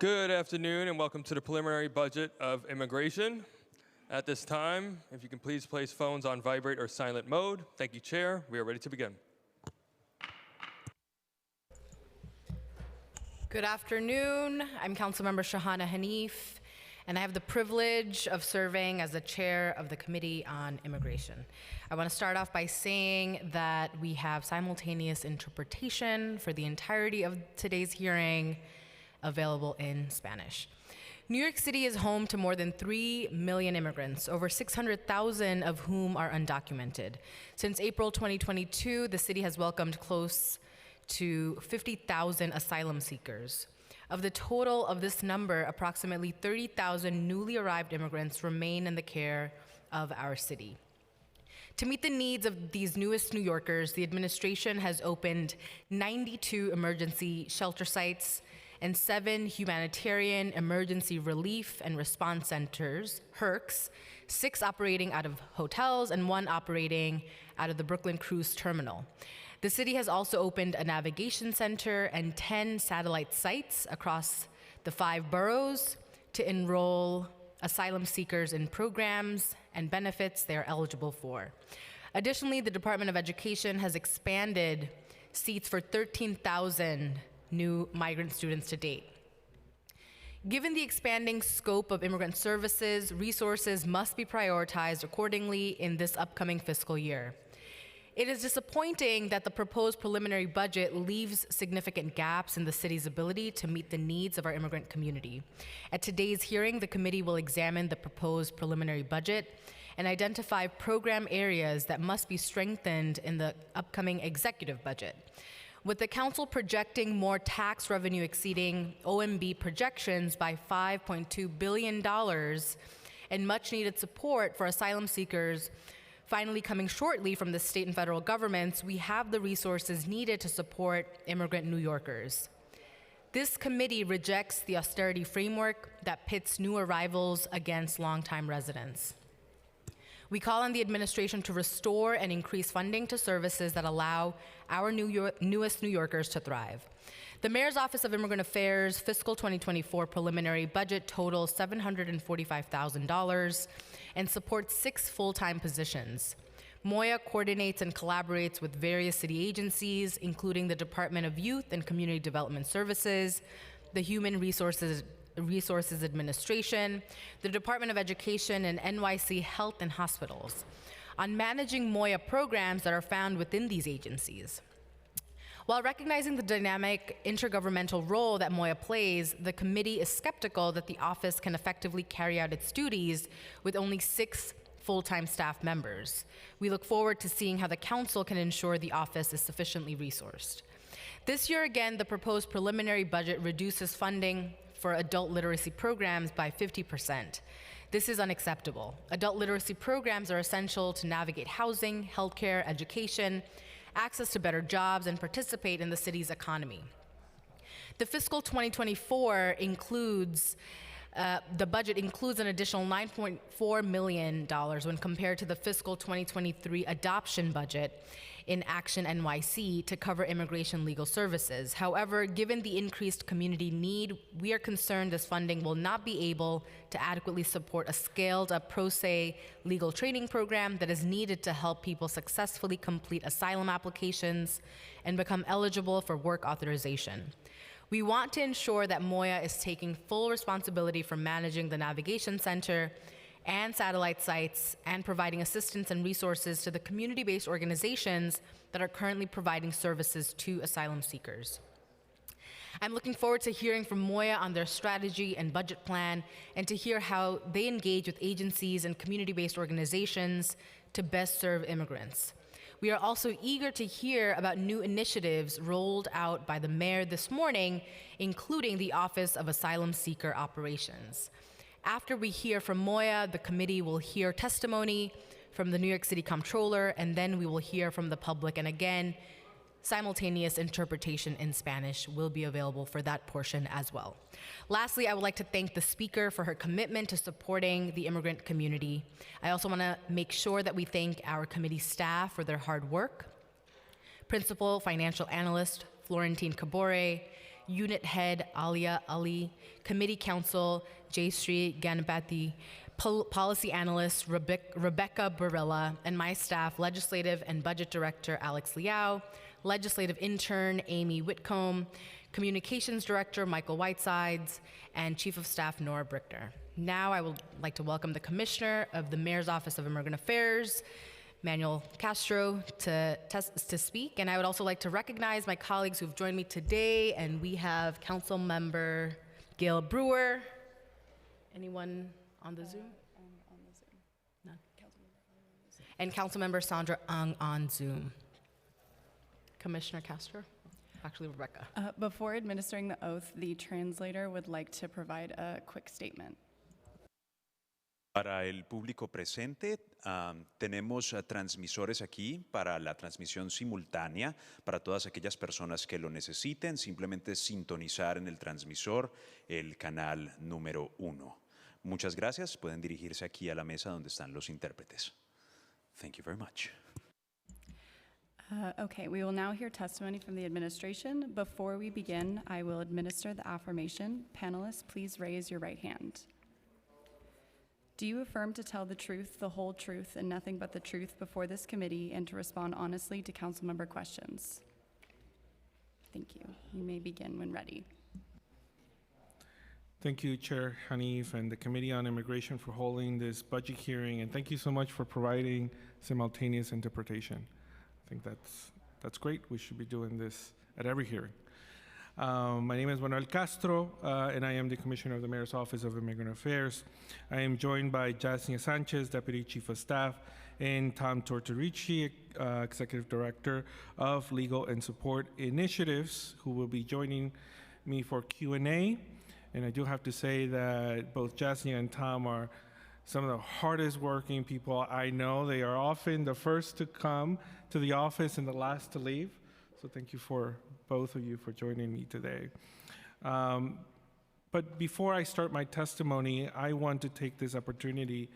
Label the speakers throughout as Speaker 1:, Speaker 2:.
Speaker 1: Good afternoon and welcome to the preliminary budget of immigration. At this time, if you can please place phones on vibrate or silent mode. Thank you, Chair. We are ready to begin.
Speaker 2: Good afternoon. I'm Councilmember Shahana Hanif, and I have the privilege of serving as the chair of the Committee on Immigration. I want to start off by saying that we have simultaneous interpretation for the entirety of today's hearing available in Spanish. New York City is home to more than 3 million immigrants, over 600,000 of whom are undocumented. Since April 2022, the city has welcomed close to 50,000 asylum seekers. Of the total of this number, approximately 30,000 newly arrived immigrants remain in the care of our city. To meet the needs of these newest New Yorkers, the administration has opened 92 emergency shelter sites and 7 humanitarian emergency relief and response centers, HERCs, 6 operating out of hotels and 1 operating out of the Brooklyn Cruise Terminal. The city has also opened a navigation center and 10 satellite sites across the 5 boroughs to enroll asylum seekers in programs and benefits they are eligible for. Additionally, the Department of Education has expanded seats for 13,000 new migrant students to date. Given the expanding scope of immigrant services, resources must be prioritized accordingly in this upcoming fiscal year. It is disappointing that the proposed preliminary budget leaves significant gaps in the city's ability to meet the needs of our immigrant community. At today's hearing, the committee will examine the proposed preliminary budget and identify program areas that must be strengthened in the upcoming executive budget. With the council projecting more tax revenue exceeding OMB projections by $5.2 billion and much needed support for asylum seekers finally coming shortly from the state and federal governments, we have the resources needed to support immigrant New Yorkers. This committee rejects the austerity framework that pits new arrivals against longtime residents. We call on the administration to restore and increase funding to services that allow our newest New Yorkers to thrive. The Mayor's Office of Immigrant Affairs fiscal 2024 preliminary budget totals $745,000 and supports 6 full-time positions. MOIA coordinates and collaborates with various city agencies, including the Department of Youth and Community Development Services, the Human Resources Administration, the Department of Education, and NYC Health and Hospitals, on managing MOIA programs that are found within these agencies. While recognizing the dynamic intergovernmental role that MOIA plays, the committee is skeptical that the office can effectively carry out its duties with only 6 full-time staff members. We look forward to seeing how the council can ensure the office is sufficiently resourced. This year again, the proposed preliminary budget reduces funding for adult literacy programs by 50%. This is unacceptable. Adult literacy programs are essential to navigate housing, healthcare, education, access to better jobs, and participate in the city's economy. The fiscal 2024 the budget includes an additional $9.4 million when compared to the fiscal 2023 adoption budget in Action NYC to cover immigration legal services. However, given the increased community need, we are concerned this funding will not be able to adequately support a scaled-up pro se legal training program that is needed to help people successfully complete asylum applications and become eligible for work authorization. We want to ensure that MOIA is taking full responsibility for managing the navigation center and satellite sites and providing assistance and resources to the community-based organizations that are currently providing services to asylum seekers. I'm looking forward to hearing from MOIA on their strategy and budget plan and to hear how they engage with agencies and community-based organizations to best serve immigrants. We are also eager to hear about new initiatives rolled out by the mayor this morning, including the Office of Asylum Seeker Operations. After we hear from MOIA, the committee will hear testimony from the New York City Comptroller, and then we will hear from the public. And again, simultaneous interpretation in Spanish will be available for that portion as well. Lastly, I would like to thank the speaker for her commitment to supporting the immigrant community. I also want to make sure that we thank our committee staff for their hard work. Principal Financial Analyst Florentine Cabore, Unit Head Alia Ali, Committee Counsel Jayshree Ganapathy, Policy Analyst Rebecca Barilla, and my staff, Legislative and Budget Director Alex Liao, Legislative Intern Amy Whitcomb, Communications Director Michael Whitesides, and Chief of Staff Nora Brickner. Now I would like to welcome the Commissioner of the Mayor's Office of Immigrant Affairs, Manuel Castro, to speak. And I would also like to recognize my colleagues who've joined me today. And we have Council Member Gail Brewer. Anyone on the Zoom? None. And Council Member Sandra Ng on Zoom. Commissioner Castro? Actually, Rebecca.
Speaker 3: Before administering the oath, the translator would like to provide a quick statement.
Speaker 4: Para el público presente, tenemos transmisores aquí para la transmisión simultánea. Para todas aquellas personas que lo necesiten, simplemente sintonizar en el transmisor el canal número 1. Muchas gracias. Pueden dirigirse aquí a la mesa donde están los intérpretes. Thank you very much.
Speaker 3: Okay, we will now hear testimony from the administration. Before we begin, I will administer the affirmation. Panelists, please raise your right hand. Do you affirm to tell the truth, the whole truth, and nothing but the truth before this committee and to respond honestly to council member questions? Thank you. You may begin when ready.
Speaker 5: Thank you, Chair Hanif and the Committee on Immigration for holding this budget hearing, and thank you so much for providing simultaneous interpretation. I think that's great. We should be doing this at every hearing. My name is Manuel Castro, and I am the Commissioner of the Mayor's Office of Immigrant Affairs. I am joined by Jasnia Sanchez, Deputy Chief of Staff, and Tom Tortorici, Executive Director of Legal and Support Initiatives, who will be joining me for Q&A. And I do have to say that both Jasnia and Tom are some of the hardest working people I know. They are often the first to come to the office and the last to leave. So thank you for both of you for joining me today. But before I start my testimony, I want to take this opportunity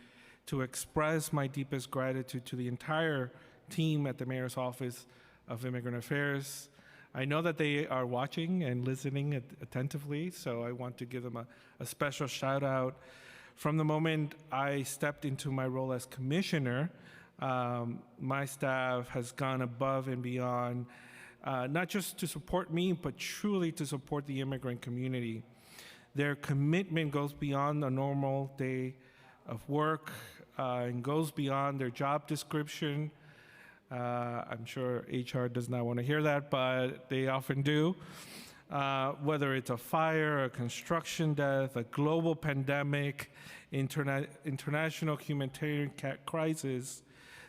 Speaker 5: to express my deepest gratitude to the entire team at the Mayor's Office of Immigrant Affairs. I know that they are watching and listening attentively, so I want to give them a special shout out. From the moment I stepped into my role as commissioner, my staff has gone above and beyond, not just to support me, but truly to support the immigrant community. Their commitment goes beyond a normal day of work and goes beyond their job description. I'm sure HR does not want to hear that, but they often do. Whether it's a fire, a construction death, a global pandemic, international humanitarian crisis,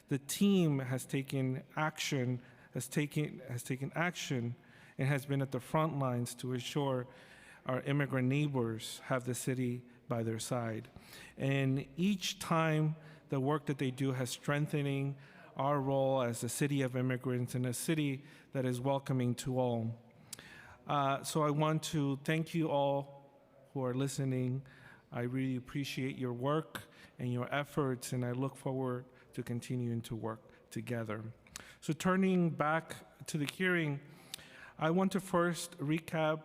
Speaker 5: the team has taken action, has taken action, and has been at the front lines to ensure our immigrant neighbors have the city by their side. And each time, the work that they do has strengthening our role as a city of immigrants and a city that is welcoming to all. So I want to thank you all who are listening. I really appreciate your work and your efforts, and I look forward to continuing to work together. So turning back to the hearing, I want to first recap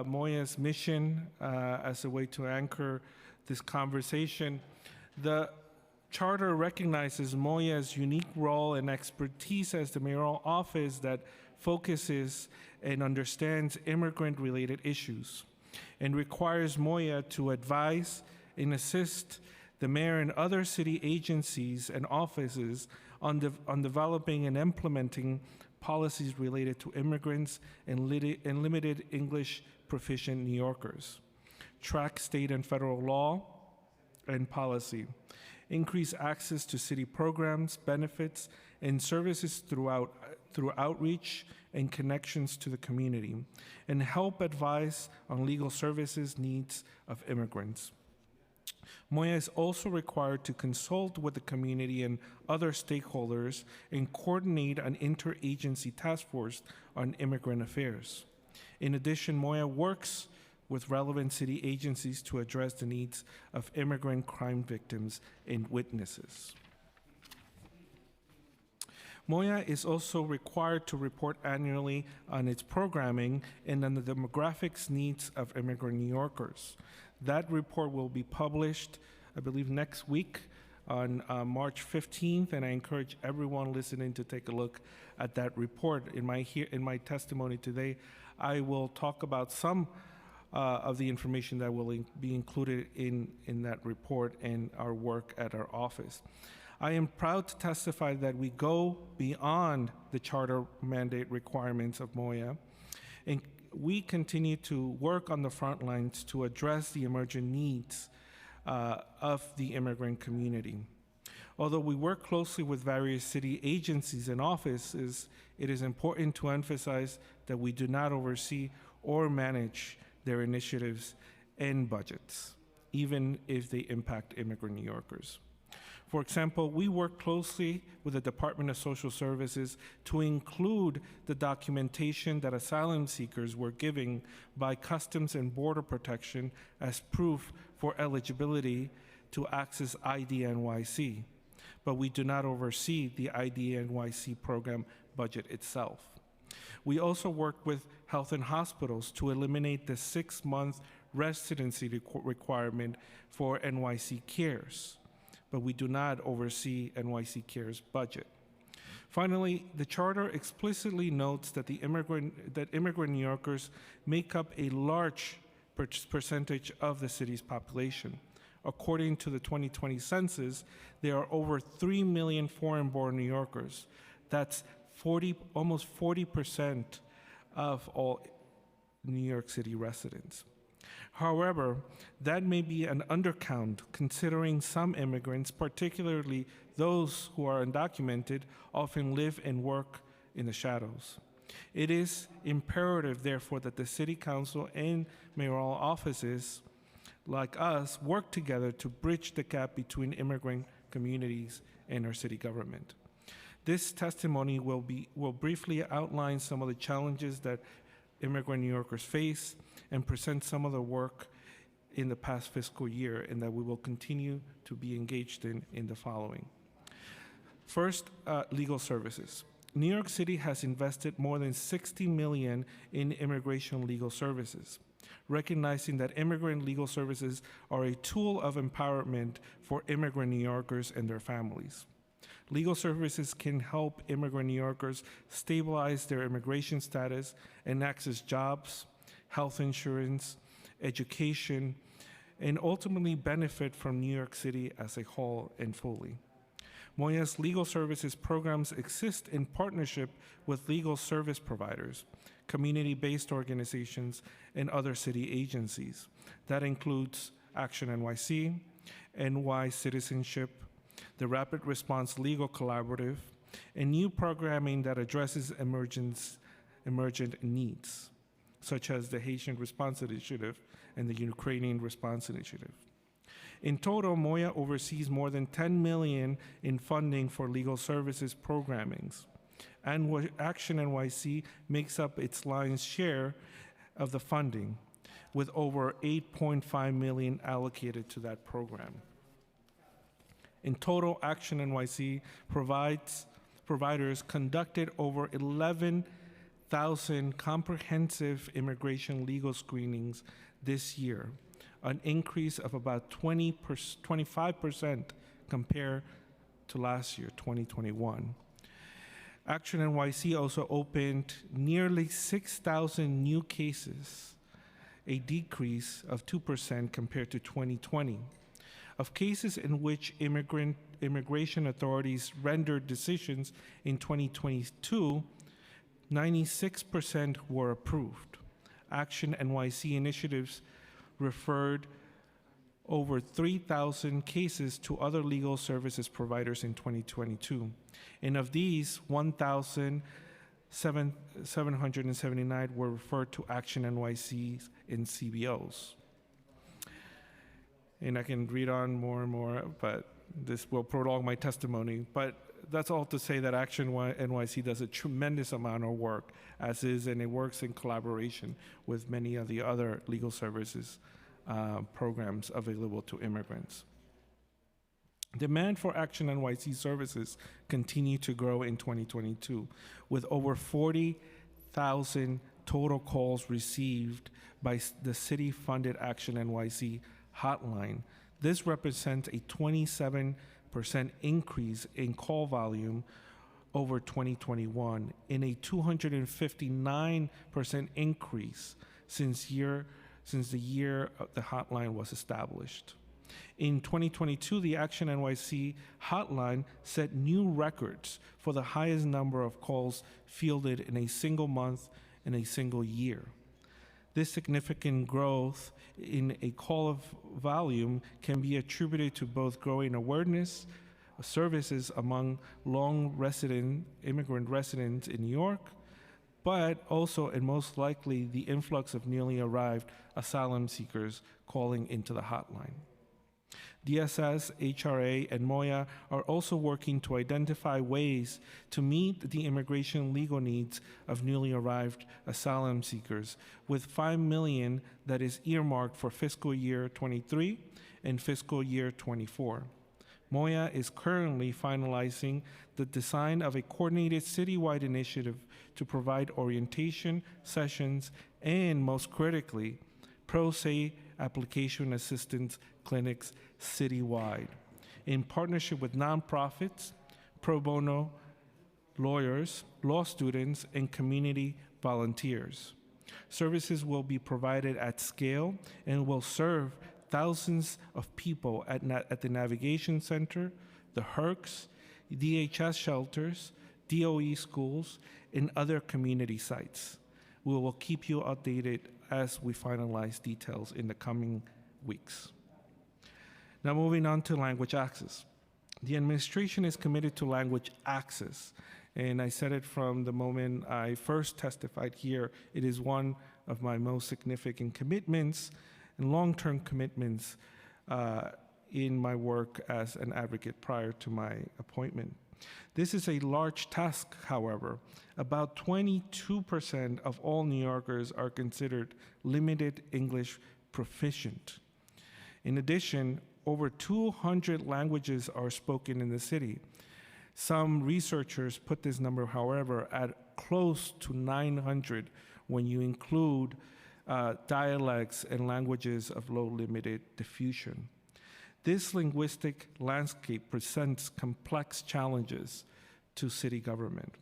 Speaker 5: Moya's mission as a way to anchor this conversation. The Charter recognizes Moya's unique role and expertise as the mayoral office that focuses and understands immigrant-related issues and requires Moya to advise and assist the mayor and other city agencies and offices on developing and implementing policies related to immigrants and limited English proficient New Yorkers, track state and federal law and policy, increase access to city programs, benefits, and services through outreach and connections to the community, and help advise on legal services needs of immigrants. Moya is also required to consult with the community and other stakeholders and coordinate an interagency task force on immigrant affairs. In addition, Moya works with relevant city agencies to address the needs of immigrant crime victims and witnesses. Moya is also required to report annually on its programming and on the demographics needs of immigrant New Yorkers. That report will be published, I believe, next week on March 15th, and I encourage everyone listening to take a look at that report. In my testimony today, I will talk about some of the information that will be included in that report and our work at our office. I am proud to testify that we go beyond the charter mandate requirements of Moya, and we continue to work on the front lines to address the emergent needs of the immigrant community. Although we work closely with various city agencies and offices, it is important to emphasize that we do not oversee or manage their initiatives and budgets, even if they impact immigrant New Yorkers. For example, we work closely with the Department of Social Services to include the documentation that asylum seekers were giving by Customs and Border Protection as proof for eligibility to access ID-NYC, but we do not oversee the ID-NYC program budget itself. We also work with health and hospitals to eliminate the 6-month residency requirement for NYC Cares, but we do not oversee NYC Cares budget. Finally, the charter explicitly notes that immigrant New Yorkers make up a large percentage of the city's population. According to the 2020 census, there are over 3 million foreign-born New Yorkers. That's almost 40% of all New York City residents. However, that may be an undercount considering some immigrants, particularly those who are undocumented, often live and work in the shadows. It is imperative, therefore, that the City Council and mayoral offices like us work together to bridge the gap between immigrant communities and our city government. This testimony will briefly outline some of the challenges that immigrant New Yorkers face and present some of the work in the past fiscal year and that we will continue to be engaged in the following. First, legal services. New York City has invested more than $60 million in immigration legal services, recognizing that immigrant legal services are a tool of empowerment for immigrant New Yorkers and their families. Legal services can help immigrant New Yorkers stabilize their immigration status and access jobs, health insurance, education, and ultimately benefit from New York City as a whole and fully. Moya's legal services programs exist in partnership with legal service providers, community-based organizations, and other city agencies. That includes Action NYC, NY Citizenship, the Rapid Response Legal Collaborative, and new programming that addresses emergent needs, such as the Haitian Response Initiative and the Ukrainian Response Initiative. In total, Moya oversees more than $10 million in funding for legal services programmings, and Action NYC makes up its lion's share of the funding, with over $8.5 million allocated to that program. In total, Action NYC providers conducted over 11,000 comprehensive immigration legal screenings this year, an increase of about 25% compared to last year, 2021. Action NYC also opened nearly 6,000 new cases, a decrease of 2% compared to 2020. Of cases in which immigration authorities rendered decisions in 2022, 96% were approved. Action NYC initiatives referred over 3,000 cases to other legal services providers in 2022. And of these, 1,779 were referred to Action NYC's in CBOs. And I can read on more and more, but this will prolong my testimony. But that's all to say that Action NYC does a tremendous amount of work, as is, and it works in collaboration with many of the other legal services programs available to immigrants. Demand for Action NYC services continued to grow in 2022, with over 40,000 total calls received by the city-funded Action NYC hotline. This represents a 27% increase in call volume over 2021 and a 259% increase since the year the hotline was established. In 2022, the Action NYC hotline set new records for the highest number of calls fielded in a single month in a single year. This significant growth in a call of volume can be attributed to both growing awareness of services among immigrant residents in New York, but also, and most likely, the influx of newly arrived asylum seekers calling into the hotline. DSS, HRA, and MOYA are also working to identify ways to meet the immigration legal needs of newly arrived asylum seekers, with $5 million that is earmarked for fiscal year 23 and fiscal year 24. MOYA is currently finalizing the design of a coordinated citywide initiative to provide orientation sessions and, most critically, pro se application assistance clinics citywide in partnership with nonprofits, pro bono lawyers, law students, and community volunteers. Services will be provided at scale and will serve thousands of people at the Navigation Center, the HERCs, DHS shelters, DOE schools, and other community sites. We will keep you updated as we finalize details in the coming weeks. Now moving on to language access. The administration is committed to language access, and I said it from the moment I first testified here. It is one of my most significant commitments and long-term commitments in my work as an advocate prior to my appointment. This is a large task, however. About 22% of all New Yorkers are considered limited English proficient. In addition, over 200 languages are spoken in the city. Some researchers put this number, however, at close to 900 when you include dialects and languages of low limited diffusion. This linguistic landscape presents complex challenges to city government.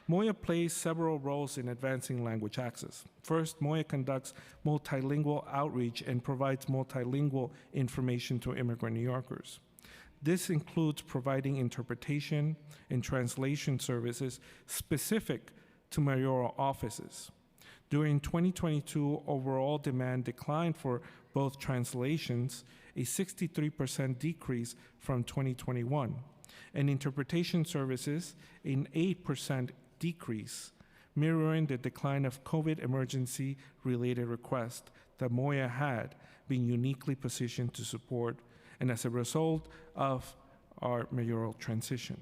Speaker 5: MOYA plays several roles in advancing language access. First, MOYA conducts multilingual outreach and provides multilingual information to immigrant New Yorkers. This includes providing interpretation and translation services specific to mayoral offices. During 2022, overall demand declined for both translations, a 63% decrease from 2021, and interpretation services, an 8% decrease, mirroring the decline of COVID emergency-related requests that MOYA had been uniquely positioned to support, and as a result of our mayoral transition.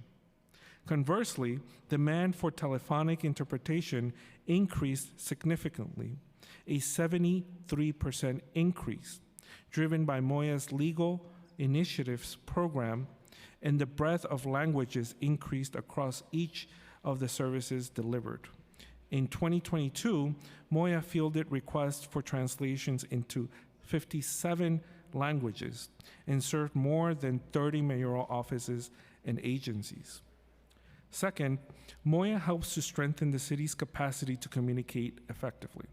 Speaker 5: Conversely, demand for telephonic interpretation increased significantly, a 73% increase, driven by MOYA's Legal Initiatives program, and the breadth of languages increased across each of the services delivered. In 2022, MOYA fielded requests for translations into 57 languages and served more than 30 mayoral offices and agencies. Second, MOYA helps to strengthen the city's capacity to communicate effectively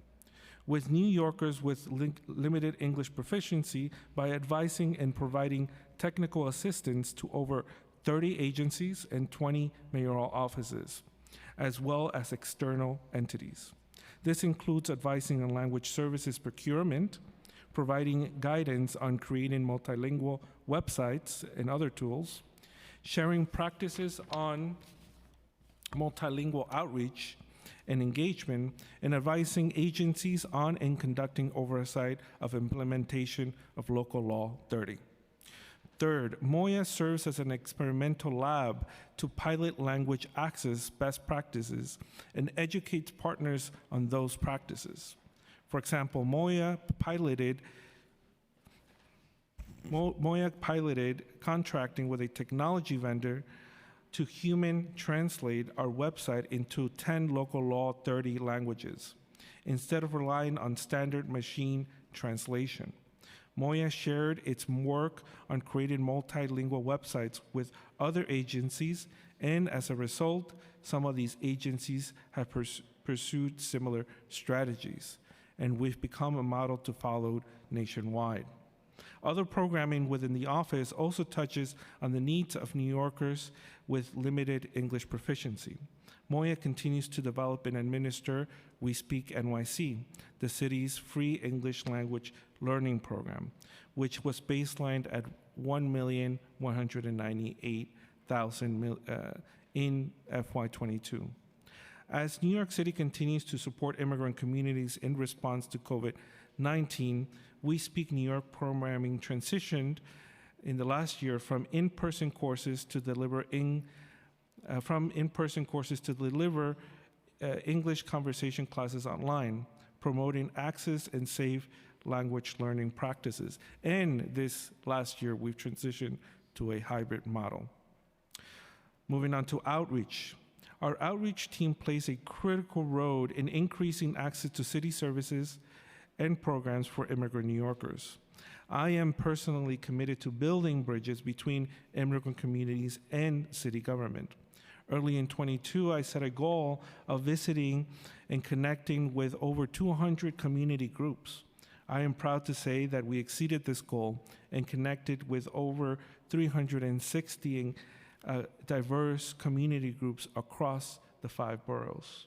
Speaker 5: with New Yorkers with limited English proficiency by advising and providing technical assistance to over 30 agencies and 20 mayoral offices, as well as external entities. This includes advising on language services procurement, providing guidance on creating multilingual websites and other tools, sharing practices on multilingual outreach and engagement, and advising agencies on and conducting oversight of implementation of Local Law 30. Third, MOYA serves as an experimental lab to pilot language access best practices and educates partners on those practices. For example, MOYA piloted Moya piloted contracting with a technology vendor to human translate our website into 10 local law 30 languages, instead of relying on standard machine translation. Moya shared its work on creating multilingual websites with other agencies, and as a result, some of these agencies have pursued similar strategies, and we've become a model to follow nationwide. Other programming within the office also touches on the needs of New Yorkers with limited English proficiency. Moya continues to develop and administer We Speak NYC, the city's free English language learning program, which was baselined at $1,198,000 in FY22. As New York City continues to support immigrant communities in response to COVID-19, We Speak New York programming transitioned in the last year from in-person courses to deliver English conversation classes online, promoting access and safe language learning practices. And this last year, we've transitioned to a hybrid model. Moving on to outreach. Our outreach team plays a critical role in increasing access to city services and programs for immigrant New Yorkers. I am personally committed to building bridges between immigrant communities and city government. Early in 22, I set a goal of visiting and connecting with over 200 community groups. I am proud to say that we exceeded this goal and connected with over 360 diverse community groups across the 5 boroughs.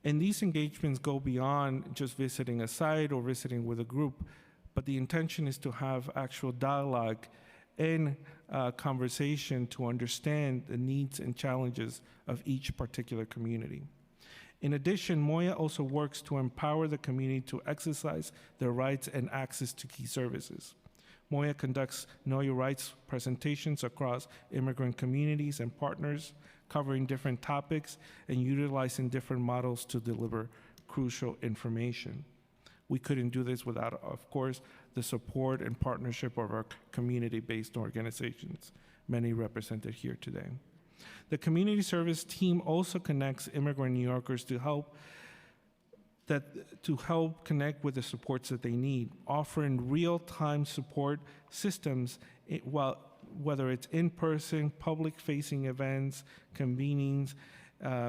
Speaker 5: And these engagements go beyond just visiting a site or visiting with a group, but the intention is to have actual dialogue and conversation to understand the needs and challenges of each particular community. In addition, Moya also works to empower the community to exercise their rights and access to key services. Moya conducts Know Your Rights presentations across immigrant communities and partners, covering different topics and utilizing different models to deliver crucial information. We couldn't do this without, of course, the support and partnership of our community-based organizations, many represented here today. The community service team also connects immigrant New Yorkers to help connect with the supports that they need, offering real-time support systems, whether it's in-person, public-facing events, convenings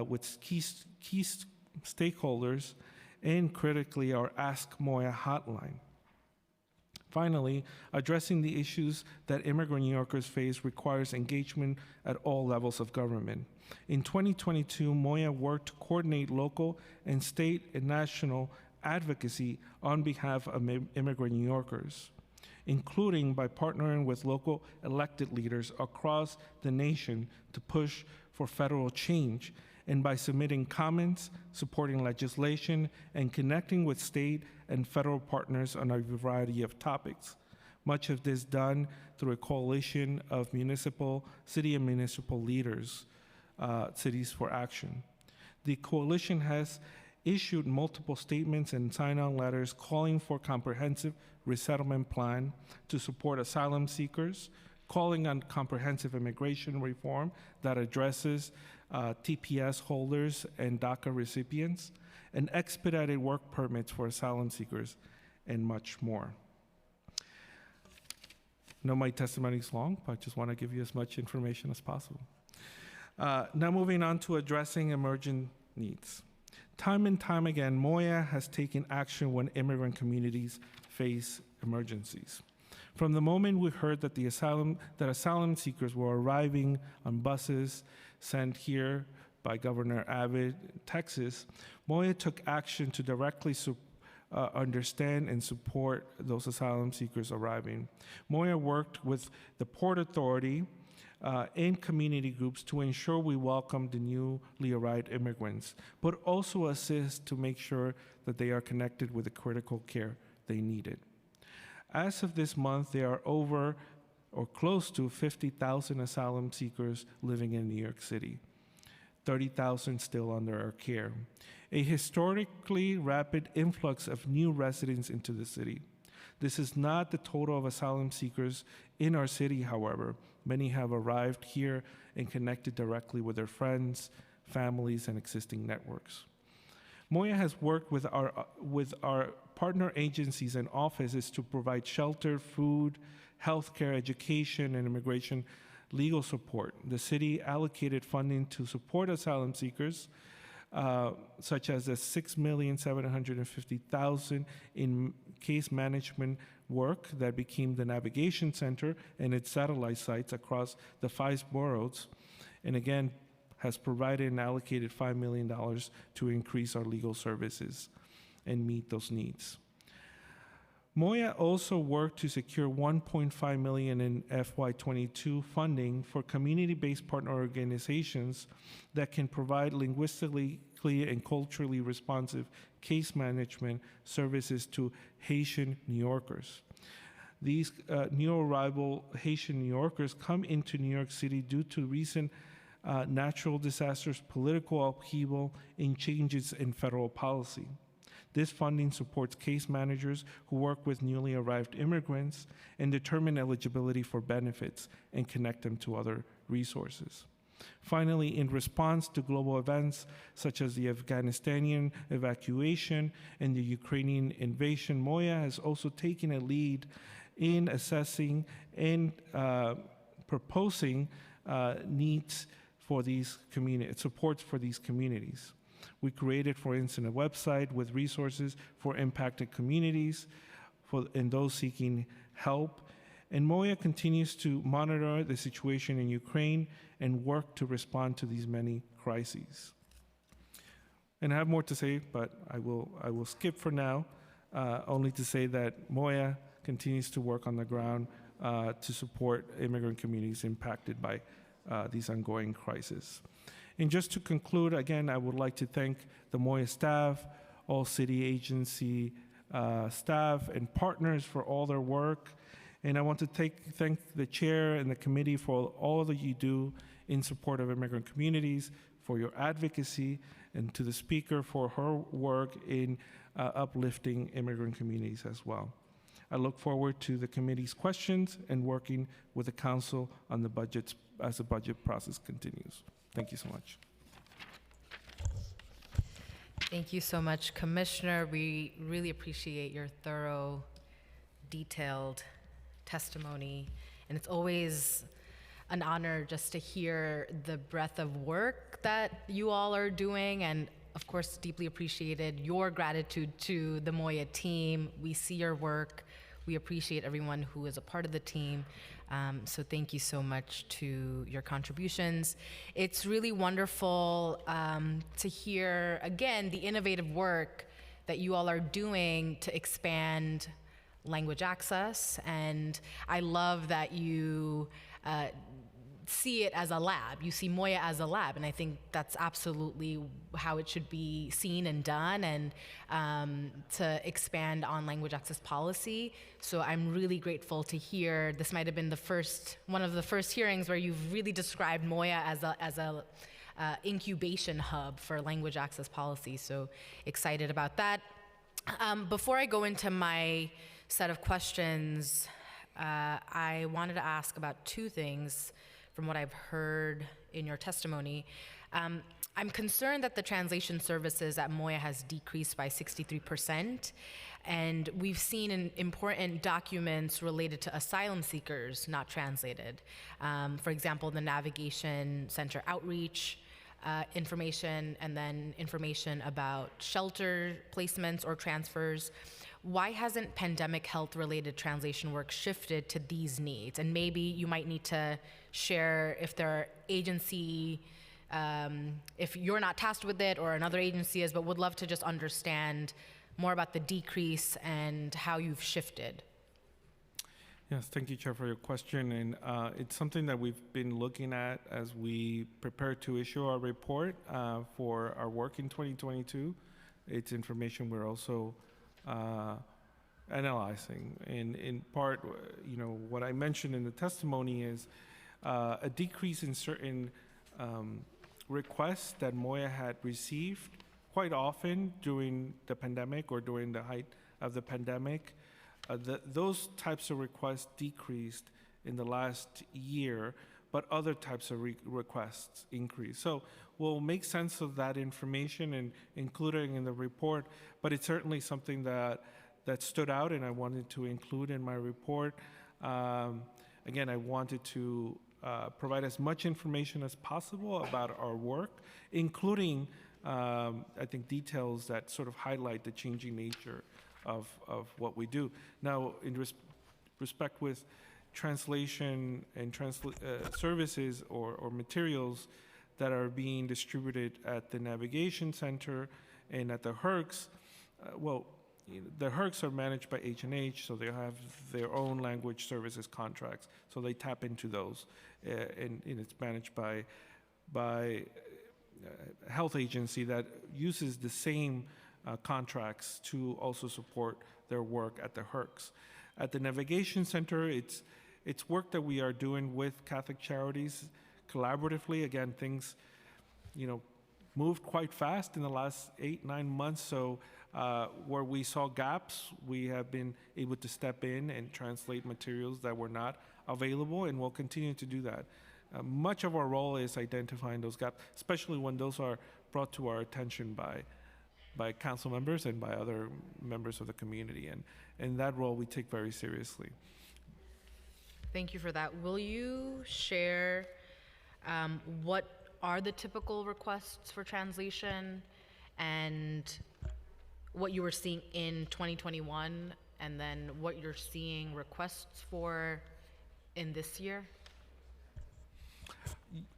Speaker 5: with key stakeholders, and critically, our Ask Moya hotline. Finally, addressing the issues that immigrant New Yorkers face requires engagement at all levels of government. In 2022, Moya worked to coordinate local and state and national advocacy on behalf of immigrant New Yorkers, including by partnering with local elected leaders across the nation to push for federal change, and by submitting comments, supporting legislation, and connecting with state and federal partners on a variety of topics. Much of this done through a coalition of city and municipal leaders, Cities for Action. The coalition has issued multiple statements and sign-on letters calling for a comprehensive resettlement plan to support asylum seekers, calling on comprehensive immigration reform that addresses TPS holders and DACA recipients, and expedited work permits for asylum seekers, and much more. I know my testimony is long, but I just want to give you as much information as possible. Now moving on to addressing emergent needs. Time and time again, Moya has taken action when immigrant communities face emergencies. From the moment we heard that asylum seekers were arriving on buses sent here by Governor Abbott, Texas, Moya took action to directly understand and support those asylum seekers arriving. Moya worked with the Port Authority and community groups to ensure we welcome the newly arrived immigrants, but also assist to make sure that they are connected with the critical care they needed. As of this month, there are over or close to 50,000 asylum seekers living in New York City, 30,000 still under our care. A historically rapid influx of new residents into the city. This is not the total of asylum seekers in our city, however. Many have arrived here and connected directly with their friends, families, and existing networks. Moya has worked with our partner agencies and offices to provide shelter, food, healthcare, education, and immigration legal support. The city allocated funding to support asylum seekers, such as the $6,750,000 in case management work that became the Navigation Center and its satellite sites across the 5 boroughs, and again, has provided and allocated $5 million to increase our legal services and meet those needs. Moya also worked to secure $1.5 million in FY22 funding for community-based partner organizations that can provide linguistically and culturally responsive case management services to Haitian New Yorkers. These new arrival Haitian New Yorkers come into New York City due to recent natural disasters, political upheaval, and changes in federal policy. This funding supports case managers who work with newly arrived immigrants and determine eligibility for benefits and connect them to other resources. Finally, in response to global events such as the Afghanistani evacuation and the Ukrainian invasion, Moya has also taken a lead in assessing and proposing needs for these supports for these communities. We created, for instance, a website with resources for impacted communities and those seeking help. And Moya continues to monitor the situation in Ukraine and work to respond to these many crises. And I have more to say, but I will skip for now, only to say that Moya continues to work on the ground to support immigrant communities impacted by these ongoing crises. And just to conclude, again, I would like to thank the Moya staff, all city agency staff and partners for all their work. And I want to thank the chair and the committee for all that you do in support of immigrant communities, for your advocacy, and to the speaker for her work in uplifting immigrant communities as well. I look forward to the committee's questions and working with the council on the budgets as the budget process continues. Thank you so much.
Speaker 2: Thank you so much, Commissioner. We really appreciate your thorough, detailed testimony. And it's always an honor just to hear the breadth of work that you all are doing. And of course, deeply appreciated your gratitude to the Moya team. We see your work. We appreciate everyone who is a part of the team. So thank you so much to your contributions. It's really wonderful to hear, again, the innovative work that you all are doing to expand language access. And I love that you see it as a lab. You see Moya as a lab, and I think that's absolutely how it should be seen and done, and to expand on language access policy. So I'm really grateful to hear this might have been one of the first hearings where you've really described Moya as a incubation hub for language access policy. So excited about that. Before I go into my set of questions, I wanted to ask about 2 things from what I've heard in your testimony. I'm concerned that the translation services at Moya has decreased by 63%, and we've seen important documents related to asylum seekers not translated. For example, the Navigation Center outreach information, and then information about shelter placements or transfers. Why hasn't pandemic health-related translation work shifted to these needs? And maybe you might need to share if there are agency, if you're not tasked with it or another agency is, but would love to just understand more about the decrease and how you've shifted.
Speaker 5: Yes, thank you, Chair, for your question. And it's something that we've been looking at as we prepare to issue our report for our work in 2022. It's information we're also analyzing. And in part, what I mentioned in the testimony is a decrease in certain requests that Moya had received quite often during the pandemic or during the height of the pandemic. Those types of requests decreased in the last year, but other types of requests increased. So we'll make sense of that information and include it in the report, but it's certainly something that stood out and I wanted to include in my report. Again, I wanted to provide as much information as possible about our work, including, I think, details that sort of highlight the changing nature of what we do. Now, in respect with translation and services or materials that are being distributed at the Navigation Center and at the HERCs, the HERCs are managed by H&H, so they have their own language services contracts, so they tap into those, and it's managed by a health agency that uses the same contracts to also support their work at the HERCs. At the Navigation Center, it's work that we are doing with Catholic Charities collaboratively. Again, things, moved quite fast in the last 8-9 months, so where we saw gaps, we have been able to step in and translate materials that were not available, and we'll continue to do that. Much of our role is identifying those gaps, especially when those are brought to our attention by council members and by other members of the community, and that role we take very seriously.
Speaker 2: Thank you for that. Will you share what are the typical requests for translation and what you were seeing in 2021, and then what you're seeing requests for in this year?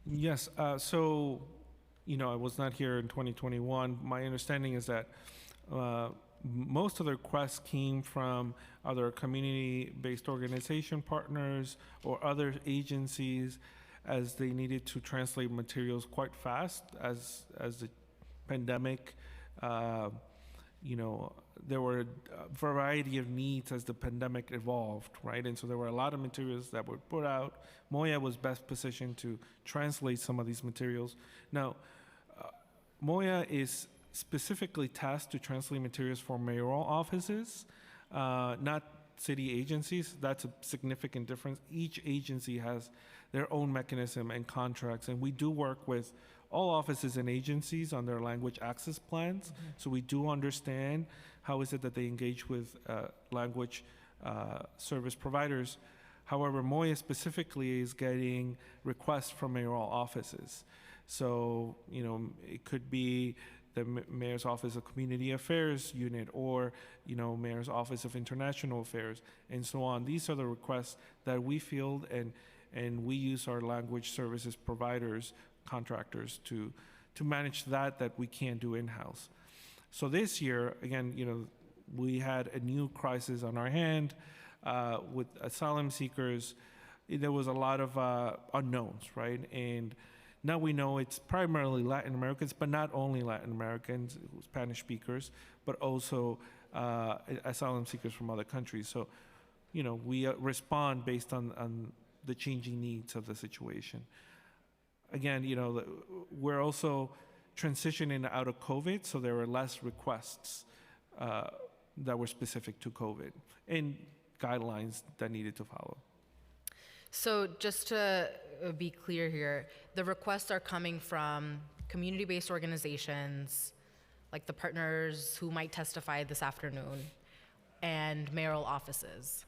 Speaker 5: Yes, so, I was not here in 2021. My understanding is that most of the requests came from other community-based organization partners or other agencies as they needed to translate materials quite fast as the pandemic, there were a variety of needs as the pandemic evolved, right? And so there were a lot of materials that were put out. Moya was best positioned to translate some of these materials. Now, Moya is specifically tasked to translate materials for mayoral offices, not city agencies. That's a significant difference. Each agency has their own mechanism and contracts, and we do work with all offices and agencies on their language access plans. Mm-hmm. So we do understand how is it that they engage with language service providers. However, Moya specifically is getting requests from mayoral offices. So, it could be the Mayor's Office of Community Affairs unit or, Mayor's Office of International Affairs and so on. These are the requests that we field and we use our language services providers, contractors to manage that we can't do in-house. So this year, again, we had a new crisis on our hand with asylum seekers. There was a lot of unknowns, right? And now we know it's primarily Latin Americans, but not only Latin Americans, Spanish speakers, but also asylum seekers from other countries. So, we respond based on the changing needs of the situation. Again, we're also transitioning out of COVID, so there were less requests that were specific to COVID and guidelines that needed to follow.
Speaker 2: So just to be clear here, the requests are coming from community-based organizations, like the partners who might testify this afternoon, and mayoral offices.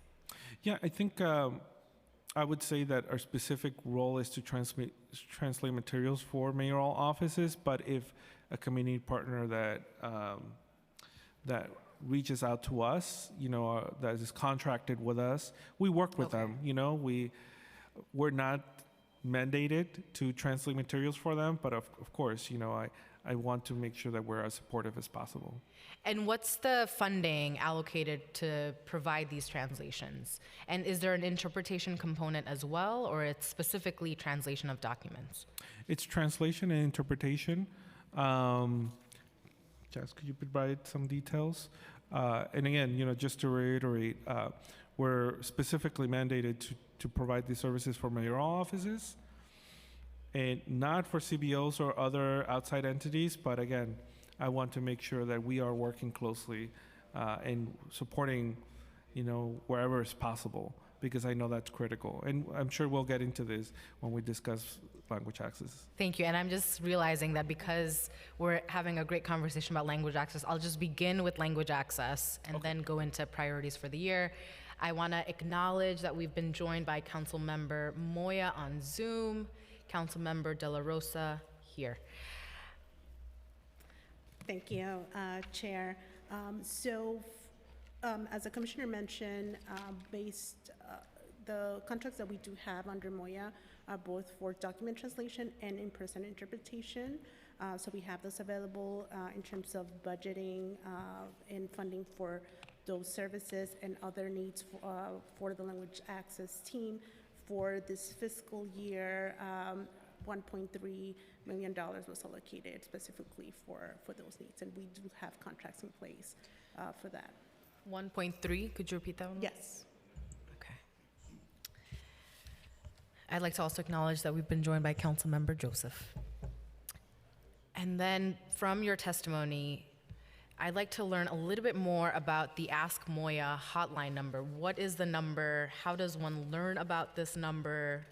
Speaker 2: Yeah,
Speaker 5: I think I would say that our specific role is to translate materials for mayoral offices, but if a community partner that reaches out to us, that is contracted with us, we work with them. We're not mandated to translate materials for them, but of course, I want to make sure that we're as supportive as possible.
Speaker 2: And what's the funding allocated to provide these translations? And is there an interpretation component as well, or it's specifically translation of documents?
Speaker 5: It's translation and interpretation. Jess, could you provide some details? And again, just to reiterate, we're specifically mandated to provide these services for mayoral offices and not for CBOs or other outside entities, but again, I want to make sure that we are working closely and supporting, wherever is possible, because I know that's critical. And I'm sure we'll get into this when we discuss language access.
Speaker 2: Thank you. And I'm just realizing that because we're having a great conversation about language access, I'll just begin with language access and then go into priorities for the year. I want to acknowledge that we've been joined by Councilmember Moya on Zoom, Councilmember De La Rosa here.
Speaker 6: Thank you, Chair. As the Commissioner mentioned, the contracts that we do have under Moya are both for document translation and in-person interpretation. So we have those available in terms of budgeting and funding for those services and other needs for the language access team. For this fiscal year, $1.3 million was allocated specifically for those needs, and we do have contracts in place for that.
Speaker 2: 1.3, could you repeat that one?
Speaker 6: Yes.
Speaker 2: Okay. I'd like to also acknowledge that we've been joined by Councilmember Joseph. And then from your testimony, I'd like to learn a little bit more about the Ask Moya hotline number. What is the number? How does one learn about this number?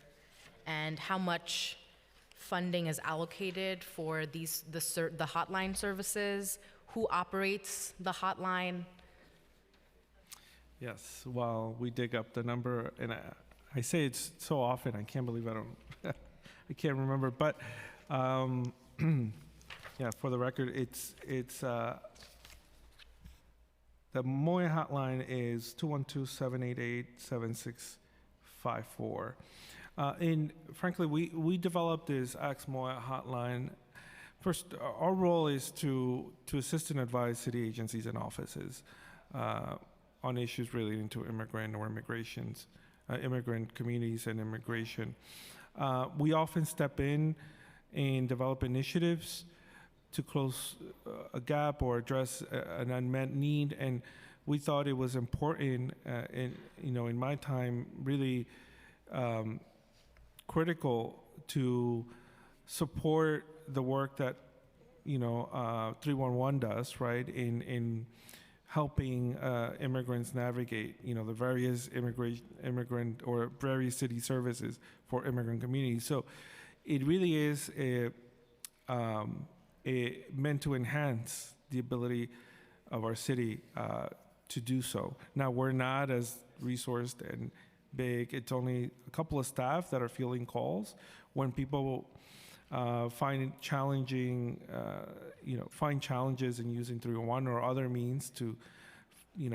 Speaker 2: And how much funding is allocated for the hotline services? Who operates the hotline?
Speaker 5: Yes, while we dig up the number, and I say it's so often, I can't believe I can't remember, but yeah, for the record, it's the Moya hotline is 212-788-7654. And frankly, we developed this Ask Moya hotline. First, our role is to assist and advise city agencies and offices on issues relating to immigrant communities and immigration. We often step in and develop initiatives to close a gap or address an unmet need, and we thought it was important, in my time, really critical to support the work that 311 does, right, in helping immigrants navigate, the various immigrant or various city services for immigrant communities. So it really is meant to enhance the ability of our city to do so. Now, we're not as resourced and big. It's only a couple of staff that are fielding calls. When people find challenges in using 301 or other means to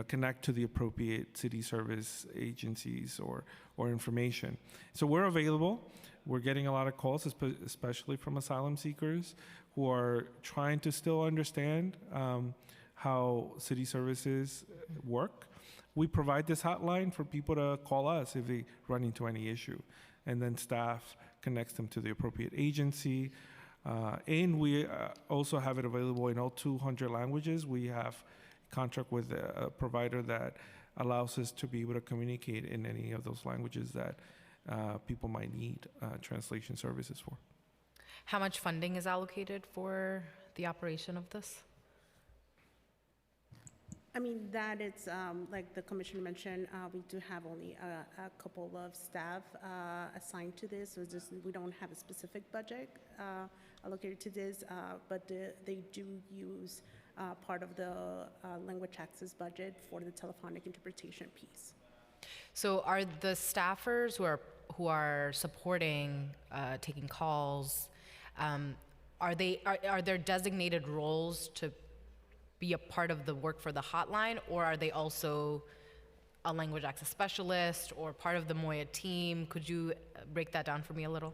Speaker 5: connect to the appropriate city service agencies or information. So we're available. We're getting a lot of calls, especially from asylum seekers who are trying to still understand how city services work. We provide this hotline for people to call us if they run into any issue, and then staff connects them to the appropriate agency. And we also have it available in all 200 languages. We have a contract with a provider that allows us to be able to communicate in any of those languages that people might need translation services for.
Speaker 2: How much funding is allocated for the operation of this?
Speaker 6: I mean, that it's, like the Commissioner mentioned, we do have only a couple of staff assigned to this, so we don't have a specific budget allocated to this, but they do use part of the language access budget for the telephonic interpretation piece.
Speaker 2: So are the staffers who are supporting taking calls, are there designated roles to be a part of the work for the hotline, or are they also a language access specialist or part of the Moya team? Could you break that down for me a little?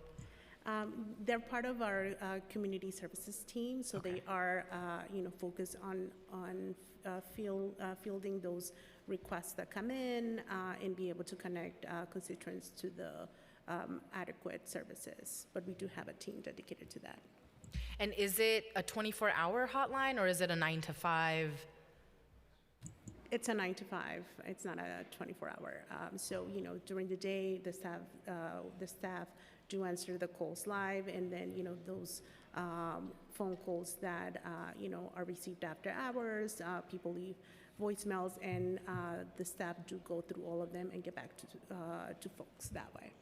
Speaker 6: They're part of our community services team, so they are, focused on fielding those requests that come in and be able to connect constituents to the adequate services. But we do have a team dedicated to that.
Speaker 2: And is it a 24-hour hotline, or is it a 9 to 5?
Speaker 6: It's a 9 to 5. It's not a 24-hour. So, during the day, the staff do answer the calls live, and then, those phone calls that, are received after hours, people leave voicemails, and the staff do go through all of them and get back to folks that way.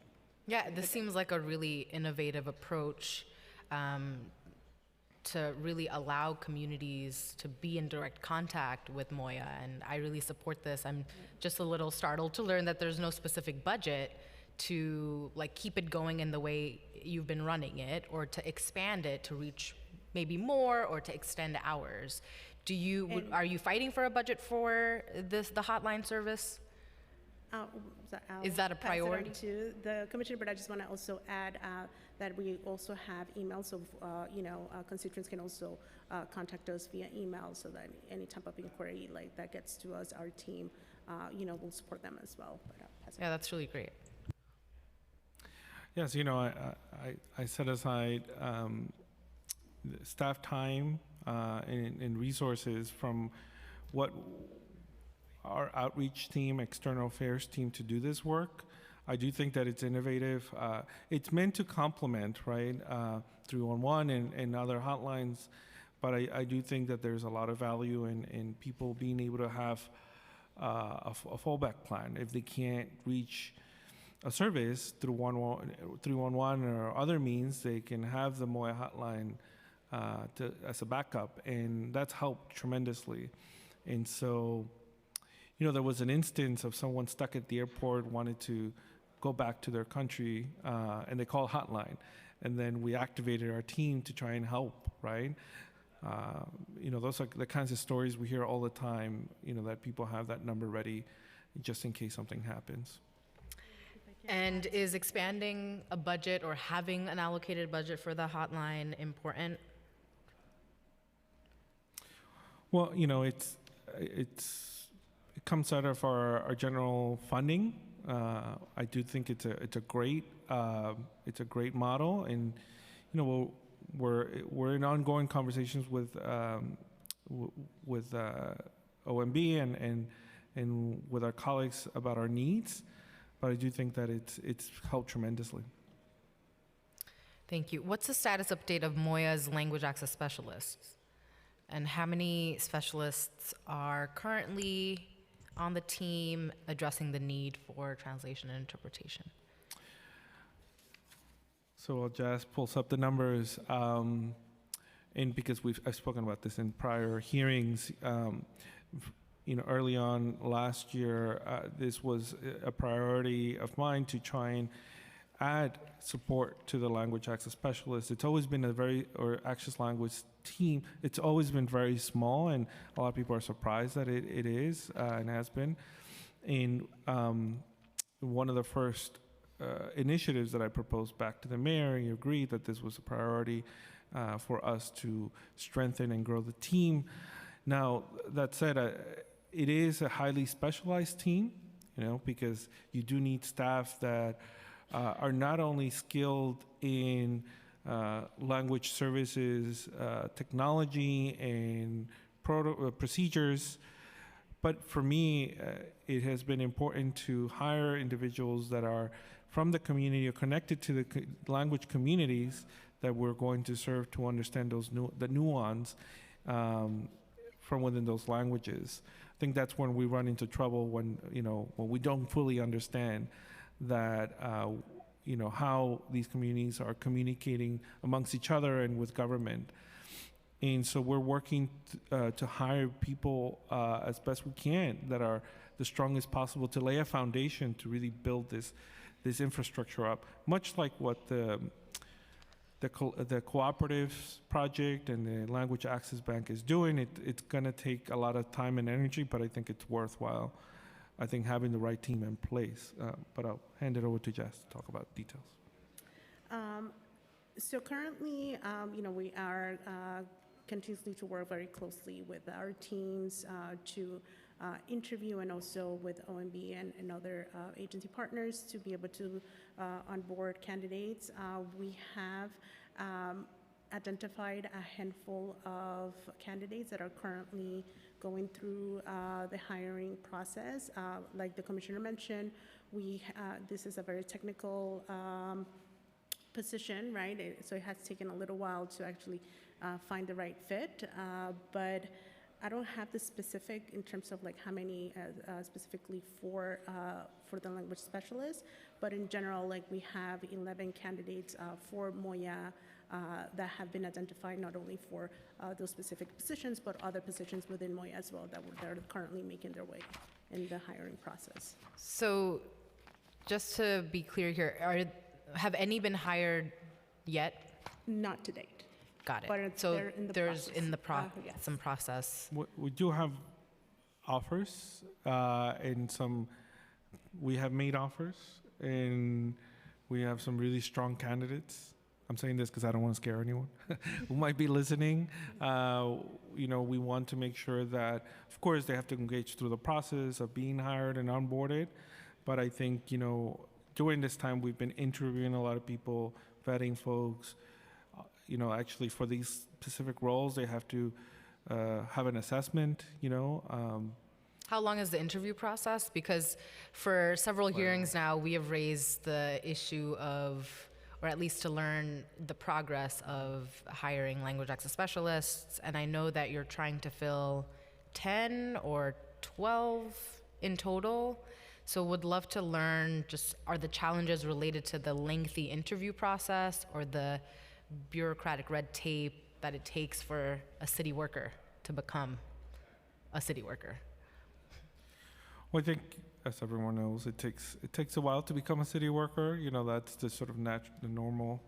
Speaker 2: Yeah, this seems like a really innovative approach to really allow communities to be in direct contact with Moya, and I really support this. I'm just a little startled to learn that there's no specific budget to like keep it going in the way you've been running it, or to expand it to reach maybe more, or to extend hours. Are you fighting for a budget for the hotline service? Is that a priority?
Speaker 6: Pass it on to the commissioner, but I just want to also add that we also have emails, so constituents can also contact us via email, so that any type of inquiry like that gets to us, our team, will support them as well. But,
Speaker 2: Yeah, that's really great.
Speaker 5: Yes, I set aside staff time and resources from what our outreach team, external affairs team, to do this work. I do think that it's innovative. It's meant to complement, right, 311 and other hotlines, but I do think that there's a lot of value in people being able to have a fallback plan if they can't reach a service through 311 or other means. They can have the Moya hotline as a backup, and that's helped tremendously. And so, there was an instance of someone stuck at the airport, wanted to go back to their country, and they called hotline. And then we activated our team to try and help, right? Those are the kinds of stories we hear all the time, that people have that number ready just in case something happens.
Speaker 2: And is expanding a budget or having an allocated budget for the hotline important?
Speaker 5: Well, it comes out of our general funding. I do think it's a great model, and we're in ongoing conversations with OMB and with our colleagues about our needs. But I do think that it's helped tremendously.
Speaker 2: Thank you. What's the status update of Moya's language access specialists? And how many specialists are currently on the team addressing the need for translation and interpretation?
Speaker 5: So I'll just pull up the numbers. And because I've spoken about this in prior hearings, early on last year, this was a priority of mine to try and add support to the language access specialists. It's always been access language team. It's always been very small, and a lot of people are surprised that it is and has been. And one of the first initiatives that I proposed back to the mayor, he agreed that this was a priority for us to strengthen and grow the team. Now, that said, it is a highly specialized team, because you do need staff that are not only skilled in language services, technology, and procedures, but for me, it has been important to hire individuals that are from the community or connected to the language communities that we're going to serve, to understand the nuance from within those languages. I think that's when we run into trouble, when we don't fully understand that how these communities are communicating amongst each other and with government. And so we're working to hire people as best we can that are the strongest possible, to lay a foundation to really build this infrastructure up, much like what the Cooperatives Project and the Language Access Bank is doing. It's going to take a lot of time and energy, but I think it's worthwhile. I think having the right team in place. But I'll hand it over to Jess to talk about details.
Speaker 6: So currently, we are continuously to work very closely with our teams to interview, and also with OMB and other agency partners to be able to onboard candidates. We have identified a handful of candidates that are currently going through the hiring process. Like the commissioner mentioned, this is a very technical position, right? So it has taken a little while to actually find the right fit, but I don't have the specific in terms of like how many specifically for the language specialist, but in general, like we have 11 candidates for Moya that have been identified not only for those specific positions, but other positions within Moya as well that are currently making their way in the hiring process.
Speaker 2: So, just to be clear here, have any been hired yet?
Speaker 6: Not to date.
Speaker 2: Got it.
Speaker 6: But
Speaker 2: So
Speaker 6: they're in the
Speaker 2: there's
Speaker 6: process.
Speaker 2: in the
Speaker 6: Yes.
Speaker 2: some process.
Speaker 5: We do have offers, and we have made offers, and we have some really strong candidates. I'm saying this because I don't want to scare anyone who might be listening. We want to make sure that, of course, they have to engage through the process of being hired and onboarded. But I think, during this time, we've been interviewing a lot of people, vetting folks. Actually for these specific roles, they have to have an assessment,
Speaker 2: How long is the interview process? Because for several hearings now, we have raised the issue of, or at least to learn the progress of hiring language access specialists. And I know that you're trying to fill 10 or 12 in total. So would love to learn are the challenges related to the lengthy interview process or the bureaucratic red tape that it takes for a city worker to become a city worker?
Speaker 5: Well, I think, as everyone knows, it takes a while to become a city worker. That's the sort of the normal,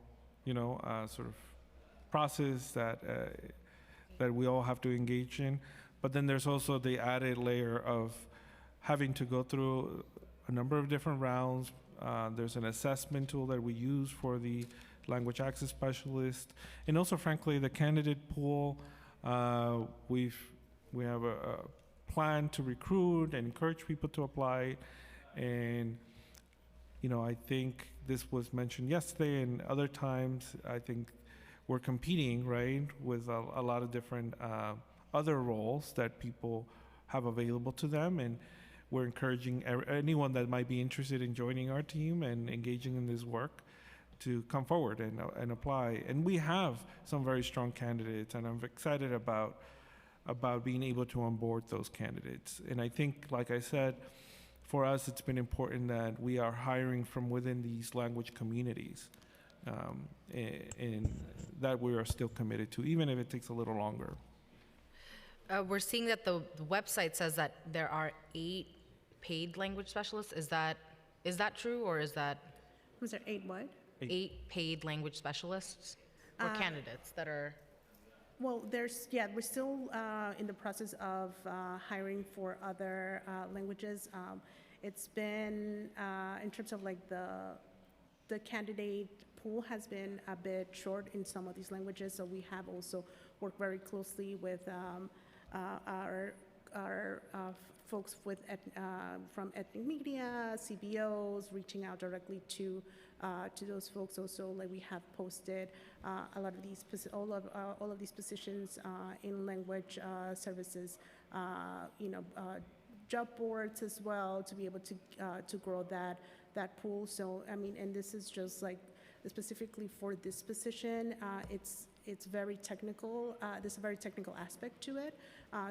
Speaker 5: sort of process that we all have to engage in. But then there's also the added layer of having to go through a number of different rounds. There's an assessment tool that we use for the language access specialist, and also, frankly, the candidate pool. We have a plan to recruit and encourage people to apply, and I think this was mentioned yesterday and other times. I think we're competing, right, with a lot of different other roles that people have available to them, and we're encouraging anyone that might be interested in joining our team and engaging in this work to come forward and apply. And we have some very strong candidates, and I'm excited about being able to onboard those candidates. And I think, like I said, for us, it's been important that we are hiring from within these language communities, and that we are still committed to, even if it takes a little longer.
Speaker 2: We're seeing that the website says that there are 8 paid language specialists. Is that true, or is that
Speaker 6: Was there 8 what?
Speaker 2: 8 paid language specialists or candidates that are?
Speaker 6: Well, we're still in the process of hiring for other languages. It's been, in terms of like the candidate pool has been a bit short in some of these languages, so we have also worked very closely with our folks from ethnic media, CBOs, reaching out directly to those folks. Also, like we have posted a lot of these all of these positions in language services, job boards as well, to be able to grow that pool. So I mean, and this is just like specifically for this position. It's very technical. There's a very technical aspect to it.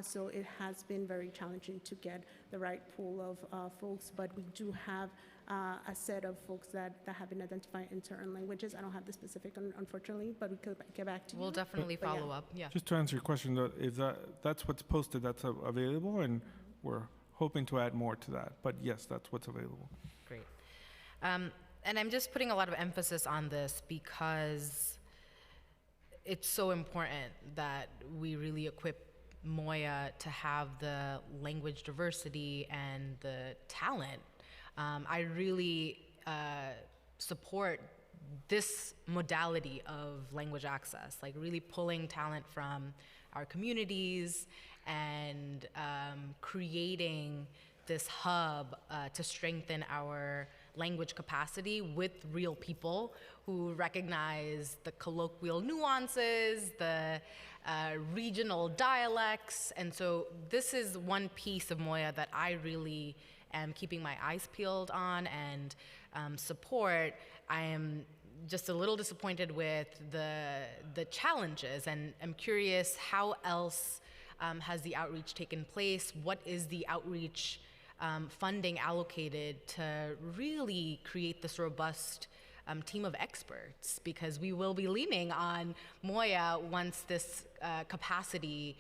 Speaker 6: So it has been very challenging to get the right pool of folks, but we do have a set of folks that have been identified in certain languages. I don't have the specific, unfortunately, but we could get back to you.
Speaker 2: We'll definitely
Speaker 6: But yeah.
Speaker 2: follow up. Yeah.
Speaker 5: Just to answer your question, though, is that's what's posted, that's available, and we're hoping to add more to that. But yes, that's what's available.
Speaker 2: Great. And I'm just putting a lot of emphasis on this because it's so important that we really equip Moya to have the language diversity and the talent. I really support this modality of language access, like really pulling talent from our communities and creating this hub to strengthen our language capacity with real people who recognize the colloquial nuances, the regional dialects. And so this is one piece of Moya that I really am keeping my eyes peeled on and support. I am just a little disappointed with the challenges, and I'm curious how else has the outreach taken place? What is the outreach funding allocated to really create this robust team of experts? Because we will be leaning on Moya once this capacity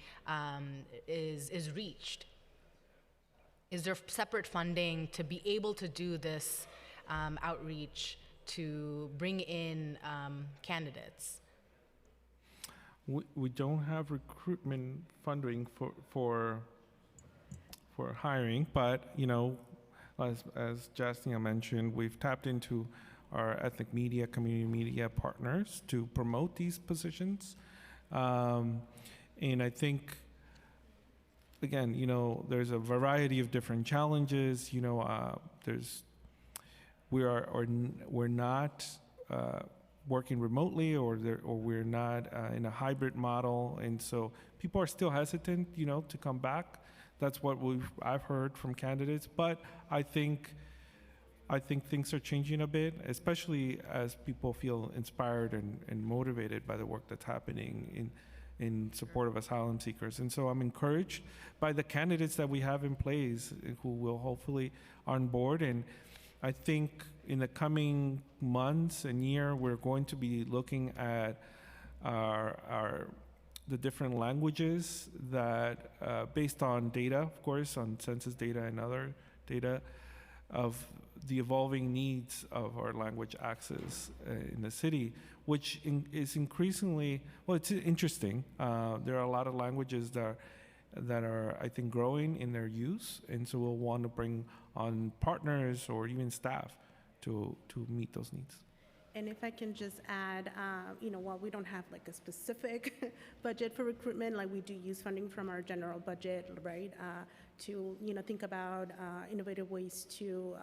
Speaker 2: is reached. Is there separate funding to be able to do this outreach to bring in candidates?
Speaker 5: We don't have recruitment funding for hiring, but as Jasnia mentioned, we've tapped into our ethnic media, community media partners to promote these positions, and I think, again, there's a variety of different challenges. We're not working remotely, or we're not in a hybrid model, and so people are still hesitant, to come back. That's what I've heard from candidates, but I think things are changing a bit, especially as people feel inspired and motivated by the work that's happening in support of asylum seekers. And so I'm encouraged by the candidates that we have in place who will hopefully on board. And I think in the coming months and year, we're going to be looking at the different languages that, based on data, of course, on census data and other data, of the evolving needs of our language access in the city, which is increasingly, well, it's interesting. There are a lot of languages that are, I think, growing in their use, and so we'll want to bring on partners or even staff to meet those needs.
Speaker 6: And if I can just add, while we don't have like a specific budget for recruitment, like we do use funding from our general budget, right, to, think about innovative ways to,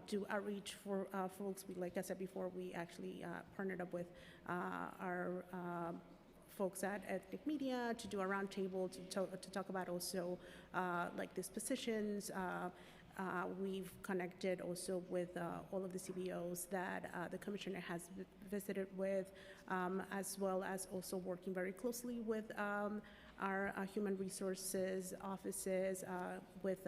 Speaker 6: do outreach for folks. Like I said before, we actually partnered up with our folks at Ethnic Media to do a roundtable to talk about also like these positions. We've connected also with all of the CBOs that the commissioner has visited with, as well as also working very closely with our human resources offices, with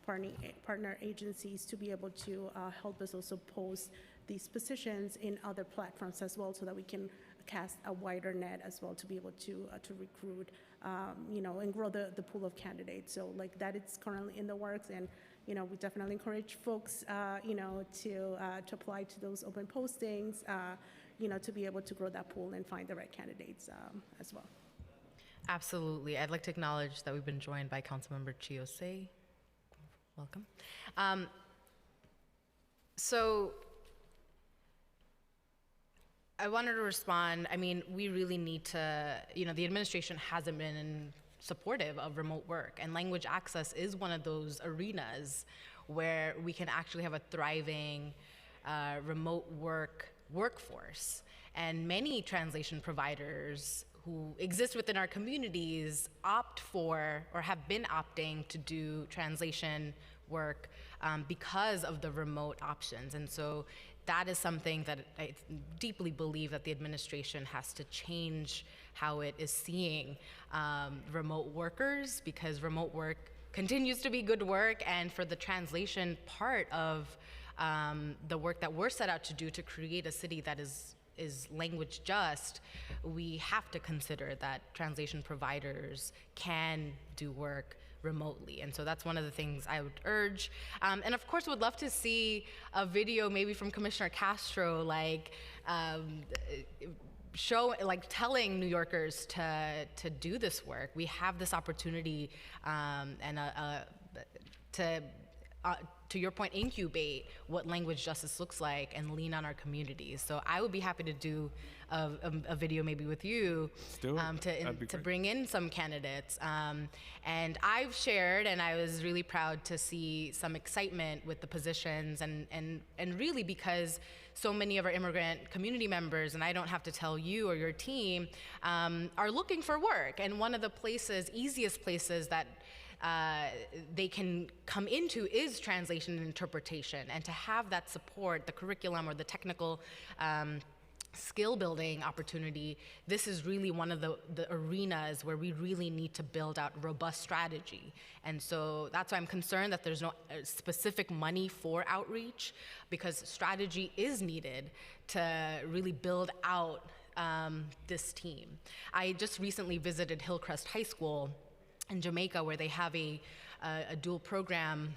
Speaker 6: partner agencies to be able to help us also post these positions in other platforms as well, so that we can cast a wider net as well to be able to recruit, and grow the pool of candidates. So like that, it's currently in the works, and we definitely encourage folks, to apply to those open postings, to be able to grow that pool and find the right candidates as well.
Speaker 2: Absolutely. I'd like to acknowledge that we've been joined by Councilmember Chiosei. Welcome. So I wanted to respond. I mean, we really need to, the administration hasn't been supportive of remote work, and language access is one of those arenas where we can actually have a thriving remote workforce. And many translation providers who exist within our communities opt for, or have been opting to do translation work because of the remote options. And so that is something that I deeply believe that the administration has to change how it is seeing remote workers, because remote work continues to be good work, and for the translation part of the work that we're set out to do to create a city that is language just, we have to consider that translation providers can do work remotely. And so that's one of the things I would urge. And of course, would love to see a video maybe from Commissioner Castro, telling New Yorkers to do this work. We have this opportunity to your point, incubate what language justice looks like and lean on our communities. So I would be happy to do a video maybe with you to bring in some candidates. And I've shared, and I was really proud to see some excitement with the positions, and really because so many of our immigrant community members, and I don't have to tell you or your team, are looking for work. And one of the easiest places that they can come into is translation and interpretation, and to have that support, the curriculum or the technical skill building opportunity, this is really one of the arenas where we really need to build out robust strategy. And so that's why I'm concerned that there's no specific money for outreach, because strategy is needed to really build out this team. I just recently visited Hillcrest High School in Jamaica, where they have a dual program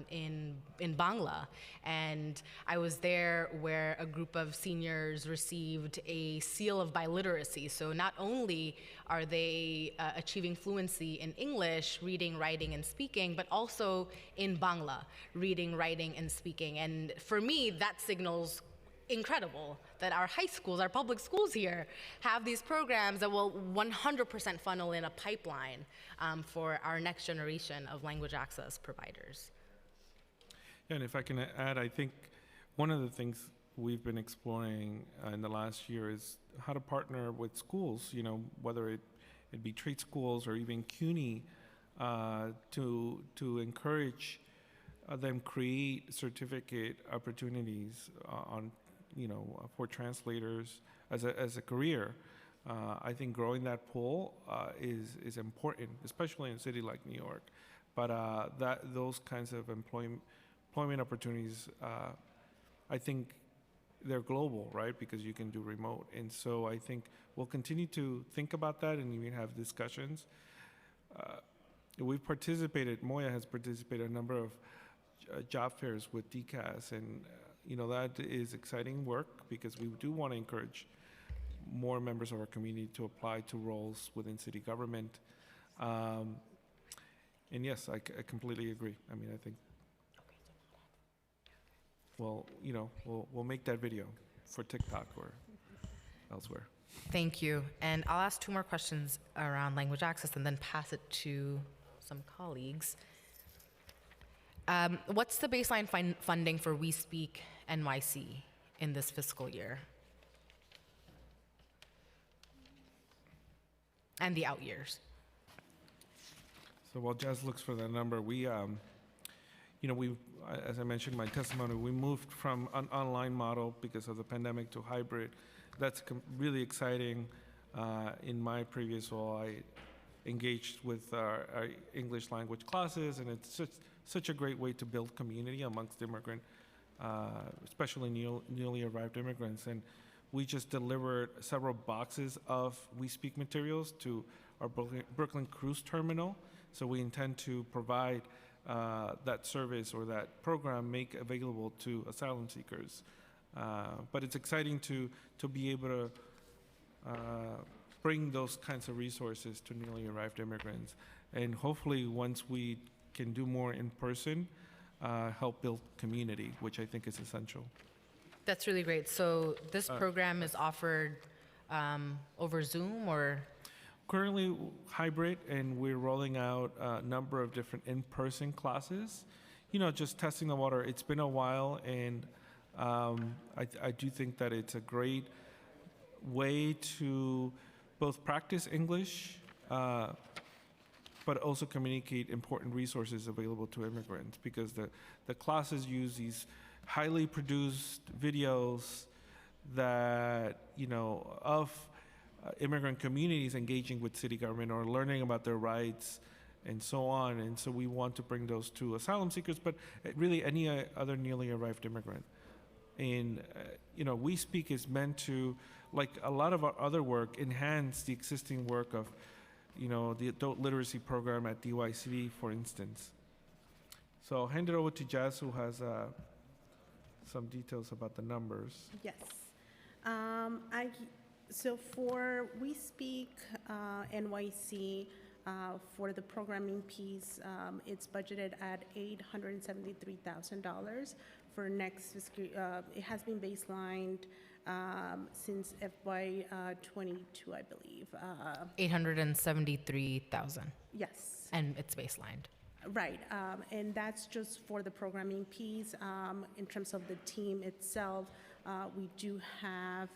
Speaker 2: in Bangla, and I was there where a group of seniors received a seal of biliteracy. So not only are they achieving fluency in English, reading, writing, and speaking, but also in Bangla, reading, writing, and speaking. And for me, that signals incredible that our high schools, our public schools here, have these programs that will 100% funnel in a pipeline for our next generation of language access providers.
Speaker 5: Yeah, and if I can add, I think one of the things we've been exploring in the last year is how to partner with schools, you know, whether it be trade schools or even CUNY, to encourage them create certificate opportunities on, you know, for translators as a career. I think growing that pool is important, especially in a city like New York. But those kinds of employment opportunities, I think they're global, right? Because you can do remote. And so I think we'll continue to think about that, and we have discussions. We've participated, Moya has participated in a number of job fairs with DCAS, and you know, that is exciting work, because we do want to encourage more members of our community to apply to roles within city government. And yes, I completely agree. I mean, I think, well, you know, we'll make that video for TikTok or elsewhere.
Speaker 2: Thank you. And I'll ask 2 more questions around language access and then pass it to some colleagues. What's the baseline funding for We Speak NYC in this fiscal year? And the out years.
Speaker 5: So while Jazz looks for that number, we, you know, as I mentioned in my testimony, we moved from an online model because of the pandemic to hybrid. That's really exciting. In my previous role, I engaged with our English language classes, and it's such a great way to build community amongst immigrant, especially newly arrived immigrants. And we just delivered several boxes of We Speak materials to our Brooklyn Cruise Terminal. So we intend to provide that service or that program, make available to asylum seekers. But it's exciting to be able to bring those kinds of resources to newly arrived immigrants. And hopefully, once we can do more in person, help build community, which I think is essential.
Speaker 2: That's really great. So this program is offered over Zoom or?
Speaker 5: Currently hybrid, and we're rolling out a number of different in-person classes. You know, just testing the water. It's been a while, and I do think that it's a great way to both practice English, but also communicate important resources available to immigrants, because the classes use these highly produced videos that, you know, of immigrant communities engaging with city government or learning about their rights and so on. And so we want to bring those to asylum seekers, but really any other newly arrived immigrant. And, you know, We Speak is meant to, like a lot of our other work, enhance the existing work of, you know, the adult literacy program at DYCD, for instance. So I'll hand it over to Jazz, who has some details about the numbers.
Speaker 6: Yes. So for We Speak NYC, for the programming piece, it's budgeted at $873,000 for next fiscal. It has been baselined since FY '22, I believe.
Speaker 2: 873,000.
Speaker 6: Yes.
Speaker 2: And it's baselined.
Speaker 6: Right, and that's just for the programming piece. In terms of the team itself, we do have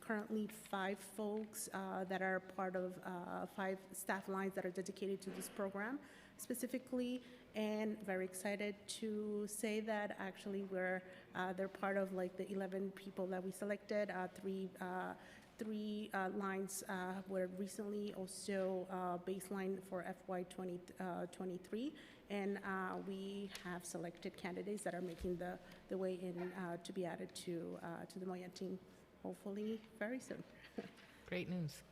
Speaker 6: currently 5 folks that are part of 5 staff lines that are dedicated to this program. specifically, and very excited to say that actually they're part of like the 11 people that we selected. Three lines were recently also baseline for FY 2023, and we have selected candidates that are making the way in to be added to the Moya team, hopefully very soon.
Speaker 2: Great news.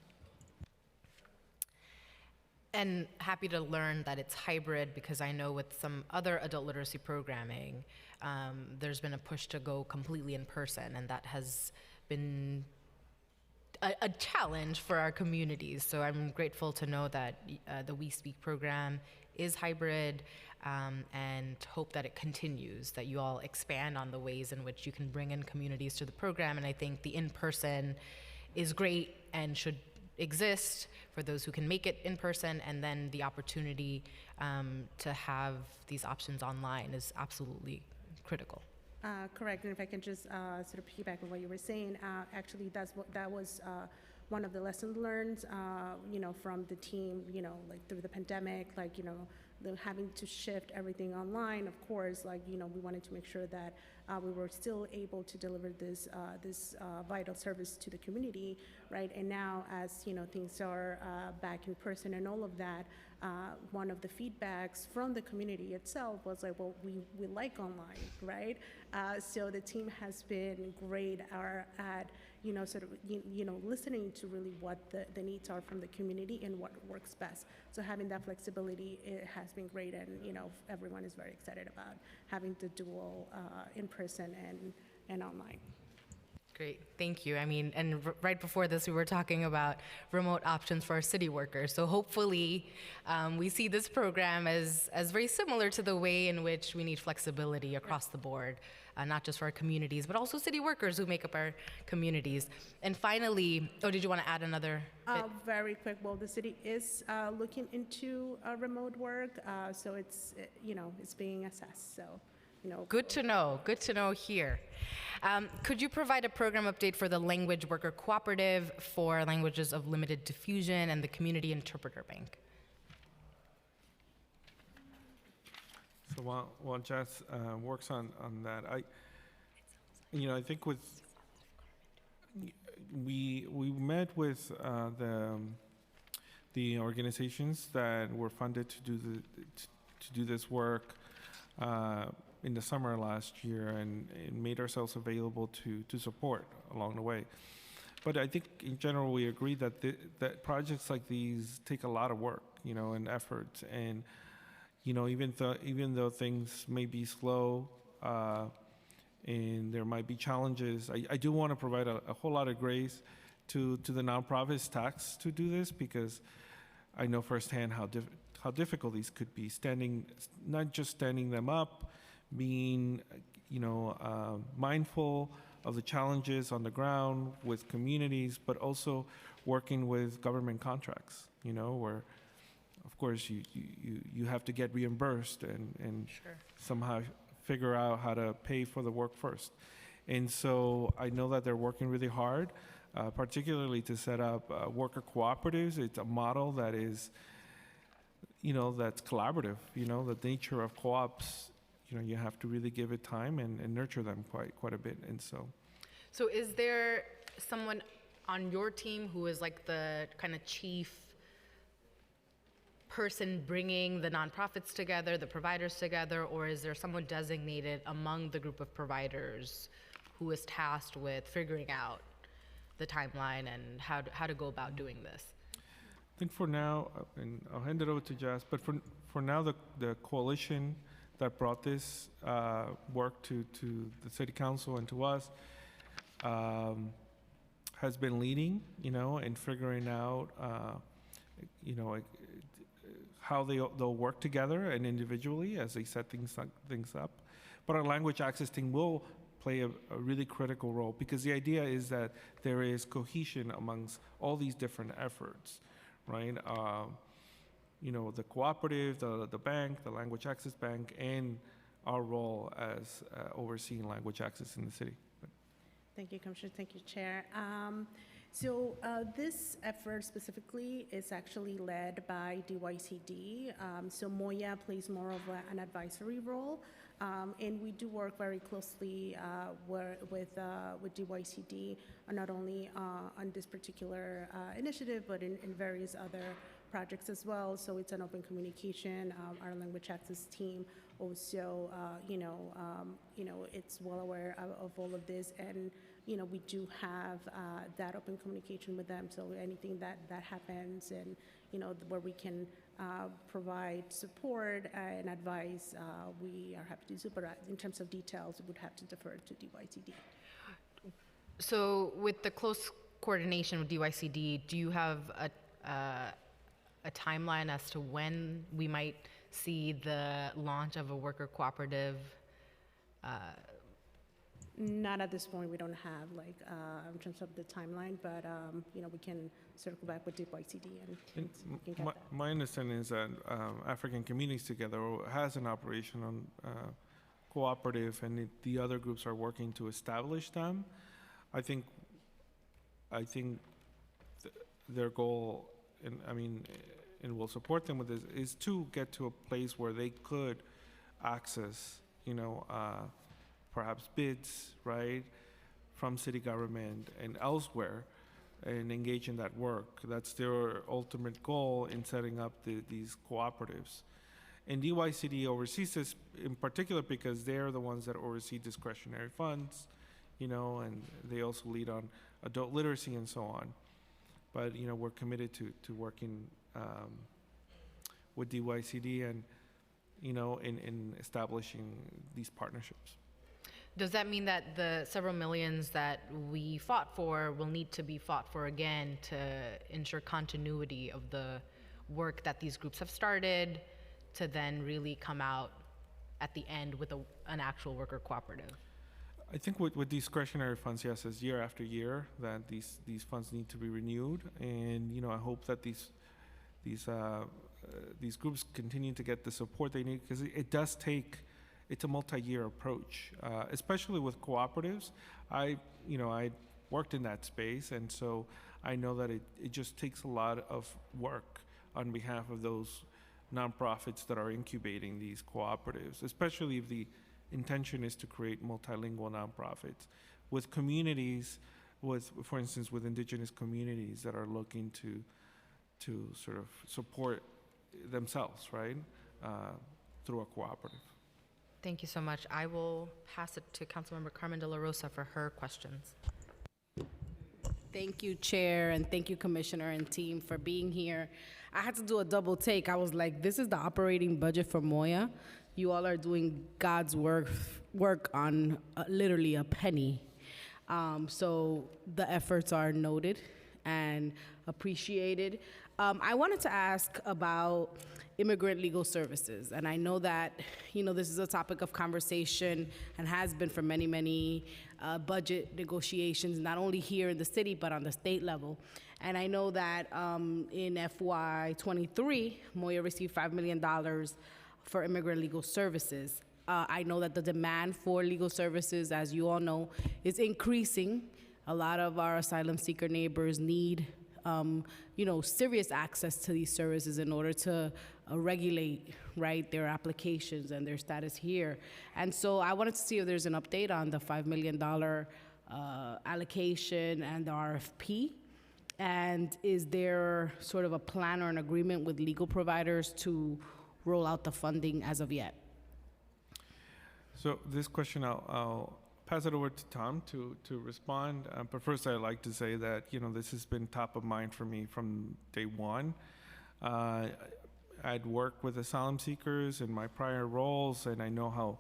Speaker 2: And happy to learn that it's hybrid, because I know with some other adult literacy programming, there's been a push to go completely in person, and that has been a challenge for our communities. So I'm grateful to know that the We Speak program is hybrid, and hope that it continues, that you all expand on the ways in which you can bring in communities to the program. And I think the in-person is great and should exist for those who can make it in person, and then the opportunity to have these options online is absolutely critical.
Speaker 6: Correct, and if I can just sort of piggyback on what you were saying, actually that was one of the lessons learned, from the team, like through the pandemic, like, having to shift everything online. Of course, like, we wanted to make sure that we were still able to deliver this vital service to the community, right? And now, as things are back in person and all of that, one of the feedbacks from the community itself was like, well, we like online, right? So the team has been great at sort of listening to really what the needs are from the community and what works best. So having that flexibility, it has been great, and everyone is very excited about having the dual in person and online.
Speaker 2: Great, thank you. I mean, and right before this, we were talking about remote options for our city workers. So hopefully, we see this program as very similar to the way in which we need flexibility across the board, not just for our communities, but also city workers who make up our communities. And finally, did you want to add another bit?
Speaker 6: Very quick. Well, the city is looking into remote work, so it's being assessed. So.
Speaker 2: Good to know. Good to know here. Could you provide a program update for the Language Worker Cooperative for Languages of Limited Diffusion and the Community Interpreter Bank?
Speaker 5: So while Jess works on that, I think we met with the organizations that were funded to do this work in the summer last year, and made ourselves available to support along the way. But I think in general we agree that that projects like these take a lot of work, and effort, and even though things may be slow and there might be challenges, I do want to provide a whole lot of grace to the nonprofits tasked to do this, because I know firsthand how difficult these could be. Not just standing them up, being mindful of the challenges on the ground with communities, but also working with government contracts, where of course you have to get reimbursed and
Speaker 2: Sure.
Speaker 5: somehow figure out how to pay for the work first. And so I know that they're working really hard, particularly to set up worker cooperatives. It's a model that is that's collaborative. The nature of co-ops, you have to really give it time and nurture them quite a bit. And so
Speaker 2: is there someone on your team who is like the kind of chief person bringing the nonprofits together, the providers together, or is there someone designated among the group of providers who is tasked with figuring out the timeline and how to go about doing this?
Speaker 5: I think for now, and I'll hand it over to Jess, but for now, the coalition that brought this work to the city council and to us has been leading, and figuring out, how they'll work together and individually as they set things up. But our language access team will play a really critical role, because the idea is that there is cohesion amongst all these different efforts, right? The cooperative, the bank, the Language Access Bank, and our role as overseeing language access in the city.
Speaker 6: Thank you, Commissioner. Thank you, Chair. So this effort specifically is actually led by DYCD. So Moya plays more of an advisory role, and we do work very closely with DYCD, not only on this particular initiative, but in various other projects as well. So it's an open communication. Our language access team also, it's well aware of all of this, and we do have that open communication with them. So anything that happens, and where we can provide support and advice, we are happy to do. But in terms of details, we would have to defer to DYCD.
Speaker 2: So with the close coordination with DYCD, do you have a timeline as to when we might see the launch of a worker cooperative?
Speaker 6: Not at this point. We don't have in terms of the timeline, but we can circle back with DYCD and we can get that.
Speaker 5: My understanding is that African Communities Together has an operation on cooperative, and the other groups are working to establish them. I think their goal, and we'll support them with this, is to get to a place where they could access, perhaps bids, right, from city government and elsewhere, and engage in that work. That's their ultimate goal in setting up these cooperatives. And DYCD oversees this in particular because they're the ones that oversee discretionary funds, and they also lead on adult literacy and so on. But, we're committed to working with DYCD and, in establishing these partnerships.
Speaker 2: Does that mean that the several millions that we fought for will need to be fought for again to ensure continuity of the work that these groups have started to then really come out at the end with an actual worker cooperative?
Speaker 5: I think with discretionary funds, yes, it's year after year that these funds need to be renewed, and I hope that these groups continue to get the support they need, because it does take. It's a multi-year approach, especially with cooperatives. I worked in that space, and so I know that it just takes a lot of work on behalf of those nonprofits that are incubating these cooperatives, especially if the intention is to create multilingual nonprofits with communities, for instance, with indigenous communities that are looking to sort of support themselves, right, through a cooperative.
Speaker 2: Thank you so much. I will pass it to Councilmember Carmen De La Rosa for her questions.
Speaker 7: Thank you, Chair, and thank you, Commissioner and team, for being here. I had to do a double take. I was like, this is the operating budget for Moya. You all are doing God's work on literally a penny. So the efforts are noted and appreciated. I wanted to ask about immigrant legal services. And I know that, this is a topic of conversation and has been for many, many budget negotiations, not only here in the city, but on the state level. And I know that in FY23, Moya received $5 million for immigrant legal services. I know that the demand for legal services, as you all know, is increasing. A lot of our asylum seeker neighbors need serious access to these services in order to regulate, right, their applications and their status here. And so I wanted to see if there's an update on the $5 million allocation and the RFP. And is there sort of a plan or an agreement with legal providers to roll out the funding as of yet?
Speaker 5: So this question, I'll pass it over to Tom to respond. But first, I'd like to say that, this has been top of mind for me from day one. I'd worked with asylum seekers in my prior roles, and I know how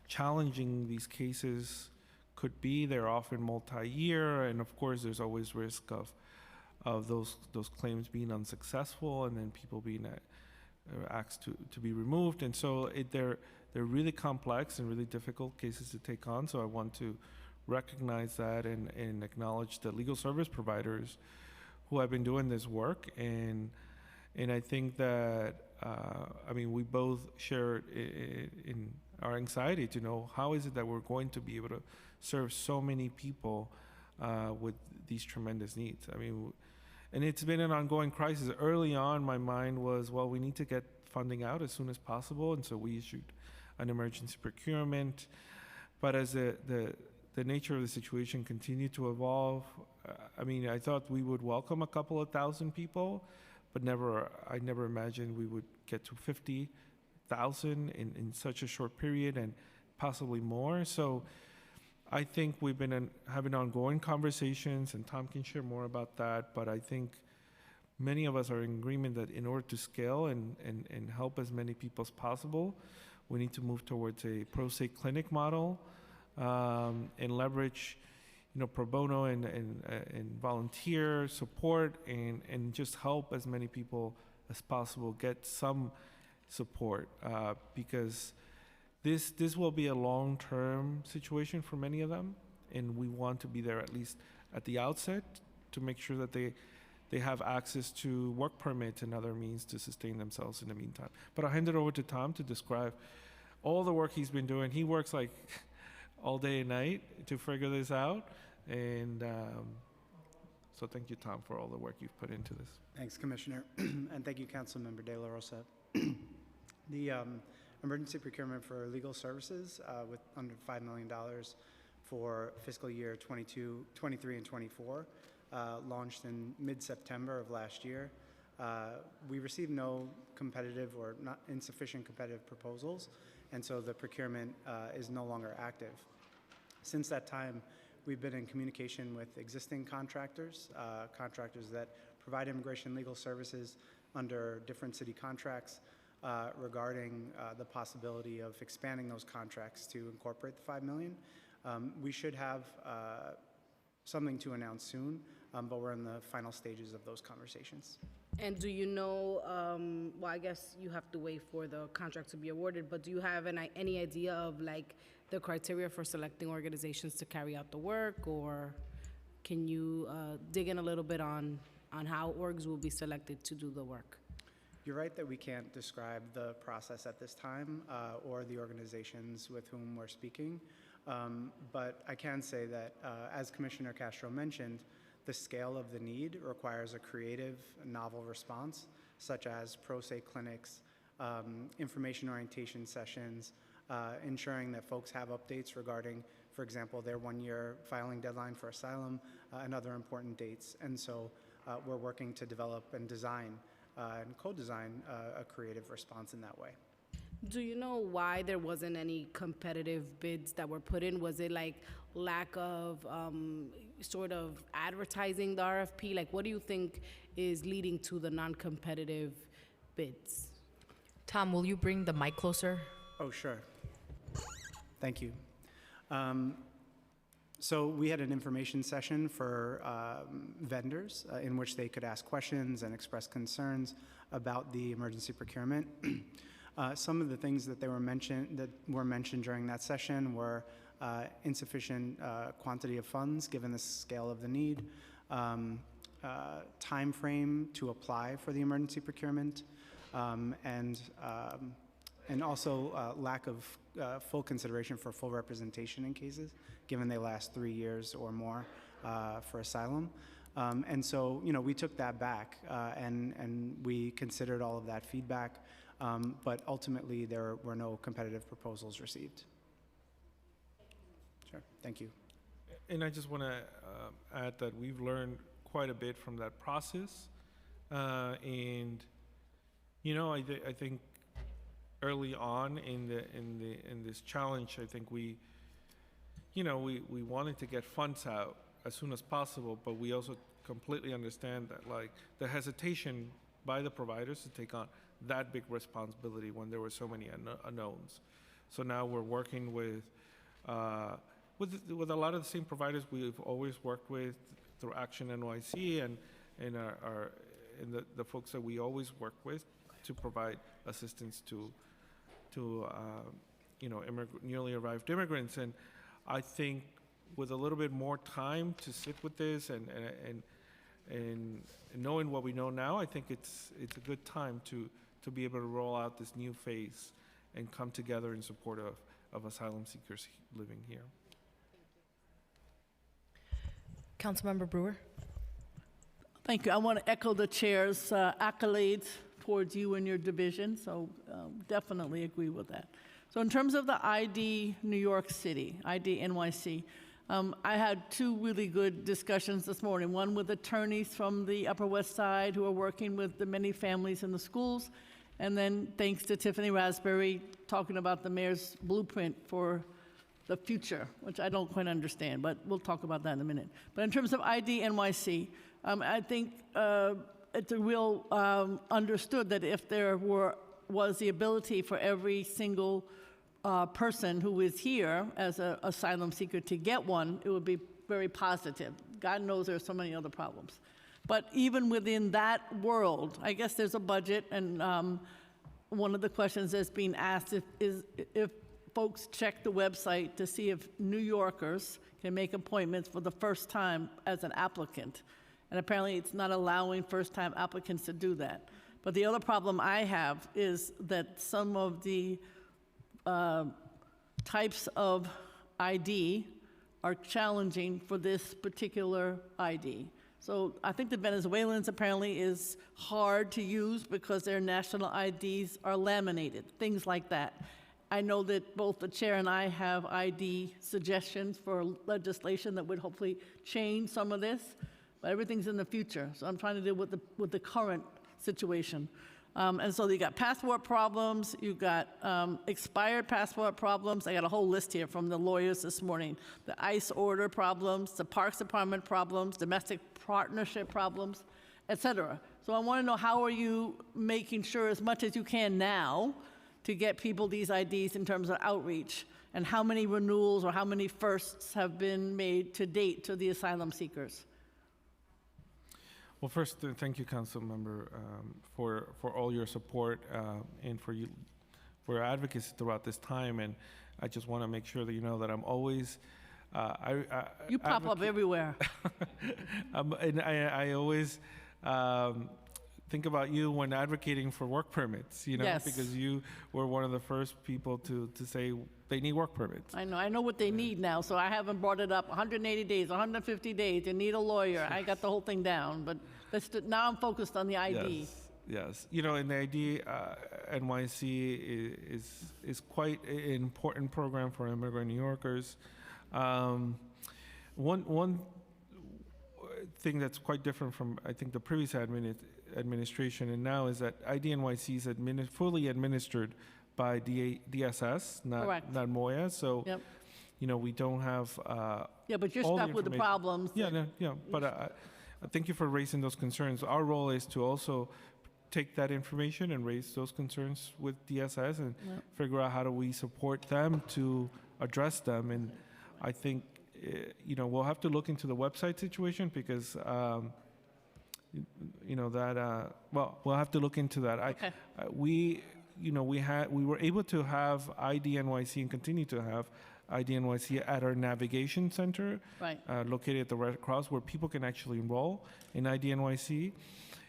Speaker 5: challenging these cases could be. They're often multi-year, and of course, there's always risk of those claims being unsuccessful and then people being asked to be removed. And so they're really complex and really difficult cases to take on. So I want to recognize that and acknowledge the legal service providers who have been doing this work. And I think that, we both share in our anxiety to know how is it that we're going to be able to serve so many people with these tremendous needs. I mean, and it's been an ongoing crisis. Early on, my mind was, well, we need to get funding out as soon as possible, and so we issued an emergency procurement. But as the nature of the situation continued to evolve, I mean, I thought we would welcome a couple of thousand people, but I never imagined we would get to 50,000 in such a short period, and possibly more. So I think we've been having ongoing conversations, and Tom can share more about that, but I think many of us are in agreement that in order to scale and help as many people as possible, we need to move towards a pro se clinic model, and leverage, pro bono and volunteer support, and just help as many people as possible get some support, because this will be a long-term situation for many of them, and we want to be there at least at the outset to make sure that they have access to work permits and other means to sustain themselves in the meantime. But I'll hand it over to Tom to describe all the work he's been doing. He works like all day and night to figure this out, and so thank you, Tom, for all the work you've put into this.
Speaker 8: Thanks, Commissioner, and thank you, Councilmember De La Rosa. The emergency procurement for legal services with under $5 million for fiscal year 22, 23, and 24 launched in mid-September of last year. We received no competitive or not insufficient competitive proposals, and so the procurement is no longer active. Since that time, we've been in communication with existing contractors, contractors that provide immigration legal services under different city contracts, regarding the possibility of expanding those contracts to incorporate the $5 million. We should have something to announce soon, but we're in the final stages of those conversations.
Speaker 7: And do you know, well, I guess you have to wait for the contract to be awarded, but do you have any idea of like the criteria for selecting organizations to carry out the work, or can you dig in a little bit on how orgs will be selected to do the work?
Speaker 8: You're right that we can't describe the process at this time or the organizations with whom we're speaking, but I can say that, as Commissioner Castro mentioned, the scale of the need requires a creative, novel response, such as pro se clinics, information orientation sessions, ensuring that folks have updates regarding, for example, their one-year filing deadline for asylum and other important dates. And so we're working to develop and design and co-design a creative response in that way.
Speaker 7: Do you know why there wasn't any competitive bids that were put in? Was it like lack of sort of advertising the RFP? Like, what do you think is leading to the non-competitive bids?
Speaker 2: Tom, will you bring the mic closer?
Speaker 8: Oh, sure. Thank you. So we had an information session for vendors in which they could ask questions and express concerns about the emergency procurement. Some of the things that were mentioned during that session were insufficient quantity of funds given the scale of the need, time frame to apply for the emergency procurement, and also lack of full consideration for full representation in cases, given they last 3 years or more for asylum. And so, we took that back and we considered all of that feedback, but ultimately there were no competitive proposals received. Sure, thank you.
Speaker 5: And I just want to add that we've learned quite a bit from that process, and I think early on in this challenge, I think we wanted to get funds out as soon as possible, but we also completely understand that like the hesitation by the providers to take on that big responsibility when there were so many unknowns. So now we're working with a lot of the same providers we've always worked with through Action NYC and the folks that we always work with to provide assistance to newly arrived immigrants. And I think with a little bit more time to sit with this and knowing what we know now, I think it's a good time to be able to roll out this new phase and come together in support of asylum seekers living here.
Speaker 2: Councilmember Brewer.
Speaker 9: Thank you. I want to echo the chair's accolades towards you and your division, so definitely agree with that. So in terms of the ID New York City, ID NYC, I had two really good discussions this morning, one with attorneys from the Upper West Side who are working with the many families in the schools, and then thanks to Tiffany Raspberry talking about the mayor's blueprint for the future, which I don't quite understand, but we'll talk about that in a minute. But in terms of ID NYC, I think it's a real understood that if there was the ability for every single person who is here as an asylum seeker to get one, it would be very positive. God knows there are so many other problems. But even within that world, I guess there's a budget, and one of the questions that's being asked is if folks check the website to see if New Yorkers can make appointments for the first time as an applicant. And apparently it's not allowing first-time applicants to do that. But the other problem I have is that some of the types of ID are challenging for this particular ID. So I think the Venezuelans apparently is hard to use because their national IDs are laminated, things like that. I know that both the chair and I have ID suggestions for legislation that would hopefully change some of this, but everything's in the future. So I'm trying to deal with the current situation. And so you got passport problems, you got expired passport problems. I got a whole list here from the lawyers this morning. The ICE order problems, the Parks Department problems, domestic partnership problems, et cetera. So I want to know, how are you making sure as much as you can now to get people these IDs in terms of outreach? And how many renewals or how many firsts have been made to date to the asylum seekers?
Speaker 5: Well, first, thank you, Council Member, for all your support and for your advocacy throughout this time. And I just want to make sure that you know that I'm always.
Speaker 9: You pop up everywhere.
Speaker 5: And I always think about you when advocating for work permits. You know,
Speaker 9: Yes.
Speaker 5: because you were one of the first people to say they need work permits.
Speaker 9: I know what they need now, so I haven't brought it up. 180 days, 150 days, you need a lawyer. I got the whole thing down, but now I'm focused on the ID.
Speaker 5: Yes. You know, and the ID NYC is quite an important program for immigrant New Yorkers. One thing that's quite different from, I think, the previous administration and now is that ID NYC is fully administered by DSS,
Speaker 9: Correct.
Speaker 5: not Moya. So,
Speaker 9: Yep.
Speaker 5: you know, we don't have.
Speaker 9: Yeah, but you're
Speaker 5: all
Speaker 9: stuck with the
Speaker 5: information.
Speaker 9: problems.
Speaker 5: Yeah. But thank you for raising those concerns. Our role is to also take that information and raise those concerns with DSS and figure out how do we support them to address them. And I think, you know, we'll have to look into the website situation because, you know, that, we'll have to look into that.
Speaker 9: Okay.
Speaker 5: We were able to have ID NYC and continue to have ID NYC at our navigation center,
Speaker 9: Right.
Speaker 5: Located at the Red Cross, where people can actually enroll in ID NYC.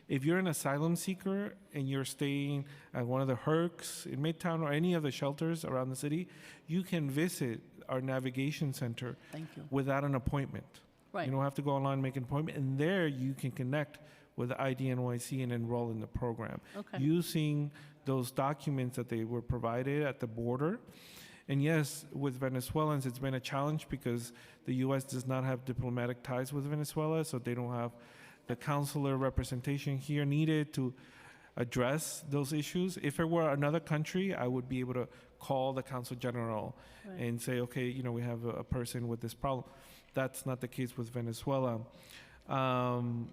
Speaker 5: If you're an asylum seeker and you're staying at one of the Hercs in Midtown or any of the shelters around the city, you can visit our navigation center
Speaker 9: Thank you.
Speaker 5: without an appointment.
Speaker 9: Right.
Speaker 5: You don't have to go online and make an appointment, and there you can connect with ID NYC and enroll in the program
Speaker 9: Okay.
Speaker 5: using those documents that they were provided at the border. And yes, with Venezuelans, it's been a challenge because the U.S. does not have diplomatic ties with Venezuela, so they don't have the consular representation here needed to address those issues. If it were another country, I would be able to call the consul general and say, okay, you know, we have a person with this problem. That's not the case with Venezuela.
Speaker 9: So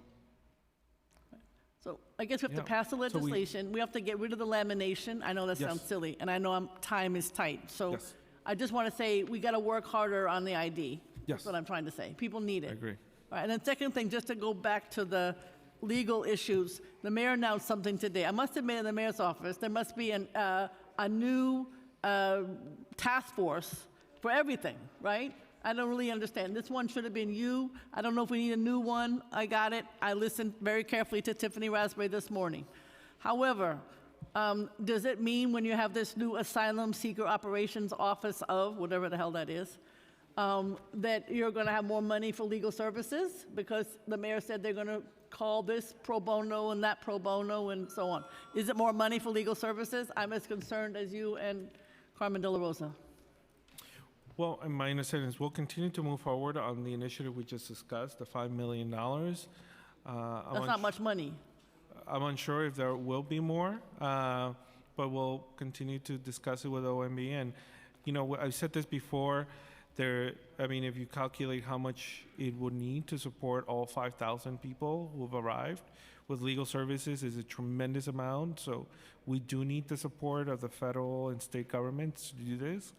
Speaker 9: I guess we have to
Speaker 5: Yeah.
Speaker 9: pass the
Speaker 5: So we-
Speaker 9: legislation. We have to get rid of the lamination. I know that
Speaker 5: Yes.
Speaker 9: sounds silly, and I know time is tight. So
Speaker 5: Yes.
Speaker 9: I just want to say we got to work harder on the ID.
Speaker 5: Yes.
Speaker 9: That's what I'm trying to say. People need it.
Speaker 5: I agree.
Speaker 9: All right, and then second thing, just to go back to the legal issues, the mayor announced something today. I must admit, in the mayor's office, there must be a new task force for everything, right? I don't really understand. This one should have been you. I don't know if we need a new one. I got it. I listened very carefully to Tiffany Raspberry this morning. However, does it mean when you have this new asylum seeker operations office of, whatever the hell that is, that you're going to have more money for legal services because the mayor said they're going to call this pro bono and that pro bono and so on. Is it more money for legal services? I'm as concerned as you and Carmen De La Rosa.
Speaker 5: Well, and my understanding is we'll continue to move forward on the initiative we just discussed, the $5 million.
Speaker 9: That's not much money.
Speaker 5: I'm unsure if there will be more, but we'll continue to discuss it with OMB. And, you know, I've said this before, I mean, if you calculate how much it would need to support all 5,000 people who have arrived with legal services is a tremendous amount. So we do need the support of the federal and state governments to do this.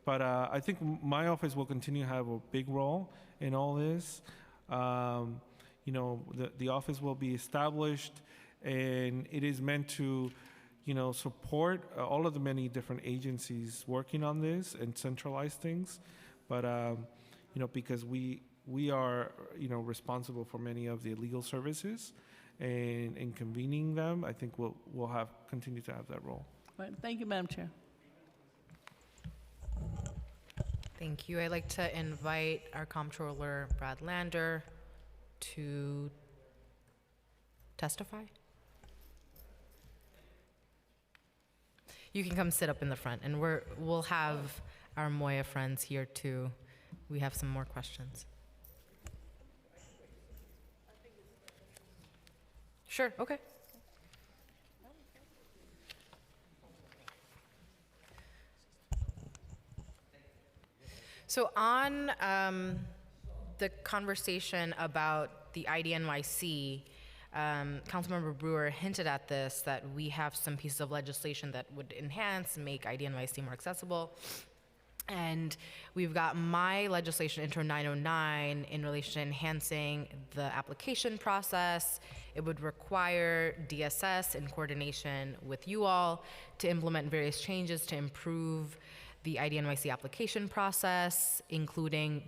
Speaker 5: But I think my office will continue to have a big role in all this. You know, the office will be established, and it is meant to, you know, support all of the many different agencies working on this and centralize things. But, you know, because we are, you know, responsible for many of the legal services and convening them, I think we'll continue to have that role.
Speaker 9: Right. Thank you, Madam Chair.
Speaker 2: Thank you. I'd like to invite our Comptroller, Brad Lander, to testify. You can come sit up in the front, and we'll have our Moya friends here too. We have some more questions. Sure, okay. So on the conversation about the IDNYC, Councilmember Brewer hinted at this, that we have some pieces of legislation that would enhance and make IDNYC more accessible. And we've got my legislation, Intro 909, in relation to enhancing the application process. It would require DSS in coordination with you all to implement various changes to improve the IDNYC application process, including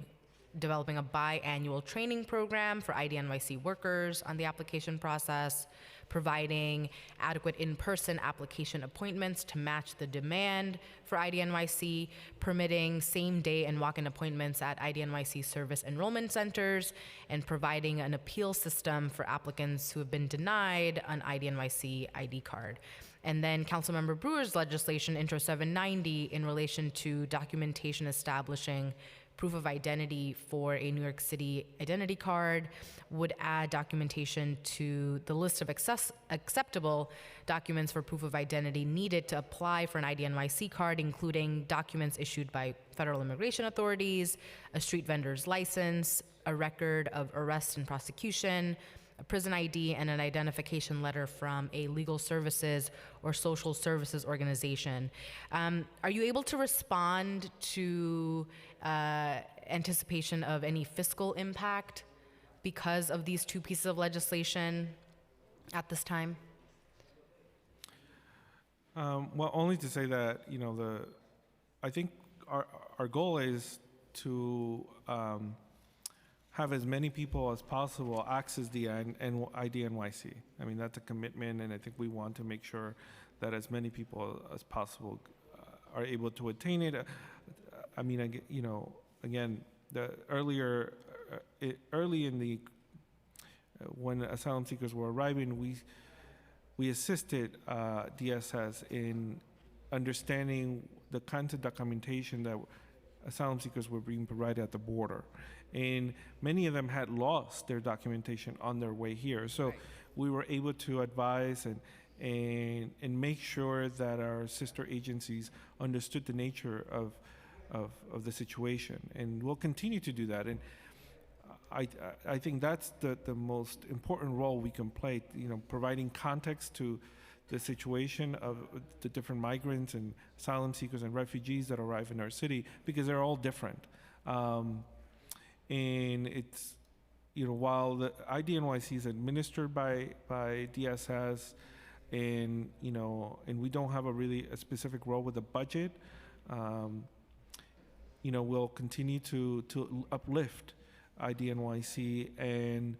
Speaker 2: developing a biannual training program for IDNYC workers on the application process, providing adequate in-person application appointments to match the demand for IDNYC, permitting same-day and walk-in appointments at IDNYC service enrollment centers, and providing an appeal system for applicants who have been denied an IDNYC ID card. And then Councilmember Brewer's legislation, Intro 790, in relation to documentation establishing proof of identity for a New York City identity card, would add documentation to the list of acceptable documents for proof of identity needed to apply for an IDNYC card, including documents issued by federal immigration authorities, a street vendor's license, a record of arrest and prosecution, a prison ID, and an identification letter from a legal services or social services organization. Are you able to respond to anticipation of any fiscal impact because of these two pieces of legislation at this time?
Speaker 5: Well, only to say that, you know, I think our goal is to have as many people as possible access the IDNYC. I mean, that's a commitment, and I think we want to make sure that as many people as possible are able to attain it. I mean, you know, again, early in the when asylum seekers were arriving, we assisted DSS in understanding the kinds of documentation that asylum seekers were being provided at the border. And many of them had lost their documentation on their way here. So we were able to advise and make sure that our sister agencies understood the nature of the situation. And we'll continue to do that. And I think that's the most important role we can play, you know, providing context to the situation of the different migrants and asylum seekers and refugees that arrive in our city, because they're all different. And it's, you know, while the IDNYC is administered by DSS, and, you know, and we don't have a specific role with the budget, you know, we'll continue to uplift IDNYC, and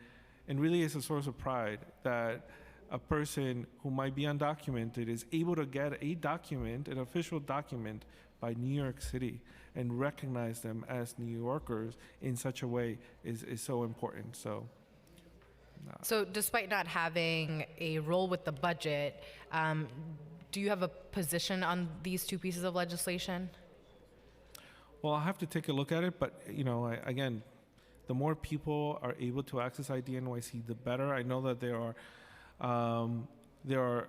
Speaker 5: really it's a source of pride that a person who might be undocumented is able to get a document, an official document by New York City and recognize them as New Yorkers in such a way is so important.
Speaker 2: So despite not having a role with the budget, do you have a position on these two pieces of legislation?
Speaker 5: Well, I'll have to take a look at it, but again, the more people are able to access IDNYC, the better. I know that there are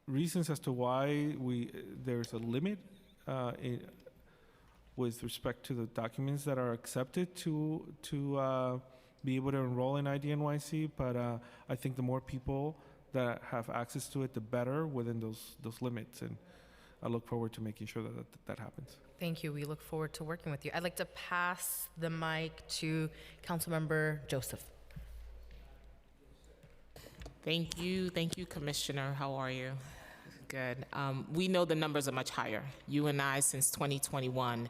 Speaker 5: reasons as to why there's a limit with respect to the documents that are accepted to be able to enroll in IDNYC, but I think the more people that have access to it, the better within those limits, and I look forward to making sure that happens.
Speaker 2: Thank you. We look forward to working with you. I'd like to pass the mic to Councilmember Joseph.
Speaker 10: Thank you, Commissioner. How are you? Good. We know the numbers are much higher. You and I, since 2021,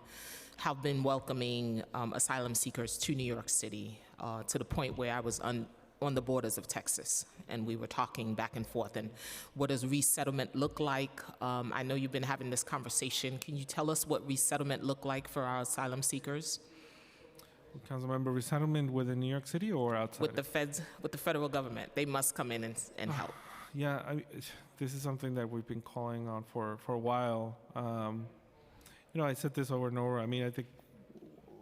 Speaker 10: have been welcoming asylum seekers to New York City to the point where I was on the borders of Texas, and we were talking back and forth. And what does resettlement look like? I know you've been having this conversation. Can you tell us what resettlement look like for our asylum seekers?
Speaker 5: Councilmember, resettlement within New York City or outside?
Speaker 10: With the feds, with the federal government, they must come in and help.
Speaker 5: Yeah, this is something that we've been calling on for a while. I said this over and over. I mean, I think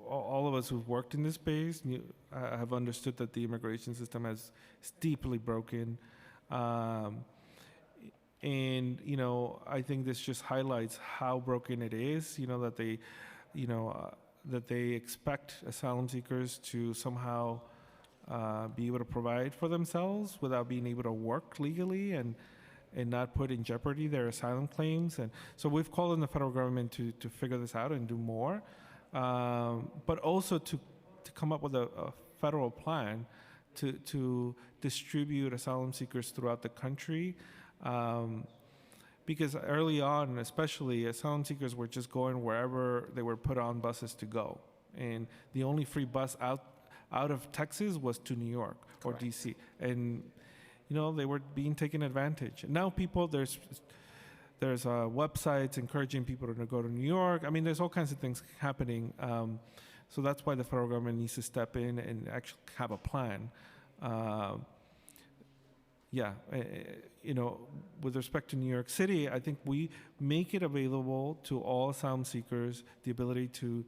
Speaker 5: all of us who've worked in this space have understood that the immigration system is deeply broken. And, I think this just highlights how broken it is, that they expect asylum seekers to somehow be able to provide for themselves without being able to work legally and not put in jeopardy their asylum claims. And so we've called on the federal government to figure this out and do more, but also to come up with a federal plan to distribute asylum seekers throughout the country. Because early on, especially, asylum seekers were just going wherever they were put on buses to go. And the only free bus out of Texas was to New York or DC. And, they were being taken advantage. And now there's websites encouraging people to go to New York. I mean, there's all kinds of things happening. So that's why the federal government needs to step in and actually have a plan. With respect to New York City, I think we make it available to all asylum seekers the ability to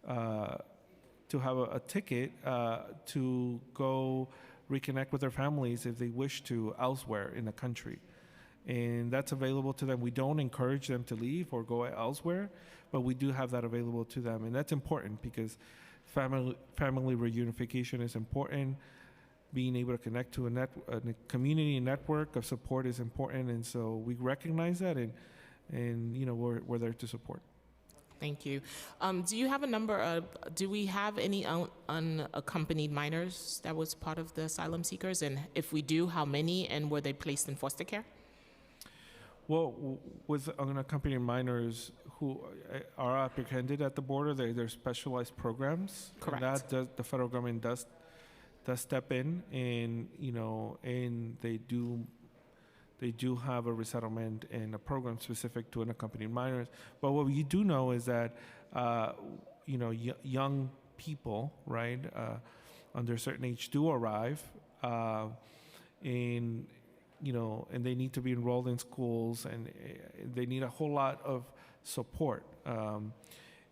Speaker 5: have a ticket to go reconnect with their families if they wish to elsewhere in the country. And that's available to them. We don't encourage them to leave or go elsewhere, but we do have that available to them. And that's important because family reunification is important. Being able to connect to a community network of support is important, and so we recognize that, and we're there to support.
Speaker 10: Thank you. Do you have a number? Do we have any unaccompanied minors that was part of the asylum seekers? And if we do, how many? And were they placed in foster care?
Speaker 5: Well, with unaccompanied minors who are apprehended at the border, there's specialized programs.
Speaker 10: Correct.
Speaker 5: And that the federal government does step in, and and they do have a resettlement and a program specific to unaccompanied minors. But what we do know is that young people, right, under a certain age do arrive, and they need to be enrolled in schools, and they need a whole lot of support.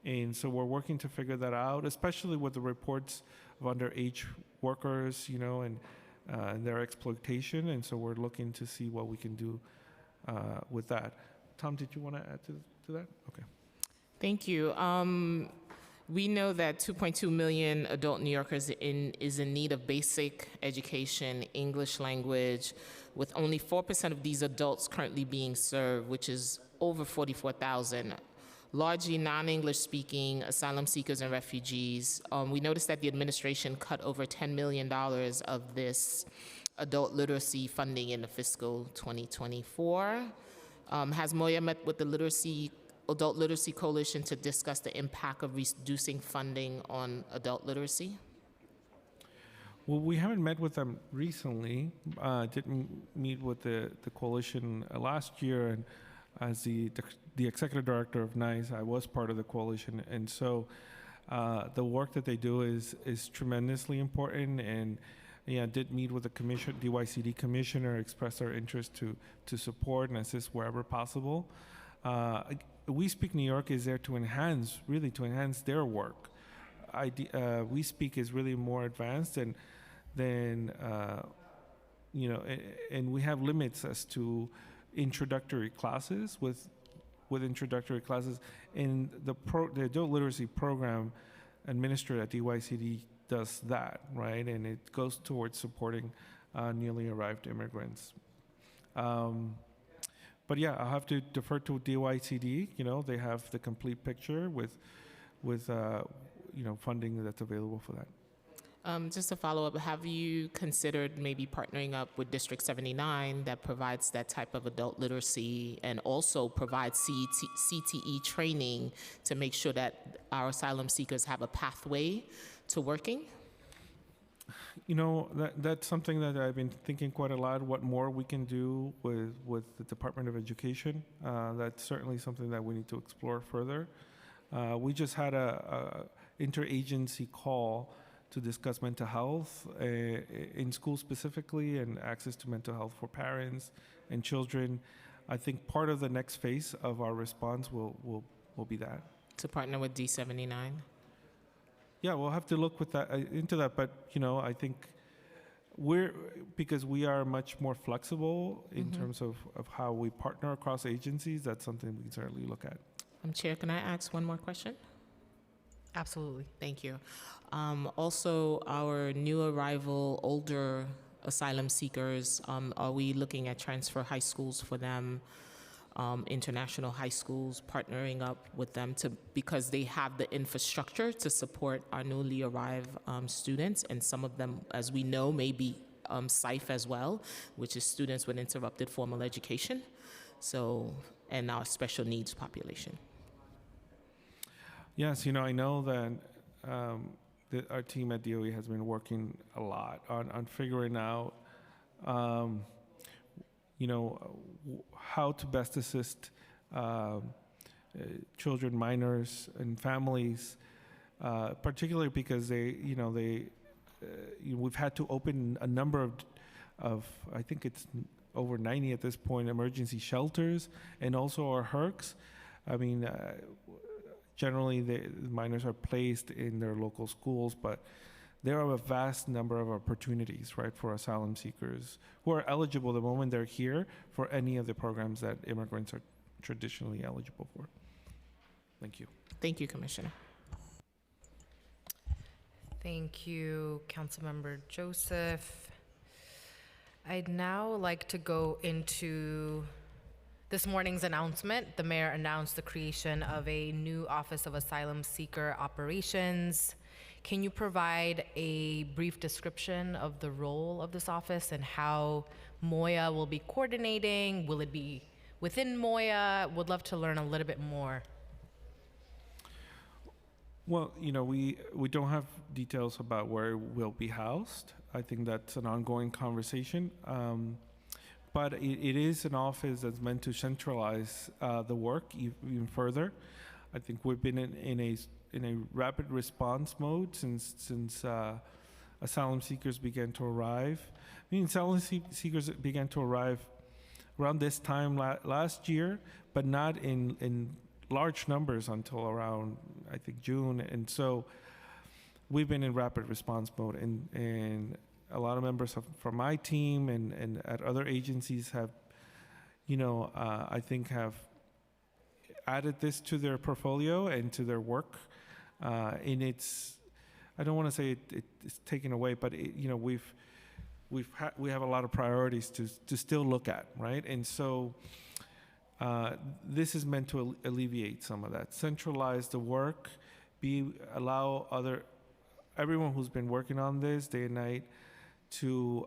Speaker 5: And so we're working to figure that out, especially with the reports of underage workers, and their exploitation. And so we're looking to see what we can do with that. Tom, did you want to add to that? Okay.
Speaker 10: Thank you. We know that 2.2 million adult New Yorkers is in need of basic education, English language, with only 4% of these adults currently being served, which is over 44,000. Largely non-English speaking asylum seekers and refugees. We noticed that the administration cut over $10 million of this adult literacy funding in the fiscal 2024. Has Moya met with the Adult Literacy Coalition to discuss the impact of reducing funding on adult literacy?
Speaker 5: Well, we haven't met with them recently. Didn't meet with the coalition last year, and as the executive director of NICE, I was part of the coalition, and so the work that they do is tremendously important. And yeah, did meet with the commission, DYCD commissioner, expressed our interest to support and assist wherever possible. We Speak New York is there to enhance their work. We Speak is really more advanced than and we have limits as to introductory classes. With introductory classes in the adult literacy program administered at DYCD does that, right? And it goes towards supporting newly arrived immigrants. But yeah, I'll have to defer to DYCD. They have the complete picture with funding that's available for that.
Speaker 10: Just to follow up, have you considered maybe partnering up with District 79 that provides that type of adult literacy and also provides CTE training to make sure that our asylum seekers have a pathway to working?
Speaker 5: That's something that I've been thinking quite a lot, what more we can do with the Department of Education. That's certainly something that we need to explore further. We just had a interagency call to discuss mental health in schools specifically, and access to mental health for parents and children. I think part of the next phase of our response will be that.
Speaker 10: To partner with D79?
Speaker 5: Yeah, we'll have to look into that, but I think because we are much more flexible in terms of how we partner across agencies, that's something we can certainly look at.
Speaker 10: Chair, can I ask one more question?
Speaker 2: Absolutely.
Speaker 10: Thank you. Also, our new arrival, older asylum seekers, are we looking at transfer high schools for them, international high schools, partnering up with them because they have the infrastructure to support our newly arrived students, and some of them, as we know, may be SIFE as well, which is students with interrupted formal education, and our special needs population.
Speaker 5: Yes, I know that our team at DOE has been working a lot on figuring out, how to best assist children, minors, and families, particularly because we've had to open a number of I think it's over 90 at this point, emergency shelters, and also our HERCs. I mean, generally, the minors are placed in their local schools, but there are a vast number of opportunities, right, for asylum seekers who are eligible the moment they're here for any of the programs that immigrants are traditionally eligible for. Thank you.
Speaker 10: Thank you, Commissioner.
Speaker 2: Thank you, Councilmember Joseph. I'd now like to go into this morning's announcement. The mayor announced the creation of a new Office of Asylum Seeker Operations. Can you provide a brief description of the role of this office and how MOYA will be coordinating? Will it be within MOYA? Would love to learn a little bit more.
Speaker 5: Well, we don't have details about where it will be housed. I think that's an ongoing conversation. But it is an office that's meant to centralize the work even further. I think we've been in a rapid response mode since asylum seekers began to arrive. Asylum seekers began to arrive around this time last year, but not in large numbers until around, I think, June. And so we've been in rapid response mode, and a lot of members from my team and at other agencies have, I think have added this to their portfolio and to their work. And I don't want to say it's taken away, but we have a lot of priorities to still look at, right? And so this is meant to alleviate some of that, centralize the work, allow everyone who's been working on this day and night to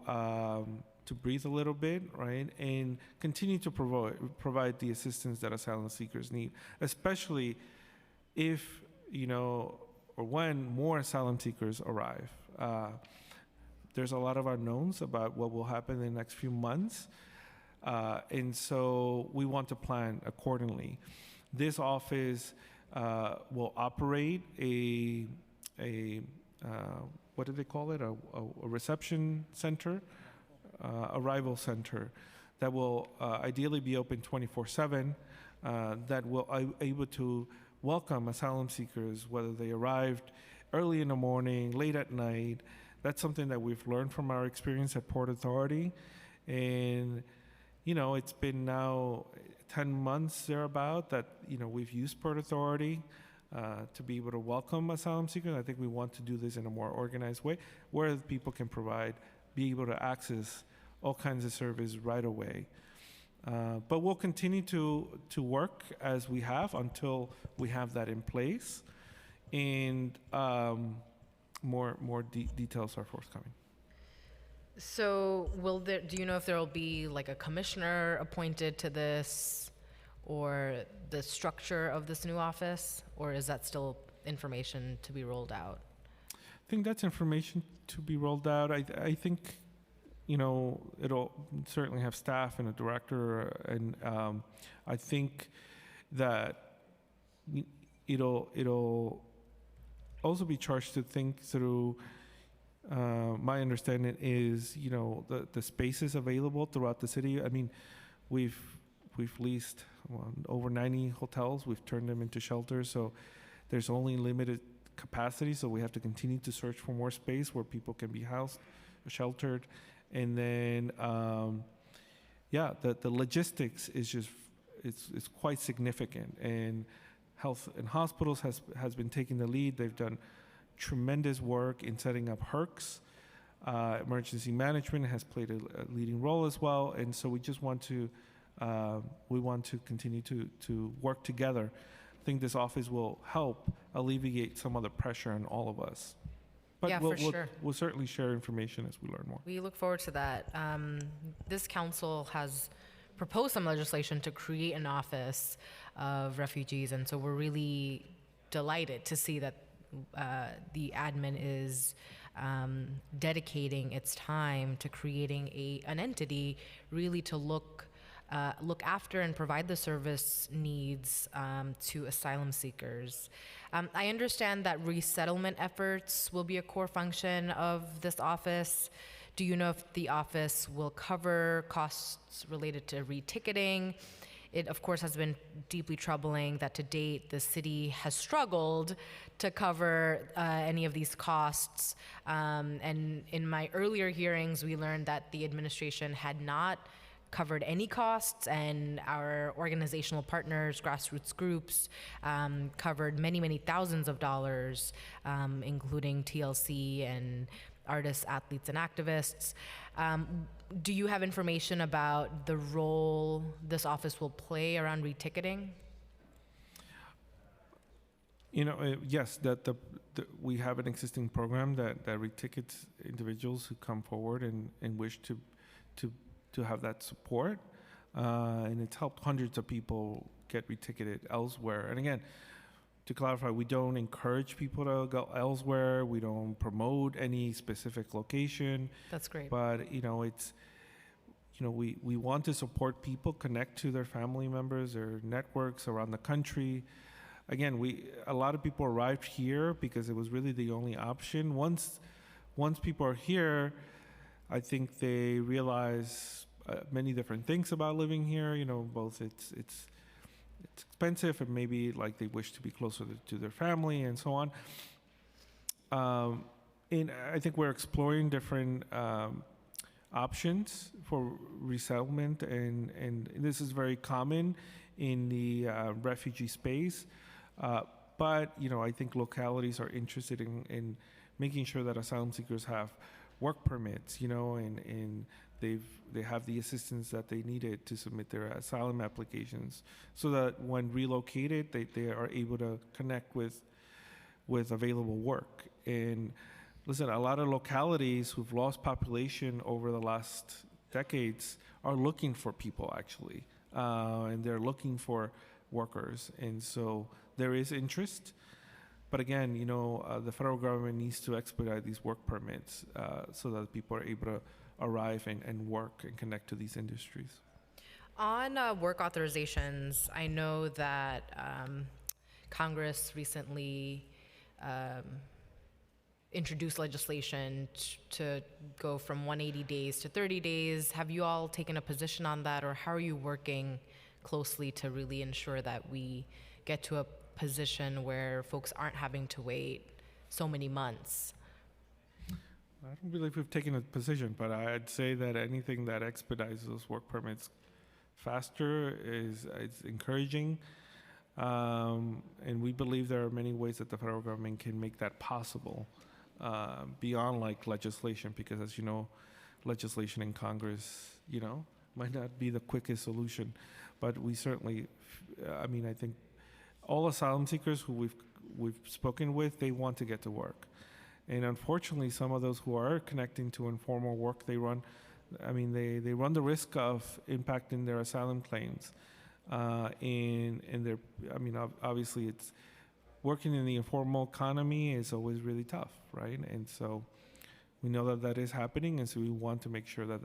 Speaker 5: breathe a little bit, right, and continue to provide the assistance that asylum seekers need, especially if or when more asylum seekers arrive. There's a lot of unknowns about what will happen in the next few months. And so we want to plan accordingly. This office will operate a what do they call it? A reception center, arrival center that will ideally be open 24/7. That will able to welcome asylum seekers, whether they arrived early in the morning, late at night. That's something that we've learned from our experience at Port Authority, and it's been now 10 months thereabout that we've used Port Authority to be able to welcome asylum seekers. I think we want to do this in a more organized way, where people can be able to access all kinds of service right away. But we'll continue to work as we have until we have that in place, and more details are forthcoming.
Speaker 2: So do you know if there will be like a commissioner appointed to this, or the structure of this new office, or is that still information to be rolled out?
Speaker 5: I think that's information to be rolled out. I think, it'll certainly have staff and a director, and I think that it'll also be charged to think through. My understanding is, the spaces available throughout the city. I mean, we've leased over 90 hotels. We've turned them into shelters, so there's only limited capacity. So we have to continue to search for more space where people can be housed, sheltered, and then, the logistics is just it's quite significant. And Health and Hospitals has been taking the lead. They've done tremendous work in setting up HERCs. Emergency management has played a leading role as well, and so we just want to continue to work together. I think this office will help alleviate some of the pressure on all of us. But
Speaker 2: Yeah, for sure.
Speaker 5: We'll certainly share information as we learn more.
Speaker 2: We look forward to that. This council has proposed some legislation to create an office of refugees, and so we're really delighted to see that the admin is dedicating its time to creating an entity really to look after and provide the service needs to asylum seekers. I understand that resettlement efforts will be a core function of this office. Do you know if the office will cover costs related to reticketing? It, of course, has been deeply troubling that to date the city has struggled to cover any of these costs. And in my earlier hearings, we learned that the administration had not covered any costs, and our organizational partners, grassroots groups, covered many, many thousands of dollars, including TLC and artists, athletes, and activists. Do you have information about the role this office will play around reticketing?
Speaker 5: Yes, we have an existing program that retickets individuals who come forward and wish to have that support, and it's helped hundreds of people get reticketed elsewhere. And again, to clarify, we don't encourage people to go elsewhere. We don't promote any specific location.
Speaker 2: That's great.
Speaker 5: But it's we want to support people, connect to their family members, their networks around the country. Again, a lot of people arrived here because it was really the only option. Once people are here, I think they realize many different things about living here. Both it's expensive, and maybe like they wish to be closer to their family and so on. And I think we're exploring different options for resettlement, and this is very common in the refugee space. But I think localities are interested in making sure that asylum seekers have work permits, and they have the assistance that they needed to submit their asylum applications, so that when relocated, they are able to connect with available work. And listen, a lot of localities who've lost population over the last decades are looking for people, actually, and they're looking for workers, and so there is interest. But again, the federal government needs to expedite these work permits so that people are able to arrive and work and connect to these industries.
Speaker 2: On work authorizations, I know that Congress recently introduced legislation to go from 180 days to 30 days. Have you all taken a position on that, or how are you working closely to really ensure that we get to a position where folks aren't having to wait so many months?
Speaker 5: I don't believe we've taken a position, but I'd say that anything that expedites those work permits faster is encouraging. And we believe there are many ways that the federal government can make that possible beyond like legislation, because as you know, legislation in Congress, might not be the quickest solution. But we certainly, I think all asylum seekers who we've spoken with, they want to get to work. And unfortunately, some of those who are connecting to informal work, they run the risk of impacting their asylum claims. And they're, obviously it's working in the informal economy is always really tough, right? And so we know that is happening, and so we want to make sure that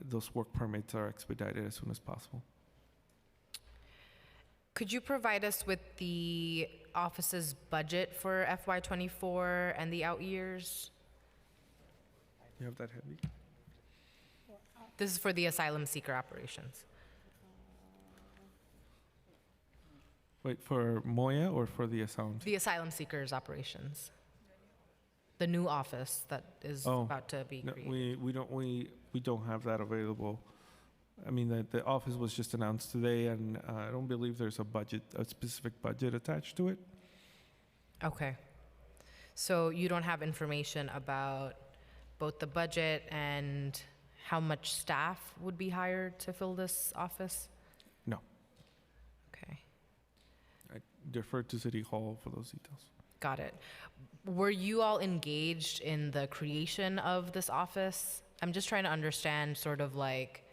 Speaker 5: those work permits are expedited as soon as possible.
Speaker 2: Could you provide us with the office's budget for FY24 and the out years?
Speaker 5: You have that handy?
Speaker 2: This is for the asylum seeker operations.
Speaker 5: Wait, for Moya or for the asylum?
Speaker 2: The asylum seekers operations. The new office that is
Speaker 5: Oh,
Speaker 2: about to be
Speaker 5: No,
Speaker 2: created.
Speaker 5: we don't have that available. The office was just announced today, and I don't believe there's a specific budget attached to it.
Speaker 2: Okay. So you don't have information about both the budget and how much staff would be hired to fill this office?
Speaker 5: No,
Speaker 2: Okay,
Speaker 5: I defer to City Hall for those details.
Speaker 2: got it. Were you all engaged in the creation of this office? I'm just trying to understand sort of like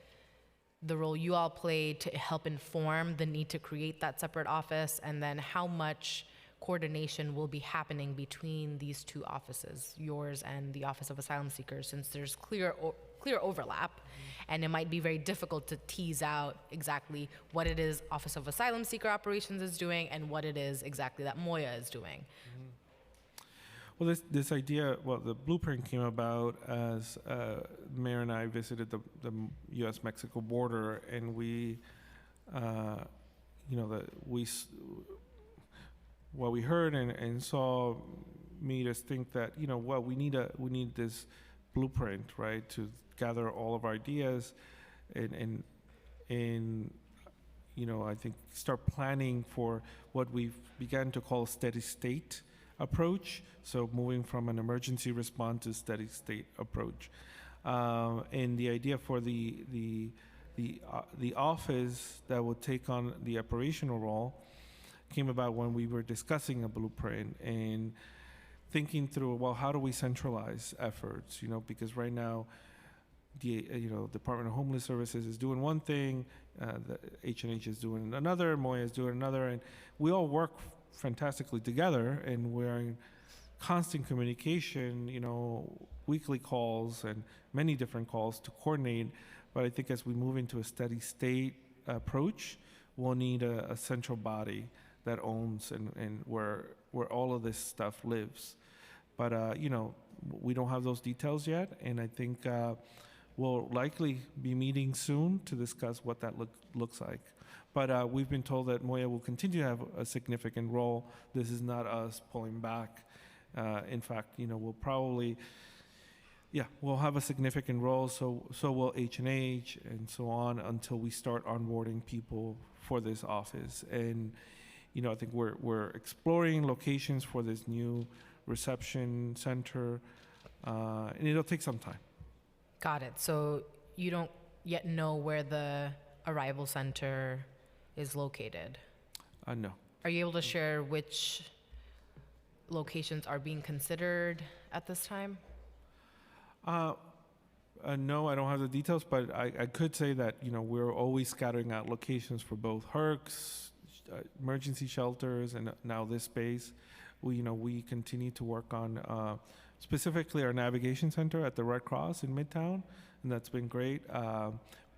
Speaker 2: the role you all played to help inform the need to create that separate office, and then how much coordination will be happening between these two offices, yours and the Office of Asylum Seekers, since there's clear overlap, and it might be very difficult to tease out exactly what it is Office of Asylum Seeker Operations is doing and what it is exactly that Moya is doing.
Speaker 5: Well, this idea, the blueprint came about as Mayor and I visited the U.S.-Mexico border, and what we heard and saw made us think that we need this blueprint, right, to gather all of our ideas, and I think start planning for what we've begun to call steady state approach. So moving from an emergency response to steady state approach, and the idea for the office that would take on the operational role came about when we were discussing a blueprint and thinking through, well, how do we centralize efforts? Because right now, the Department of Homeless Services is doing one thing, the H&H is doing another, Moya is doing another, and we all work fantastically together, and we're in constant communication, weekly calls and many different calls to coordinate. But I think as we move into a steady state approach, we'll need a central body that owns and where all of this stuff lives. But we don't have those details yet, and I think we'll likely be meeting soon to discuss what that looks like. But we've been told that Moya will continue to have a significant role. This is not us pulling back. In fact, we'll probably, we'll have a significant role. So will H&H and so on until we start onboarding people for this office. And I think we're exploring locations for this new reception center, and it'll take some time.
Speaker 2: Got it. So you don't yet know where the arrival center is located?
Speaker 5: No.
Speaker 2: Are you able to share which locations are being considered at this time?
Speaker 5: No, I don't have the details, but I could say that, we're always scattering out locations for both HERCs, emergency shelters, and now this space. We continue to work on specifically our navigation center at the Red Cross in Midtown, and that's been great.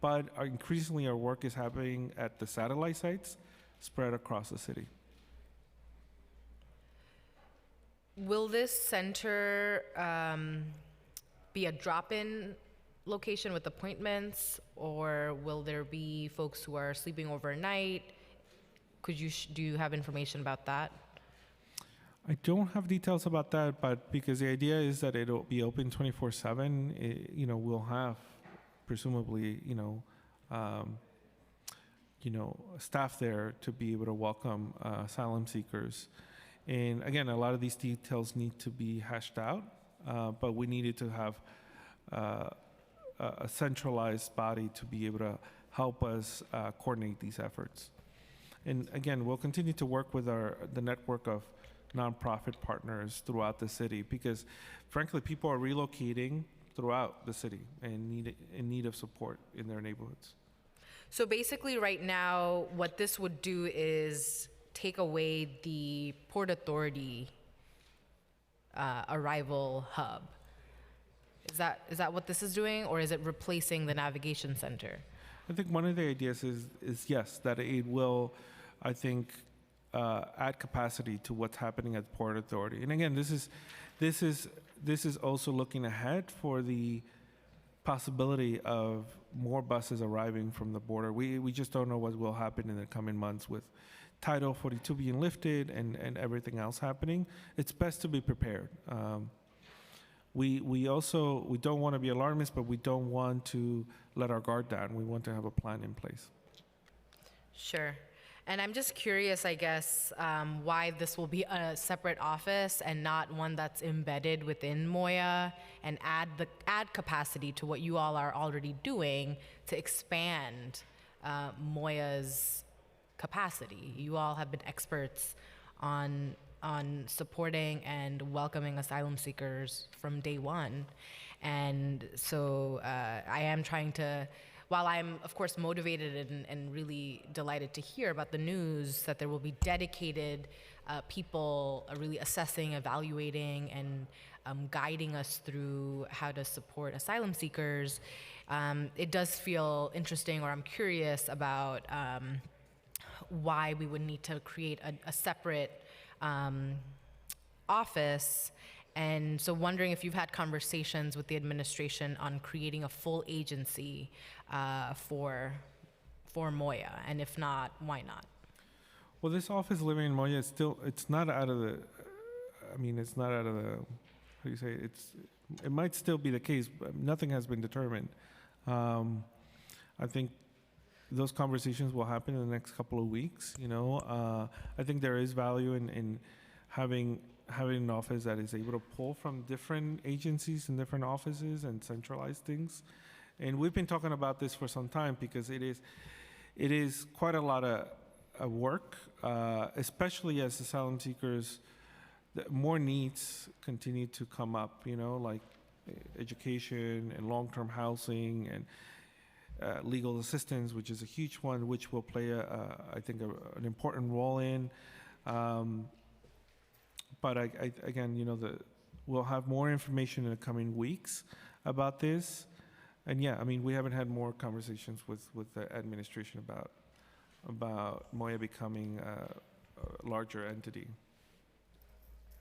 Speaker 5: but increasingly our work is happening at the satellite sites spread across the city.
Speaker 2: Will this center be a drop-in location with appointments, or will there be folks who are sleeping overnight? Do you have information about that?
Speaker 5: I don't have details about that, but because the idea is that it'll be open 24/7, we'll have presumably, staff there to be able to welcome asylum seekers. And again, a lot of these details need to be hashed out, but we needed to have a centralized body to be able to help us coordinate these efforts. And again, we'll continue to work with the network of nonprofit partners throughout the city, because frankly, people are relocating throughout the city and in need of support in their neighborhoods.
Speaker 2: So basically, right now, what this would do is take away the Port Authority arrival hub. Is that what this is doing, or is it replacing the navigation center?
Speaker 5: I think one of the ideas is yes, that it will, I think, add capacity to what's happening at Port Authority. And again, this is also looking ahead for the possibility of more buses arriving from the border. We just don't know what will happen in the coming months with Title 42 being lifted and everything else happening. It's best to be prepared. We don't want to be alarmist, but we don't want to let our guard down. We want to have a plan in place.
Speaker 2: Sure. And I'm just curious, I guess, why this will be a separate office and not one that's embedded within Moya and add capacity to what you all are already doing to expand Moya's capacity. You all have been experts on supporting and welcoming asylum seekers from day one. And so I am trying to, while I'm, of course, motivated and really delighted to hear about the news that there will be dedicated people really assessing, evaluating, and guiding us through how to support asylum seekers, it does feel interesting, or I'm curious about why we would need to create a separate office. And so wondering if you've had conversations with the administration on creating a full agency for Moya, and if not, why not?
Speaker 5: Well, this office living in Moya it's not out of the, how do you say, it might still be the case, but nothing has been determined. I think those conversations will happen in the next couple of weeks, I think there is value in having an office that is able to pull from different agencies and different offices and centralize things. And we've been talking about this for some time because it is quite a lot of work, especially as asylum seekers, more needs continue to come up, like education and long-term housing and legal assistance, which is a huge one, which will play, I think, an important role in. But again, we'll have more information in the coming weeks about this. And yeah, we haven't had more conversations with the administration about Moya becoming a larger entity.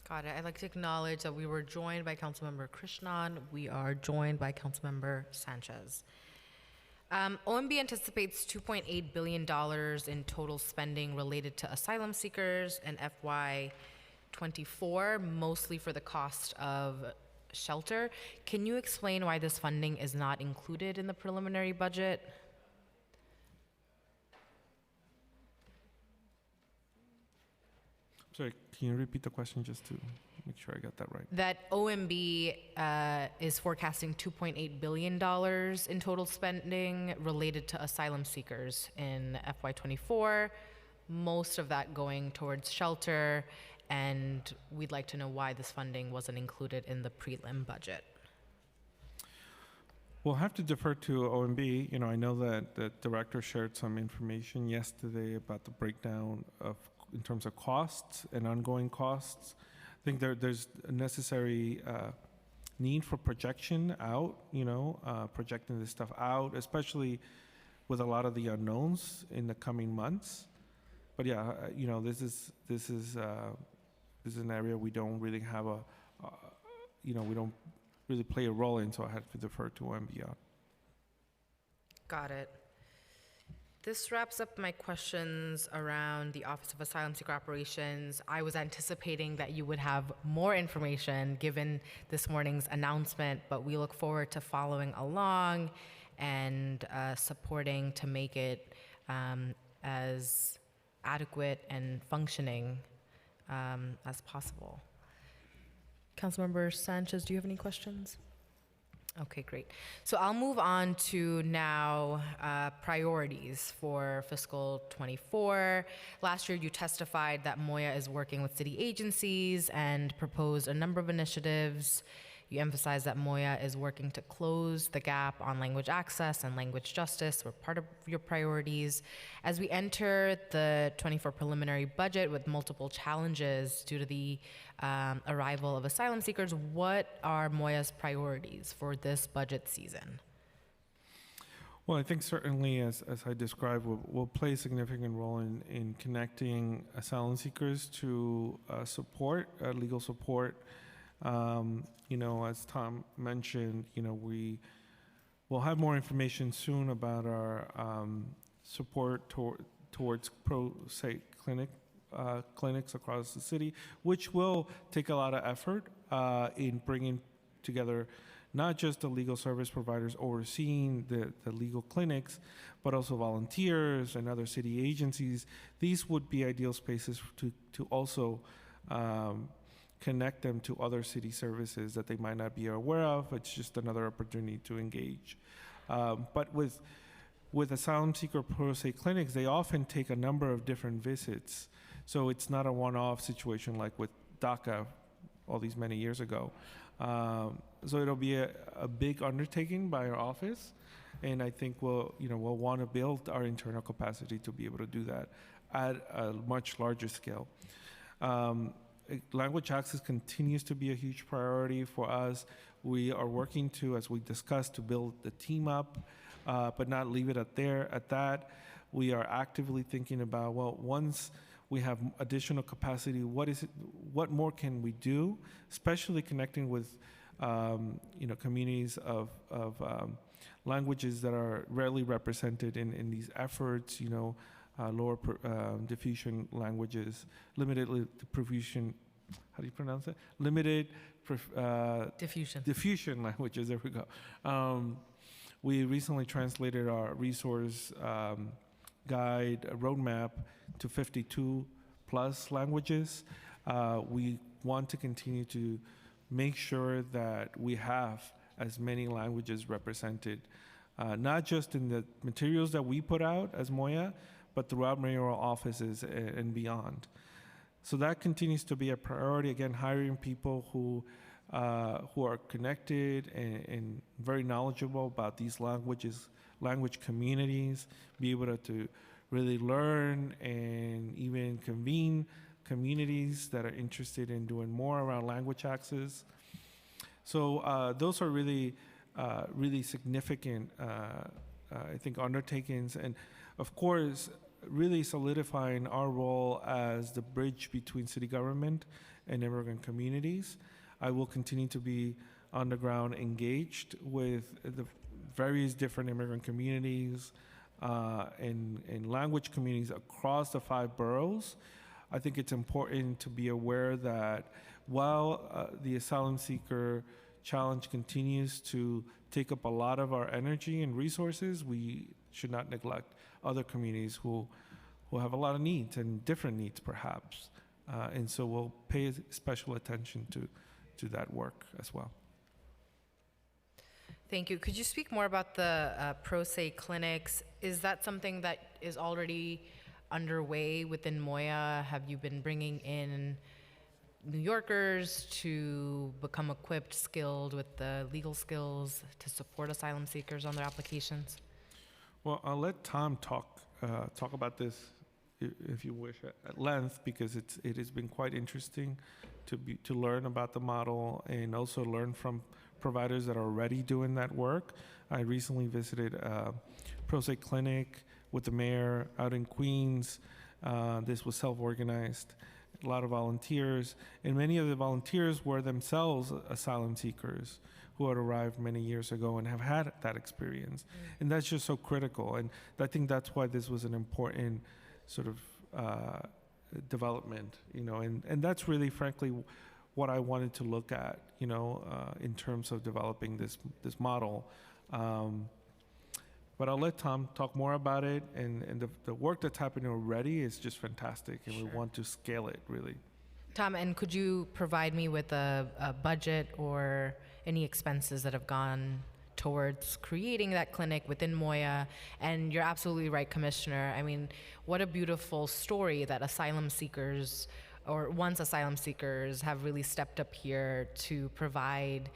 Speaker 2: Got it. I'd like to acknowledge that we were joined by Councilmember Krishnan. We are joined by Councilmember Sanchez. OMB anticipates $2.8 billion in total spending related to asylum seekers in FY24, mostly for the cost of shelter. Can you explain why this funding is not included in the preliminary budget?
Speaker 5: Sorry, can you repeat the question just to make sure I got that right?
Speaker 2: That OMB is forecasting $2.8 billion in total spending related to asylum seekers in FY24, most of that going towards shelter, and we'd like to know why this funding wasn't included in the prelim budget.
Speaker 5: We'll have to defer to OMB. I know that the director shared some information yesterday about the breakdown in terms of costs and ongoing costs. I think there's a necessary need for projection out, projecting this stuff out, especially with a lot of the unknowns in the coming months. But yeah, this is an area we don't really have we don't really play a role in, so I have to defer to MB on.
Speaker 2: Got it. This wraps up my questions around the Office of Asylum Seeker Operations. I was anticipating that you would have more information given this morning's announcement, but we look forward to following along and supporting to make it as adequate and functioning as possible. Councilmember Sanchez, do you have any questions? Okay, great. So I'll move on to now priorities for fiscal '24. Last year, you testified that Moya is working with city agencies and proposed a number of initiatives. You emphasized that Moya is working to close the gap on language access and language justice were part of your priorities. As we enter the '24 preliminary budget with multiple challenges due to the arrival of asylum seekers, what are Moya's priorities for this budget season?
Speaker 5: Well, I think certainly, as I described, will play a significant role in connecting asylum seekers to legal support. As Tom mentioned, we will have more information soon about our support towards pro se clinics across the city, which will take a lot of effort in bringing together not just the legal service providers overseeing the legal clinics, but also volunteers and other city agencies. These would be ideal spaces to also connect them to other city services that they might not be aware of. It's just another opportunity to engage. But with asylum seeker pro se clinics, they often take a number of different visits. So it's not a one-off situation like with DACA all these many years ago. So it'll be a big undertaking by our office, and I think we'll want to build our internal capacity to be able to do that at a much larger scale. Language access continues to be a huge priority for us. We are working to, as we discussed, to build the team up, but not leave it at that. We are actively thinking about, once we have additional capacity, what more can we do, especially connecting with communities of languages that are rarely represented in these efforts, lower diffusion languages, limited diffusion, how do you pronounce it? Diffusion languages, there we go. We recently translated our resource guide roadmap to 52 plus languages. We want to continue to make sure that we have as many languages represented, not just in the materials that we put out as Moya, but throughout mayoral offices and beyond. So that continues to be a priority. Again, hiring people who are connected and very knowledgeable about these language communities, be able to really learn and even convene communities that are interested in doing more around language access. So those are really significant, I think, undertakings. And of course, really solidifying our role as the bridge between city government and immigrant communities. I will continue to be on the ground engaged with the various different immigrant communities and language communities across the 5 boroughs. I think it's important to be aware that while the asylum seeker challenge continues to take up a lot of our energy and resources, we should not neglect other communities who have a lot of needs and different needs perhaps. And so we'll pay special attention to that work as well.
Speaker 2: Thank you. Could you speak more about the pro se clinics? Is that something that is already underway within Moya? Have you been bringing in New Yorkers to become equipped, skilled with the legal skills to support asylum seekers on their applications?
Speaker 5: Well, I'll let Tom talk about this, if you wish, at length, because it has been quite interesting to learn about the model and also learn from providers that are already doing that work. I recently visited a Pro Se clinic with the mayor out in Queens. This was self-organized, a lot of volunteers, and many of the volunteers were themselves asylum seekers who had arrived many years ago and have had that experience. And that's just so critical. And I think that's why this was an important sort of development, and that's really, frankly, what I wanted to look at, in terms of developing this model. But I'll let Tom talk more about it, and the work that's happening already is just fantastic, and we want to scale it, really.
Speaker 2: Tom, and could you provide me with a budget or any expenses that have gone towards creating that clinic within Moya? And you're absolutely right, Commissioner. I mean, what a beautiful story that asylum seekers, or once asylum seekers, have really stepped up here to provide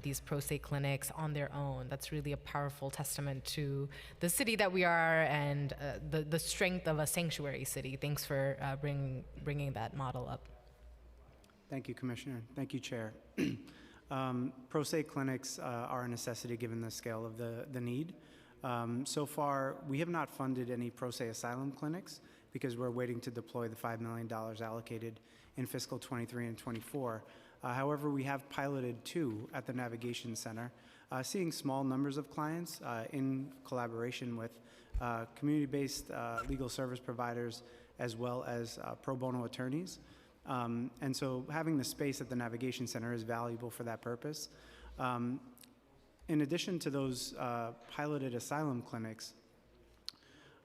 Speaker 2: these pro se clinics on their own. That's really a powerful testament to the city that we are, and the strength of a sanctuary city. Thanks for bringing that model up.
Speaker 8: Thank you, Commissioner. Thank you, Chair. Pro se clinics are a necessity given the scale of the need. So far, we have not funded any pro se asylum clinics because we're waiting to deploy the $5 million allocated in fiscal 23 and 24. However, we have piloted 2 at the Navigation Center, seeing small numbers of clients in collaboration with community-based legal service providers as well as pro bono attorneys. And so having the space at the Navigation Center is valuable for that purpose. In addition to those piloted asylum clinics,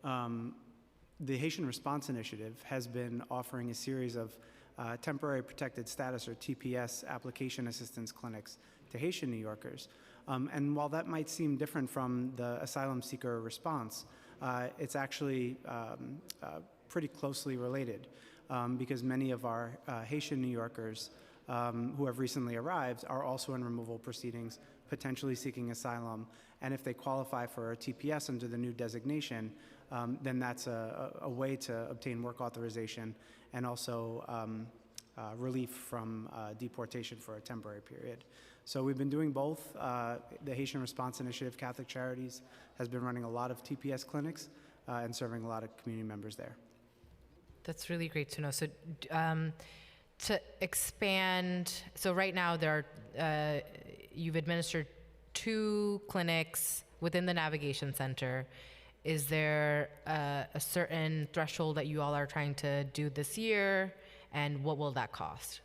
Speaker 8: the Haitian Response Initiative has been offering a series of temporary protected status, or TPS, application assistance clinics to Haitian New Yorkers. And while that might seem different from the asylum seeker response, it's actually pretty closely related. Because many of our Haitian New Yorkers who have recently arrived are also in removal proceedings, potentially seeking asylum. And if they qualify for a TPS under the new designation, then that's a way to obtain work authorization and also relief from deportation for a temporary period. So we've been doing both. The Haitian Response Initiative, Catholic Charities, has been running a lot of TPS clinics and serving a lot of community members there.
Speaker 2: That's really great to know. So to expand, so right now you've administered 2 clinics within the Navigation Center. Is there a certain threshold that you all are trying to do this year, and what will that cost?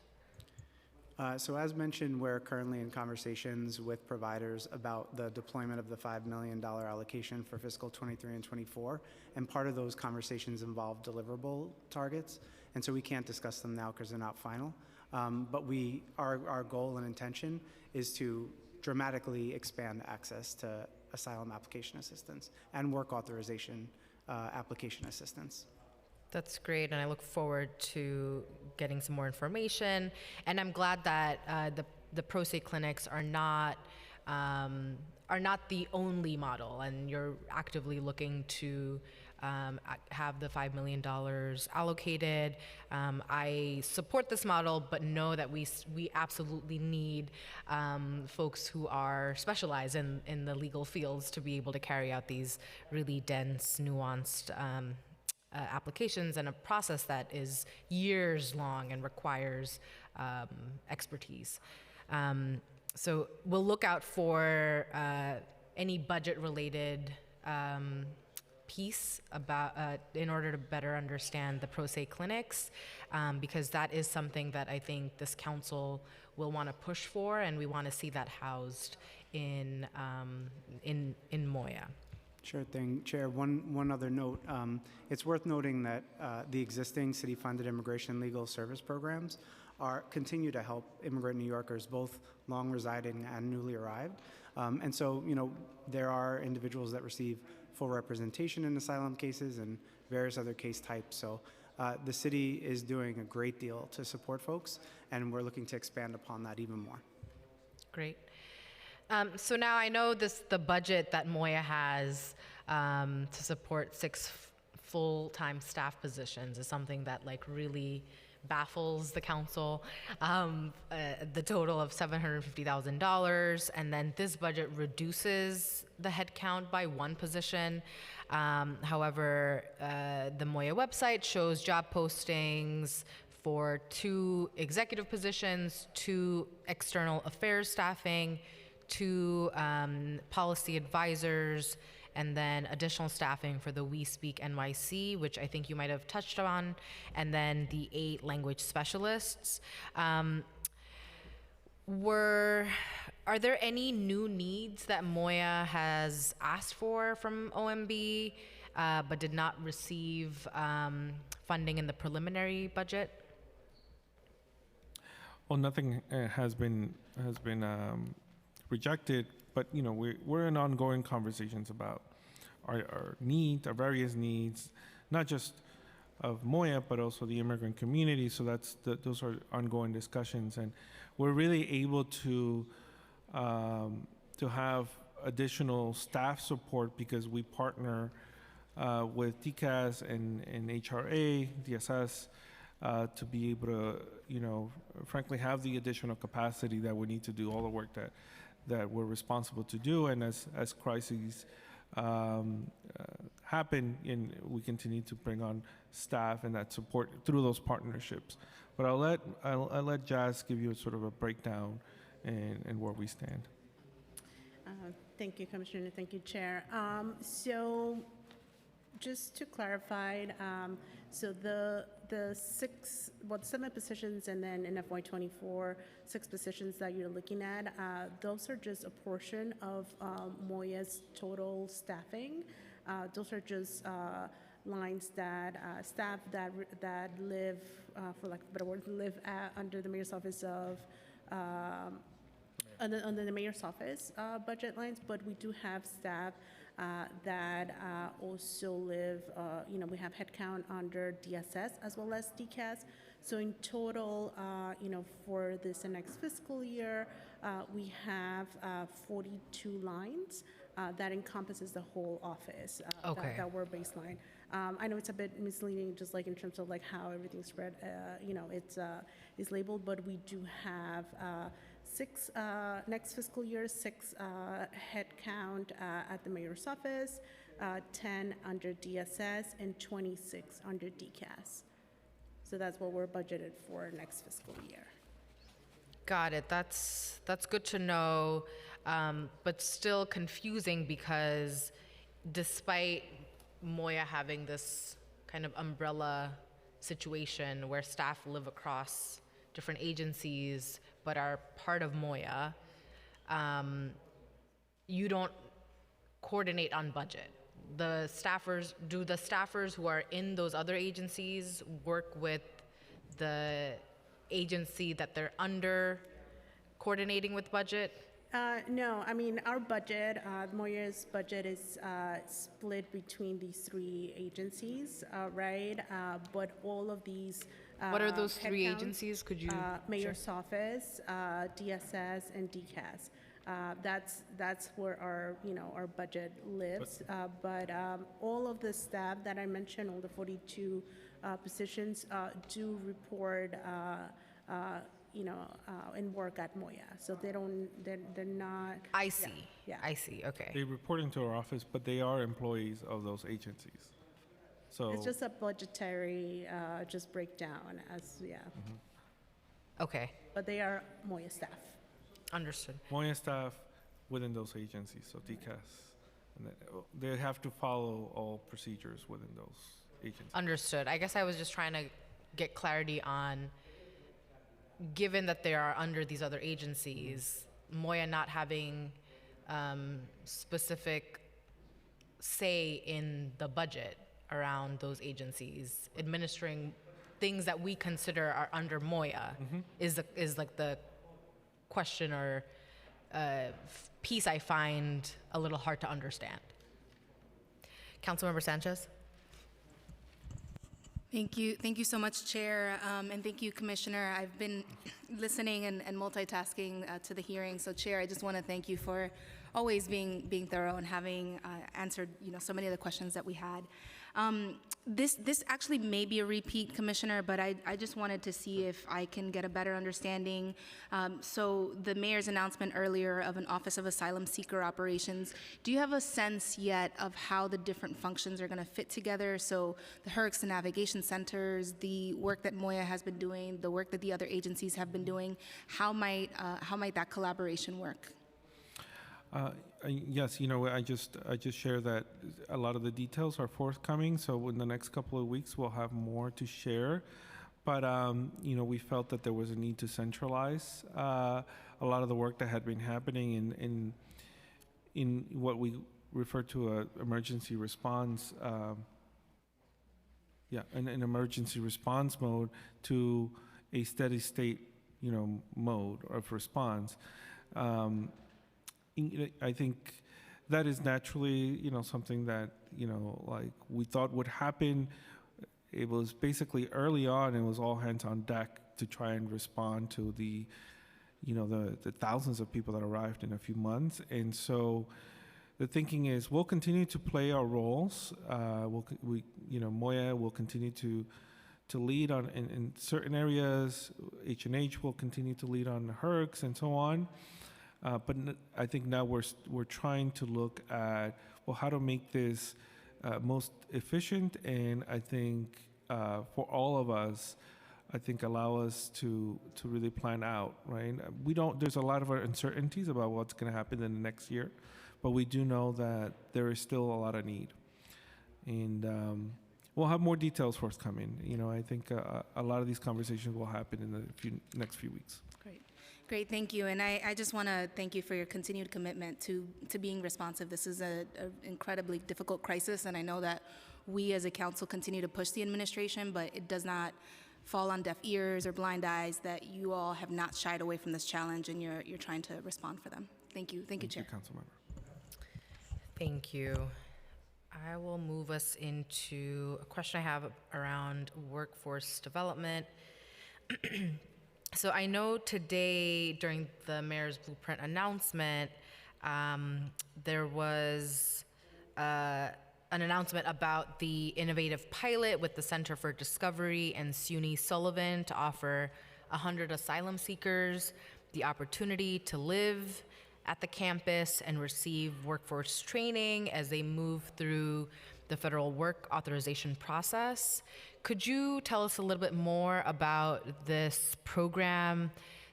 Speaker 8: So as mentioned, we're currently in conversations with providers about the deployment of the $5 million allocation for fiscal 23 and 24. And part of those conversations involve deliverable targets. And so we can't discuss them now because they're not final. But our goal and intention is to dramatically expand access to asylum application assistance and work authorization application assistance.
Speaker 2: That's great, and I look forward to getting some more information. And I'm glad that the pro se clinics are not the only model, and you're actively looking to have the $5 million allocated. I support this model, but know that we absolutely need folks who are specialized in the legal fields to be able to carry out these really dense, nuanced applications, and a process that is years long and requires expertise. So we'll look out for any budget-related piece about in order to better understand the pro se clinics, because that is something that I think this council will want to push for, and we want to see that housed in Moya.
Speaker 8: Sure thing, Chair. One other note. It's worth noting that the existing city-funded immigration legal service programs continue to help immigrant New Yorkers, both long residing and newly arrived. And so, there are individuals that receive full representation in asylum cases and various other case types. So the city is doing a great deal to support folks, and we're looking to expand upon that even more.
Speaker 2: Great. So now I know the budget that Moya has to support 6 full-time staff positions is something that really baffles the council. The total of $750,000, and then this budget reduces the headcount by one position. However, the Moya website shows job postings for 2 executive positions, 2 external affairs staffing, 2 policy advisors, and then additional staffing for the We Speak NYC, which I think you might have touched on, and then the 8 language specialists. Are there any new needs that Moya has asked for from OMB, but did not receive funding in the preliminary budget?
Speaker 5: Well, nothing has been rejected, but we're in ongoing conversations about our needs, our various needs, not just of Moya, but also the immigrant community. So those are ongoing discussions, and we're really able to have additional staff support because we partner with DCAS and HRA, DSS, to be able to, frankly, have the additional capacity that we need to do all the work that we're responsible to do. And as crises happen, and we continue to bring on staff and that support through those partnerships. But I'll let Jazz give you a sort of a breakdown and where we stand.
Speaker 6: Thank you, Commissioner. Thank you, Chair. So just to clarify, so the 7 positions, and then in FY24, 6 positions that you're looking at, those are just a portion of Moya's total staffing. Those are just lines that staff that live, for lack of a better word, live under the mayor's office of. Under the mayor's office budget lines, but we do have staff that also live, we have headcount under DSS as well as DCAS. So in total, for this next fiscal year, we have 42 lines that encompasses the whole office.
Speaker 2: Okay.
Speaker 6: That were baseline. I know it's a bit misleading, just like in terms of like how everything's spread, it's labeled, but we do have 6 next fiscal year, 6 headcount at the mayor's office, 10 under DSS, and 26 under DCAS. So that's what we're budgeted for next fiscal year.
Speaker 2: Got it. That's good to know, but still confusing because despite Moya having this kind of umbrella situation where staff live across different agencies but are part of Moya, you don't coordinate on budget. Do the staffers who are in those other agencies work with the agency that they're under coordinating with budget?
Speaker 6: No, I mean, our budget, Moya's budget is split between these 3 agencies, right? But all of these
Speaker 2: What are those 3
Speaker 6: headcounts,
Speaker 2: agencies? Could you
Speaker 6: Mayor's Office, DSS, and DCAS. That's where our budget lives. But all of the staff that I mentioned, all the 42 positions, do report and work at Moya. So they're not.
Speaker 2: I see.
Speaker 6: Yeah.
Speaker 2: I see. Okay.
Speaker 5: They report into our office, but they are employees of those agencies. So
Speaker 6: It's just a budgetary just breakdown
Speaker 2: Okay.
Speaker 6: But they are Moya staff.
Speaker 2: Understood.
Speaker 5: Moya staff within those agencies, so DCAS, and they have to follow all procedures within those agencies.
Speaker 2: Understood. I guess I was just trying to get clarity on, given that they are under these other agencies, Moya not having specific say in the budget around those agencies, administering things that we consider are under Moya, is like the question or piece I find a little hard to understand. Councilmember Sanchez?
Speaker 11: Thank you so much, Chair, and thank you, Commissioner. I've been listening and multitasking to the hearing. So, Chair, I just want to thank you for always being thorough and having answered so many of the questions that we had. This actually may be a repeat, Commissioner, but I just wanted to see if I can get a better understanding. So the mayor's announcement earlier of an Office of Asylum Seeker Operations, do you have a sense yet of how the different functions are going to fit together? So the HERCS, the navigation centers, the work that Moya has been doing, the work that the other agencies have been doing, how might that collaboration work?
Speaker 5: Yes, I just share that a lot of the details are forthcoming. So in the next couple of weeks, we'll have more to share. But we felt that there was a need to centralize a lot of the work that had been happening in what we refer to an emergency response. An emergency response mode to a steady state, mode of response. I think that is naturally, something that, like we thought would happen. It was basically early on, it was all hands on deck to try and respond to the thousands of people that arrived in a few months. And so the thinking is we'll continue to play our roles. Moya will continue to lead on in certain areas. H&H will continue to lead on the HERCS and so on. But I think now we're trying to look at, how to make this most efficient, and I think for all of us, I think allow us to really plan out, right? There's a lot of uncertainties about what's going to happen in the next year, but we do know that there is still a lot of need. And we'll have more details forthcoming. I think a lot of these conversations will happen in the next few weeks.
Speaker 11: Great, thank you. And I just want to thank you for your continued commitment to being responsive. This is an incredibly difficult crisis, and I know that we as a council continue to push the administration, but it does not fall on deaf ears or blind eyes that you all have not shied away from this challenge, and you're trying to respond for them. Thank you. Thank you, Chair.
Speaker 5: Thank you, Councilmember.
Speaker 2: Thank you. I will move us into a question I have around workforce development. So I know today during the Mayor's Blueprint announcement, there was an announcement about the innovative pilot with the Center for Discovery and SUNY Sullivan to offer 100 asylum seekers the opportunity to live at the campus and receive workforce training as they move through the federal work authorization process. Could you tell us a little bit more about this program?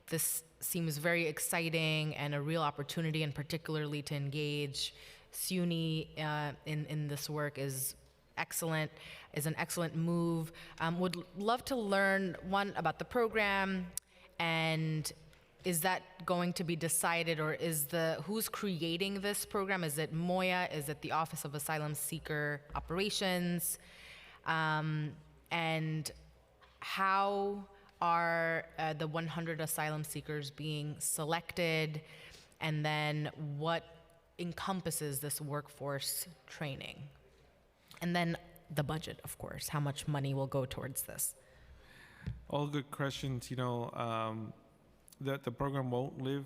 Speaker 2: This seems very exciting and a real opportunity, and particularly to engage SUNY in this work is an excellent move. Would love to learn, one, about the program, and is that going to be decided, or who's creating this program? Is it Moya? Is it the Office of Asylum Seeker Operations? And how are the 100 asylum seekers being selected? And then what encompasses this workforce training? And then the budget, of course. How much money will go towards this?
Speaker 5: All good questions. That the program won't live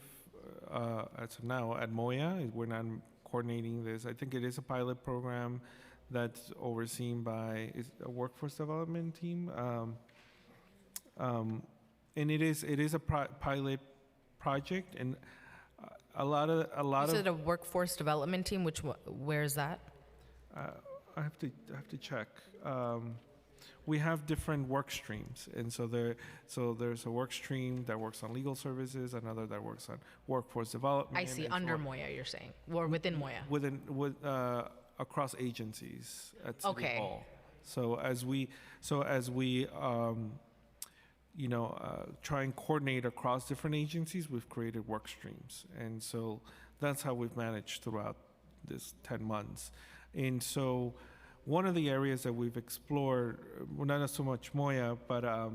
Speaker 5: as of now at Moya. We're not coordinating this. I think it is a pilot program that's overseen by a workforce development team, and it is a pilot project, and a lot of.
Speaker 2: Is it a workforce development team? Where is that?
Speaker 5: I have to check. We have different work streams, and so there's a work stream that works on legal services, another that works on workforce development.
Speaker 2: I see. Under Moya, you're saying, or within Moya?
Speaker 5: Across agencies at City
Speaker 2: Okay.
Speaker 5: Hall. So as we try and coordinate across different agencies, we've created work streams, and so that's how we've managed throughout this 10 months. And so one of the areas that we've explored, well, not so much Moya, but a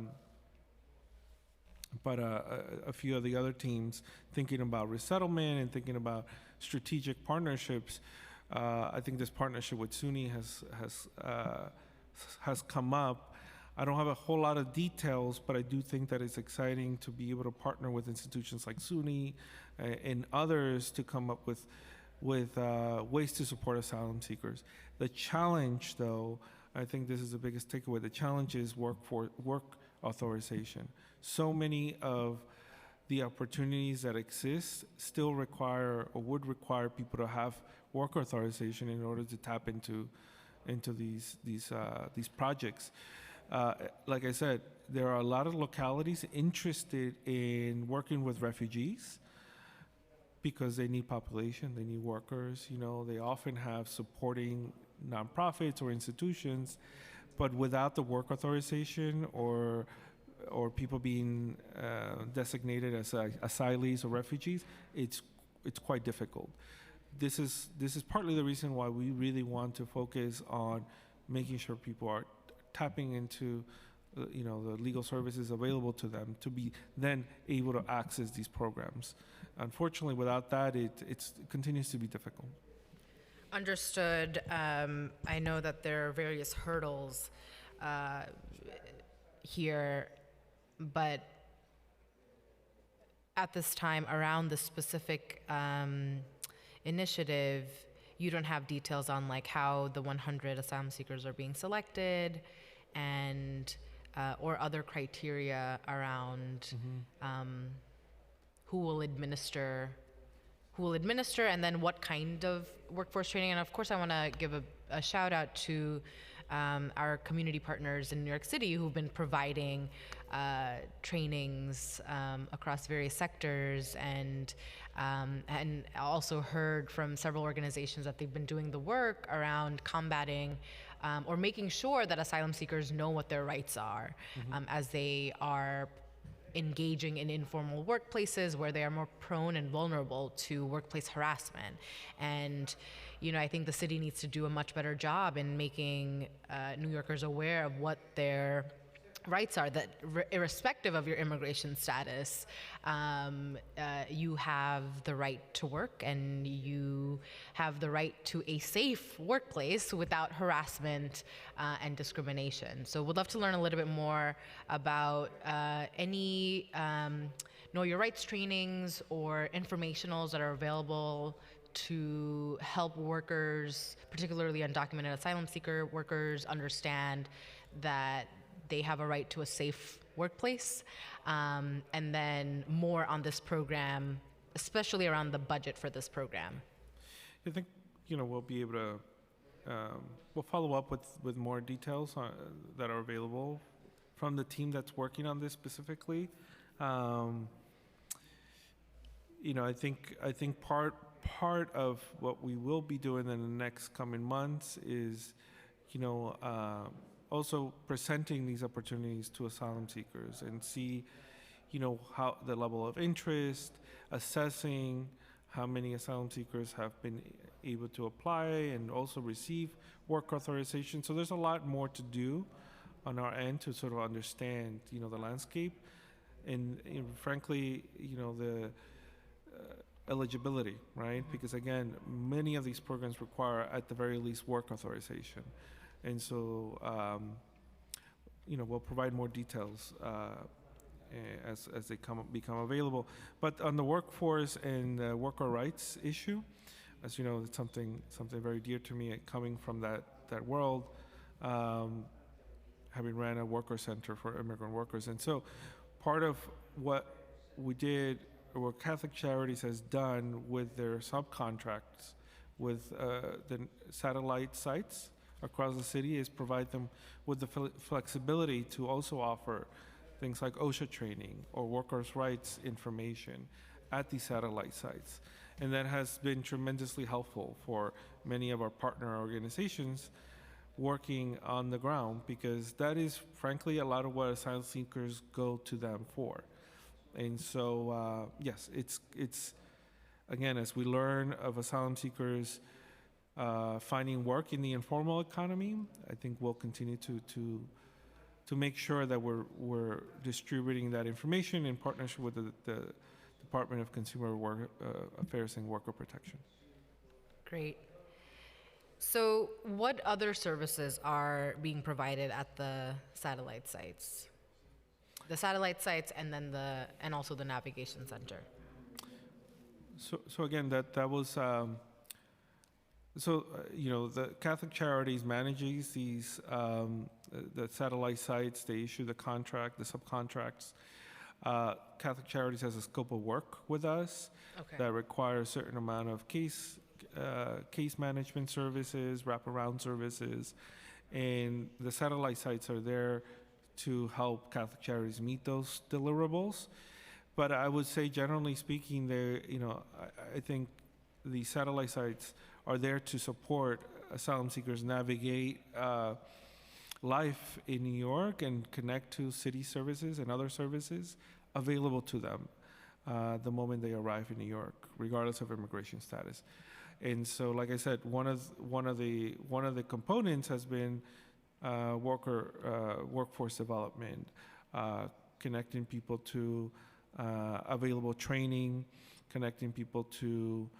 Speaker 5: few of the other teams, thinking about resettlement and thinking about strategic partnerships. I think this partnership with SUNY has come up. I don't have a whole lot of details, but I do think that it's exciting to be able to partner with institutions like SUNY and others to come up with ways to support asylum seekers. The challenge, though, I think this is the biggest takeaway. The challenge is work authorization. So many of the opportunities that exist still require or would require people to have work authorization in order to tap into these projects. Like I said, there are a lot of localities interested in working with refugees because they need population, they need workers. You know, they often have supporting nonprofits or institutions, but without the work authorization or people being designated as asylees or refugees, it's quite difficult. This is partly the reason why we really want to focus on making sure people are tapping into the legal services available to them to be then able to access these programs. Unfortunately, without that, it continues to be difficult.
Speaker 2: Understood. I know that there are various hurdles here, but at this time, around the specific initiative, you don't have details on like how the 100 asylum seekers are being selected, and or other criteria around who will administer, and then what kind of workforce training. And of course, I want to give a shout out to our community partners in New York City who've been providing trainings across various sectors, and also heard from several organizations that they've been doing the work around combating or making sure that asylum seekers know what their rights are as they are engaging in informal workplaces where they are more prone and vulnerable to workplace harassment. And I think the city needs to do a much better job in making New Yorkers aware of what their rights are, that irrespective of your immigration status, you have the right to work and you have the right to a safe workplace without harassment and discrimination. So we'd love to learn a little bit more about any Know Your Rights trainings or informationals that are available to help workers, particularly undocumented asylum seeker workers, understand that they have a right to a safe workplace, and then more on this program, especially around the budget for this program.
Speaker 5: I think we'll be able to we'll follow up with more details that are available from the team that's working on this specifically. I think part of what we will be doing in the next coming months is also presenting these opportunities to asylum seekers and see, how the level of interest, assessing how many asylum seekers have been able to apply and also receive work authorization. So there's a lot more to do on our end to sort of understand, the landscape and frankly, the eligibility, right? Because again, many of these programs require at the very least work authorization. And so, we'll provide more details as they become available. But on the workforce and worker rights issue, as you know, it's something very dear to me, coming from that world, having ran a worker center for immigrant workers. And so, part of what we did, or what Catholic Charities has done with their subcontracts with the satellite sites across the city, is provide them with the flexibility to also offer things like OSHA training or workers' rights information at these satellite sites. And that has been tremendously helpful for many of our partner organizations working on the ground, because that is frankly a lot of what asylum seekers go to them for. And so, yes, it's again, as we learn of asylum seekers finding work in the informal economy, I think we'll continue to make sure that we're distributing that information in partnership with the Department of Consumer Affairs and Worker Protection.
Speaker 2: Great. So what other services are being provided at the satellite sites? The satellite sites and then and also the navigation center.
Speaker 5: So again, that was The Catholic Charities manages these the satellite sites. They issue the contract, the subcontracts. Catholic Charities has a scope of work with us that requires a certain amount of case management services, wraparound services, and the satellite sites are there to help Catholic Charities meet those deliverables. But I would say, generally speaking, I think the satellite sites are there to support asylum seekers navigate life in New York and connect to city services and other services available to them the moment they arrive in New York, regardless of immigration status. And so, like I said, one of the components has been workforce development, connecting people to available training, connecting people to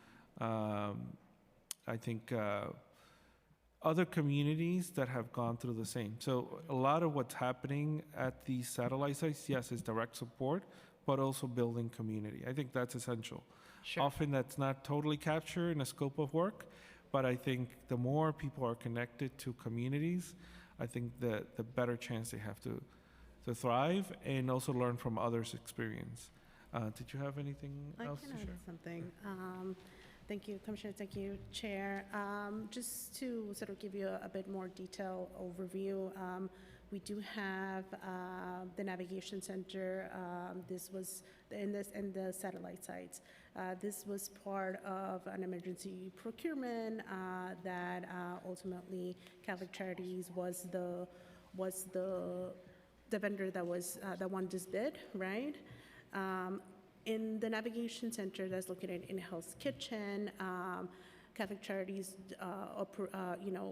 Speaker 5: other communities that have gone through the same. So a lot of what's happening at these satellite sites, yes, is direct support, but also building community. I think that's essential.
Speaker 2: Sure.
Speaker 5: Often that's not totally captured in a scope of work, but I think the more people are connected to communities, I think the better chance they have to thrive and also learn from others' experience. Did you have anything else to share?
Speaker 6: I can add something. Thank you, Commissioner. Thank you, Chair. Just to sort of give you a bit more detailed overview, we do have the Navigation Center. This was in the satellite sites. This was part of an emergency procurement that ultimately Catholic Charities was the vendor that won this bid, right? In the Navigation Center that's located in Hell's Kitchen, Catholic Charities,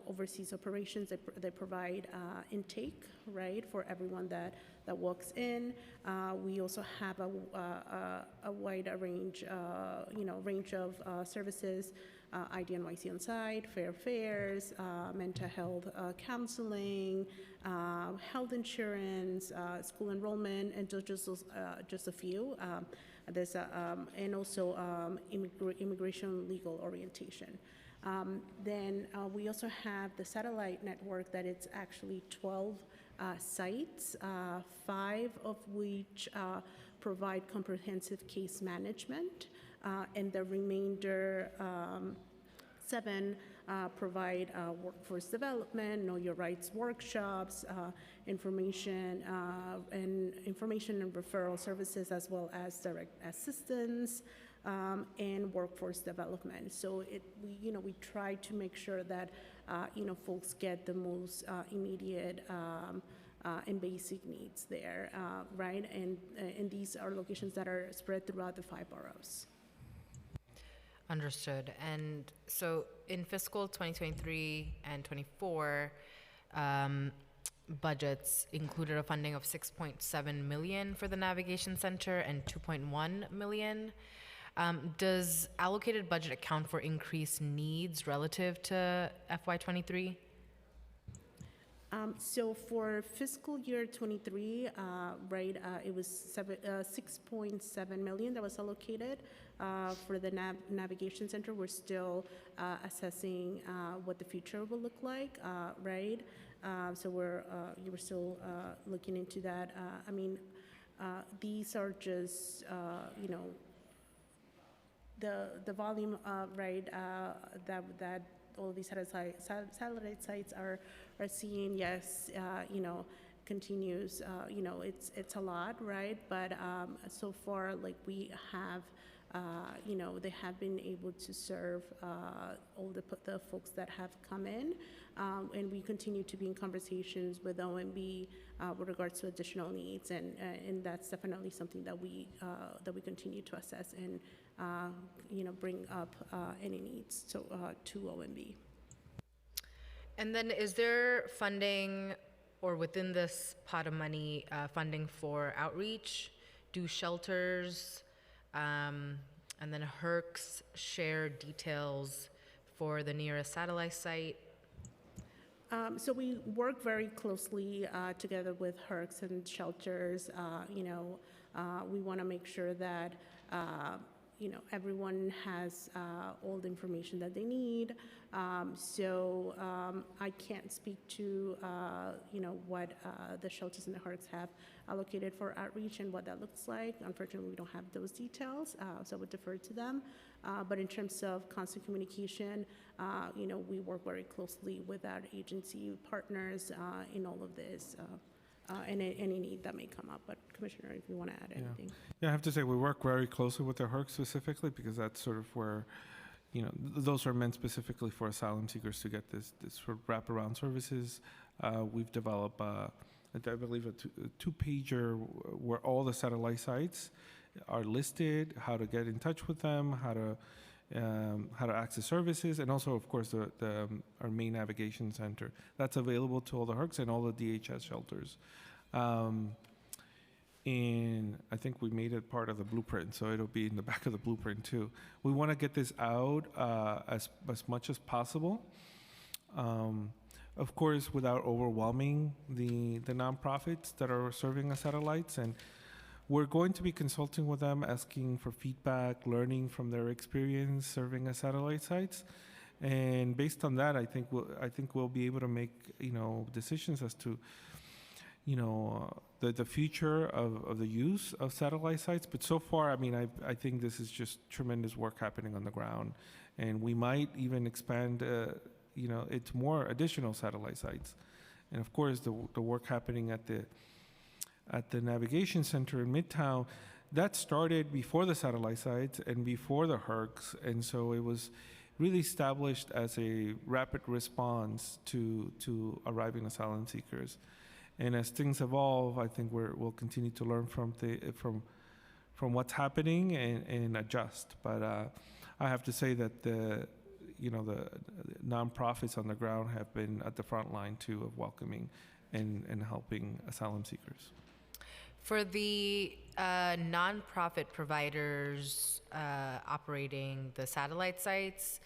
Speaker 6: oversees operations. They provide intake, right, for everyone that walks in. We also have a wide range of services, IDNYC on site, fair fares, mental health counseling, health insurance, school enrollment, and just a few. There's and also immigration legal orientation. Then we also have the satellite network that it's actually 12 sites, 5 of which provide comprehensive case management, and the remainder 7 provide workforce development, know your rights workshops, information and referral services, as well as direct assistance and workforce development. So we try to make sure that folks get the most immediate and basic needs there, right? And these are locations that are spread throughout the 5 boroughs.
Speaker 2: Understood. And so in fiscal 2023 and 24, budgets included a funding of $6.7 million for the Navigation Center and $2.1 million. Does allocated budget account for increased needs relative to FY23?
Speaker 6: So for fiscal year 23, it was 6.7 million that was allocated for the Navigation Center. We're still assessing what the future will look like, right? So we're still looking into that. These are just the volume, that all of these satellite sites are seeing. Yes, continues. It's a lot, right? But so far, we have, they have been able to serve all the folks that have come in, and we continue to be in conversations with OMB with regards to additional needs, and that's definitely something that we continue to assess and bring up any needs to OMB.
Speaker 2: And then is there funding, or within this pot of money, funding for outreach? Do shelters and then HERCS share details for the nearest satellite site?
Speaker 6: So we work very closely together with HERCS and shelters. We want to make sure that everyone has all the information that they need. So I can't speak to, what the shelters and the hearts have allocated for outreach and what that looks like. Unfortunately, we don't have those details, so I would defer to them. But in terms of constant communication, we work very closely with our agency partners in all of this. And any need that may come up. But Commissioner, if you want to add anything.
Speaker 5: Yeah, I have to say we work very closely with the HERC specifically because that's sort of where, those are meant specifically for asylum seekers to get this sort of wraparound services. We've developed, I believe, a two-pager where all the satellite sites are listed, how to get in touch with them, how to access services, and also, of course, our main navigation center. That's available to all the HERCs and all the DHS shelters. And I think we made it part of the blueprint, so it'll be in the back of the blueprint too. We want to get this out as much as possible. Of course, without overwhelming the nonprofits that are serving as satellites, and we're going to be consulting with them, asking for feedback, learning from their experience serving as satellite sites, and based on that, I think we'll be able to make decisions as to the future of the use of satellite sites. But so far, I think this is just tremendous work happening on the ground, and we might even expand it to more additional satellite sites, and of course the work happening at the navigation center in Midtown, that started before the satellite sites and before the HERCs, and so it was really established as a rapid response to arriving asylum seekers. And as things evolve, I think we'll continue to learn from what's happening and adjust. But I have to say that the nonprofits on the ground have been at the front line too of welcoming and helping asylum seekers.
Speaker 2: For the nonprofit providers operating the satellite sites,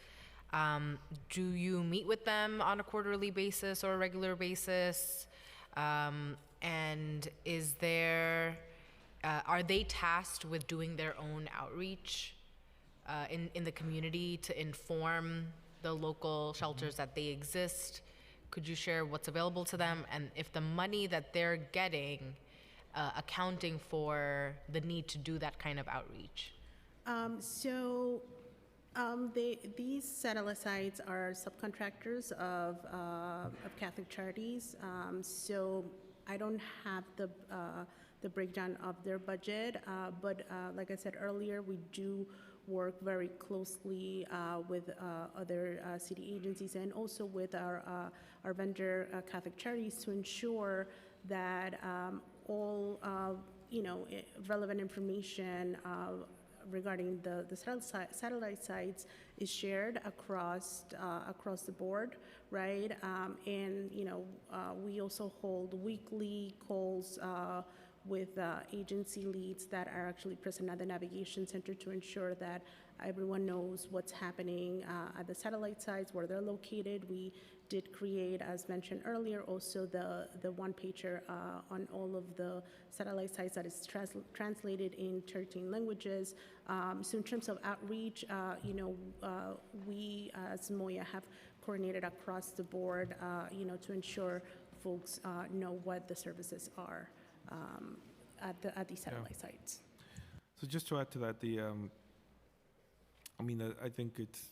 Speaker 2: do you meet with them on a quarterly basis or a regular basis? And are they tasked with doing their own outreach in the community to inform the local shelters that they exist? Could you share what's available to them, and if the money that they're getting accounting for the need to do that kind of outreach?
Speaker 6: These satellite sites are subcontractors of Catholic Charities. So I don't have the breakdown of their budget, but like I said earlier, we do work very closely with other city agencies and also with our vendor, Catholic Charities, to ensure that all relevant information regarding the satellite sites is shared across the board, right? And we also hold weekly calls with agency leads that are actually present at the navigation center to ensure that everyone knows what's happening at the satellite sites, where they're located. We did create, as mentioned earlier, also the one-pager on all of the satellite sites that is translated in 13 languages. So in terms of outreach, we as MOYA have coordinated across the board, to ensure folks know what the services are at these satellite sites.
Speaker 5: So just to add to that, I think it's,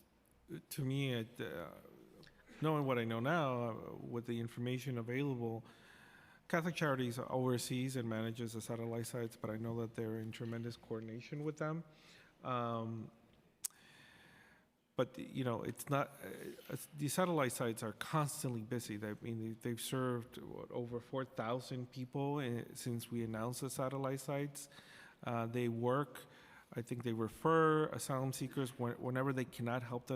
Speaker 5: to me, knowing what I know now, with the information available, Catholic Charities oversees and manages the satellite sites, but I know that they're in tremendous coordination with them. But it's not. The satellite sites are constantly busy. They've served over 4,000 people since we announced the satellite sites. They work. I think they refer asylum seekers whenever they cannot help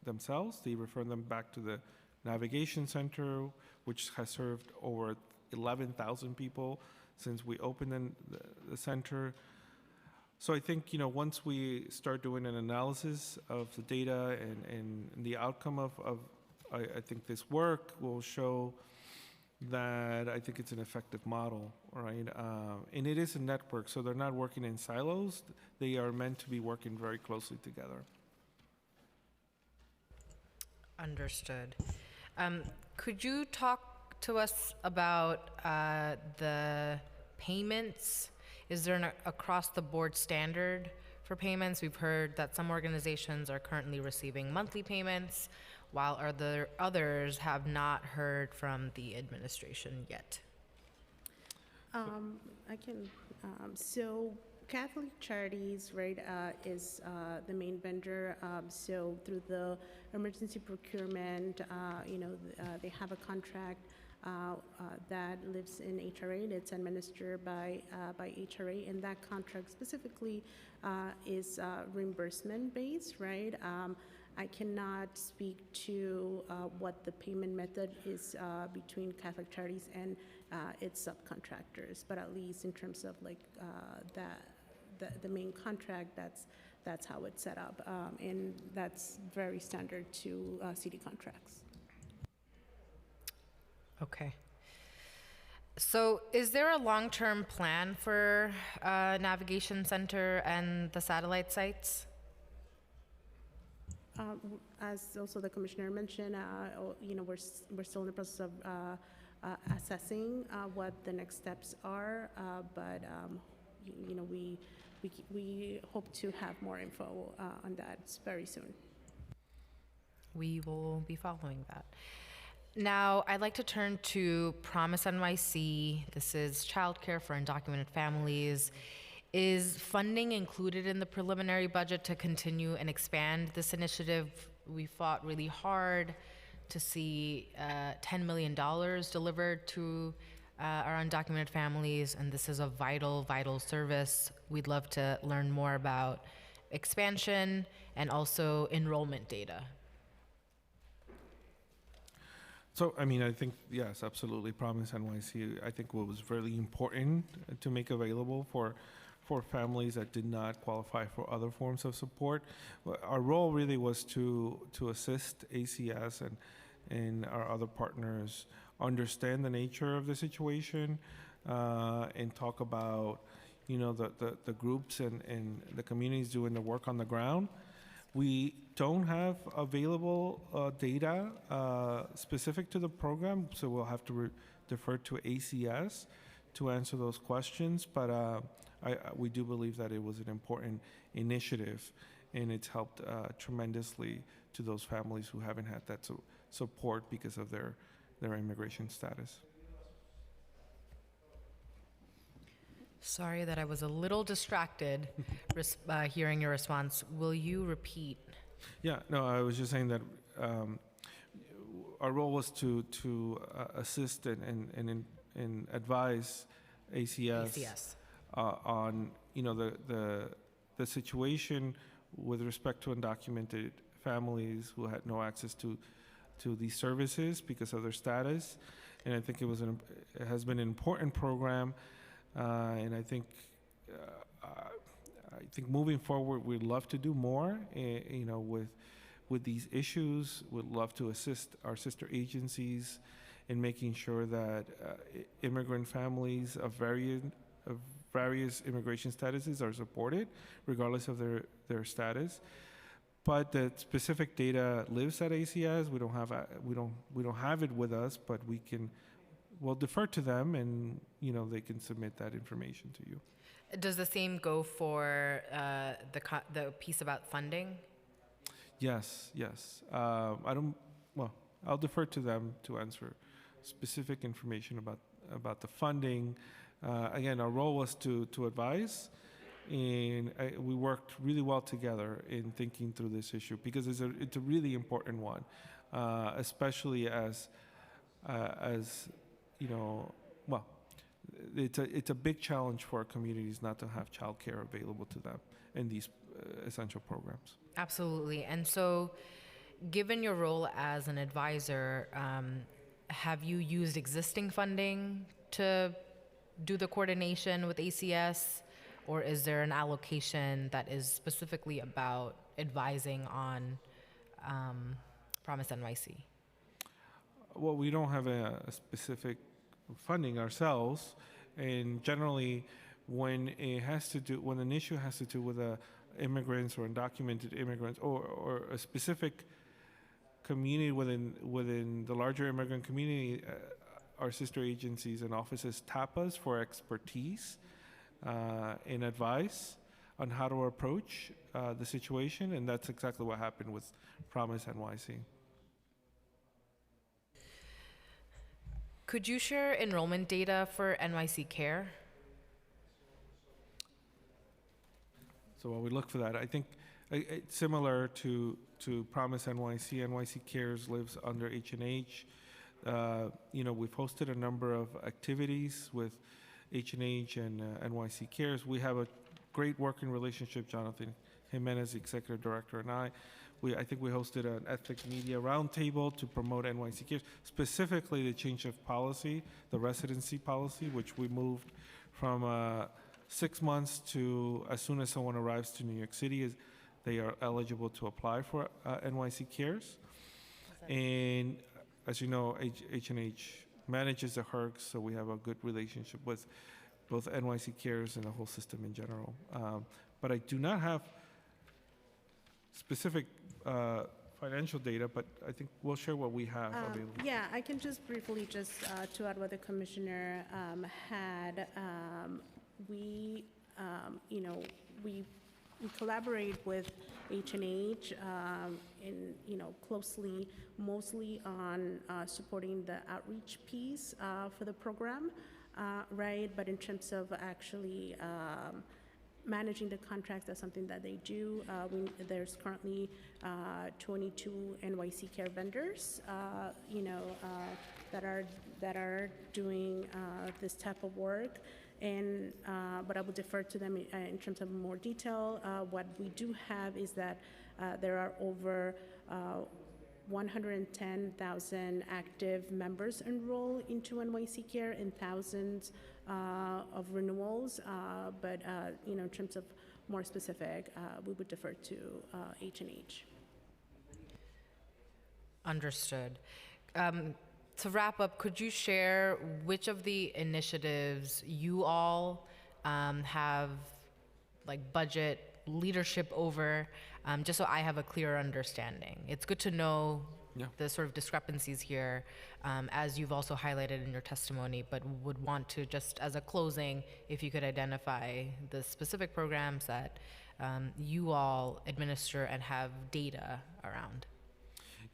Speaker 5: themselves. They refer them back to the navigation center, which has served over 11,000 people since we opened the center. So I think, once we start doing an analysis of the data and the outcome of I think this work will show, that I think it's an effective model, right? And it is a network, so they're not working in silos. They are meant to be working very closely together.
Speaker 2: Understood. Could you talk to us about the payments? Is there an across-the-board standard for payments? We've heard that some organizations are currently receiving monthly payments, while others have not heard from the administration yet.
Speaker 6: I can, so Catholic Charities, right, is the main vendor. So through the emergency procurement, they have a contract that lives in HRA. It's administered by HRA, and that contract specifically is reimbursement based, right? I cannot speak to what the payment method is between Catholic Charities and its subcontractors, but at least in terms of like the main contract, that's how it's set up, and that's very standard to city contracts.
Speaker 2: Okay. So is there a long-term plan for Navigation Center and the satellite sites?
Speaker 6: As also the commissioner mentioned, we're still in the process of assessing what the next steps are, but we hope to have more info on that very soon.
Speaker 2: We will be following that. Now, I'd like to turn to Promise NYC. This is childcare for undocumented families. Is funding included in the preliminary budget to continue and expand this initiative? We fought really hard to see $10 million delivered to our undocumented families, and this is a vital, vital service. We'd love to learn more about expansion and also enrollment data.
Speaker 5: So, I mean, I think, yes, absolutely, Promise NYC, I think what was really important to make available for families that did not qualify for other forms of support. Our role really was to assist ACS and our other partners understand the nature of the situation and talk about, the groups and the communities doing the work on the ground. We don't have available data specific to the program, so we'll have to defer to ACS to answer those questions, but we do believe that it was an important initiative, and it's helped tremendously to those families who haven't had that support because of their immigration status.
Speaker 2: Sorry that I was a little distracted hearing your response. Will you repeat?
Speaker 5: Yeah, no, I was just saying that our role was to assist and advise ACS. On the situation with respect to undocumented families who had no access to these services because of their status, and I think it has been an important program, and I think moving forward we'd love to do more, with these issues. We'd love to assist our sister agencies in making sure that immigrant families of various immigration statuses are supported, regardless of their status. But the specific data lives at ACS. We don't have it with us, but we'll defer to them, and they can submit that information to you.
Speaker 2: Does the same go for the piece about funding?
Speaker 5: Yes. I'll defer to them to answer specific information about the funding. Again, our role was to advise, and we worked really well together in thinking through this issue because it's a really important one, especially as it's a big challenge for our communities not to have childcare available to them in these essential programs.
Speaker 2: Absolutely. And so, given your role as an advisor, have you used existing funding to do the coordination with ACS, or is there an allocation that is specifically about advising on Promise NYC?
Speaker 5: Well, we don't have a specific funding ourselves, and generally, when an issue has to do with immigrants or undocumented immigrants or a specific community within the larger immigrant community, our sister agencies and offices tap us for expertise and advice on how to approach the situation, and that's exactly what happened with Promise NYC.
Speaker 2: Could you share enrollment data for NYC Care?
Speaker 5: So while we look for that, I think it's similar to Promise NYC. NYC Cares lives under H&H. We've hosted a number of activities with H&H and NYC Cares. We have a great working relationship. Jonathan Jimenez, the executive director, and I think we hosted an ethnic media roundtable to promote NYC Cares, specifically the change of policy, the residency policy, which we moved from 6 months to as soon as someone arrives to New York City, they are eligible to apply for NYC Cares. And as you know, H&H manages the HERCs, so we have a good relationship with both NYC Cares and the whole system in general. But I do not have specific financial data, but I think we'll share what we have available.
Speaker 6: Yeah, I can just briefly to add what the commissioner had. We collaborate with H&H closely, mostly on supporting the outreach piece for the program, right? But in terms of actually managing the contracts, that's something that they do. There's currently 22 NYC Care vendors, that are doing this type of work. And but I will defer to them in terms of more detail. What we do have is that there are over 110,000 active members enrolled into NYC Care and thousands of renewals. But in terms of more specific, we would defer to H&H.
Speaker 2: Understood. To wrap up, could you share which of the initiatives you all have budget leadership over, just so I have a clearer understanding? It's good to know the sort of discrepancies here, as you've also highlighted in your testimony, but would want to, just as a closing, if you could identify the specific programs that you all administer and have data around.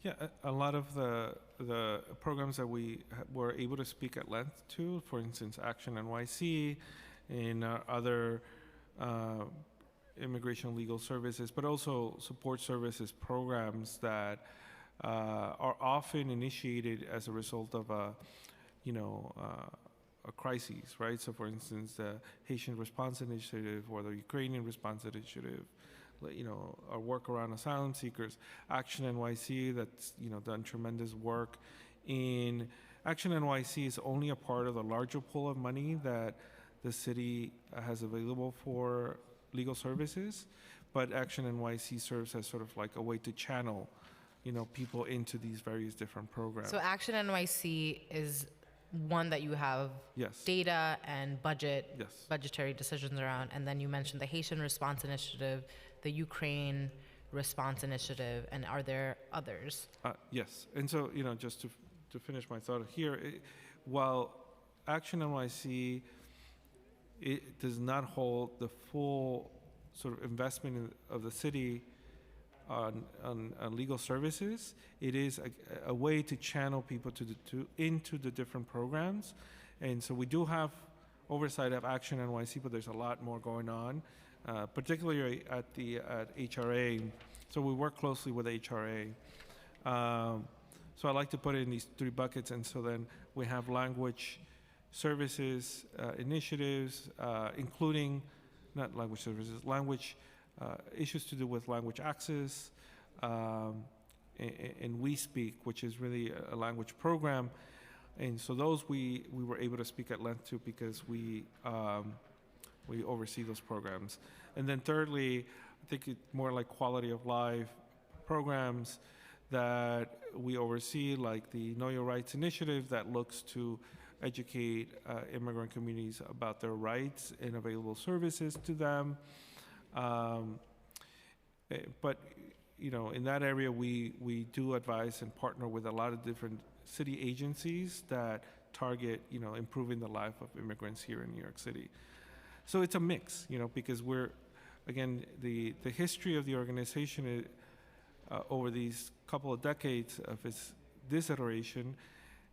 Speaker 5: Yeah, a lot of the programs that we were able to speak at length to, for instance, Action NYC and other immigration legal services, but also support services programs that are often initiated as a result of a crisis, right? So, for instance, the Haitian Response Initiative or the Ukrainian Response Initiative, our work around asylum seekers. Action NYC, that's done tremendous work. In Action NYC is only a part of the larger pool of money that the city has available for legal services, but Action NYC serves as sort of like a way to channel, people into these various different programs.
Speaker 2: So Action NYC is one that you have data and budgetary decisions around, and then you mentioned the Haitian Response Initiative, the Ukraine Response Initiative, and are there others?
Speaker 5: Yes, and so just to finish my thought here, while Action NYC it does not hold the full sort of investment of the city on legal services, it is a way to channel people into the different programs, and so we do have oversight of Action NYC, but there's a lot more going on. Particularly at HRA, so we work closely with HRA. So I like to put it in these three buckets, and so then we have language services initiatives, including not language services, language issues to do with language access, and We Speak, which is really a language program, and so those we were able to speak at length to because we oversee those programs. And then thirdly, I think it's more like quality of life programs that we oversee, like the Know Your Rights initiative that looks to educate immigrant communities about their rights and available services to them. But you know, in that area, we do advise and partner with a lot of different city agencies that target, you know, improving the life of immigrants here in New York City. So it's a mix, you know, because we're, again, the history of the organization is, over these couple of decades of this iteration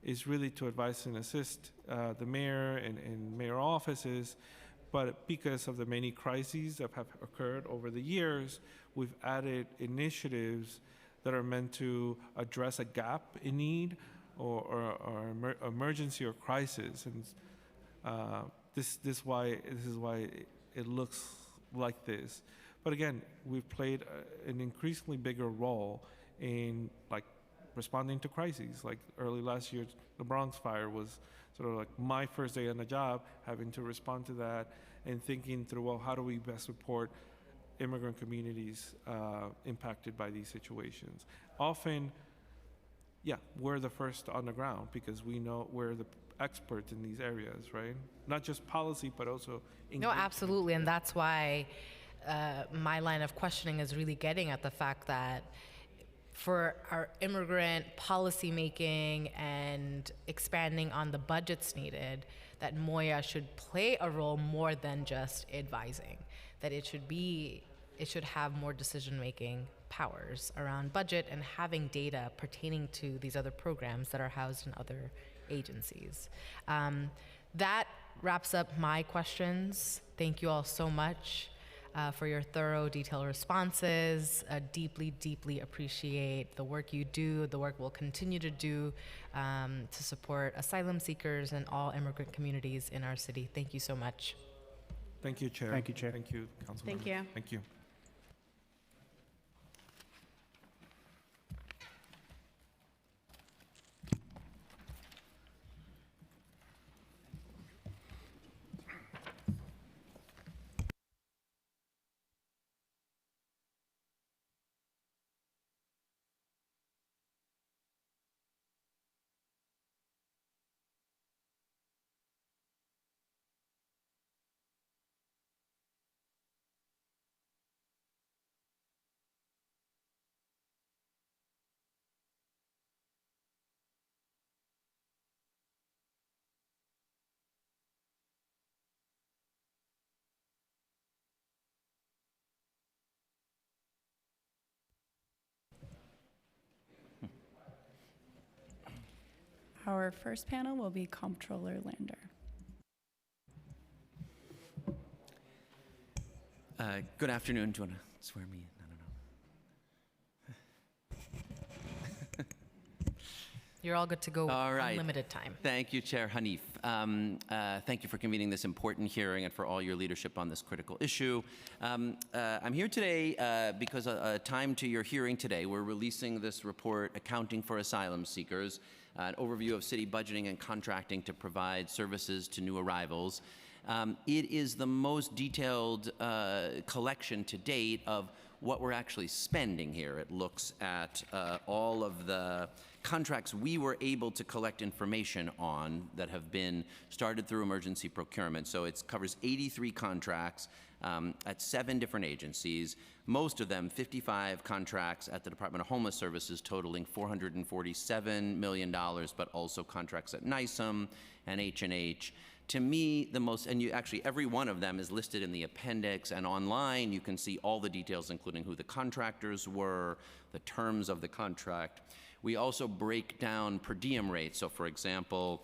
Speaker 5: is really to advise and assist the mayor and mayor offices. But because of the many crises that have occurred over the years, we've added initiatives that are meant to address a gap in need or emergency or crisis. And this is why it looks like this. But again, we've played an increasingly bigger role in like responding to crises. Like early last year, the Bronx fire was sort of like my first day on the job, having to respond to that and thinking through, well, how do we best support immigrant communities impacted by these situations? Often, yeah, we're the first on the ground because we know we're the experts in these areas, right? Not just policy, but also
Speaker 2: No,
Speaker 5: engagement.
Speaker 2: absolutely, and that's why my line of questioning is really getting at the fact that for our immigrant policy making and expanding on the budgets needed, that Moya should play a role more than just advising, that it should have more decision-making powers around budget and having data pertaining to these other programs that are housed in other agencies. That wraps up my questions. Thank you all so much for your thorough, detailed responses. Deeply, deeply appreciate the work you do, the work we'll continue to do to support asylum seekers and all immigrant communities in our city. Thank you so much.
Speaker 5: Thank you, Chair.
Speaker 8: Thank you, Chair.
Speaker 5: Thank you, Councilmember.
Speaker 6: Thank you.
Speaker 5: Thank you.
Speaker 3: Our first panel will be Comptroller Lander.
Speaker 12: Good afternoon. Do you want to swear me in? I don't know.
Speaker 2: You're all good to go.
Speaker 12: All right.
Speaker 2: Unlimited time.
Speaker 12: Thank you, Chair Hanif. Thank you for convening this important hearing and for all your leadership on this critical issue. I'm here today because time to your hearing today, we're releasing this report, Accounting for Asylum Seekers, an overview of city budgeting and contracting to provide services to new arrivals. It is the most detailed collection to date of what we're actually spending here. It looks at all of the contracts we were able to collect information on that have been started through emergency procurement. So it covers 83 contracts at 7 different agencies, most of them 55 contracts at the Department of Homeless Services totaling $447 million, but also contracts at NYSUM and H&H. To me, the most, and actually every one of them is listed in the appendix, and online you can see all the details, including who the contractors were, the terms of the contract. We also break down per diem rates. So for example,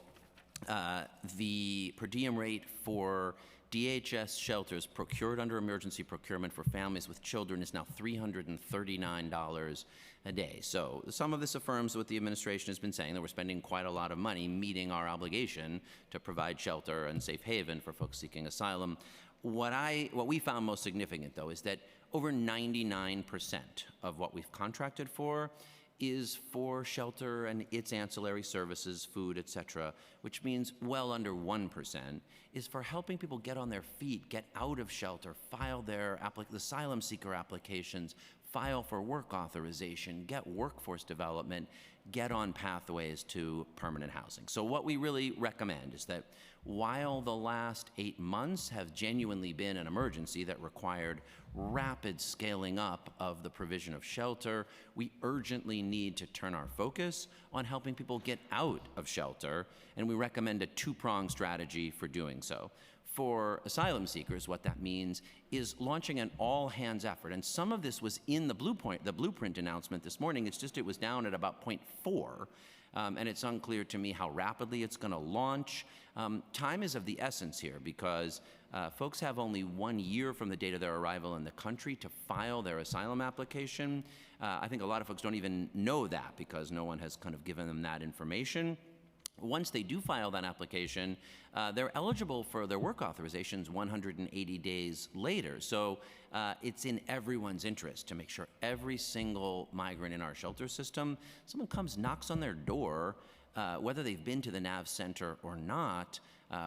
Speaker 12: the per diem rate for DHS shelters procured under emergency procurement for families with children is now $339 a day. So some of this affirms what the administration has been saying, that we're spending quite a lot of money meeting our obligation to provide shelter and safe haven for folks seeking asylum. What we found most significant, though, is that over 99% of what we've contracted for is for shelter and its ancillary services, food, etc., which means well under 1% is for helping people get on their feet, get out of shelter, file their asylum seeker applications, file for work authorization, get workforce development, get on pathways to permanent housing. So what we really recommend is that while the last 8 months have genuinely been an emergency that required rapid scaling up of the provision of shelter, we urgently need to turn our focus on helping people get out of shelter, and we recommend a two-pronged strategy for doing so. For asylum seekers, what that means is launching an all-hands effort. And some of this was in the blueprint announcement this morning. It's just it was down at about 0.4, and it's unclear to me how rapidly it's going to launch. Time is of the essence here because folks have only 1 year from the date of their arrival in the country to file their asylum application. I think a lot of folks don't even know that because no one has kind of given them that information. Once they do file that application, they're eligible for their work authorizations 180 days later. So it's in everyone's interest to make sure every single migrant in our shelter system, someone comes, knocks on their door, whether they've been to the NAV Center or not,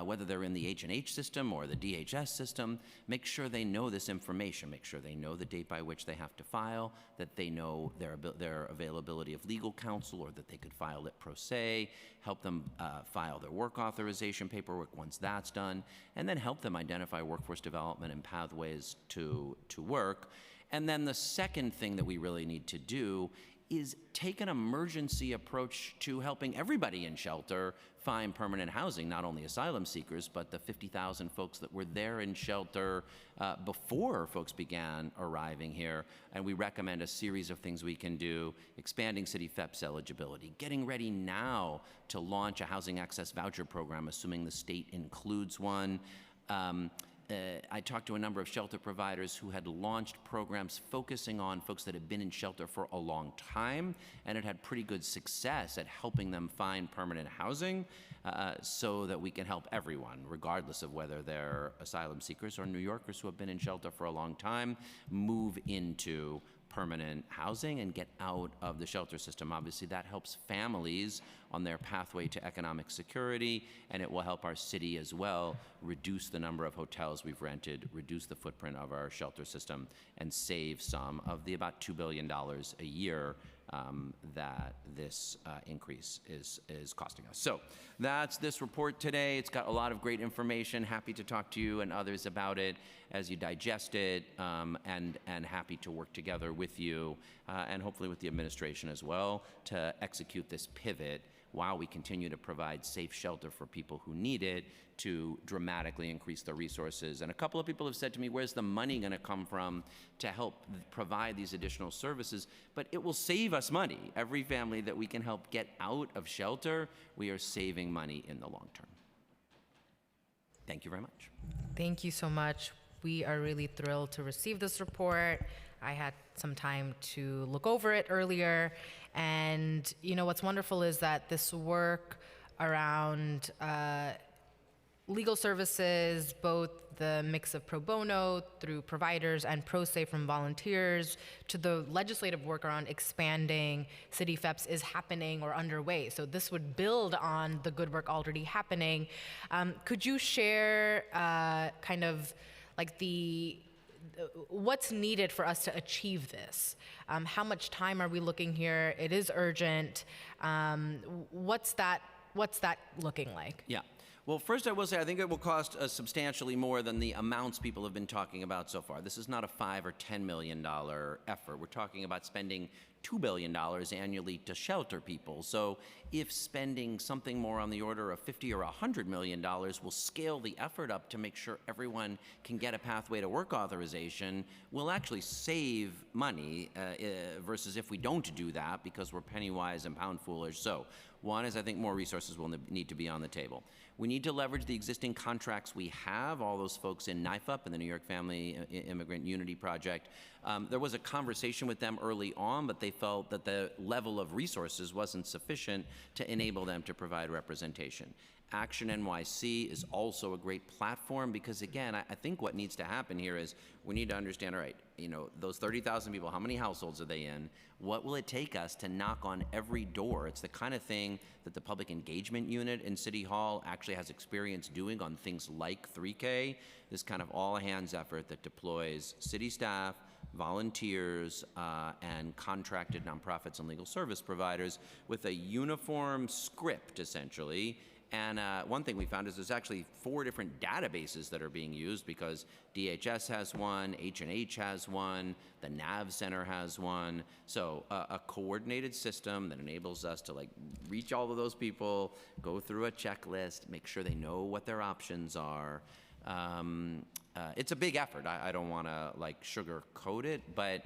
Speaker 12: whether they're in the H&H system or the DHS system, make sure they know this information, make sure they know the date by which they have to file, that they know their availability of legal counsel or that they could file it pro se, help them file their work authorization paperwork once that's done, and then help them identify workforce development and pathways to work. And then the second thing that we really need to do is take an emergency approach to helping everybody in shelter find permanent housing, not only asylum seekers, but the 50,000 folks that were there in shelter before folks began arriving here. And we recommend a series of things we can do: expanding City FEP's eligibility, getting ready now to launch a housing access voucher program, assuming the state includes one. I talked to a number of shelter providers who had launched programs focusing on folks that had been in shelter for a long time and had pretty good success at helping them find permanent housing so that we can help everyone, regardless of whether they're asylum seekers or New Yorkers who have been in shelter for a long time, move into permanent housing and get out of the shelter system. Obviously, that helps families on their pathway to economic security, and it will help our city as well reduce the number of hotels we've rented, reduce the footprint of our shelter system, and save some of the about $2 billion a year that this increase is costing us. So that's this report today. It's got a lot of great information. Happy to talk to you and others about it as you digest it, and happy to work together with you and hopefully with the administration as well to execute this pivot while we continue to provide safe shelter for people who need it, to dramatically increase the resources. And a couple of people have said to me, where's the money going to come from to help provide these additional services? But it will save us money. Every family that we can help get out of shelter, we are saving money in the long term. Thank you very much.
Speaker 2: Thank you so much. We are really thrilled to receive this report. I had some time to look over it earlier. And you know, what's wonderful is that this work around legal services, both the mix of pro bono through providers and pro se from volunteers, to the legislative work around expanding City FEPs is happening or underway. So this would build on the good work already happening. Could you share kind of like what's needed for us to achieve this? How much time are we looking here? It is urgent. What's that looking like?
Speaker 12: Yeah. Well, first I will say I think it will cost us substantially more than the amounts people have been talking about so far. This is not a $5 or $10 million effort. We're talking about spending $2 billion annually to shelter people. So if spending something more on the order of $50 or $100 million will scale the effort up to make sure everyone can get a pathway to work authorization, we'll actually save money versus if we don't do that because we're penny wise and pound foolish. So one is I think more resources will need to be on the table. We need to leverage the existing contracts we have, all those folks in NYFUP and the New York Family Immigrant Unity Project. There was a conversation with them early on, but they felt that the level of resources wasn't sufficient to enable them to provide representation. Action NYC is also a great platform because, again, I think what needs to happen here is we need to understand, all right, you know, those 30,000 people, how many households are they in? What will it take us to knock on every door? It's the kind of thing that the Public Engagement Unit in City Hall actually has experience doing on things like 3K, this kind of all-hands effort that deploys city staff, volunteers, and contracted nonprofits and legal service providers with a uniform script, essentially. And one thing we found is there's actually 4 different databases that are being used, because DHS has one, H&H has one, the NAV Center has one. So a coordinated system that enables us to reach all of those people, go through a checklist, make sure they know what their options are. It's a big effort. I don't want to sugarcoat it, but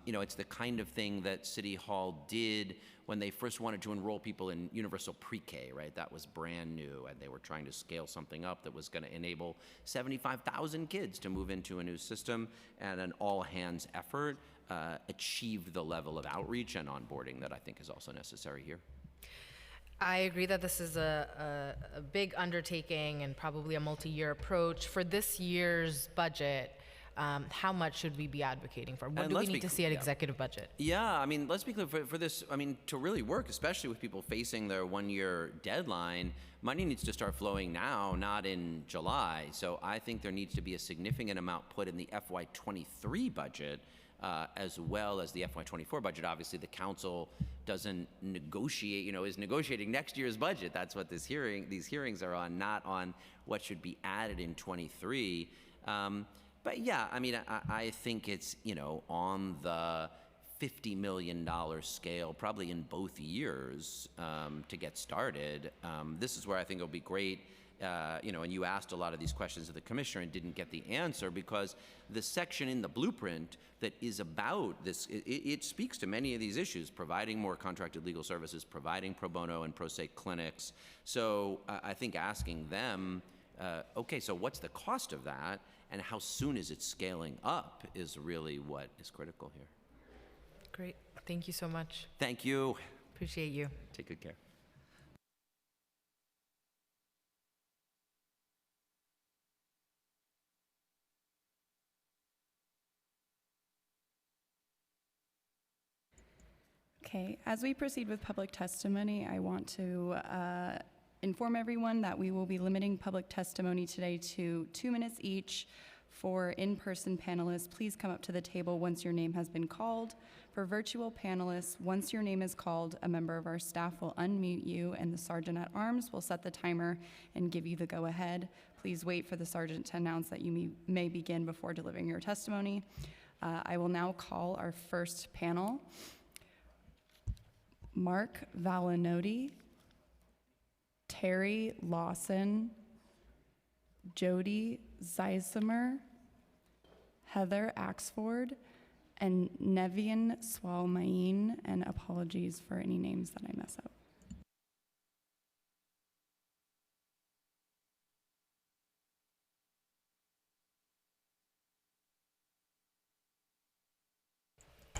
Speaker 12: it's the kind of thing that City Hall did when they first wanted to enroll people in universal pre-K, right? That was brand new, and they were trying to scale something up that was going to enable 75,000 kids to move into a new system, and an all-hands effort achieved the level of outreach and onboarding that I think is also necessary here.
Speaker 2: I agree that this is a big undertaking and probably a multi-year approach. For this year's budget, how much should we be advocating for? What do we need to see at executive budget?
Speaker 12: Yeah, I mean, let's be clear, for this, I mean, to really work, especially with people facing their one-year deadline, money needs to start flowing now, not in July. So I think there needs to be a significant amount put in the FY23 budget, as well as the FY24 budget. Obviously, the council doesn't negotiate, is negotiating next year's budget. That's what these hearings are on, not on what should be added in 23. But yeah, I mean, I think it's, on the $50 million scale, probably in both years, to get started. This is where I think it'll be great, and you asked a lot of these questions of the commissioner and didn't get the answer, because the section in the blueprint that is about this, it speaks to many of these issues: providing more contracted legal services, providing pro bono and pro se clinics. So I think asking them, okay, so what's the cost of that, and how soon is it scaling up, is really what is critical here.
Speaker 2: Great. Thank you so much.
Speaker 12: Thank you.
Speaker 2: Appreciate you.
Speaker 12: Take good care.
Speaker 3: Okay, as we proceed with public testimony, I want to inform everyone that we will be limiting public testimony today to 2 minutes each. For in-person panelists, please come up to the table once your name has been called. For virtual panelists, once your name is called, a member of our staff will unmute you, and the Sergeant at Arms will set the timer and give you the go-ahead. Please wait for the Sergeant to announce that you may begin before delivering your testimony. I will now call our first panel. Mark Valinoti, Terry Lawson, Jody Zeisimer, Heather Axford, and Nevian Swalmain, and apologies for any names that I mess up.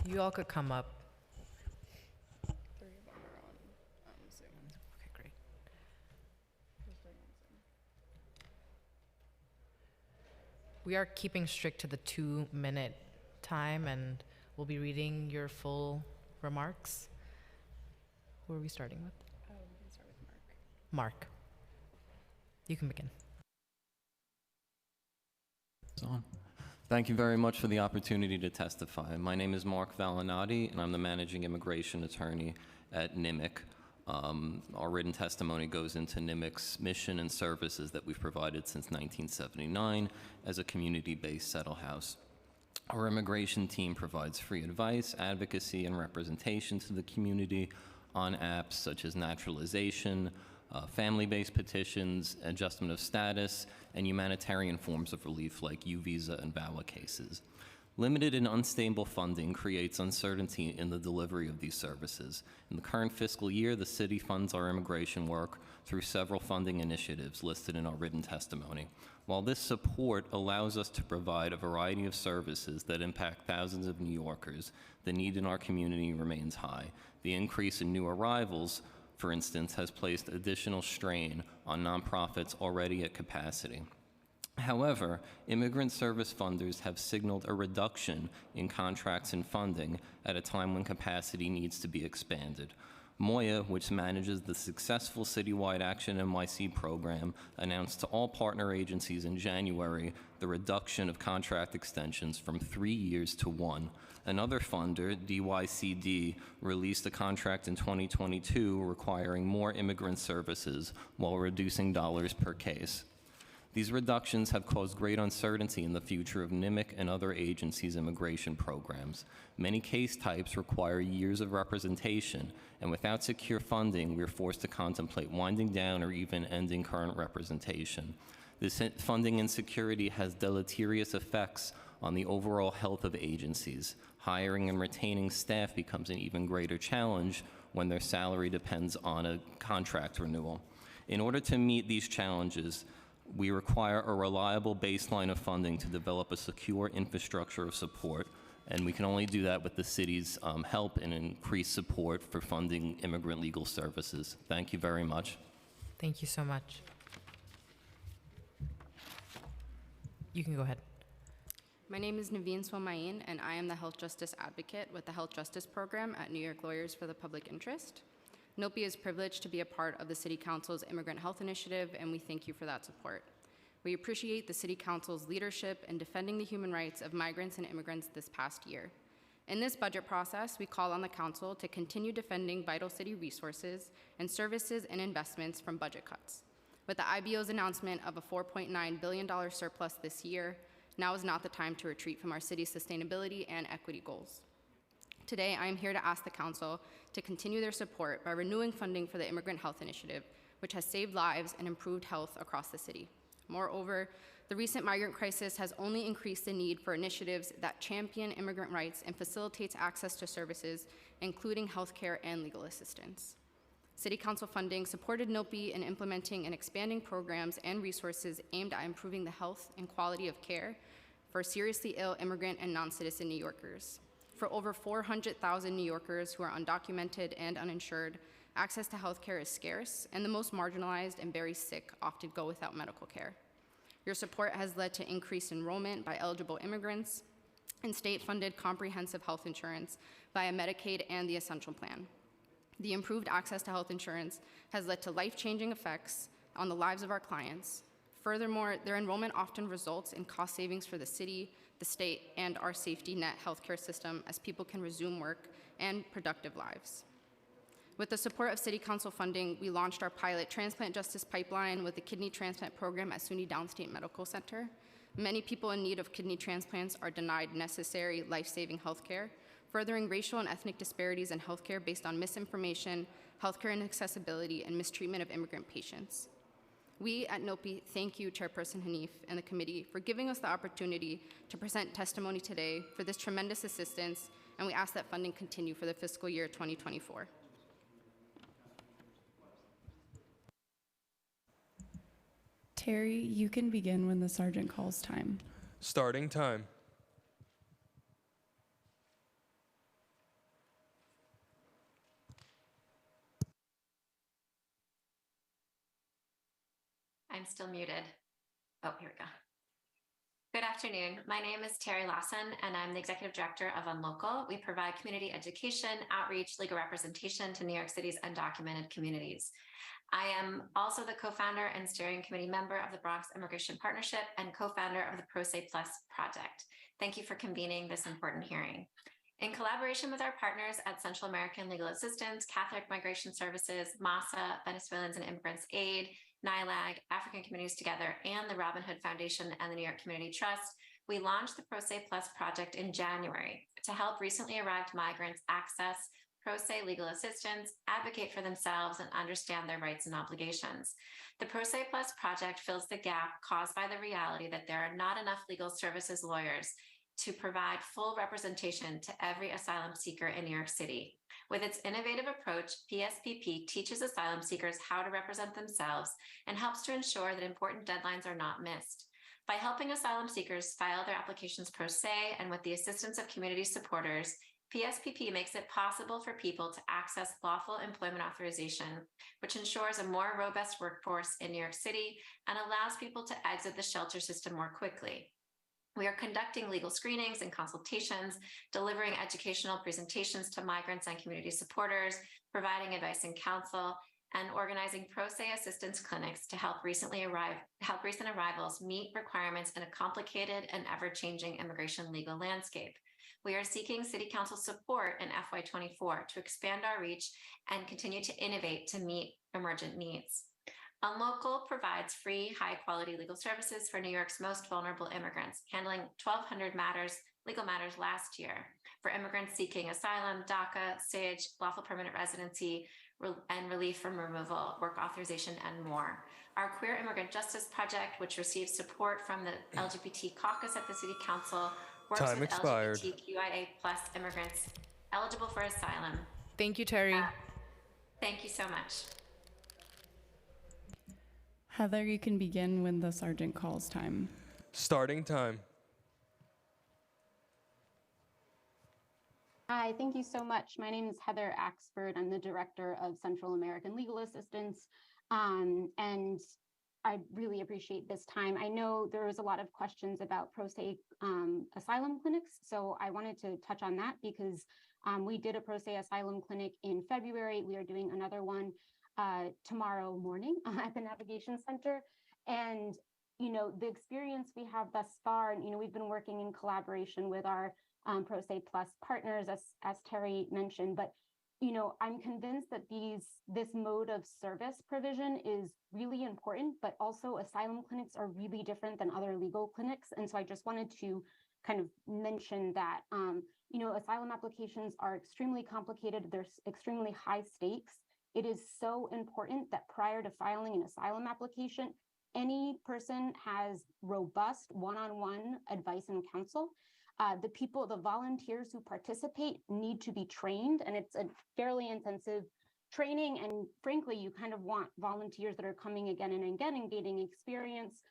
Speaker 2: You all could come up. Okay, great. We are keeping strict to the 2-minute time, and we'll be reading your full remarks. Who are we starting with?
Speaker 3: We can start with Mark.
Speaker 2: Mark. You can begin.
Speaker 13: It's on. Thank you very much for the opportunity to testify. My name is Mark Valinoti, and I'm the managing immigration attorney at NIMIC. Our written testimony goes into NIMIC's mission and services that we've provided since 1979 as a community-based settle house. Our immigration team provides free advice, advocacy, and representation to the community on apps such as naturalization, family-based petitions, adjustment of status, and humanitarian forms of relief like U-Visa and VAWA cases. Limited and unstable funding creates uncertainty in the delivery of these services. In the current fiscal year, the city funds our immigration work through several funding initiatives listed in our written testimony. While this support allows us to provide a variety of services that impact thousands of New Yorkers, the need in our community remains high. The increase in new arrivals, for instance, has placed additional strain on nonprofits already at capacity. However, immigrant service funders have signaled a reduction in contracts and funding at a time when capacity needs to be expanded. Moya, which manages the successful citywide Action NYC program, announced to all partner agencies in January the reduction of contract extensions from 3 years to 1. Another funder, DYCD, released a contract in 2022 requiring more immigrant services while reducing dollars per case. These reductions have caused great uncertainty in the future of NIMIC and other agencies' immigration programs. Many case types require years of representation, and without secure funding, we are forced to contemplate winding down or even ending current representation. This funding insecurity has deleterious effects on the overall health of agencies. Hiring and retaining staff becomes an even greater challenge when their salary depends on a contract renewal. In order to meet these challenges, we require a reliable baseline of funding to develop a secure infrastructure of support, and we can only do that with the city's help and increased support for funding immigrant legal services. Thank you very much.
Speaker 2: Thank you so much. You can go ahead.
Speaker 14: My name is Naveen Swamayin, and I am the Health Justice Advocate with the Health Justice Program at New York Lawyers for the Public Interest. NOPI is privileged to be a part of the City Council's Immigrant Health Initiative, and we thank you for that support. We appreciate the City Council's leadership in defending the human rights of migrants and immigrants this past year. In this budget process, we call on the Council to continue defending vital city resources and services and investments from budget cuts. With the IBO's announcement of a $4.9 billion surplus this year, now is not the time to retreat from our city's sustainability and equity goals. Today, I am here to ask the Council to continue their support by renewing funding for the Immigrant Health Initiative, which has saved lives and improved health across the city. Moreover, the recent migrant crisis has only increased the need for initiatives that champion immigrant rights and facilitates access to services, including healthcare and legal assistance. City Council funding supported NOPI in implementing and expanding programs and resources aimed at improving the health and quality of care for seriously ill immigrant and non-citizen New Yorkers. For over 400,000 New Yorkers who are undocumented and uninsured, access to health care is scarce, and the most marginalized and very sick often go without medical care. Your support has led to increased enrollment by eligible immigrants and state-funded comprehensive health insurance via Medicaid and the Essential Plan. The improved access to health insurance has led to life-changing effects on the lives of our clients. Furthermore, their enrollment often results in cost savings for the city, the state, and our safety net healthcare system as people can resume work and productive lives. With the support of City Council funding, we launched our pilot transplant justice pipeline with the kidney transplant program at SUNY Downstate Medical Center. Many people in need of kidney transplants are denied necessary life-saving healthcare, furthering racial and ethnic disparities in healthcare based on misinformation, healthcare inaccessibility, and mistreatment of immigrant patients. We at NOPI thank you, Chairperson Hanif, and the committee for giving us the opportunity to present testimony today for this tremendous assistance, and we ask that funding continue for the fiscal year 2024.
Speaker 3: Terry, you can begin when the sergeant calls time.
Speaker 1: Starting time.
Speaker 15: I'm still muted. Oh, here we go. Good afternoon. My name is Terry Lawson, and I'm the Executive Director of Unlocal. We provide community education, outreach, legal representation to New York City's undocumented communities. I am also the co-founder and steering committee member of the Bronx Immigration Partnership and co-founder of the Pro Se Plus project. Thank you for convening this important hearing. In collaboration with our partners at Central American Legal Assistance, Catholic Migration Services, MASA, Venezuelans and Immigrants Aid, NILAG, African Communities Together, and the Robin Hood Foundation and the New York Community Trust, we launched the Pro Se Plus project in January to help recently arrived migrants access pro se legal assistance, advocate for themselves, and understand their rights and obligations. The Pro Se Plus project fills the gap caused by the reality that there are not enough legal services lawyers to provide full representation to every asylum seeker in New York City. With its innovative approach, PSPP teaches asylum seekers how to represent themselves and helps to ensure that important deadlines are not missed. By helping asylum seekers file their applications pro se and with the assistance of community supporters, PSPP makes it possible for people to access lawful employment authorization, which ensures a more robust workforce in New York City and allows people to exit the shelter system more quickly. We are conducting legal screenings and consultations, delivering educational presentations to migrants and community supporters, providing advice and counsel, and organizing pro se assistance clinics to help recent arrivals meet requirements in a complicated and ever-changing immigration legal landscape. We are seeking City Council support in FY24 to expand our reach and continue to innovate to meet emergent needs. Unlocal provides free, high-quality legal services for New York's most vulnerable immigrants, handling 1,200 legal matters last year for immigrants seeking asylum, DACA, SAGE, lawful permanent residency, and relief from removal, work authorization, and more. Our Queer Immigrant Justice Project, which receives support from the LGBT caucus at the City Council, works
Speaker 1: Time
Speaker 15: with
Speaker 1: expired.
Speaker 15: LGBTQIA+ immigrants eligible for asylum.
Speaker 2: Thank you, Terry.
Speaker 15: Thank you so much.
Speaker 3: Heather, you can begin when the sergeant calls time.
Speaker 1: Starting time.
Speaker 14: Hi, thank you so much. My name is Heather Axford. I'm the Director of Central American Legal Assistance, and I really appreciate this time. I know there was a lot of questions about pro se asylum clinics, so I wanted to touch on that because we did a pro se asylum clinic in February. We are doing another one tomorrow morning at the Navigation Center. And, the experience we have thus far, and, we've been working in collaboration with our Pro Se Plus partners, as Terry mentioned, but, I'm convinced that this mode of service provision is really important, but also asylum clinics are really different than other legal clinics. And so I just wanted to kind of mention that, asylum applications are extremely complicated. There's extremely high stakes. It is so important that prior to filing an asylum application, any person has robust one-on-one advice and counsel. The volunteers who participate need to be trained, and it's a fairly intensive training. And frankly, you kind of want volunteers that are coming again and again and gaining experience.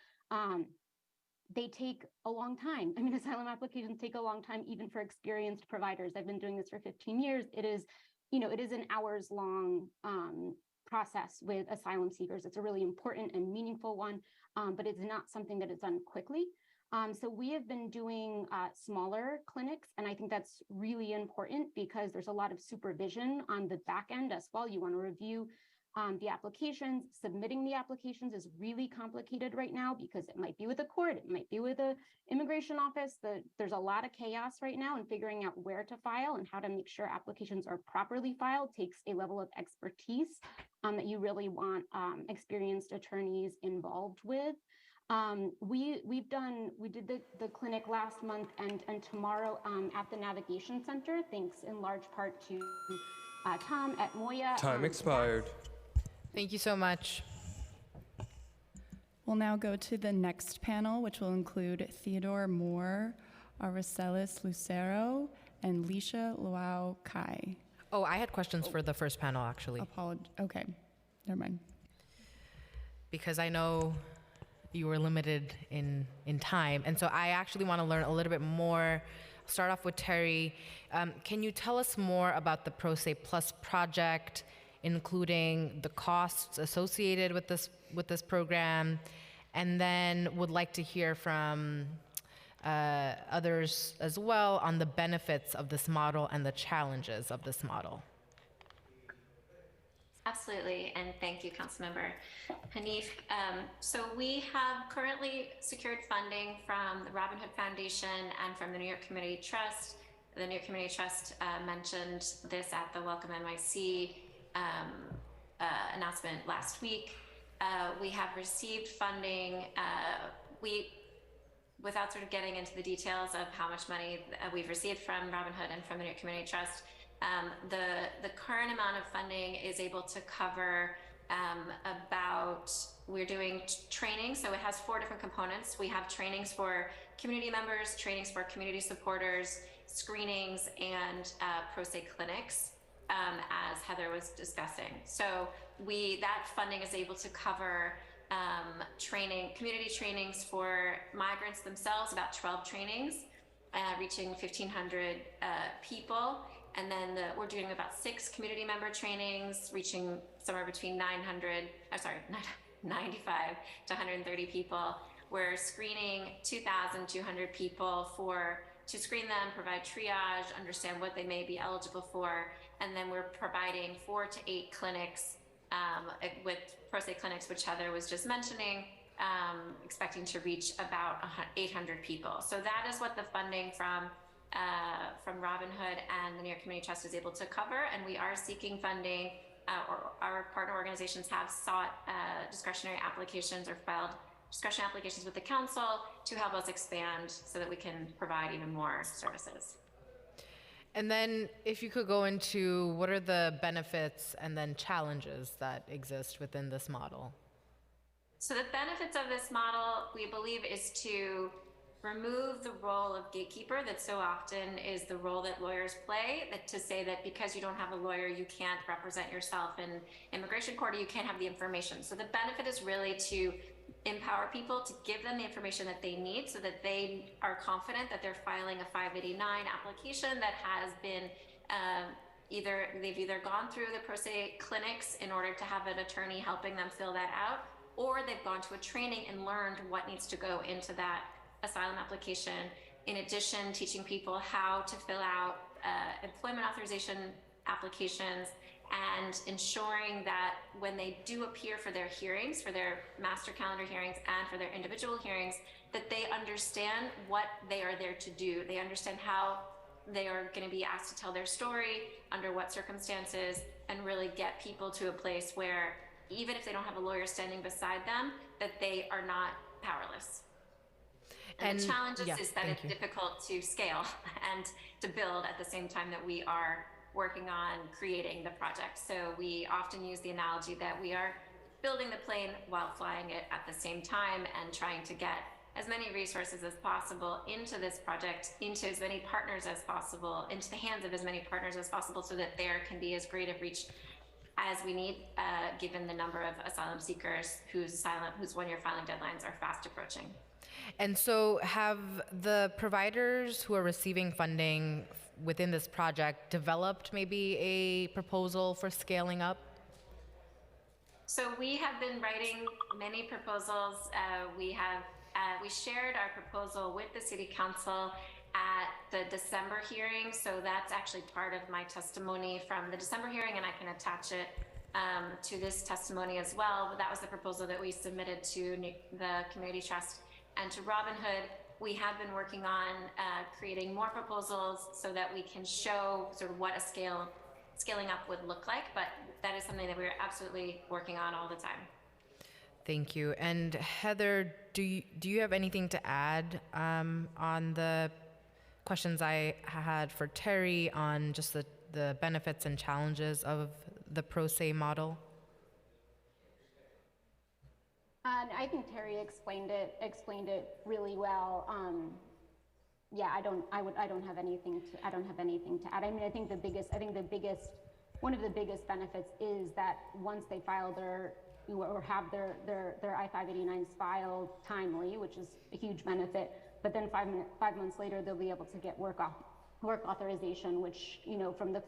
Speaker 14: They take a long time. I mean, asylum applications take a long time, even for experienced providers. I've been doing this for 15 years. It is an hours-long process with asylum seekers. It's a really important and meaningful one, but it's not something that is done quickly. So we have been doing smaller clinics, and I think that's really important because there's a lot of supervision on the back end as well. You want to review the applications. Submitting the applications is really complicated right now because it might be with a court, it might be with an immigration office. There's a lot of chaos right now, and figuring out where to file and how to make sure applications are properly filed takes a level of expertise that you really want experienced attorneys involved with. We did the clinic last month and tomorrow at the Navigation Center, thanks in large part to Tom at Moya.
Speaker 1: Time expired.
Speaker 2: Thank you so much.
Speaker 3: We'll now go to the next panel, which will include Theodore Moore, Aracelis Lucero, and Lisha Luau Kai.
Speaker 2: Oh, I had questions for the first panel, actually.
Speaker 3: Okay, never mind.
Speaker 2: Because I know you were limited in time. And so I actually want to learn a little bit more. Start off with Terry. Can you tell us more about the Pro Se Plus project, including the costs associated with this program? And then would like to hear from others as well on the benefits of this model and the challenges of this model.
Speaker 15: Absolutely, and thank you, Councilmember Hanif. So we have currently secured funding from the Robin Hood Foundation and from the New York Community Trust. The New York Community Trust mentioned this at the Welcome NYC announcement last week. We have received funding. Without sort of getting into the details of how much money we've received from Robin Hood and from the New York Community Trust, the current amount of funding is able to cover we're doing training, so it has 4 different components. We have trainings for community members, trainings for community supporters, screenings, and pro se clinics, as Heather was discussing. So that funding is able to cover community trainings for migrants themselves, about 12 trainings, reaching 1,500 people. And then we're doing about 6 community member trainings, reaching somewhere between 95 to 130 people. we're screening 2,200 people to screen them, provide triage, understand what they may be eligible for, and then we're providing 4 to 8 clinics with Pro Se clinics, which Heather was just mentioning, expecting to reach about 800 people. So that is what the funding from Robin Hood and the New York Community Trust is able to cover, and we are seeking funding, or our partner organizations have sought discretionary applications or filed discretionary applications with the council to help us expand so that we can provide even more services.
Speaker 2: And then if you could go into what are the benefits and then challenges that exist within this model?
Speaker 15: So the benefits of this model, we believe, is to remove the role of gatekeeper that so often is the role that lawyers play, that to say that because you don't have a lawyer, you can't represent yourself in immigration court, or you can't have the information. So the benefit is really to empower people, to give them the information that they need so that they are confident that they're filing a 589 application that has been they've either gone through the Pro Se clinics in order to have an attorney helping them fill that out, or they've gone to a training and learned what needs to go into that asylum application. In addition, teaching people how to fill out employment authorization applications, and ensuring that when they do appear for their hearings, for their master calendar hearings and for their individual hearings, that they understand what they are there to do. They understand how they are going to be asked to tell their story, under what circumstances, and really get people to a place where even if they don't have a lawyer standing beside them, that they are not powerless. And the challenge is that it's difficult to scale and to build at the same time that we are working on creating the project. So we often use the analogy that we are building the plane while flying it at the same time, and trying to get as many resources as possible into this project, into as many partners as possible, into the hands of as many partners as possible, so that there can be as great a reach as we need, given the number of asylum seekers whose 1-year filing deadlines are fast approaching.
Speaker 2: And so have the providers who are receiving funding within this project developed maybe a proposal for scaling up?
Speaker 15: So we have been writing many proposals. We shared our proposal with the City Council at the December hearing. So that's actually part of my testimony from the December hearing, and I can attach it to this testimony as well. But that was the proposal that we submitted to the Community Trust and to Robin Hood. We have been working on creating more proposals so that we can show sort of what a scaling up would look like, but that is something that we're absolutely working on all the time.
Speaker 2: Thank you. And Heather, do you have anything to add on the questions I had for Terry on just the benefits and challenges of the Pro Se model?
Speaker 16: I think Terry explained it really well. Yeah, I don't have anything to add. I mean, I think one of the biggest benefits is that once they file or have their I-589s filed timely, which is a huge benefit, but then 5 months later they'll be able to get work authorization, which, from the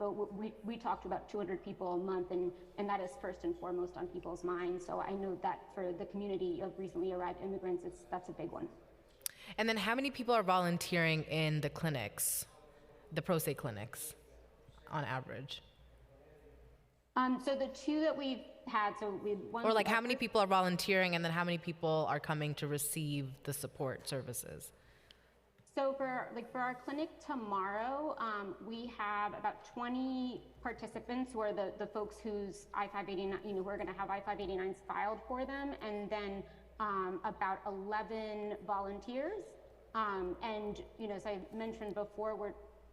Speaker 16: we talked about 200 people a month, and that is first and foremost on people's minds. So I know that for the community of recently arrived immigrants, that's a big one.
Speaker 2: And then how many people are volunteering in the clinics, the Pro Se clinics, on average?
Speaker 16: So the 2 that we've had, so we one.
Speaker 2: Or like how many people are volunteering, and then how many people are coming to receive the support services?
Speaker 16: So for our clinic tomorrow, we have about 20 participants who are the folks whose I-589, who are going to have I-589s filed for them, and then about 11 volunteers. And as I mentioned before,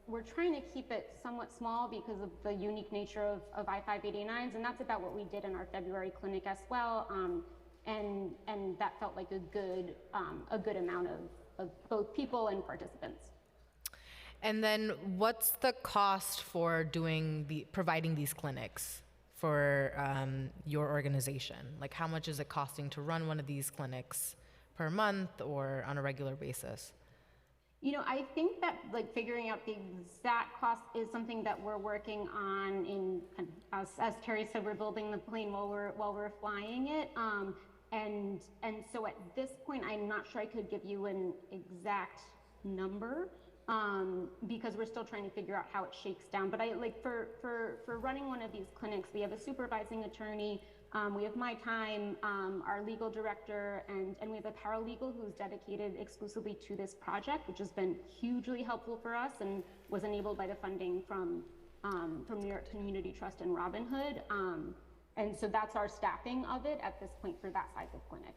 Speaker 16: we're trying to keep it somewhat small because of the unique nature of I-589s, and that's about what we did in our February clinic as well. And that felt like a good amount of both people and participants.
Speaker 2: And then what's the cost for providing these clinics for your organization? Like how much is it costing to run one of these clinics per month or on a regular basis?
Speaker 16: I think that figuring out the exact cost is something that we're working on as Terry said, we're building the plane while we're flying it. And so at this point, I'm not sure I could give you an exact number because we're still trying to figure out how it shakes down. But I like for running one of these clinics, we have a supervising attorney, we have my time, our legal director, and we have a paralegal who's dedicated exclusively to this project, which has been hugely helpful for us and was enabled by the funding from New York Community Trust and Robin Hood. And so that's our staffing of it at this point for that size of clinic.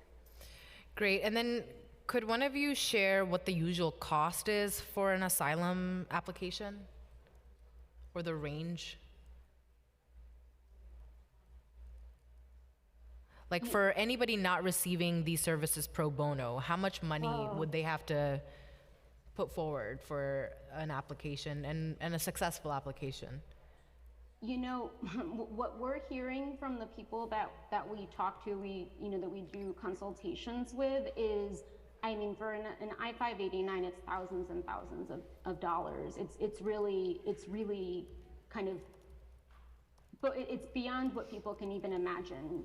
Speaker 2: Great. And then could one of you share what the usual cost is for an asylum application or the range? Like for anybody not receiving these services pro bono, how much money would they have to put forward for an application and a successful application?
Speaker 16: You know, what we're hearing from the people that we talk to, that we do consultations with is, I mean, for an I-589, it's thousands and thousands of dollars. It's really kind of, but it's beyond what people can even imagine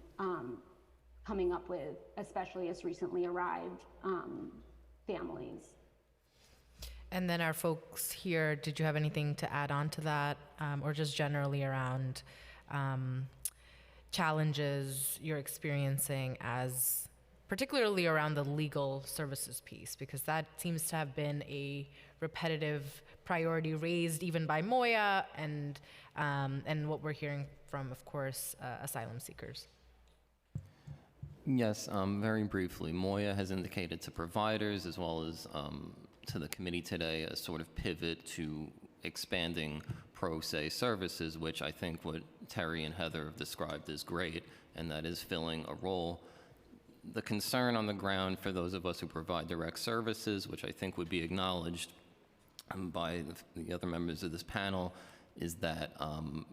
Speaker 16: coming up with, especially as recently arrived families.
Speaker 2: And then our folks here, did you have anything to add on to that, or just generally around challenges you're experiencing as, particularly around the legal services piece, because that seems to have been a repetitive priority raised even by Moya and what we're hearing from, of course, asylum seekers.
Speaker 13: Yes, very briefly, Moya has indicated to providers as well as to the committee today a sort of pivot to expanding pro se services, which I think what Terry and Heather have described is great, and that is filling a role. The concern on the ground for those of us who provide direct services, which I think would be acknowledged by the other members of this panel, is that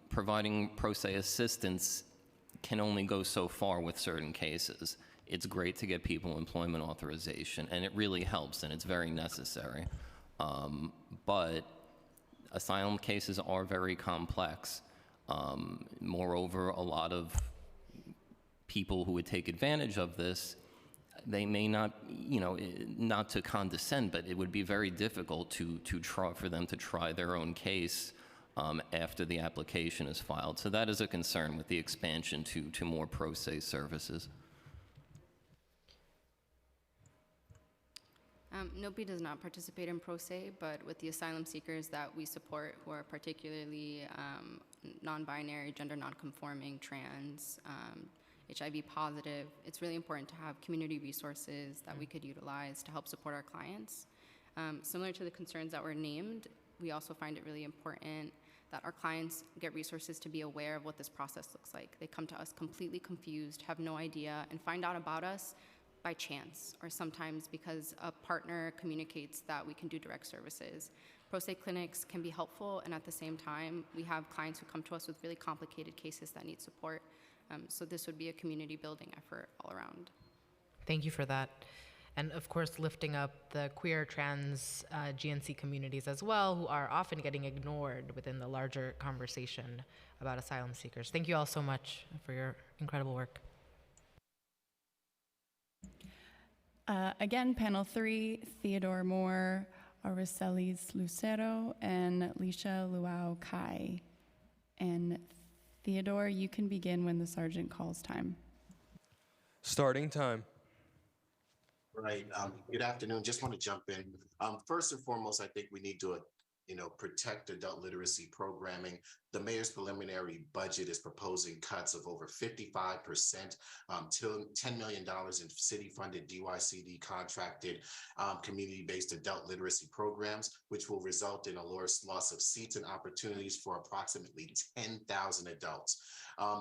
Speaker 13: providing pro se assistance can only go so far with certain cases. It's great to get people employment authorization, and it really helps, and it's very necessary. But asylum cases are very complex. Moreover, a lot of people who would take advantage of this, they may not, not to condescend, but it would be very difficult to try for them to try their own case after the application is filed. So that is a concern with the expansion to more pro se services.
Speaker 14: NOPI does not participate in pro se, but with the asylum seekers that we support who are particularly non-binary, gender non-conforming, trans, HIV positive, it's really important to have community resources that we could utilize to help support our clients. Similar to the concerns that were named, we also find it really important that our clients get resources to be aware of what this process looks like. They come to us completely confused, have no idea, and find out about us by chance, or sometimes because a partner communicates that we can do direct services. Pro se clinics can be helpful, and at the same time, we have clients who come to us with really complicated cases that need support. So this would be a community building effort all around.
Speaker 2: Thank you for that. And of course, lifting up the queer, trans, GNC communities as well, who are often getting ignored within the larger conversation about asylum seekers. Thank you all so much for your incredible work.
Speaker 3: Again, panel 3, Theodore Moore, Aracelis Lucero, and Lisha Luau Kai. And Theodore, you can begin when the sergeant calls time.
Speaker 1: Starting time.
Speaker 17: Right. Good afternoon. Just want to jump in. First and foremost, I think we need to, protect adult literacy programming. The mayor's preliminary budget is proposing cuts of over 55% to $10 million in city-funded DYCD contracted community-based adult literacy programs, which will result in a loss of seats and opportunities for approximately 10,000 adults.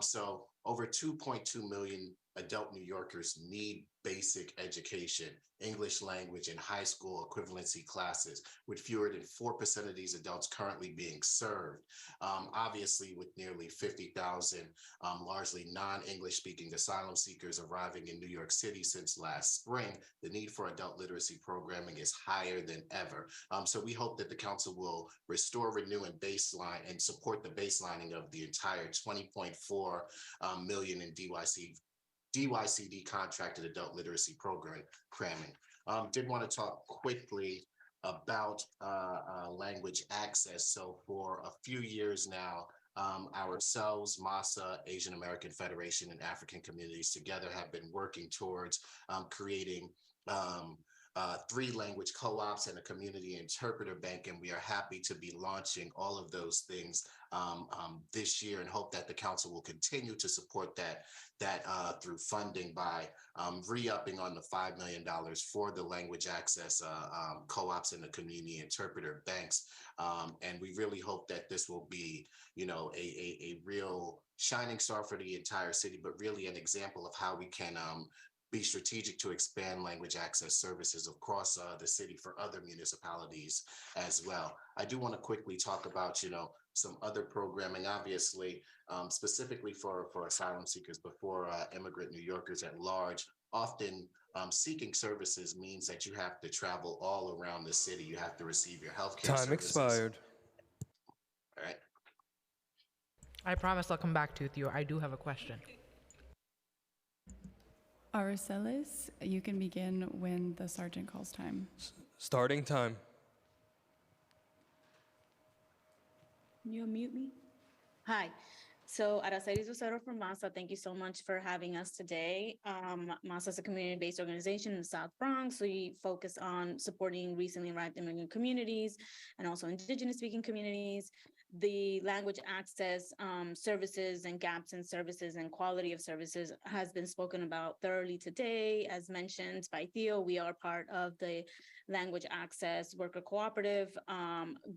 Speaker 17: So over 2.2 million adult New Yorkers need basic education, English language, and high school equivalency classes, with fewer than 4% of these adults currently being served. Obviously, with nearly 50,000 largely non-English speaking asylum seekers arriving in New York City since last spring, the need for adult literacy programming is higher than ever. So we hope that the council will restore, renew, and baseline and support the baselining of the entire 20.4 million in DYCD contracted adult literacy programming. Did want to talk quickly about language access. So for a few years now, ourselves, MASA, Asian American Federation, and African communities together have been working towards creating 3 language co-ops and a community interpreter bank, and we are happy to be launching all of those things this year, and hope that the council will continue to support that through funding by re-upping on the $5 million for the language access co-ops and the community interpreter banks. And we really hope that this will be, a real shining star for the entire city, but really an example of how we can be strategic to expand language access services across the city for other municipalities as well. I do want to quickly talk about, some other programming, obviously, specifically for asylum seekers, but for immigrant New Yorkers at large. Often seeking services means that you have to travel all around the city. You have to receive your healthcare services.
Speaker 1: Time expired.
Speaker 17: All right.
Speaker 2: I promise I'll come back to you. I do have a question.
Speaker 3: Aracelis, you can begin when the sergeant calls time.
Speaker 1: Starting time.
Speaker 18: Can you unmute me? Hi. So Aracelis Lucero from MASA, thank you so much for having us today. MASA is a community-based organization in the South Bronx. We focus on supporting recently arrived immigrant communities and also indigenous-speaking communities. The language access services and gaps in services and quality of services has been spoken about thoroughly today. As mentioned by Theo, we are part of the Language Access Worker Cooperative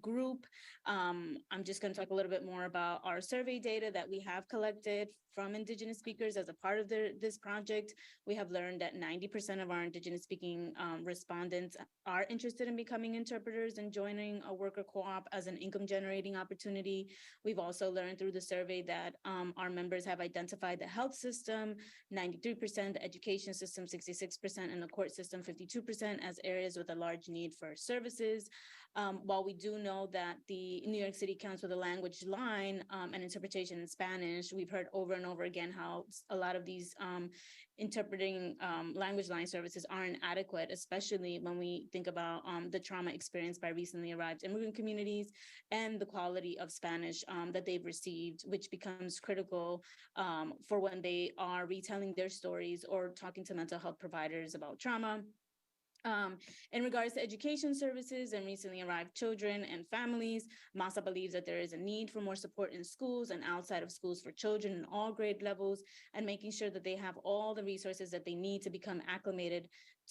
Speaker 18: group. I'm just going to talk a little bit more about our survey data that we have collected from Indigenous speakers as a part of this project. We have learned that 90% of our Indigenous speaking respondents are interested in becoming interpreters and joining a worker co-op as an income generating opportunity. We've also learned through the survey that our members have identified the health system, 93%, the education system, 66%, and the court system, 52%, as areas with a large need for services. While we do know that the New York City counts with a language line and interpretation in Spanish, we've heard over and over again how a lot of these interpreting language line services aren't adequate, especially when we think about the trauma experienced by recently arrived immigrant communities and the quality of Spanish that they've received, which becomes critical for when they are retelling their stories or talking to mental health providers about trauma. In regards to education services and recently arrived children and families, MASA believes that there is a need for more support in schools and outside of schools for children in all grade levels, and making sure that they have all the resources that they need to become acclimated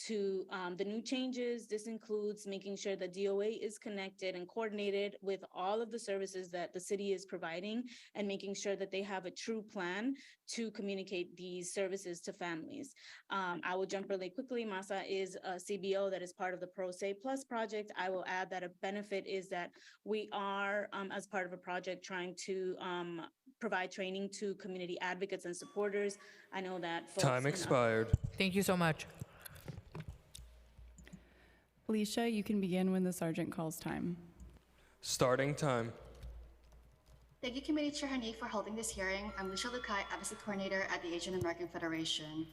Speaker 18: to the new changes. This includes making sure that DOA is connected and coordinated with all of the services that the city is providing, and making sure that they have a true plan to communicate these services to families. I will jump really quickly. MASA is a CBO that is part of the Pro Se Plus project. I will add that a benefit is that we are, as part of a project, trying to provide training to community advocates and supporters. I know that folks
Speaker 1: Time expired.
Speaker 2: Thank you so much.
Speaker 3: Alicia, you can begin when the sergeant calls time.
Speaker 1: Starting time.
Speaker 19: Thank you, Committee Chair Hanif, for holding this hearing. I'm Lucia Lukai, Advocacy Coordinator at the Asian American Federation.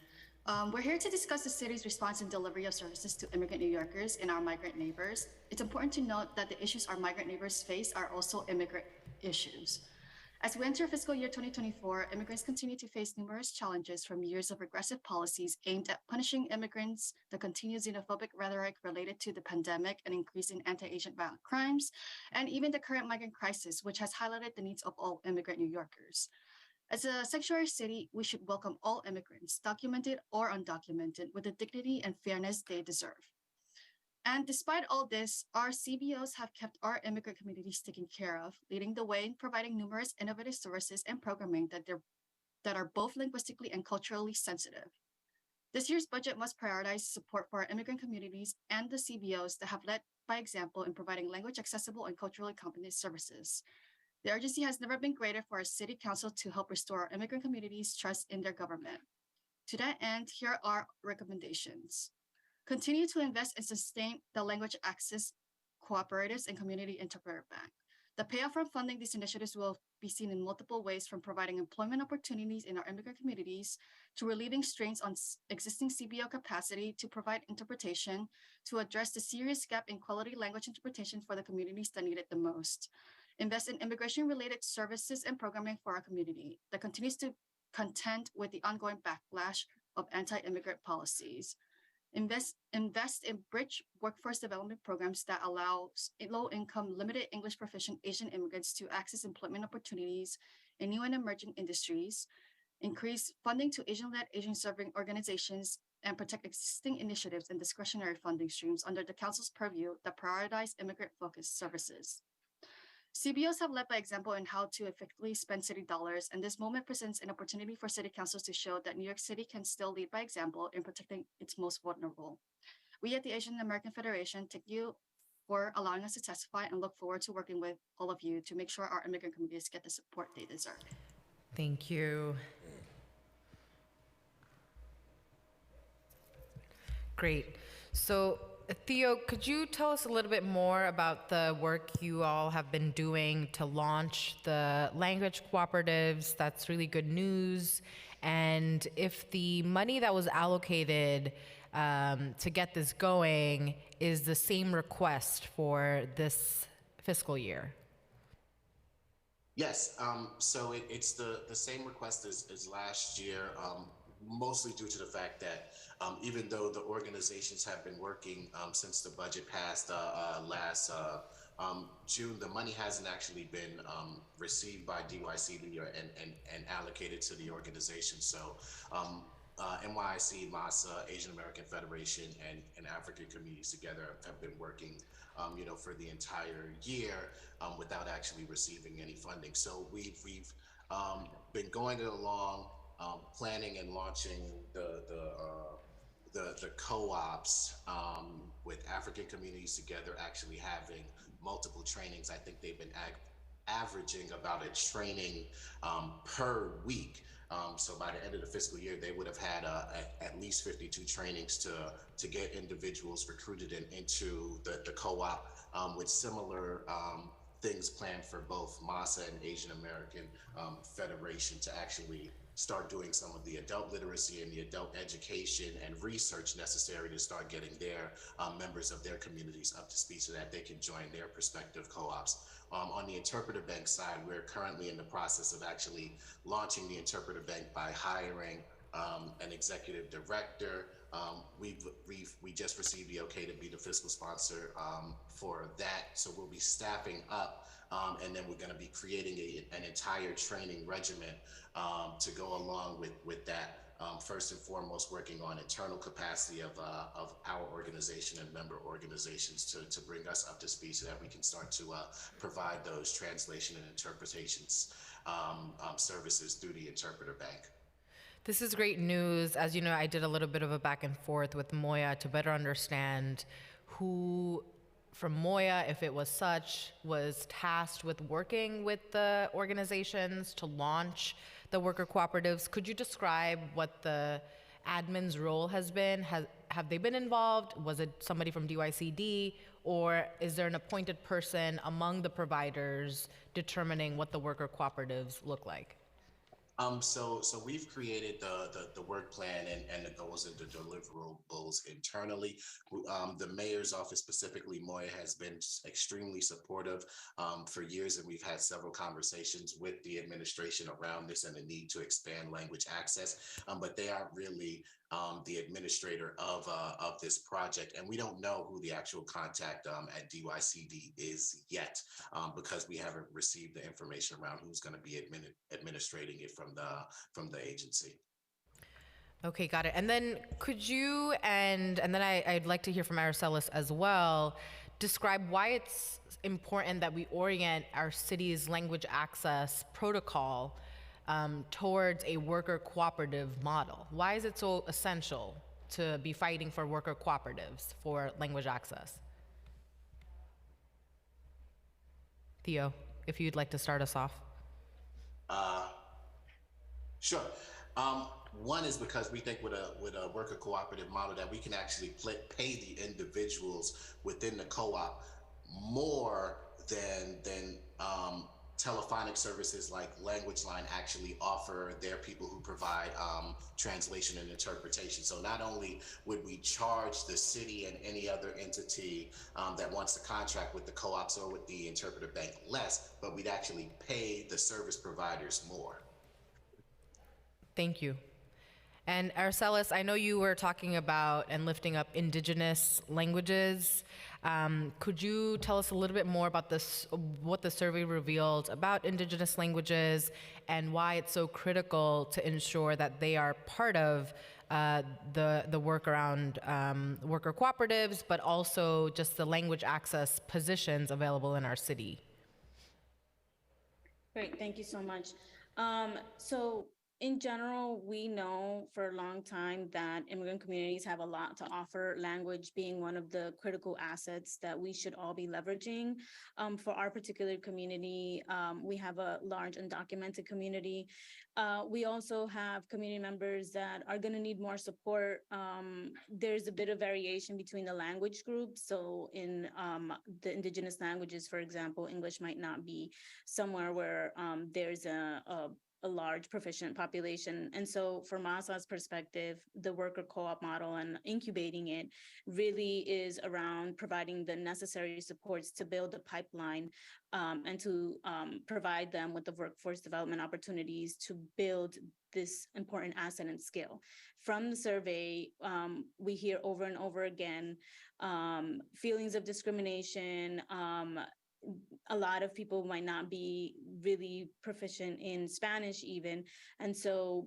Speaker 19: We're here to discuss the city's response and delivery of services to immigrant New Yorkers and our migrant neighbors. It's important to note that the issues our migrant neighbors face are also immigrant issues. As we enter fiscal year 2024, immigrants continue to face numerous challenges, from years of regressive policies aimed at punishing immigrants, the continued xenophobic rhetoric related to the pandemic and increasing anti-Asian violent crimes, and even the current migrant crisis, which has highlighted the needs of all immigrant New Yorkers. As a sanctuary city, we should welcome all immigrants, documented or undocumented, with the dignity and fairness they deserve. And despite all this, our CBOs have kept our immigrant communities taken care of, leading the way in providing numerous innovative services and programming that are both linguistically and culturally sensitive. This year's budget must prioritize support for our immigrant communities and the CBOs that have led by example in providing language accessible and culturally competent services. The urgency has never been greater for our city council to help restore our immigrant communities' trust in their government. To that end, here are recommendations. Continue to invest and sustain the language access cooperatives and community interpreter bank. The payoff from funding these initiatives will be seen in multiple ways, from providing employment opportunities in our immigrant communities to relieving strains on existing CBO capacity to provide interpretation to address the serious gap in quality language interpretation for the communities that need it the most. Invest in immigration-related services and programming for our community that continues to contend with the ongoing backlash of anti-immigrant policies. Invest in bridge workforce development programs that allow low-income, limited English proficient Asian immigrants to access employment opportunities in new and emerging industries. Increase funding to Asian-led, Asian-serving organizations, and protect existing initiatives and discretionary funding streams under the Council's purview that prioritize immigrant-focused services. CBOs have led by example in how to effectively spend city dollars, and this moment presents an opportunity for city councils to show that New York City can still lead by example in protecting its most vulnerable. We at the Asian American Federation thank you for allowing us to testify and look forward to working with all of you to make sure our immigrant communities get the support they deserve.
Speaker 2: Thank you. Great. So, Theo, could you tell us a little bit more about the work you all have been doing to launch the language cooperatives? That's really good news. And if the money that was allocated to get this going is the same request for this fiscal year?
Speaker 17: Yes, so it's the same request as last year, mostly due to the fact that even though the organizations have been working since the budget passed last June, the money hasn't actually been received by DYCD and allocated to the organization. So NYC, MASA, Asian American Federation, and African communities together have been working for the entire year without actually receiving any funding. So we've been going along, planning and launching the co-ops with African communities together, actually having multiple trainings. I think they've been averaging about a training per week. So by the end of the fiscal year, they would have had at least 52 trainings to get individuals recruited into the co-op with similar things planned for both MASA and Asian American Federation to actually start doing some of the adult literacy and the adult education and research necessary to start getting their members of their communities up to speed so that they can join their prospective co-ops. On the Interpreter Bank side, we're currently in the process of actually launching the Interpreter Bank by hiring an executive director. We just received the okay to be the fiscal sponsor for that. So we'll be staffing up and then we're going to be creating an entire training regimen to go along with that. First and foremost, working on internal capacity of our organization and member organizations to bring us up to speed so that we can start to provide those translation and interpretations services through the Interpreter Bank.
Speaker 2: This is great news. As you know, I did a little bit of a back and forth with Moya to better understand who from Moya, if it was such, was tasked with working with the organizations to launch the worker cooperatives. Could you describe what the admin's role has been? Have they been involved? Was it somebody from DYCD? Or is there an appointed person among the providers determining what the worker cooperatives look like?
Speaker 17: So we've created the work plan and the goals and the deliverables internally. The mayor's office, specifically Moya, has been extremely supportive for years, and we've had several conversations with the administration around this and the need to expand language access. But they aren't really the administrator of this project, and we don't know who the actual contact at DYCD is yet because we haven't received the information around who's going to be administrating it from the agency.
Speaker 2: Okay, got it. And then could you, and then I'd like to hear from Aracelis as well, describe why it's important that we orient our city's language access protocol towards a worker cooperative model. Why is it so essential to be fighting for worker cooperatives for language access? Theo, if you'd like to start us off.
Speaker 17: Sure. One is because we think with a worker cooperative model that we can actually pay the individuals within the co-op more than telephonic services like Language Line actually offer their people who provide translation and interpretation. So not only would we charge the city and any other entity that wants to contract with the co-ops or with the interpreter bank less, but we'd actually pay the service providers more.
Speaker 2: Thank you. And Arcelis, I know you were talking about and lifting up indigenous languages. Could you tell us a little bit more about this, what the survey revealed about indigenous languages and why it's so critical to ensure that they are part of the work around worker cooperatives, but also just the language access positions available in our city?
Speaker 18: Great, thank you so much. So in general, we know for a long time that immigrant communities have a lot to offer, language being one of the critical assets that we should all be leveraging. For our particular community, we have a large undocumented community. We also have community members that are going to need more support. There's a bit of variation between the language groups. So in the indigenous languages, for example, English might not be somewhere where there's a large proficient population. And so from MASA's perspective, the worker co-op model and incubating it really is around providing the necessary supports to build a pipeline and to provide them with the workforce development opportunities to build this important asset and skill. From the survey, we hear over and over again feelings of discrimination. A lot of people might not be really proficient in Spanish even. And so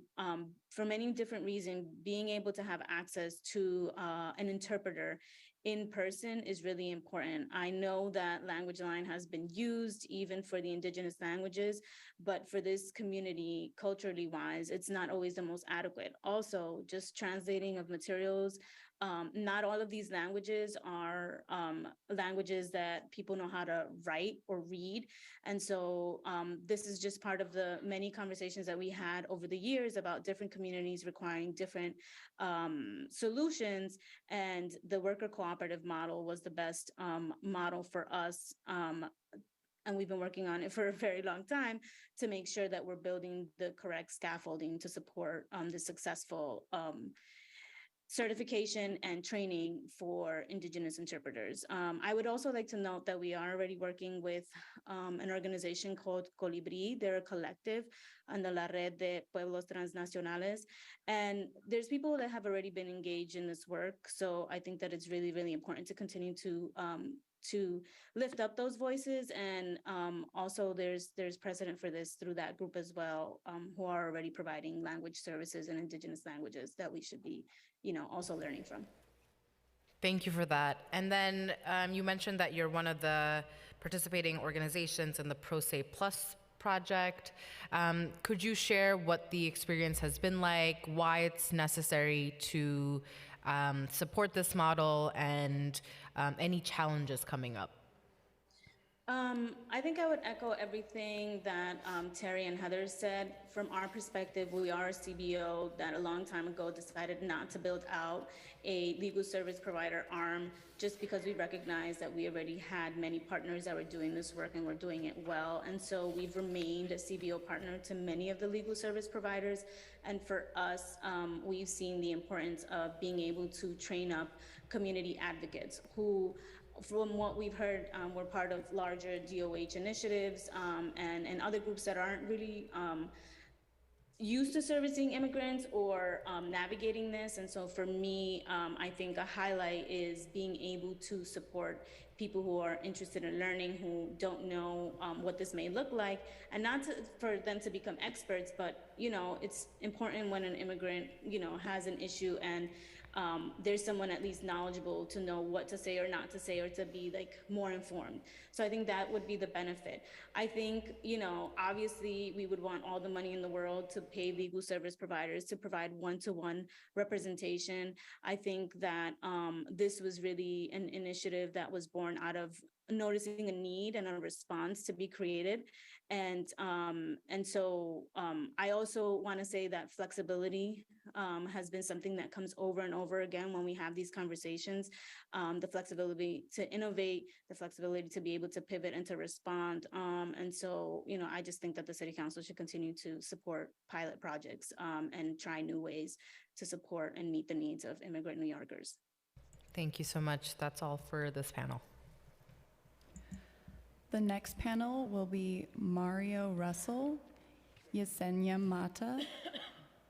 Speaker 18: for many different reasons, being able to have access to an interpreter in person is really important. I know that Language Line has been used even for the indigenous languages, but for this community, culturally wise, it's not always the most adequate. Also, just translating of materials, not all of these languages are languages that people know how to write or read. And so this is just part of the many conversations that we had over the years about different communities requiring different solutions. And the worker cooperative model was the best model for us. And we've been working on it for a very long time to make sure that we're building the correct scaffolding to support the successful certification and training for Indigenous interpreters. I would also like to note that we are already working with an organization called Colibri. They're a collective under La Red de Pueblos Transnacionales. And there's people that have already been engaged in this work. So I think that it's really, really important to continue to lift up those voices. And also there's precedent for this through that group as well, who are already providing language services in Indigenous languages that we should be, also learning from.
Speaker 2: Thank you for that. And then you mentioned that you're one of the participating organizations in the Pro Se Plus project. Could you share what the experience has been like, why it's necessary to support this model, and any challenges coming up?
Speaker 18: I think I would echo everything that Terry and Heather said. From our perspective, we are a CBO that a long time ago decided not to build out a legal service provider arm just because we recognized that we already had many partners that were doing this work and were doing it well. And so we've remained a CBO partner to many of the legal service providers. And for us, we've seen the importance of being able to train up community advocates who, from what we've heard, we're part of larger DOH initiatives and other groups that aren't really used to servicing immigrants or navigating this. And so for me, I think a highlight is being able to support people who are interested in learning, who don't know what this may look like, and not for them to become experts, but it's important when an immigrant has an issue and there's someone at least knowledgeable to know what to say or not to say, or to be more informed. So I think that would be the benefit. I think, obviously we would want all the money in the world to pay legal service providers to provide one-to-one representation. I think that this was really an initiative that was born out of noticing a need and a response to be created. And so I also want to say that flexibility has been something that comes over and over again when we have these conversations. The flexibility to innovate, the flexibility to be able to pivot and to respond. And so, I just think that the City Council should continue to support pilot projects and try new ways to support and meet the needs of immigrant New Yorkers.
Speaker 2: Thank you so much. That's all for this panel.
Speaker 3: The next panel will be Mario Russell, Yesenia Mata,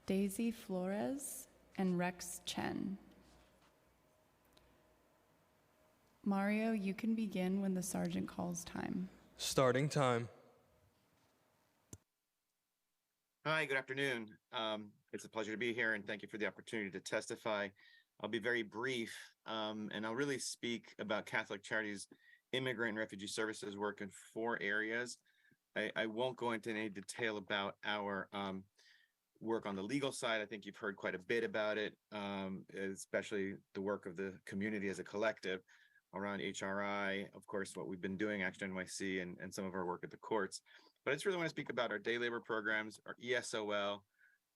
Speaker 3: Daisy Flores, and Rex Chen. Mario, you can begin when the sergeant calls time.
Speaker 1: Starting time.
Speaker 20: Hi, good afternoon. It's a pleasure to be here, and thank you for the opportunity to testify. I'll be very brief, and I'll really speak about Catholic Charities Immigrant and Refugee Services work in 4 areas. I won't go into any detail about our work on the legal side. I think you've heard quite a bit about it, especially the work of the community as a collective around HRI, of course, what we've been doing, Action NYC, and some of our work at the courts. But I just really want to speak about our day labor programs, our ESOL,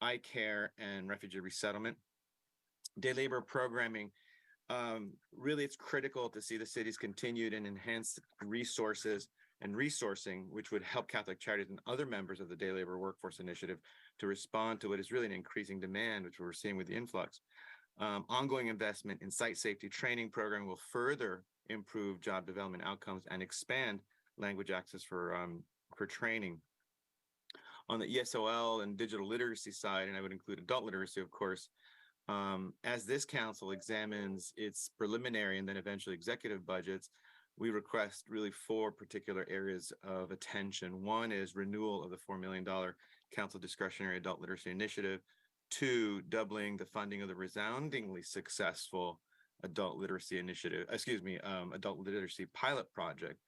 Speaker 20: iCare, and refugee resettlement. Day labor programming, really it's critical to see the city's continued and enhanced resources and resourcing, which would help Catholic Charities and other members of the Day Labor Workforce Initiative to respond to what is really an increasing demand, which we're seeing with the influx. Ongoing investment in site safety training program will further improve job development outcomes and expand language access for training. On the ESOL and digital literacy side, and I would include adult literacy, of course, as this council examines its preliminary and then eventually executive budgets, we request really 4 particular areas of attention. One is renewal of the $4 million council discretionary adult literacy initiative. 2, doubling the funding of the resoundingly successful adult literacy initiative, adult literacy pilot project.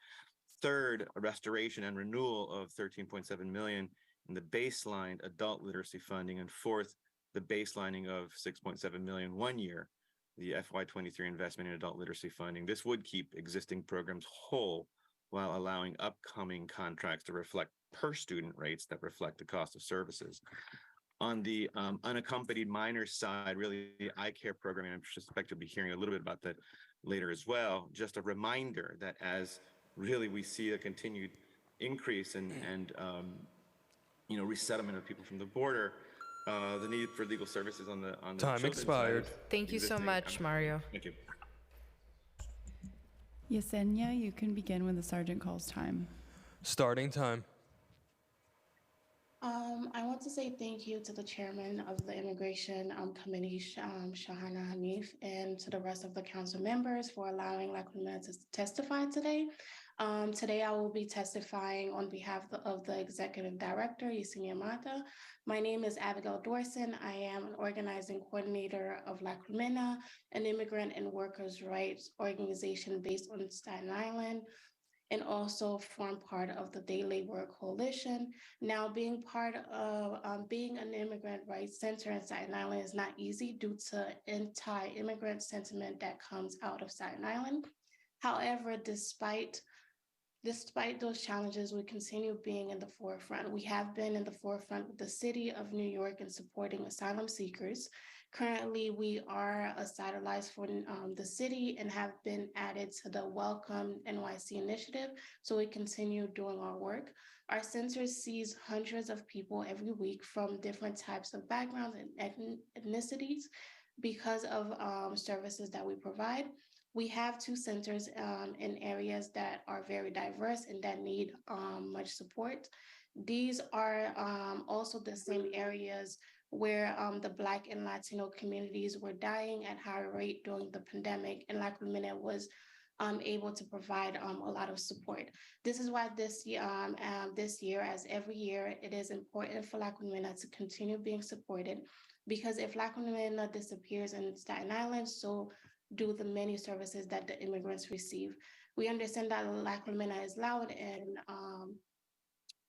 Speaker 20: 3rd, a restoration and renewal of $13.7 million in the baseline adult literacy funding. And 4th, the baselining of $6.7 million 1 year, the FY23 investment in adult literacy funding. This would keep existing programs whole while allowing upcoming contracts to reflect per student rates that reflect the cost of services. On the unaccompanied minors side, really the iCare program, and I suspect you'll be hearing a little bit about that later as well. Just a reminder that as really we see a continued increase and resettlement of people from the border, the need for legal services on the
Speaker 1: Time
Speaker 20: children's
Speaker 1: expired.
Speaker 20: side is
Speaker 2: Thank you so
Speaker 20: existing.
Speaker 2: much, Mario.
Speaker 20: Thank you.
Speaker 3: Yesenia, you can begin when the sergeant calls time.
Speaker 1: Starting time.
Speaker 21: I want to say thank you to the chairman of the Immigration Committee, Shahana Hanif, and to the rest of the council members for allowing Lacrimina to testify today. Today, I will be testifying on behalf of the Executive Director, Yesenia Mata. My name is Abigail Dorson. I am an organizing coordinator of Lacrimina, an immigrant and workers' rights organization based on Staten Island, and also form part of the Day Labor Coalition. Now, being part of being an immigrant rights center in Staten Island is not easy due to anti-immigrant sentiment that comes out of Staten Island. However, despite those challenges, we continue being in the forefront. We have been in the forefront with the City of New York in supporting asylum seekers. Currently, we are a satellite for the city and have been added to the Welcome NYC initiative, so we continue doing our work. Our center sees hundreds of people every week from different types of backgrounds and ethnicities because of services that we provide. We have 2 centers in areas that are very diverse and that need much support. These are also the same areas where the Black and Latino communities were dying at higher rate during the pandemic, and Lacrimina was able to provide a lot of support. This is why this year, as every year, it is important for Lacrimina to continue being supported, because if Lacrimina disappears in Staten Island, so do the many services that the immigrants receive. We understand that Lacrimina is loud and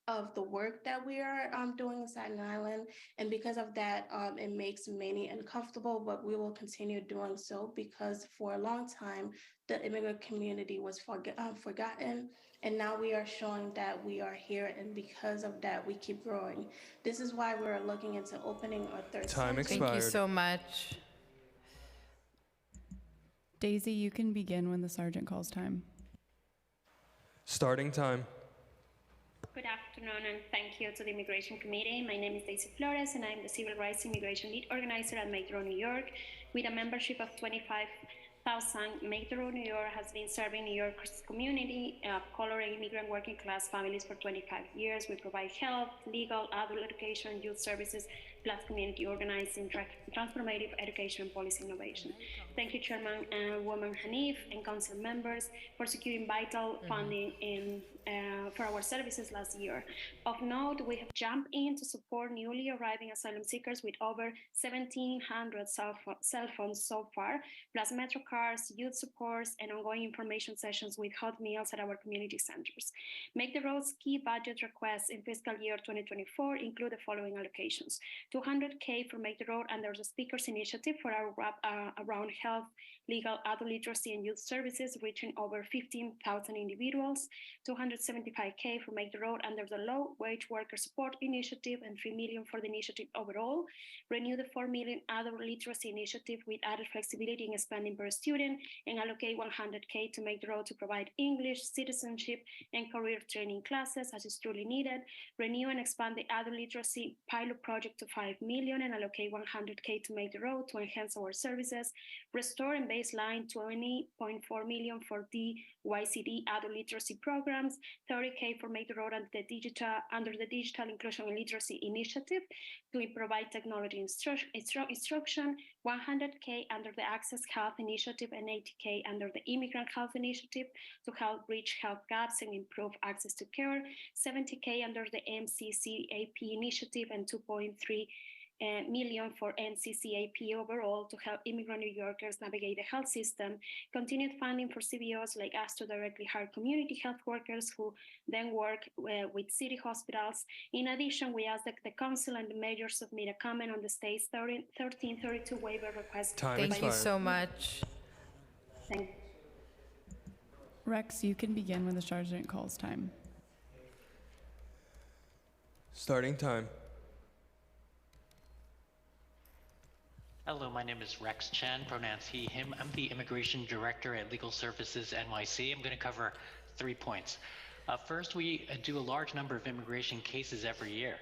Speaker 21: of the work that we are doing in Staten Island. And because of that, it makes many uncomfortable, but we will continue doing so because for a long time, the immigrant community was forgotten. And now we are showing that we are here, and because of that, we keep growing. This is why we're looking into opening our third
Speaker 1: Time
Speaker 21: center.
Speaker 1: expired.
Speaker 2: Thank you so much.
Speaker 3: Daisy, you can begin when the sergeant calls time.
Speaker 1: Starting time.
Speaker 4: Good afternoon, and thank you to the Immigration Committee. My name is Daisy Flores, and I'm the Civil Rights Immigration Lead Organizer at Make the Road New York. With a membership of 25,000, Make the Road New York has been serving New York's community of color and immigrant working class families for 25 years. We provide health, legal, adult education, youth services, plus community organizing, transformative education, and policy innovation. Thank you, Chairman and Woman Hanif and Council members for securing vital funding for our services last year. Of note, we have jumped in to support newly arriving asylum seekers with over 1,700 cell phones so far, plus Metro cars, youth supports, and ongoing information sessions with hot meals at our community centers. Make the Road's key budget requests in fiscal year 2024 include the following allocations: $200K for Make the Road under the Speakers Initiative for our wrap around health, legal, adult literacy, and youth services, reaching over 15,000 individuals, $275K for Make the Road under the Low Wage Worker Support Initiative, and $3 million for the initiative overall. Renew the $4 million adult literacy initiative with added flexibility in spending per student, and allocate $100K to Make the Road to provide English, citizenship, and career training classes as is truly needed. Renew and expand the adult literacy pilot project to $5 million and allocate $100K to Make the Road to enhance our services. Restore and baseline $20.4 million for the YCD adult literacy programs, $30K for Make the Road under the Digital Inclusion and Literacy Initiative to provide technology instruction, $100K under the Access Health Initiative, and $80K under the Immigrant Health Initiative to help bridge health gaps and improve access to care, $70K under the MCCAP Initiative, and $2.3 million for NCCAP overall to help immigrant New Yorkers navigate the health system, continued funding for CBOs like us to directly hire community health workers who then work with city hospitals. In addition, we ask that the council and the mayor submit a comment on the state's 1332 waiver request.
Speaker 2: Thank you so much.
Speaker 4: Thank you.
Speaker 3: Rex, you can begin when the sergeant calls time.
Speaker 1: Starting time.
Speaker 22: Hello, my name is Rex Chen, pronouns he, him. I'm the Immigration Director at Legal Services NYC. I'm going to cover 3 points. First, we do a large number of immigration cases every year.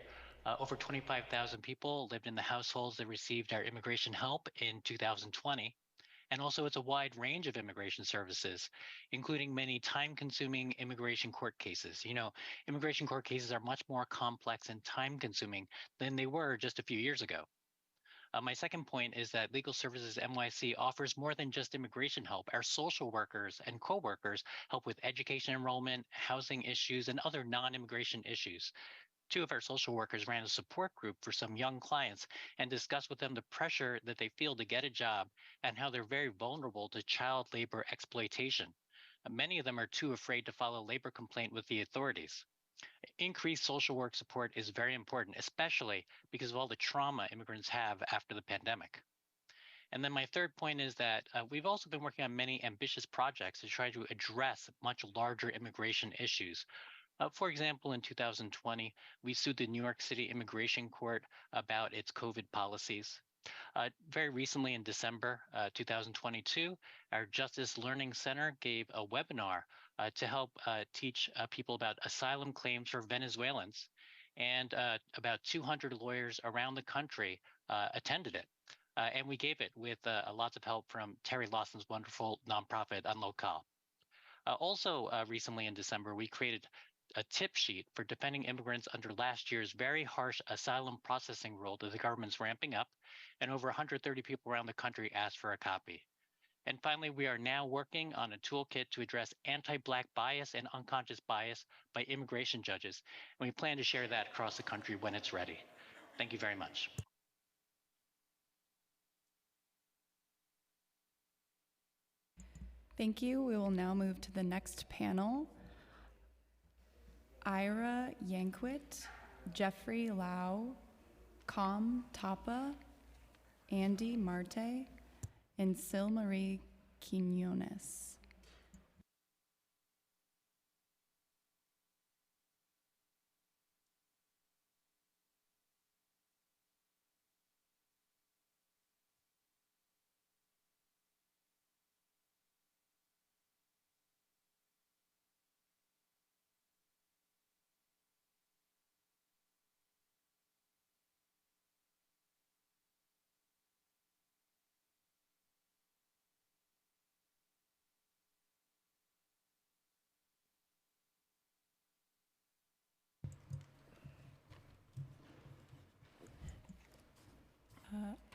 Speaker 22: Over 25,000 people lived in the households that received our immigration help in 2020. And also, it's a wide range of immigration services, including many time-consuming immigration court cases. You know, immigration court cases are much more complex and time-consuming than they were just a few years ago. My second point is that Legal Services NYC offers more than just immigration help. Our social workers and co-workers help with education enrollment, housing issues, and other non-immigration issues. 2 of our social workers ran a support group for some young clients and discussed with them the pressure that they feel to get a job and how they're very vulnerable to child labor exploitation. Many of them are too afraid to file a labor complaint with the authorities. Increased social work support is very important, especially because of all the trauma immigrants have after the pandemic. And then my third point is that we've also been working on many ambitious projects to try to address much larger immigration issues. For example, in 2020, we sued the New York City Immigration Court about its COVID policies. Very recently in December 2022, our Justice Learning Center gave a webinar to help teach people about asylum claims for Venezuelans, and about 200 lawyers around the country attended it. And we gave it with lots of help from Terry Lawson's wonderful nonprofit Unlocal. Also recently in December, we created a tip sheet for defending immigrants under last year's very harsh asylum processing rule that the government's ramping up, and over 130 people around the country asked for a copy. And finally, we are now working on a toolkit to address anti-Black bias and unconscious bias by immigration judges, and we plan to share that across the country when it's ready. Thank you very much.
Speaker 3: Thank you. We will now move to the next panel. Ira Yankwit, Jeffrey Lau, Com Tapa, Andy Marte, and Silmarie Quinones.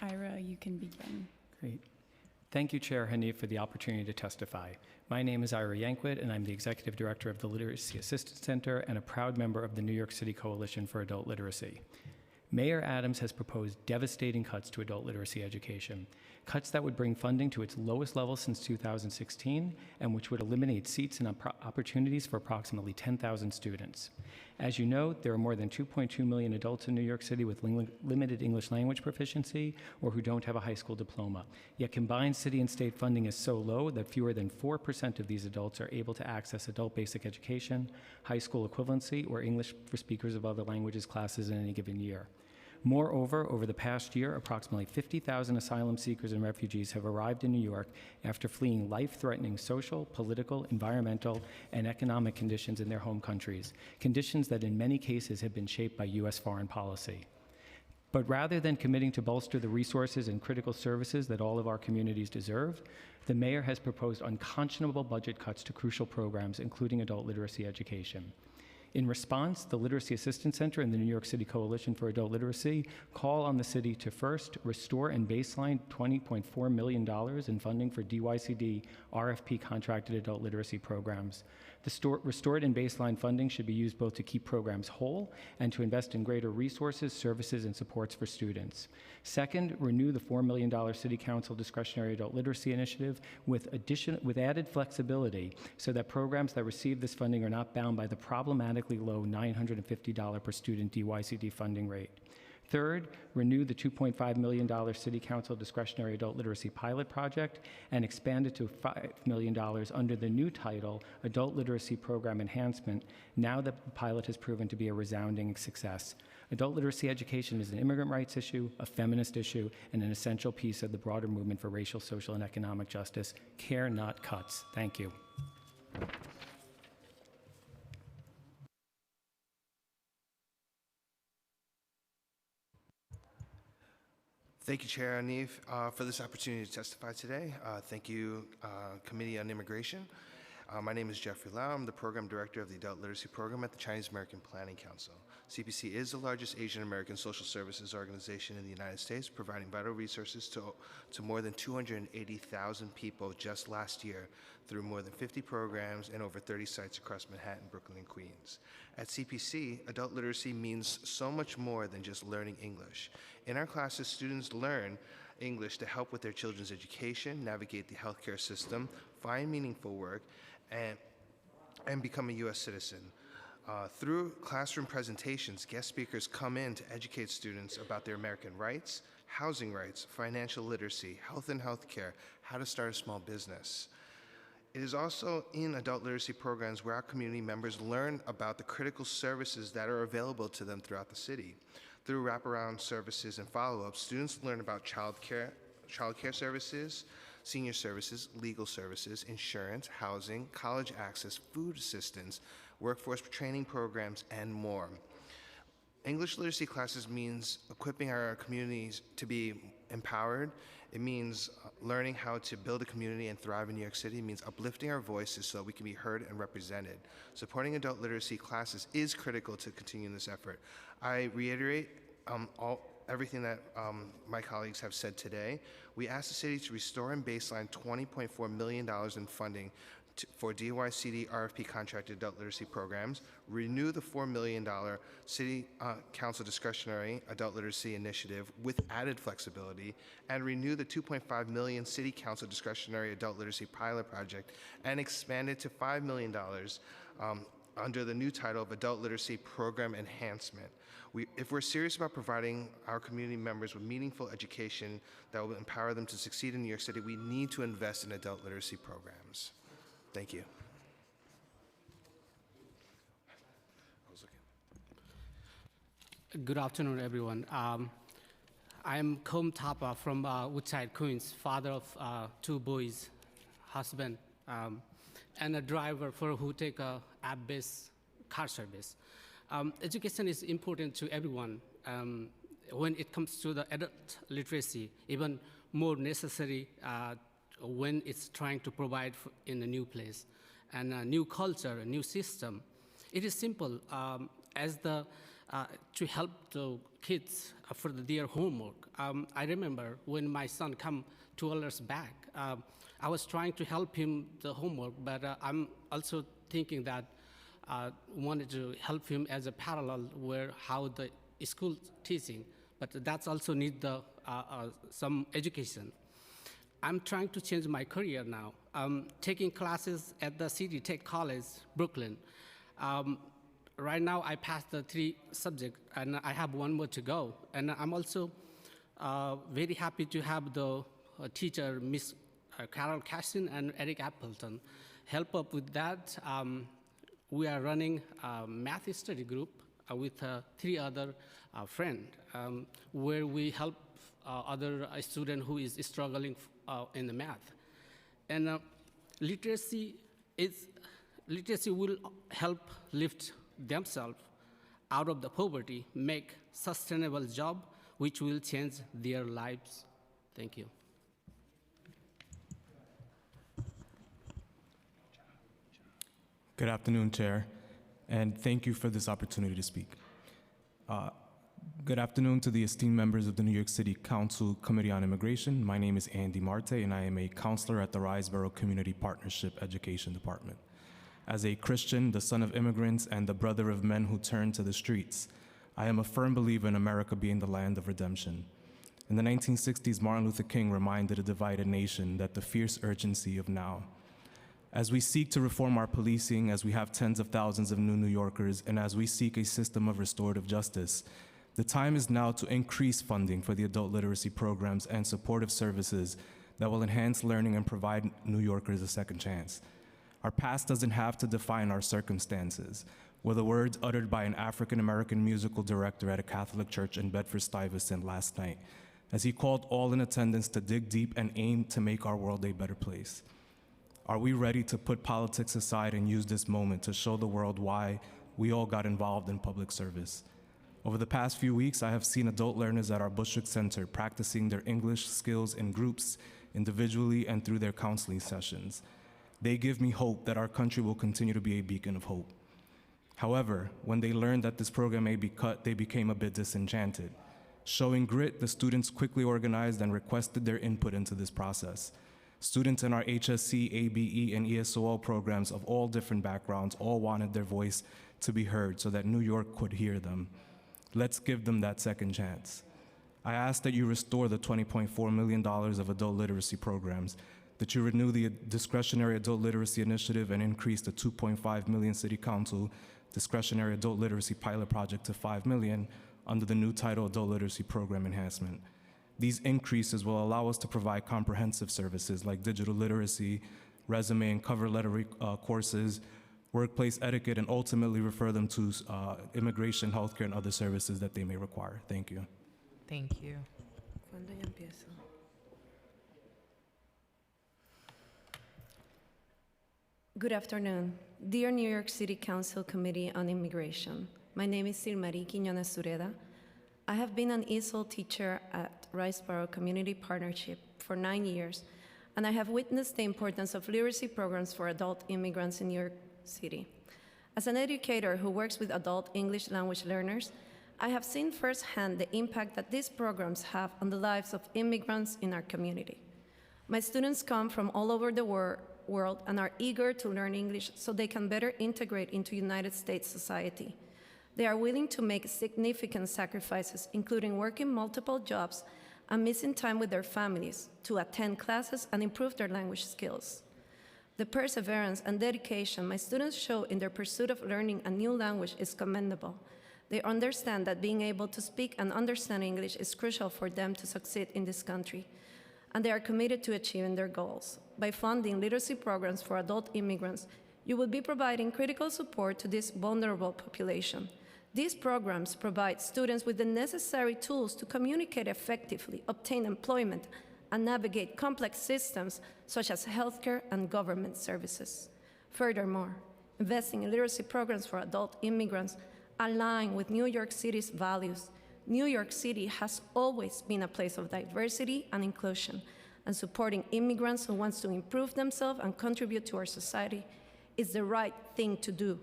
Speaker 3: Ira, you can begin.
Speaker 7: Great. Thank you, Chair Hanif, for the opportunity to testify. My name is Ira Yankwit, and I'm the Executive Director of the Literacy Assistance Center and a proud member of the New York City Coalition for Adult Literacy. Mayor Adams has proposed devastating cuts to adult literacy education, cuts that would bring funding to its lowest level since 2016 and which would eliminate seats and opportunities for approximately 10,000 students. As you know, there are more than 2.2 million adults in New York City with limited English language proficiency or who don't have a high school diploma. Yet combined city and state funding is so low that fewer than 4% of these adults are able to access adult basic education, high school equivalency, or English for speakers of other languages classes in any given year. Moreover, over the past year, approximately 50,000 asylum seekers and refugees have arrived in New York after fleeing life-threatening social, political, environmental, and economic conditions in their home countries, conditions that in many cases have been shaped by U.S. foreign policy. But rather than committing to bolster the resources and critical services that all of our communities deserve, the mayor has proposed unconscionable budget cuts to crucial programs, including adult literacy education. In response, the Literacy Assistance Center and the New York City Coalition for Adult Literacy call on the city to first restore and baseline $20.4 million in funding for DYCD RFP contracted adult literacy programs. The restored and baseline funding should be used both to keep programs whole and to invest in greater resources, services, and supports for students. Second, renew the $4 million City Council discretionary adult literacy initiative with added flexibility so that programs that receive this funding are not bound by the problematically low $950 per student DYCD funding rate. Third, renew the $2.5 million City Council discretionary adult literacy pilot project and expand it to $5 million under the new title, Adult Literacy Program Enhancement, now that the pilot has proven to be a resounding success. Adult literacy education is an immigrant rights issue, a feminist issue, and an essential piece of the broader movement for racial, social, and economic justice. Care, not cuts. Thank you.
Speaker 9: Thank you, Chair Hanif, for this opportunity to testify today. Thank you, Committee on Immigration. My name is Jeffrey Lau. I'm the Program Director of the Adult Literacy Program at the Chinese American Planning Council. CPC is the largest Asian American social services organization in the United States, providing vital resources to more than 280,000 people just last year through more than 50 programs and over 30 sites across Manhattan, Brooklyn, and Queens. At CPC, adult literacy means so much more than just learning English. In our classes, students learn English to help with their children's education, navigate the healthcare system, find meaningful work, and become a U.S. citizen. Through classroom presentations, guest speakers come in to educate students about their American rights, housing rights, financial literacy, health and healthcare, how to start a small business. It is also in adult literacy programs where our community members learn about the critical services that are available to them throughout the city. Through wraparound services and follow-up, students learn about childcare services, senior services, legal services, insurance, housing, college access, food assistance, workforce training programs, and more. English literacy classes means equipping our communities to be empowered. It means learning how to build a community and thrive in New York City. It means uplifting our voices so that we can be heard and represented. Supporting adult literacy classes is critical to continuing this effort. I reiterate everything that my colleagues have said today. We ask the city to restore and baseline $20.4 million in funding for DYCD RFP contracted adult literacy programs, renew the $4 million City Council discretionary adult literacy initiative with added flexibility, and renew the $2.5 million City Council discretionary adult literacy pilot project and expand it to $5 million under the new title of Adult Literacy Program Enhancement. If we're serious about providing our community members with meaningful education that will empower them to succeed in New York City, we need to invest in adult literacy programs. Thank you.
Speaker 10: Good afternoon, everyone. I am Kom Thapa from Woodside, Queens, father of 2 boys, husband, and a driver for who take a app-based car service. Education is important to everyone. When it comes to the adult literacy, even more necessary when it's trying to provide in a new place and a new culture, a new system. It is simple as the to help the kids for their homework. I remember when my son come 2 years back, I was trying to help him the homework, but I'm also thinking that wanted to help him as a parallel where how the school teaching, but that's also need the some education. I'm trying to change my career now. I'm taking classes at the City Tech College, Brooklyn. Right now, I passed the 3 subjects, and I have 1 more to go. And I'm also very happy to have the teacher, Miss Carol Cashin and Eric Appleton, help up with that. We are running a math study group with 3 other friends, where we help other student who is struggling in the math. And literacy will help lift themselves out of the poverty, make sustainable job, which will change their lives. Thank you.
Speaker 11: Good afternoon, Chair, and thank you for this opportunity to speak. Good afternoon to the esteemed members of the New York City Council Committee on Immigration. My name is Andy Marte, and I am a counselor at the Riseboro Community Partnership Education Department. As a Christian, the son of immigrants, and the brother of men who turned to the streets, I am a firm believer in America being the land of redemption. In the 1960s, Martin Luther King reminded a divided nation that the fierce urgency of now. As we seek to reform our policing, as we have tens of thousands of new New Yorkers, and as we seek a system of restorative justice, the time is now to increase funding for the adult literacy programs and supportive services that will enhance learning and provide New Yorkers a second chance. Our past doesn't have to define our circumstances, were the words uttered by an African-American musical director at a Catholic church in Bedford-Stuyvesant last night, as he called all in attendance to dig deep and aim to make our world a better place. Are we ready to put politics aside and use this moment to show the world why we all got involved in public service? Over the past few weeks, I have seen adult learners at our Bushwick Center practicing their English skills in groups, individually, and through their counseling sessions. They give me hope that our country will continue to be a beacon of hope. However, when they learned that this program may be cut, they became a bit disenchanted. Showing grit, the students quickly organized and requested their input into this process. Students in our HSC, ABE, and ESOL programs of all different backgrounds all wanted their voice to be heard so that New York could hear them. Let's give them that second chance. I ask that you restore the $20.4 million of adult literacy programs, that you renew the discretionary adult literacy initiative and increase the $2.5 million City Council discretionary adult literacy pilot project to $5 million under the new title Adult Literacy Program Enhancement. These increases will allow us to provide comprehensive services like digital literacy, resume and cover letter courses, workplace etiquette, and ultimately refer them to immigration, healthcare, and other services that they may require. Thank you.
Speaker 2: Thank you.
Speaker 23: Good afternoon. Dear New York City Council Committee on Immigration, my name is Silmarí Quiñones Sureda. I have been an ESOL teacher at Riseboro Community Partnership for 9 years, and I have witnessed the importance of literacy programs for adult immigrants in New York City. As an educator who works with adult English language learners, I have seen firsthand the impact that these programs have on the lives of immigrants in our community. My students come from all over the world and are eager to learn English so they can better integrate into United States society. They are willing to make significant sacrifices, including working multiple jobs and missing time with their families to attend classes and improve their language skills. The perseverance and dedication my students show in their pursuit of learning a new language is commendable. They understand that being able to speak and understand English is crucial for them to succeed in this country, and they are committed to achieving their goals. By funding literacy programs for adult immigrants, you will be providing critical support to this vulnerable population. These programs provide students with the necessary tools to communicate effectively, obtain employment, and navigate complex systems such as healthcare and government services. Furthermore, investing in literacy programs for adult immigrants align with New York City's values. New York City has always been a place of diversity and inclusion, and supporting immigrants who want to improve themselves and contribute to our society is the right thing to do.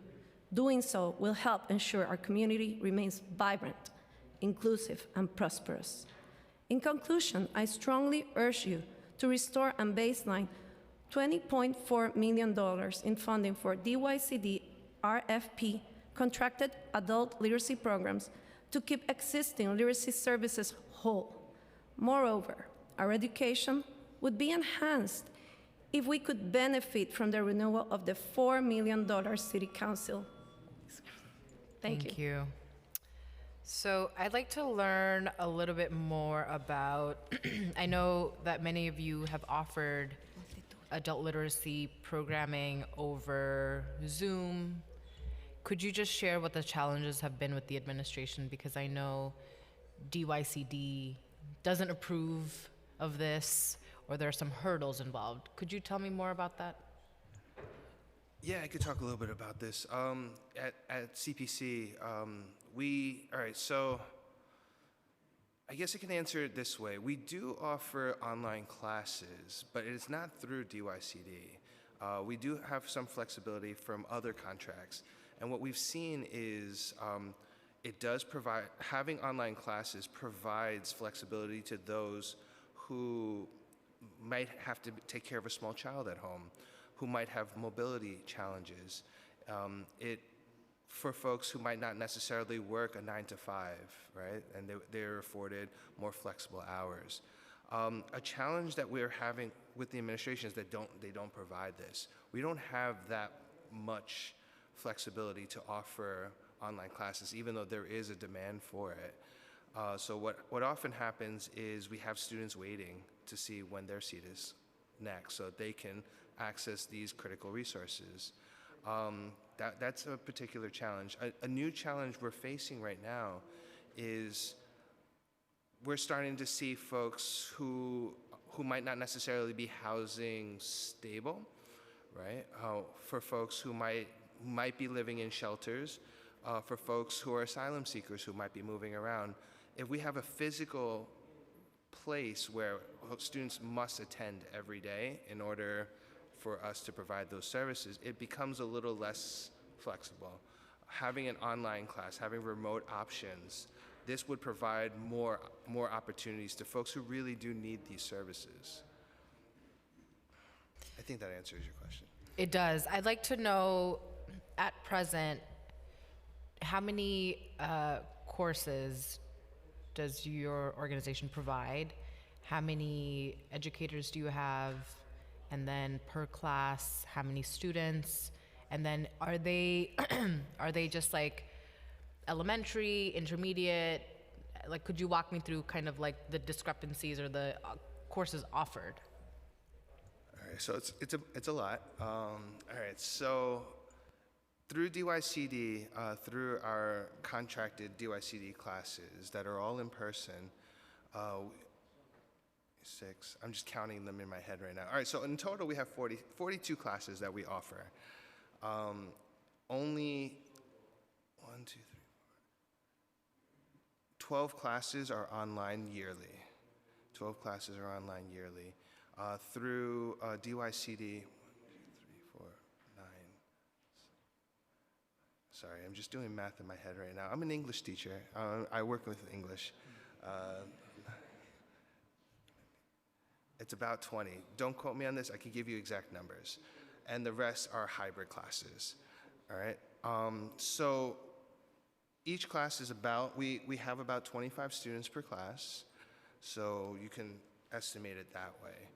Speaker 23: Doing so will help ensure our community remains vibrant, inclusive, and prosperous. In conclusion, I strongly urge you to restore and baseline $20.4 million in funding for DYCD RFP contracted adult literacy programs to keep existing literacy services whole. Moreover, our education would be enhanced if we could benefit from the renewal of the $4 million City Council. Thank you.
Speaker 2: So I'd like to learn a little bit more about, I know that many of you have offered adult literacy programming over Zoom. Could you just share what the challenges have been with the administration? Because I know DYCD doesn't approve of this, or there are some hurdles involved. Could you tell me more about that?
Speaker 9: Yeah, I could talk a little bit about this. At CPC, all right, so I guess I can answer it this way. We do offer online classes, but it's not through DYCD. We do have some flexibility from other contracts. And what we've seen is it does provide, having online classes provides flexibility to those who might have to take care of a small child at home, who might have mobility challenges. For folks who might not necessarily work a 9 to 5, right? And they're afforded more flexible hours. A challenge that we're having with the administration is that they don't provide this. We don't have that much flexibility to offer online classes, even though there is a demand for it. So what often happens is we have students waiting to see when their seat is next so they can access these critical resources. That's a particular challenge. A new challenge we're facing right now is we're starting to see folks who might not necessarily be housing stable, right? For folks who might be living in shelters, for folks who are asylum seekers who might be moving around. If we have a physical place where students must attend every day in order for us to provide those services, it becomes a little less flexible. Having an online class, having remote options, this would provide more opportunities to folks who really do need these services. I think that answers your question.
Speaker 2: It does. I'd like to know, at present, how many courses does your organization provide? How many educators do you have? And then per class, how many students? And then are they just like elementary, intermediate? Like, could you walk me through kind of like the discrepancies or the courses offered?
Speaker 9: All right, so it's a lot. All right, so through DYCD, through our contracted DYCD classes that are all in person, 6, I'm just counting them in my head right now. All right, so in total we have 42 classes that we offer. Only 12 classes are online yearly. 12 classes are online yearly. Through DYCD, 1, 2, 3, 4, 9. Sorry, I'm just doing math in my head right now. I'm an English teacher. I work with English. It's about 20. Don't quote me on this. I can give you exact numbers. And the rest are hybrid classes. All right. So each class is about, we have about 25 students per class. So you can estimate it that way.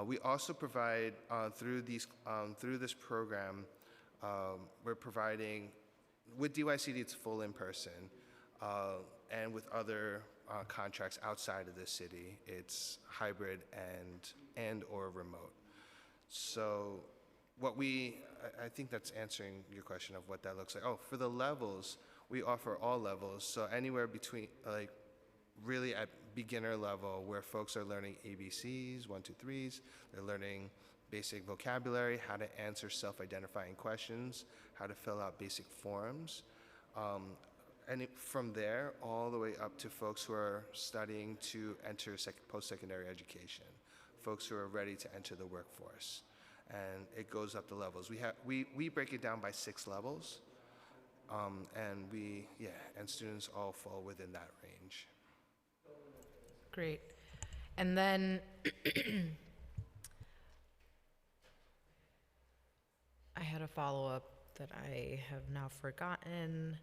Speaker 9: We also provide through this program, we're providing with DYCD it's full in person, and with other contracts outside of the city, it's hybrid and or remote. So I think that's answering your question of what that looks like. Oh, for the levels, we offer all levels. So anywhere between, like, really at beginner level, where folks are learning ABCs, 1, 2, 3s, they're learning basic vocabulary, how to answer self-identifying questions, how to fill out basic forms. From there, all the way up to folks who are studying to enter post-secondary education, folks who are ready to enter the workforce. And it goes up the levels. We break it down by 6 levels, and students all fall within that range.
Speaker 2: Great. And then I had a follow-up that I have now forgotten.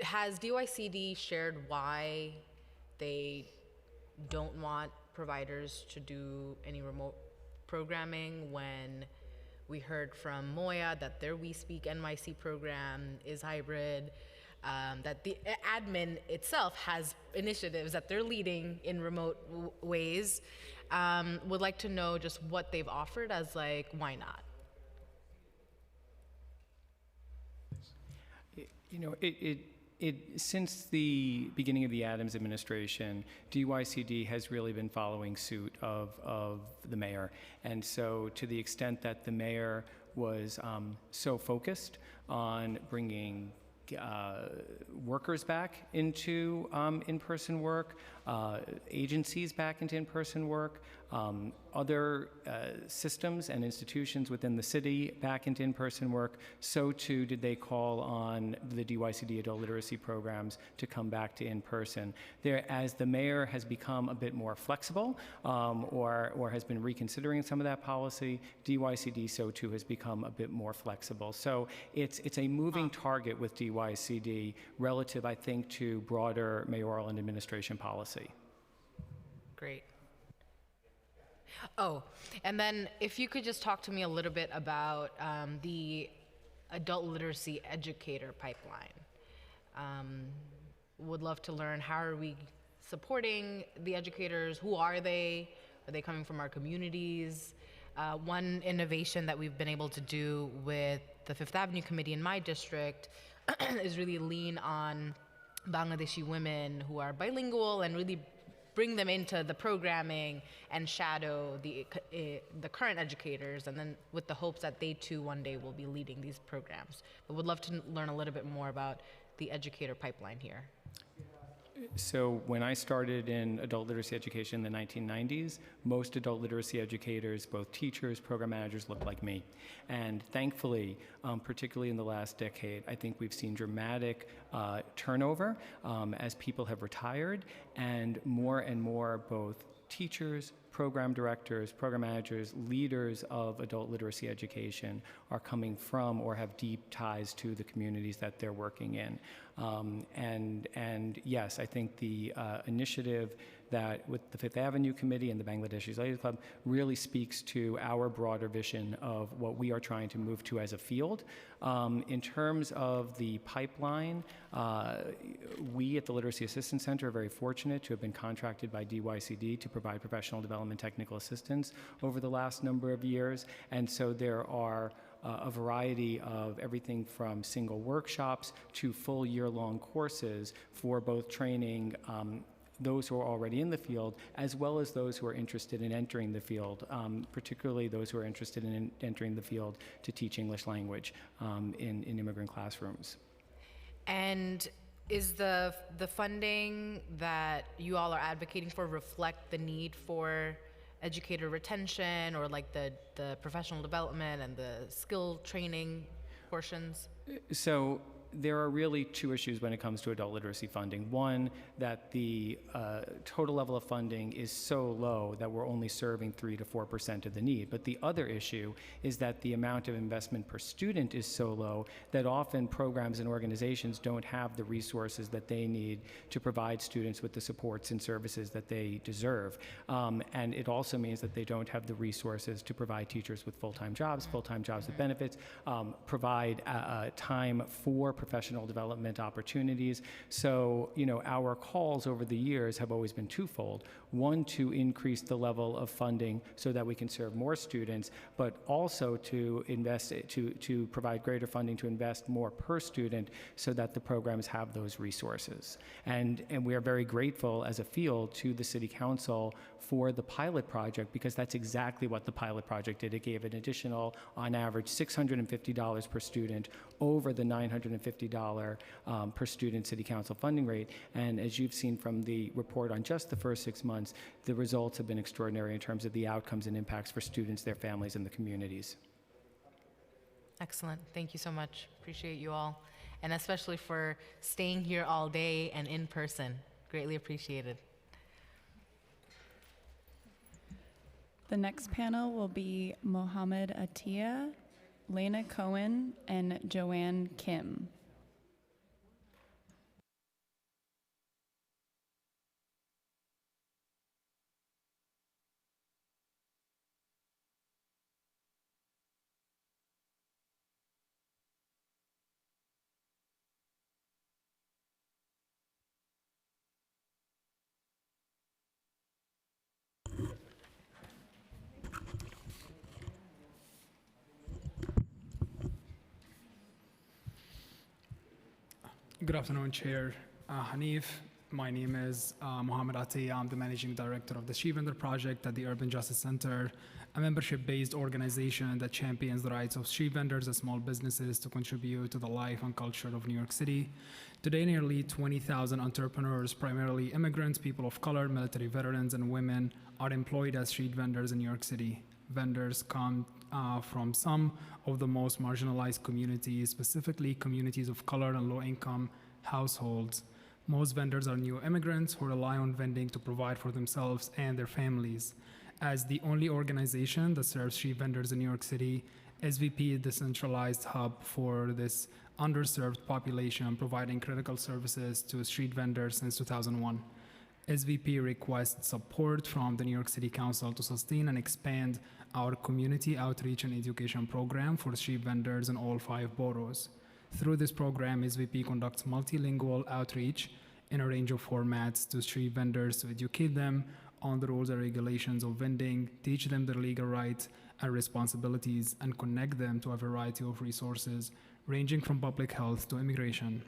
Speaker 2: Has DYCD shared why they don't want providers to do any remote programming, when we heard from Moya that their We Speak NYC program is hybrid, that the admin itself has initiatives that they're leading in remote ways? Would like to know just what they've offered as, like, why not?
Speaker 7: You know, since the beginning of the Adams administration, DYCD has really been following suit of the mayor. And so to the extent that the mayor was so focused on bringing workers back into in-person work, agencies back into in-person work, other systems and institutions within the city back into in-person work, so too did they call on the DYCD adult literacy programs to come back to in-person. As the mayor has become a bit more flexible or has been reconsidering some of that policy, DYCD so too has become a bit more flexible. So it's a moving target with DYCD relative, I think, to broader mayoral and administration policy.
Speaker 2: Great. Oh, and then if you could just talk to me a little bit about the adult literacy educator pipeline. Would love to learn, how are we supporting the educators? Who are they? Are they coming from our communities? One innovation that we've been able to do with the Fifth Avenue Committee in my district is really lean on Bangladeshi women who are bilingual and really bring them into the programming and shadow the current educators, and then with the hopes that they too one day will be leading these programs. But would love to learn a little bit more about the educator pipeline here.
Speaker 7: So when I started in adult literacy education in the 1990s, most adult literacy educators, both teachers, program managers, looked like me. And thankfully, particularly in the last decade, I think we've seen dramatic turnover as people have retired, and more both teachers, program directors, program managers, leaders of adult literacy education are coming from or have deep ties to the communities that they're working in. And yes, I think the initiative that with the Fifth Avenue Committee and the Bangladeshi Ladies Club really speaks to our broader vision of what we are trying to move to as a field. In terms of the pipeline, we at the Literacy Assistance Center are very fortunate to have been contracted by DYCD to provide professional development technical assistance over the last number of years. And so there are a variety of everything from single workshops to full year-long courses for both training those who are already in the field, as well as those who are interested in entering the field, particularly those who are interested in entering the field to teach English language in immigrant classrooms. And
Speaker 2: is the funding that you all are advocating for reflect the need for educator retention, or like the professional development and the skill training portions?
Speaker 7: So there are really two issues when it comes to adult literacy funding. One, that the total level of funding is so low that we're only serving 3 to 4% of the need. But the other issue is that the amount of investment per student is so low that often programs and organizations don't have the resources that they need to provide students with the supports and services that they deserve. And it also means that they don't have the resources to provide teachers with full-time jobs with benefits, provide time for professional development opportunities. So, our calls over the years have always been twofold. One, to increase the level of funding so that we can serve more students, but also to invest, to provide greater funding to invest more per student so that the programs have those resources. And we are very grateful as a field to the City Council for the pilot project, because that's exactly what the pilot project did. It gave an additional, on average, $650 per student over the $950 per student City Council funding rate. And as you've seen from the report on just the first 6 months, the results have been extraordinary in terms of the outcomes and impacts for students, their families, and the communities.
Speaker 2: Excellent. Thank you so much. Appreciate you all. And especially for staying here all day and in person. Greatly appreciated.
Speaker 3: The next panel will be Mohammed Atiyah, Lena Cohen, and Joanne Kim.
Speaker 5: Good afternoon, Chair Hanif. My name is Mohammed Atiyah. I'm the Managing Director of the Street Vendor Project at the Urban Justice Center, a membership-based organization that champions the rights of street vendors and small businesses to contribute to the life and culture of New York City. Today, nearly 20,000 entrepreneurs, primarily immigrants, people of color, military veterans, and women, are employed as street vendors in New York City. Vendors come from some of the most marginalized communities, specifically communities of color and low-income households. Most vendors are new immigrants who rely on vending to provide for themselves and their families. As the only organization that serves street vendors in New York City, SVP is the centralized hub for this underserved population, providing critical services to street vendors since 2001. SVP requests support from the New York City Council to sustain and expand our community outreach and education program for street vendors in all 5 boroughs. Through this program, SVP conducts multilingual outreach in a range of formats to street vendors to educate them on the rules and regulations of vending, teach them their legal rights and responsibilities, and connect them to a variety of resources ranging from public health to immigration.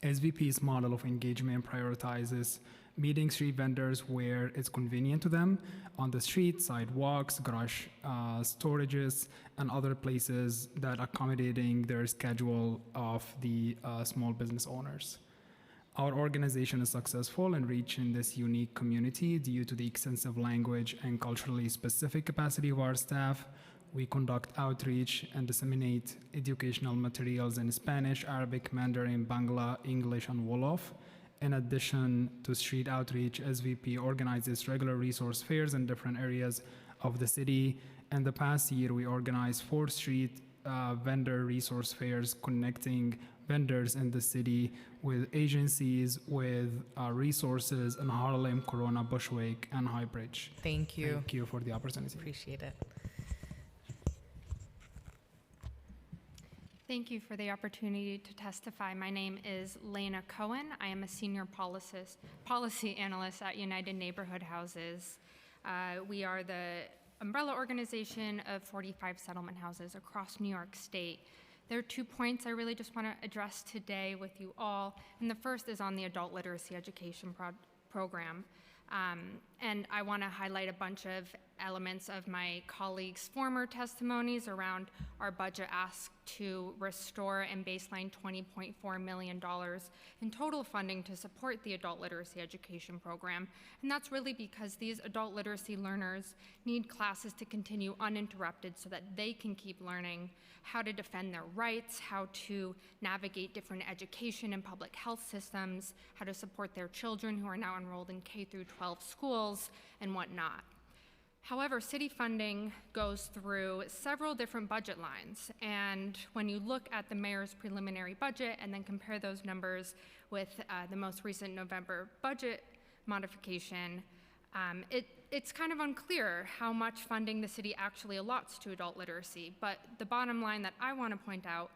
Speaker 5: SVP's model of engagement prioritizes meeting street vendors where it's convenient to them, on the street, sidewalks, garage storages, and other places that accommodating their schedule of the small business owners. Our organization is successful in reaching this unique community due to the extensive language and culturally specific capacity of our staff. We conduct outreach and disseminate educational materials in Spanish, Arabic, Mandarin, Bangla, English, and Wolof. In addition to street outreach, SVP organizes regular resource fairs in different areas of the city. In the past year, we organized 4 street vendor resource fairs connecting vendors in the city with agencies, with resources in Harlem, Corona, Bushwick, and High Bridge.
Speaker 2: Thank you.
Speaker 5: Thank you for the opportunity.
Speaker 2: Appreciate it.
Speaker 6: Thank you for the opportunity to testify. My name is Lena Cohen. I am a senior policy analyst at United Neighborhood Houses. We are the umbrella organization of 45 settlement houses across New York State. There are 2 points I really just want to address today with you all. And the first is on the adult literacy education program. And I want to highlight a bunch of elements of my colleagues' former testimonies around our budget ask to restore and baseline $20.4 million in total funding to support the adult literacy education program. And that's really because these adult literacy learners need classes to continue uninterrupted so that they can keep learning how to defend their rights, how to navigate different education and public health systems, how to support their children who are now enrolled in K through 12 schools, and whatnot. However, city funding goes through several different budget lines, and when you look at the mayor's preliminary budget and then compare those numbers with the most recent November budget modification, it's kind of unclear how much funding the city actually allots to adult literacy. But the bottom line that I want to point out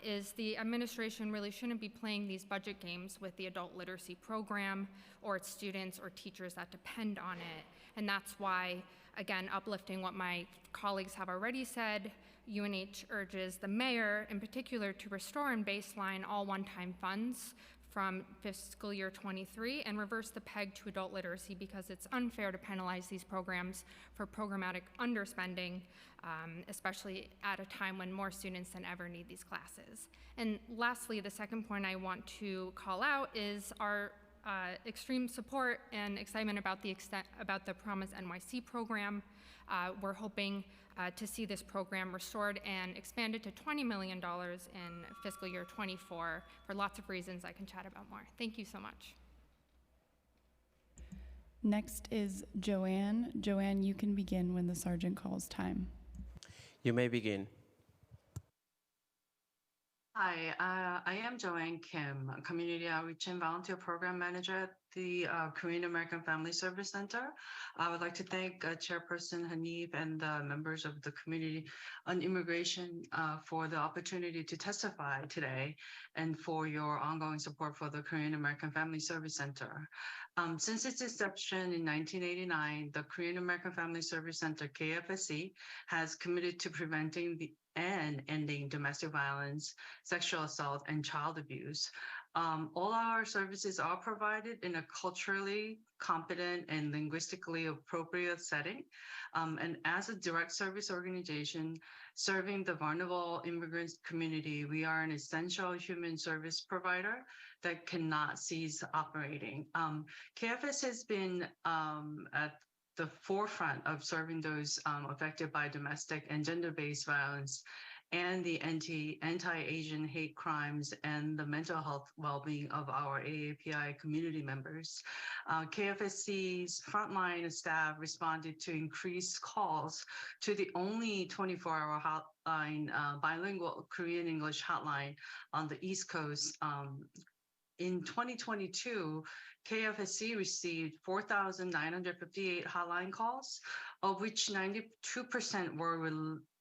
Speaker 6: is the administration really shouldn't be playing these budget games with the adult literacy program or its students or teachers that depend on it. And that's why, again, uplifting what my colleagues have already said, UNH urges the mayor in particular to restore and baseline all one-time funds from fiscal year 23 and reverse the peg to adult literacy, because it's unfair to penalize these programs for programmatic underspending, especially at a time when more students than ever need these classes. And lastly, the second point I want to call out is our extreme support and excitement about the Promise NYC program. We're hoping to see this program restored and expanded to $20 million in fiscal year 24 for lots of reasons I can chat about more. Thank you so much.
Speaker 3: Next is Joanne. Joanne, you can begin when the sergeant calls time.
Speaker 8: You may begin.
Speaker 12: Hi, I am Joanne Kim, Community Outreach and Volunteer Program Manager at the Korean American Family Service Center. I would like to thank Chairperson Hanif and the members of the Committee on Immigration for the opportunity to testify today and for your ongoing support for the Korean American Family Service Center. Since its inception in 1989, the Korean American Family Service Center, KFSC, has committed to preventing and ending domestic violence, sexual assault, and child abuse. All our services are provided in a culturally competent and linguistically appropriate setting. And as a direct service organization serving the vulnerable immigrant community, we are an essential human service provider that cannot cease operating. KFS has been at the forefront of serving those affected by domestic and gender-based violence and the anti-Asian hate crimes and the mental health well-being of our AAPI community members. KFSC's frontline staff responded to increased calls to the only 24-hour hotline, bilingual Korean-English hotline on the East Coast. In 2022, KFSC received 4,958 hotline calls, of which 92% were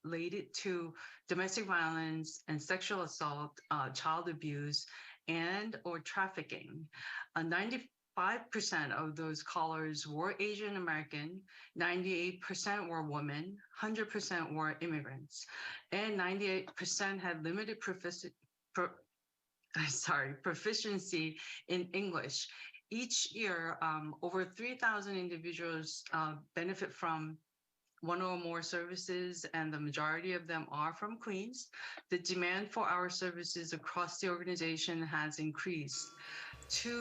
Speaker 12: related to domestic violence and sexual assault, child abuse, and or trafficking. 95% of those callers were Asian American, 98% were women, 100% were immigrants, and 98% had limited proficiency in English. Each year, over 3,000 individuals benefit from one or more services, and the majority of them are from Queens. The demand for our services across the organization has increased.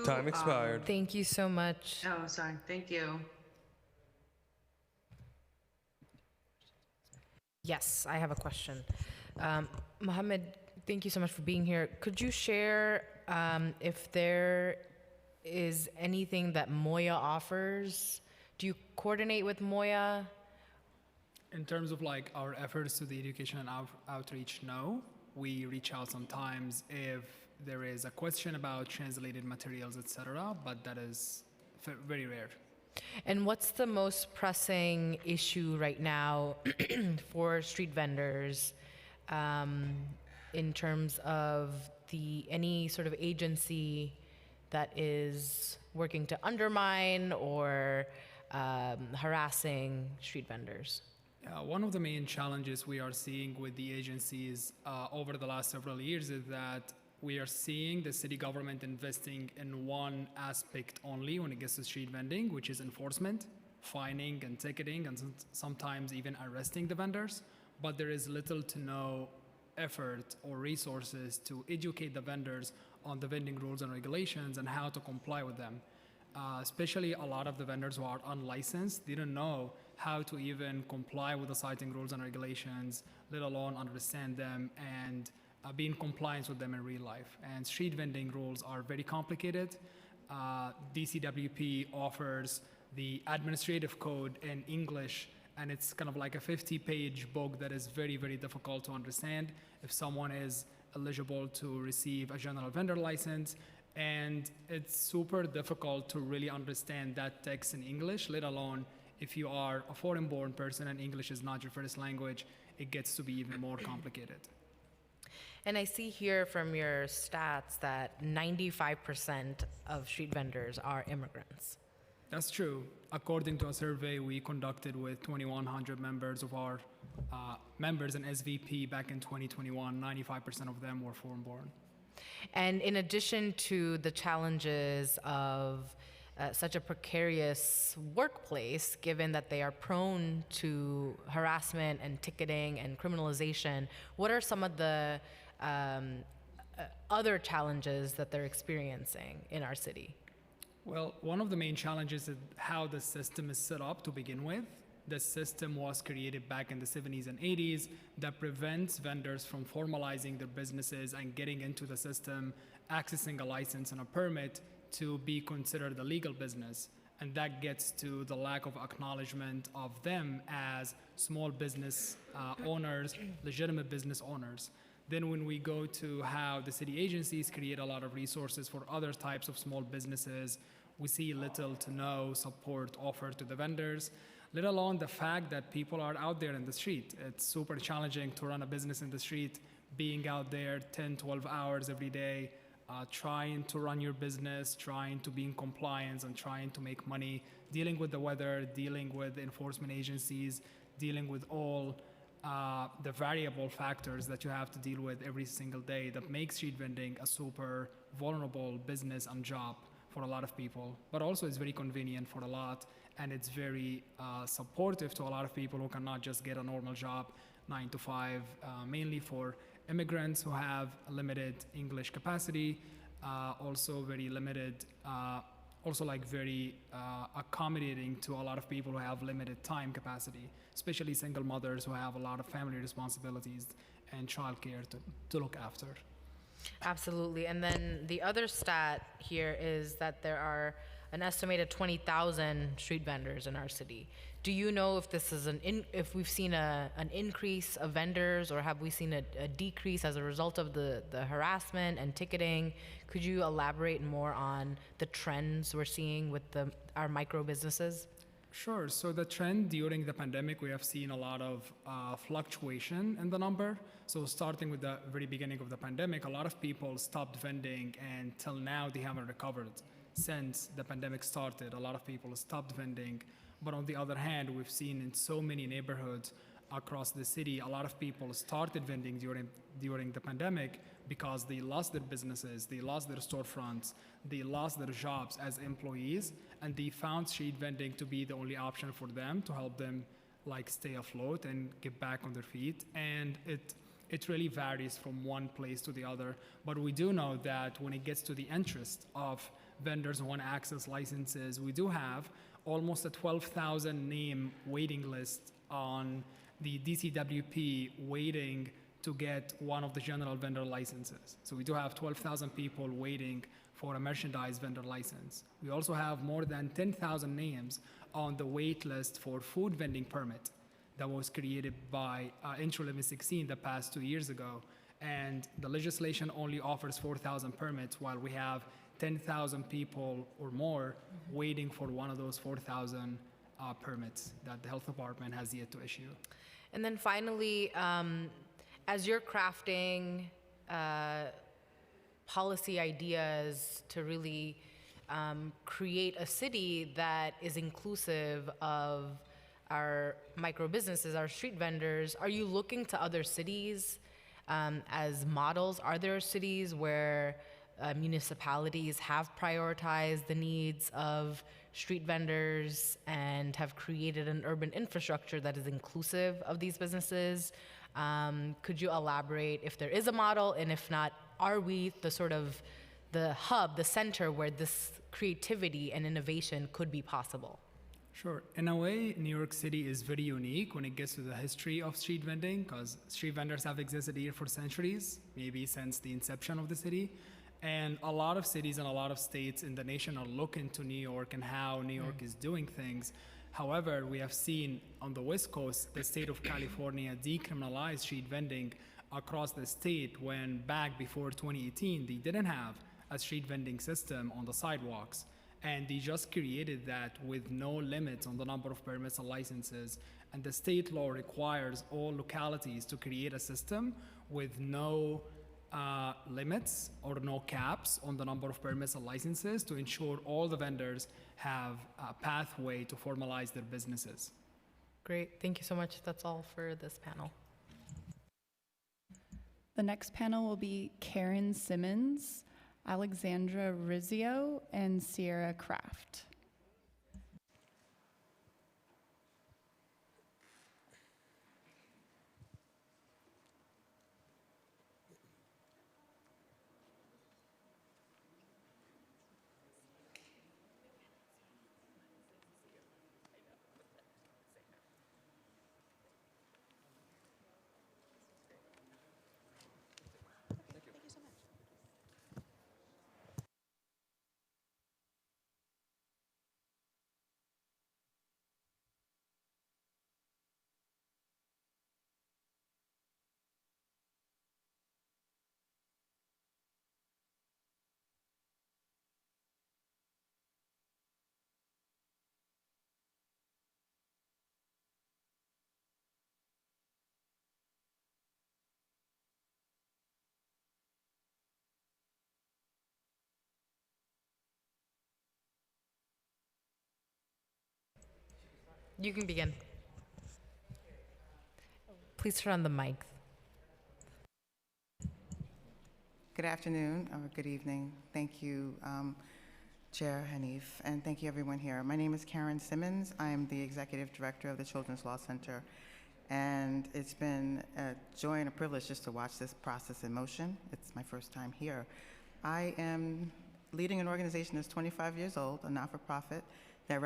Speaker 1: Time expired.
Speaker 2: Thank you so much.
Speaker 12: Oh, sorry. Thank you.
Speaker 2: Yes, I have a question. Mohammed, thank you so much for being here. Could you share if there is anything that Moya offers? Do you coordinate with Moya?
Speaker 5: In terms of like our efforts to the education and outreach, no. We reach out sometimes if there is a question about translated materials, etc., but that is very rare.
Speaker 2: And what's the most pressing issue right now for street vendors in terms of any sort of agency that is working to undermine or harassing street vendors?
Speaker 5: One of the main challenges we are seeing with the agencies over the last several years is that we are seeing the city government investing in one aspect only when it gets to street vending, which is enforcement, fining and ticketing, and sometimes even arresting the vendors. But there is little to no effort or resources to educate the vendors on the vending rules and regulations and how to comply with them. Especially a lot of the vendors who are unlicensed didn't know how to even comply with the citing rules and regulations, let alone understand them and be in compliance with them in real life. And street vending rules are very complicated. DCWP offers the administrative code in English, and it's kind of like a 50-page book that is very, very difficult to understand if someone is eligible to receive a general vendor license. And it's super difficult to really understand that text in English, let alone if you are a foreign-born person and English is not your first language, it gets to be even more complicated.
Speaker 2: And I see here from your stats that 95% of street vendors are immigrants.
Speaker 5: That's true. According to a survey we conducted with 2,100 members of our members in SVP back in 2021, 95% of them were foreign-born.
Speaker 2: And in addition to the challenges of such a precarious workplace, given that they are prone to harassment and ticketing and criminalization, what are some of the other challenges that they're experiencing in our city?
Speaker 5: Well, one of the main challenges is how the system is set up to begin with. The system was created back in the 70s and 80s that prevents vendors from formalizing their businesses and getting into the system, accessing a license and a permit to be considered a legal business. And that gets to the lack of acknowledgement of them as small business owners, legitimate business owners. Then when we go to how the city agencies create a lot of resources for other types of small businesses, we see little to no support offered to the vendors, let alone the fact that people are out there in the street. It's super challenging to run a business in the street, being out there 10, 12 hours every day, trying to run your business, trying to be in compliance and trying to make money, dealing with the weather, dealing with enforcement agencies, dealing with all the variable factors that you have to deal with every single day that makes street vending a super vulnerable business and job for a lot of people. But also it's very convenient for a lot, and it's very supportive to a lot of people who cannot just get a normal job 9 to 5, mainly for immigrants who have limited English capacity, also very limited, also like very accommodating to a lot of people who have limited time capacity, especially single mothers who have a lot of family responsibilities and childcare to look after.
Speaker 2: Absolutely. And then the other stat here is that there are an estimated 20,000 street vendors in our city. Do you know if this is if we've seen an increase of vendors, or have we seen a decrease as a result of the harassment and ticketing? Could you elaborate more on the trends we're seeing with our micro businesses?
Speaker 5: Sure. So the trend during the pandemic, we have seen a lot of fluctuation in the number. So starting with the very beginning of the pandemic, a lot of people stopped vending, and till now they haven't recovered. Since the pandemic started, a lot of people stopped vending. But on the other hand, we've seen in so many neighborhoods across the city, a lot of people started vending during the pandemic because they lost their businesses, they lost their storefronts, they lost their jobs as employees, and they found street vending to be the only option for them to help them like stay afloat and get back on their feet. And it really varies from one place to the other. But we do know that when it gets to the interest of vendors who want to access licenses, we do have almost a 12,000 name waiting list on the DCWP waiting to get one of the general vendor licenses. So we do have 12,000 people waiting for a merchandise vendor license. We also have more than 10,000 names on the wait list for food vending permit that was created by Intro 1116 that passed 2 years ago. And the legislation only offers 4,000 permits, while we have 10,000 people or more waiting for one of those 4,000 permits that the health department has yet to issue.
Speaker 2: And then finally, as you're crafting policy ideas to really create a city that is inclusive of our micro businesses, our street vendors, are you looking to other cities as models? Are there cities where municipalities have prioritized the needs of street vendors and have created an urban infrastructure that is inclusive of these businesses? Could you elaborate if there is a model, and if not, are we the sort of the hub, the center where this creativity and innovation could be possible?
Speaker 5: Sure. In a way, New York City is very unique when it gets to the history of street vending, because street vendors have existed here for centuries, maybe since the inception of the city. And a lot of cities and a lot of states in the nation are looking to New York and how New York is doing things. However, we have seen on the West Coast, the state of California decriminalized street vending across the state, when back before 2018, they didn't have a street vending system on the sidewalks. And they just created that with no limits on the number of permits and licenses. And the state law requires all localities to create a system with no limits or no caps on the number of permits and licenses to ensure all the vendors have a pathway to formalize their businesses.
Speaker 2: Great, thank you so much. That's all for this panel.
Speaker 3: The next panel will be Karen Simmons, Alexandra Rizzio, and Sierra Kraft.
Speaker 2: You can begin. Please turn on the mic.
Speaker 13: Good afternoon or good evening. Thank you, Chair Hanif, and thank you everyone here. My name is Karen Simmons. I am the Executive Director of the Children's Law Center, and it's been a joy and a privilege just to watch this process in motion. It's my first time here. I am leading an organization that's 25 years old, a not-for-profit, that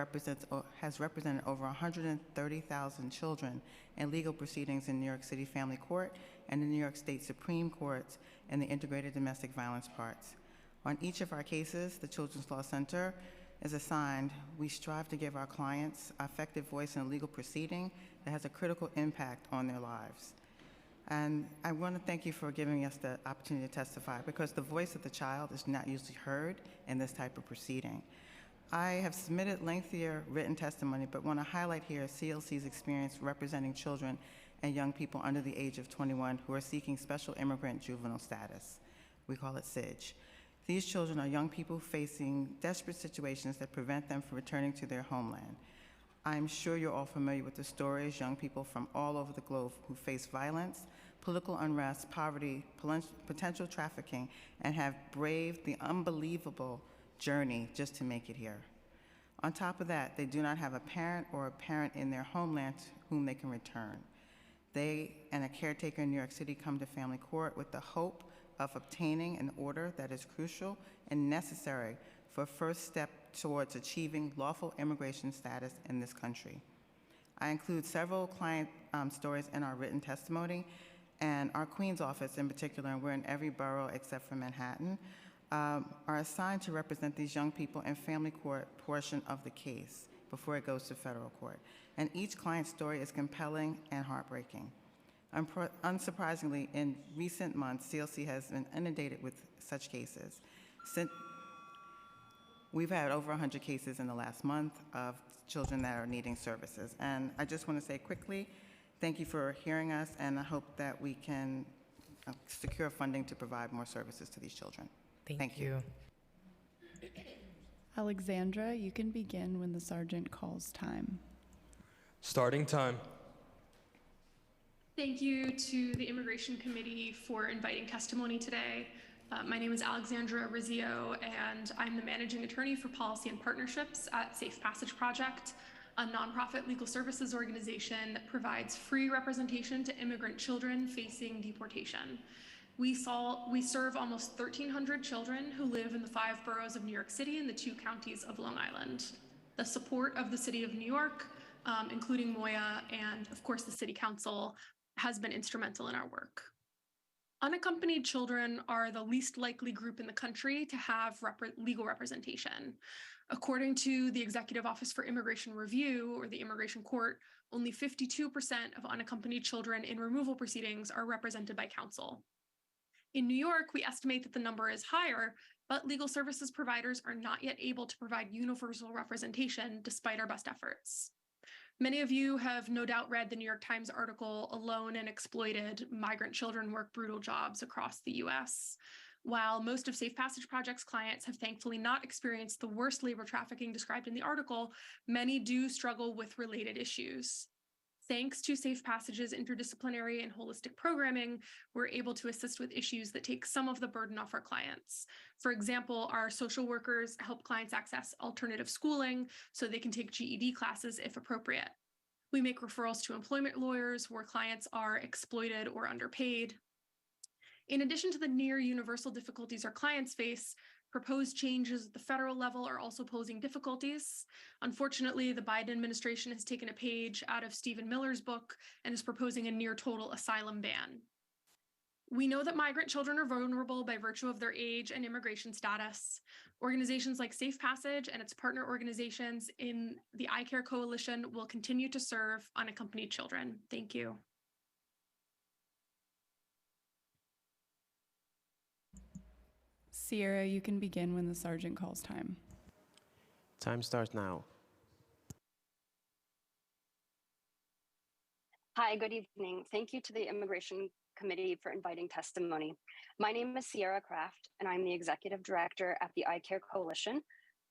Speaker 13: has represented over 130,000 children in legal proceedings in New York City Family Court and the New York State Supreme Court in the integrated domestic violence parts. On each of our cases, the Children's Law Center is assigned. We strive to give our clients an effective voice in a legal proceeding that has a critical impact on their lives. And I want to thank you for giving us the opportunity to testify, because the voice of the child is not usually heard in this type of proceeding. I have submitted lengthier written testimony, but want to highlight here CLC's experience representing children and young people under the age of 21 who are seeking special immigrant juvenile status. We call it SIDGE. These children are young people facing desperate situations that prevent them from returning to their homeland. I'm sure you're all familiar with the stories, young people from all over the globe who face violence, political unrest, poverty, potential trafficking, and have braved the unbelievable journey just to make it here. On top of that, they do not have a parent or a parent in their homeland whom they can return. They and a caretaker in New York City come to family court with the hope of obtaining an order that is crucial and necessary for a first step towards achieving lawful immigration status in this country. I include several client stories in our written testimony, and our Queens office in particular, and we're in every borough except for Manhattan, are assigned to represent these young people in family court portion of the case before it goes to federal court. And each client's story is compelling and heartbreaking. Unsurprisingly, in recent months, CLC has been inundated with such cases. We've had over 100 cases in the last month of children that are needing services. And I just want to say quickly, thank you for hearing us, and I hope that we can secure funding to provide more services to these children.
Speaker 2: Thank you.
Speaker 3: Alexandra, you can begin when the sergeant calls time.
Speaker 1: Starting time.
Speaker 14: Thank you to the Immigration Committee for inviting testimony today. My name is Alexandra Rizzio, and I'm the Managing Attorney for Policy and Partnerships at Safe Passage Project, a nonprofit legal services organization that provides free representation to immigrant children facing deportation. We serve almost 1,300 children who live in the 5 boroughs of New York City and the 2 counties of Long Island. The support of the City of New York, including Moya and, of course, the City Council, has been instrumental in our work. Unaccompanied children are the least likely group in the country to have legal representation. According to the Executive Office for Immigration Review, or the Immigration Court, only 52% of unaccompanied children in removal proceedings are represented by counsel. In New York, we estimate that the number is higher, but legal services providers are not yet able to provide universal representation despite our best efforts. Many of you have no doubt read the New York Times article, Alone and Exploited: Migrant Children Work Brutal Jobs Across the US. While most of Safe Passage Project's clients have thankfully not experienced the worst labor trafficking described in the article, many do struggle with related issues. Thanks to Safe Passage's interdisciplinary and holistic programming, we're able to assist with issues that take some of the burden off our clients. For example, our social workers help clients access alternative schooling so they can take GED classes if appropriate. We make referrals to employment lawyers where clients are exploited or underpaid. In addition to the near universal difficulties our clients face, proposed changes at the federal level are also posing difficulties. Unfortunately, the Biden administration has taken a page out of Stephen Miller's book and is proposing a near total asylum ban. We know that migrant children are vulnerable by virtue of their age and immigration status. Organizations like Safe Passage and its partner organizations in the iCare Coalition will continue to serve unaccompanied children. Thank you.
Speaker 3: Sierra, you can begin when the sergeant calls time.
Speaker 8: Time starts now.
Speaker 15: Hi, good evening. Thank you to the Immigration Committee for inviting testimony. My name is Sierra Kraft, and I'm the Executive Director at the iCare Coalition.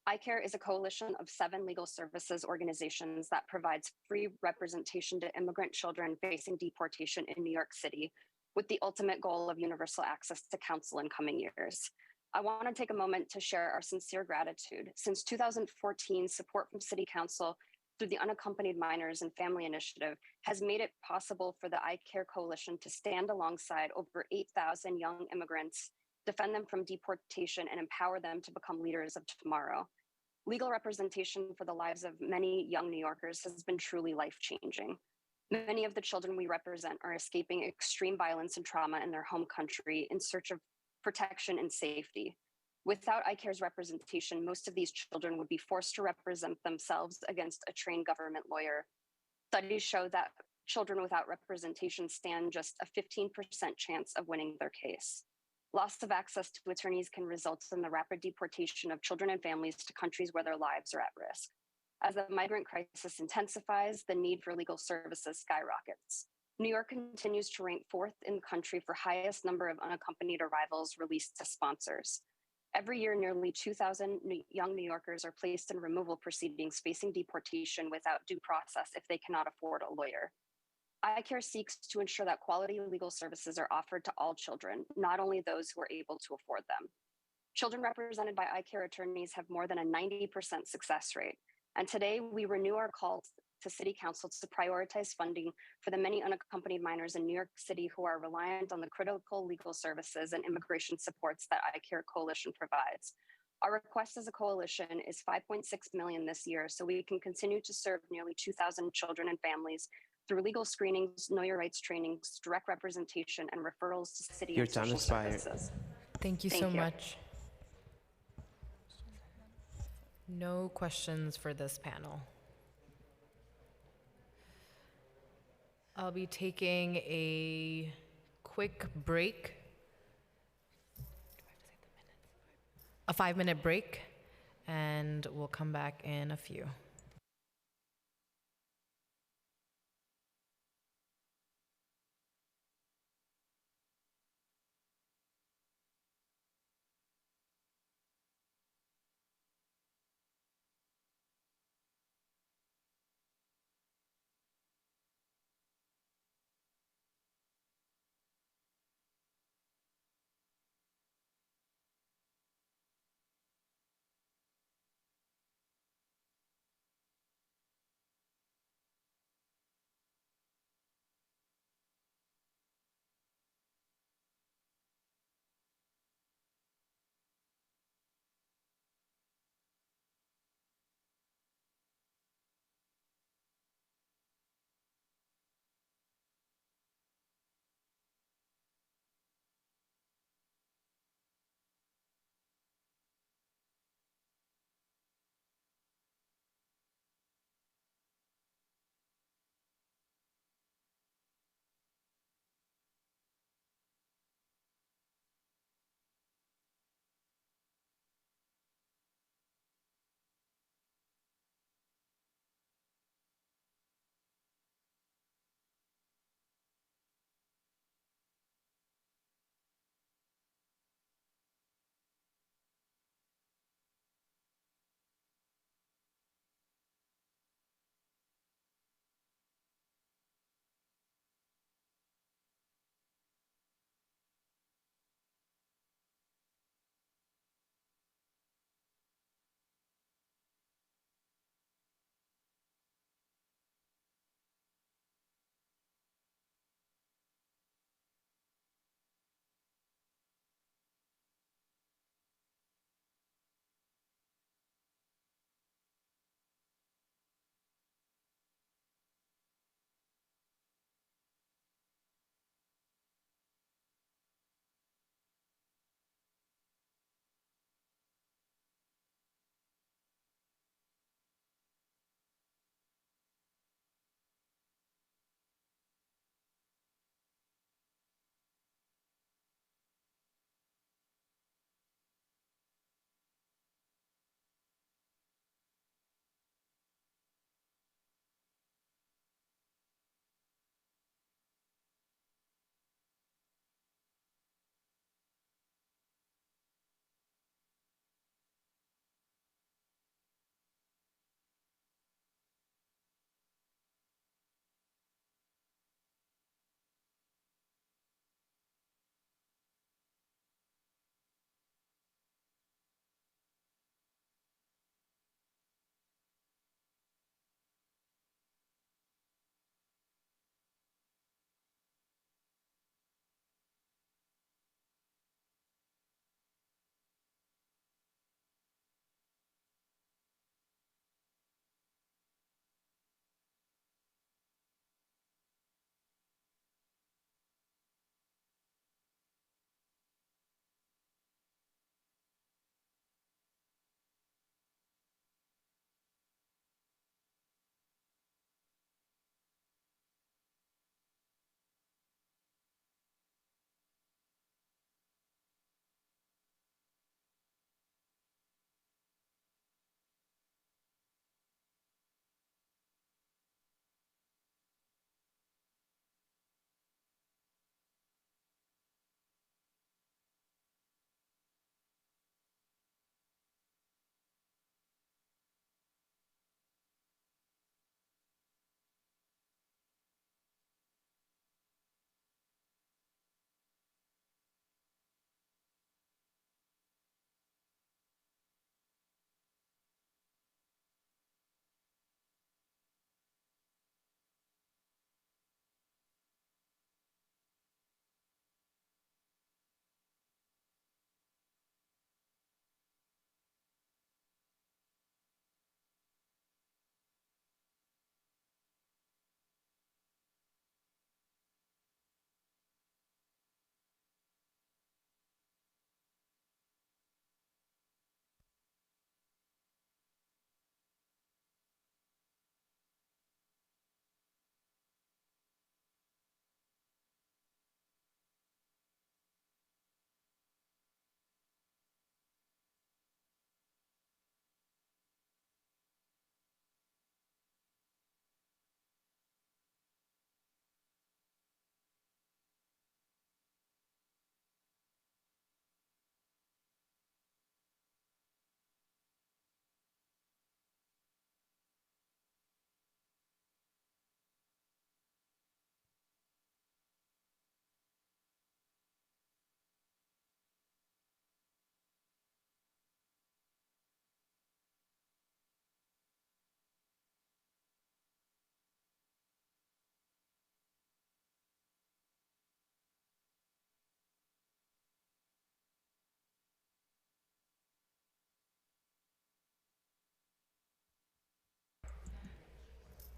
Speaker 15: iCare is a coalition of 7 legal services organizations that provides free representation to immigrant children facing deportation in New York City, with the ultimate goal of universal access to counsel in coming years. I want to take a moment to share our sincere gratitude. Since 2014, support from City Council through the Unaccompanied Minors and Family Initiative has made it possible for the iCare Coalition to stand alongside over 8,000 young immigrants, defend them from deportation, and empower them to become leaders of tomorrow. Legal representation for the lives of many young New Yorkers has been truly life-changing. Many of the children we represent are escaping extreme violence and trauma in their home country in search of protection and safety. Without iCare's representation, most of these children would be forced to represent themselves against a trained government lawyer. Studies show that children without representation stand just a 15% chance of winning their case. Loss of access to attorneys can result in the rapid deportation of children and families to countries where their lives are at risk. As the migrant crisis intensifies, the need for legal services skyrockets. New York continues to rank 4th in the country for highest number of unaccompanied arrivals released to sponsors. Every year, nearly 2,000 young New Yorkers are placed in removal proceedings facing deportation without due process if they cannot afford a lawyer. iCare seeks to ensure that quality legal services are offered to all children, not only those who are able to afford them. Children represented by iCare attorneys have more than a 90% success rate. And today, we renew our call to City Council to prioritize funding for the many unaccompanied minors in New York City who are reliant on the critical legal services and immigration supports that iCare Coalition provides. Our request as a coalition is $5.6 million this year so we can continue to serve nearly 2,000 children and families through legal screenings, know your rights trainings, direct representation, and referrals to city
Speaker 8: Your
Speaker 15: and
Speaker 8: time
Speaker 15: social
Speaker 8: expired.
Speaker 15: services.
Speaker 2: Thank you so much. No questions for this panel. I'll be taking a quick break. A 5-minute break, and we'll come back in a few.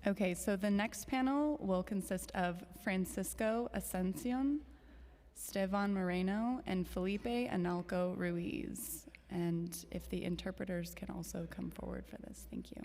Speaker 3: Okay, so the next panel will consist of Francisco Ascension, Stevan Moreno, and Felipe Analco Ruiz. And if the interpreters can also come forward for this, thank you.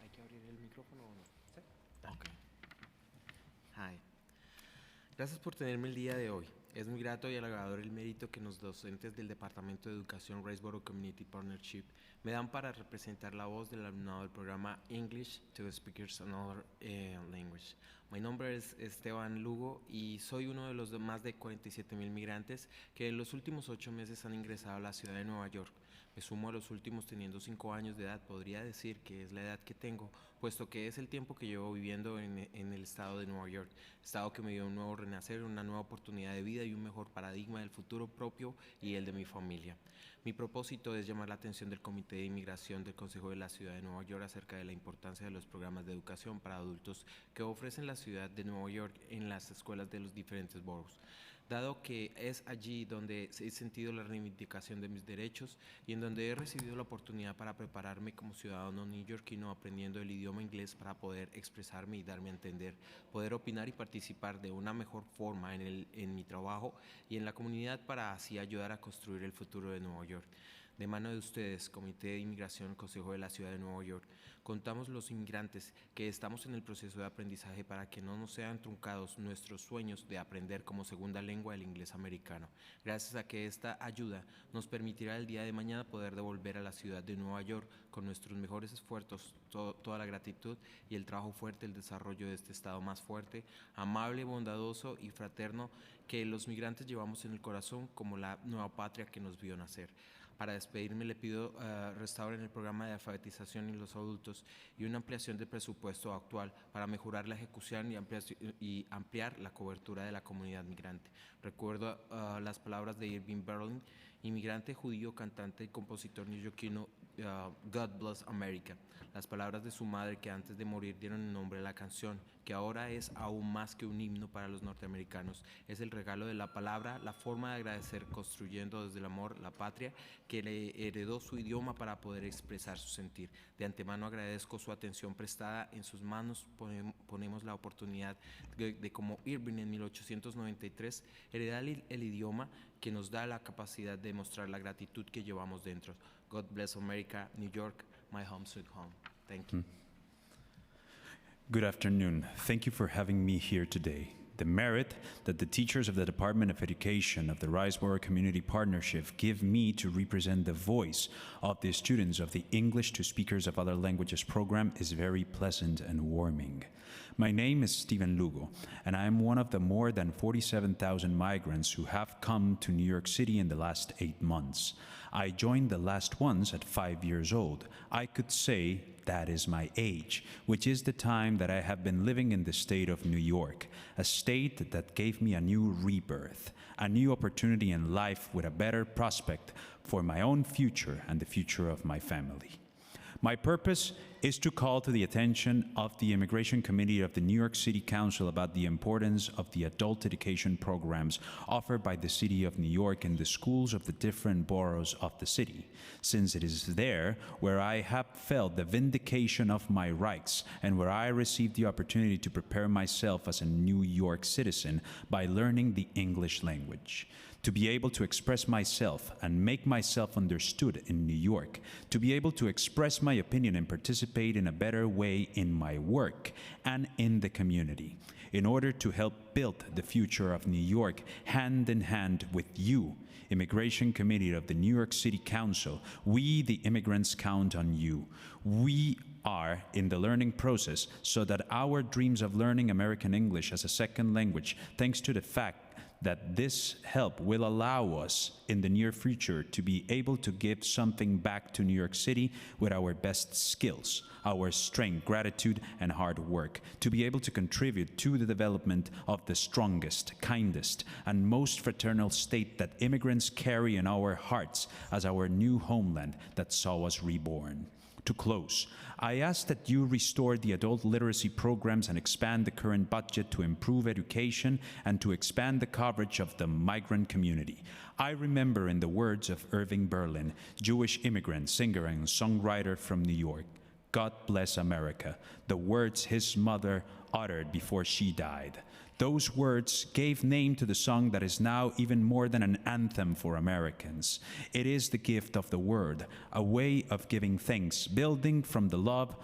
Speaker 8: ¿Hay que abrir el micrófono o no? ¿Sí? Ok. Hi. Gracias por tenerme el día de hoy. Es muy grato y halagador el mérito que los docentes del Departamento de Educación Riceboro Community Partnership me dan para representar la voz del alumnado del programa English to Speakers Another Language. Mi nombre es Esteban Lugo y soy uno de los más de 47,000 migrantes que en los últimos 8 meses han ingresado a la ciudad de Nueva York. Me sumo a los últimos teniendo 5 años de edad. Podría decir que es la edad que tengo, puesto que es el tiempo que llevo viviendo en el estado de Nueva York, estado que me dio un nuevo renacer, una nueva oportunidad de vida y un mejor paradigma del futuro propio y el de mi familia. Mi propósito es llamar la atención del Comité de Inmigración del Consejo de la Ciudad de Nueva York acerca de la importancia de los programas de educación para adultos que ofrecen la ciudad de Nueva York en las escuelas de los diferentes boroughs. Dado que es allí donde he sentido la reivindicación de mis derechos y en donde he recibido la oportunidad para prepararme como ciudadano neoyorquino aprendiendo el idioma inglés para poder expresarme y darme a entender, poder opinar y participar de una mejor forma en mi trabajo y en la comunidad para así ayudar a construir el futuro de Nueva York. De mano de ustedes, Comité de Inmigración, Consejo de la Ciudad de Nueva York, contamos los inmigrantes que estamos en el proceso de aprendizaje para que no nos sean truncados nuestros sueños de aprender como segunda lengua el inglés americano. Gracias a que esta ayuda nos permitirá el día de mañana poder devolver a la ciudad de Nueva York con nuestros mejores esfuerzos toda la gratitud y el trabajo fuerte, el desarrollo de este estado más fuerte, amable, bondadoso y fraterno que los migrantes llevamos en el corazón como la nueva patria que nos vio nacer. Para despedirme le pido restauren el programa de alfabetización en los adultos y una ampliación del presupuesto actual para mejorar la ejecución y ampliar la cobertura de la comunidad migrante. Recuerdo las palabras de Irving Berlin, inmigrante judío, cantante y compositor neoyorquino, God Bless America. Las palabras de su madre que antes de morir dieron el nombre a la canción, que ahora es aún más que un himno para los norteamericanos. Es el regalo de la palabra, la forma de agradecer construyendo desde el amor la patria que le heredó su idioma para poder expresar su sentir. De antemano agradezco su atención prestada. En sus manos ponemos la oportunidad de como Irving en 1893, heredar el idioma que nos da la capacidad de mostrar la gratitud que llevamos dentro. God bless America, New York, my home sweet home. Thank you.
Speaker 16: Good afternoon. Thank you for having me here today. The merit that the teachers of the Department of Education of the Riceboro Community Partnership give me to represent the voice of the students of the English to Speakers of Other Languages program is very pleasant and warming. My name is Steven Lugo, and I am one of the more than 47,000 migrants who have come to New York City in the last 8 months. I joined the last ones at 5 years old. I could say that is my age, which is the time that I have been living in the state of New York, a state that gave me a new rebirth, a new opportunity in life with a better prospect for my own future and the future of my family. My purpose is to call to the attention of the Immigration Committee of the New York City Council about the importance of the adult education programs offered by the City of New York in the schools of the different boroughs of the city, since it is there where I have felt the vindication of my rights and where I received the opportunity to prepare myself as a New York citizen by learning the English language. To be able to express myself and make myself understood in New York, to be able to express my opinion and participate in a better way in my work and in the community, in order to help build the future of New York hand in hand with you, Immigration Committee of the New York City Council. We, the immigrants, count on you. We are in the learning process so that our dreams of learning American English as a second language, thanks to the fact that this help will allow us in the near future to be able to give something back to New York City with our best skills, our strength, gratitude, and hard work, to be able to contribute to the development of the strongest, kindest, and most fraternal state that immigrants carry in our hearts as our new homeland that saw us reborn. To close, I ask that you restore the adult literacy programs and expand the current budget to improve education and to expand the coverage of the migrant community. I remember, in the words of Irving Berlin, Jewish immigrant, singer, and songwriter from New York, "God bless America," the words his mother uttered before she died. Those words gave name to the song that is now even more than an anthem for Americans. It is the gift of the word, a way of giving thanks, building from the love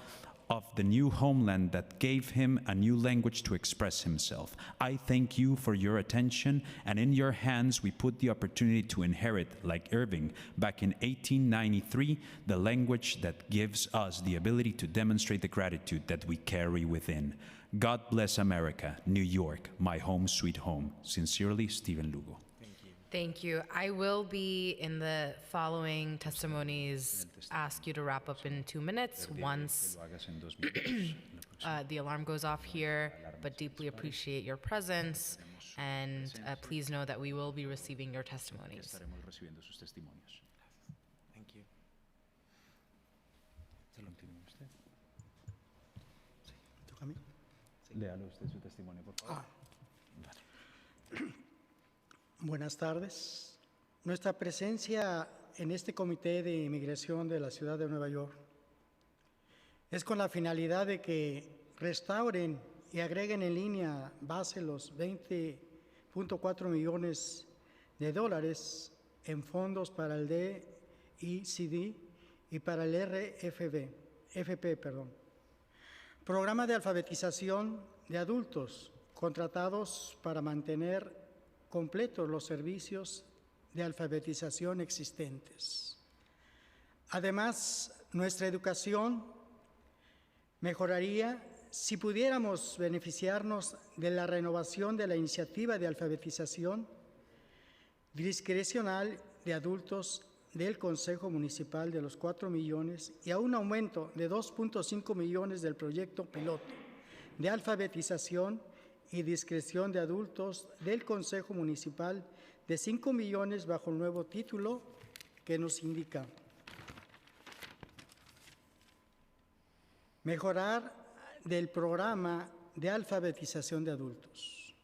Speaker 16: of the new homeland that gave him a new language to express himself. I thank you for your attention, and in your hands we put the opportunity to inherit, like Irving, back in 1893, the language that gives us the ability to demonstrate the gratitude that we carry within. God bless America, New York, my home sweet home. Sincerely, Stephen Lugo.
Speaker 2: Thank you. I will be, in the following testimonies, ask you to wrap up in 2 minutes once the alarm goes off here, but deeply appreciate your presence, and please know that we will be receiving your testimonies.
Speaker 8: Thank you.
Speaker 17: Léalo usted su testimonio, por favor. Buenas tardes. Nuestra presencia en este Comité de Inmigración de la Ciudad de Nueva York es con la finalidad de que restauren y agreguen en línea base los 20.4 millones de dólares en fondos para el DECD y para el FP, Programa de alfabetización de adultos contratados para mantener completos los servicios de alfabetización existentes. Además, nuestra educación mejoraría si pudiéramos beneficiarnos de la renovación de la iniciativa de alfabetización discrecional de adultos del Consejo Municipal de los 4 millones y a un aumento de 2.5 millones del proyecto piloto de alfabetización y discreción de adultos del Consejo Municipal de 5 millones bajo el nuevo título que nos indica: mejorar del programa de alfabetización de adultos.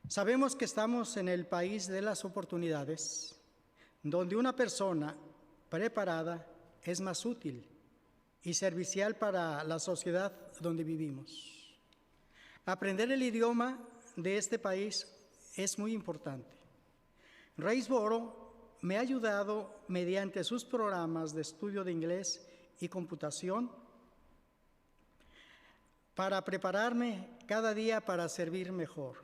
Speaker 17: Sabemos que estamos en el país de las oportunidades, donde una persona preparada es más útil y servicial para la sociedad donde vivimos. Aprender el idioma de este país es muy importante. Riceboro me ha ayudado mediante sus programas de estudio de inglés y computación para prepararme cada día para servir mejor.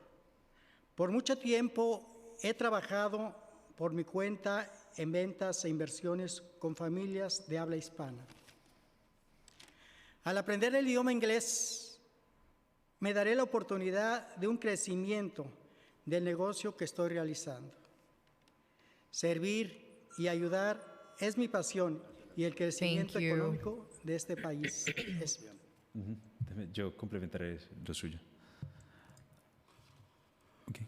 Speaker 17: Por mucho tiempo he trabajado por mi cuenta en ventas e inversiones con familias de habla hispana. Al aprender el idioma inglés, me daré la oportunidad de un crecimiento del negocio que estoy realizando. Servir y ayudar es mi pasión y el crecimiento económico de este país es.
Speaker 16: Yo complementaré lo suyo. Okay.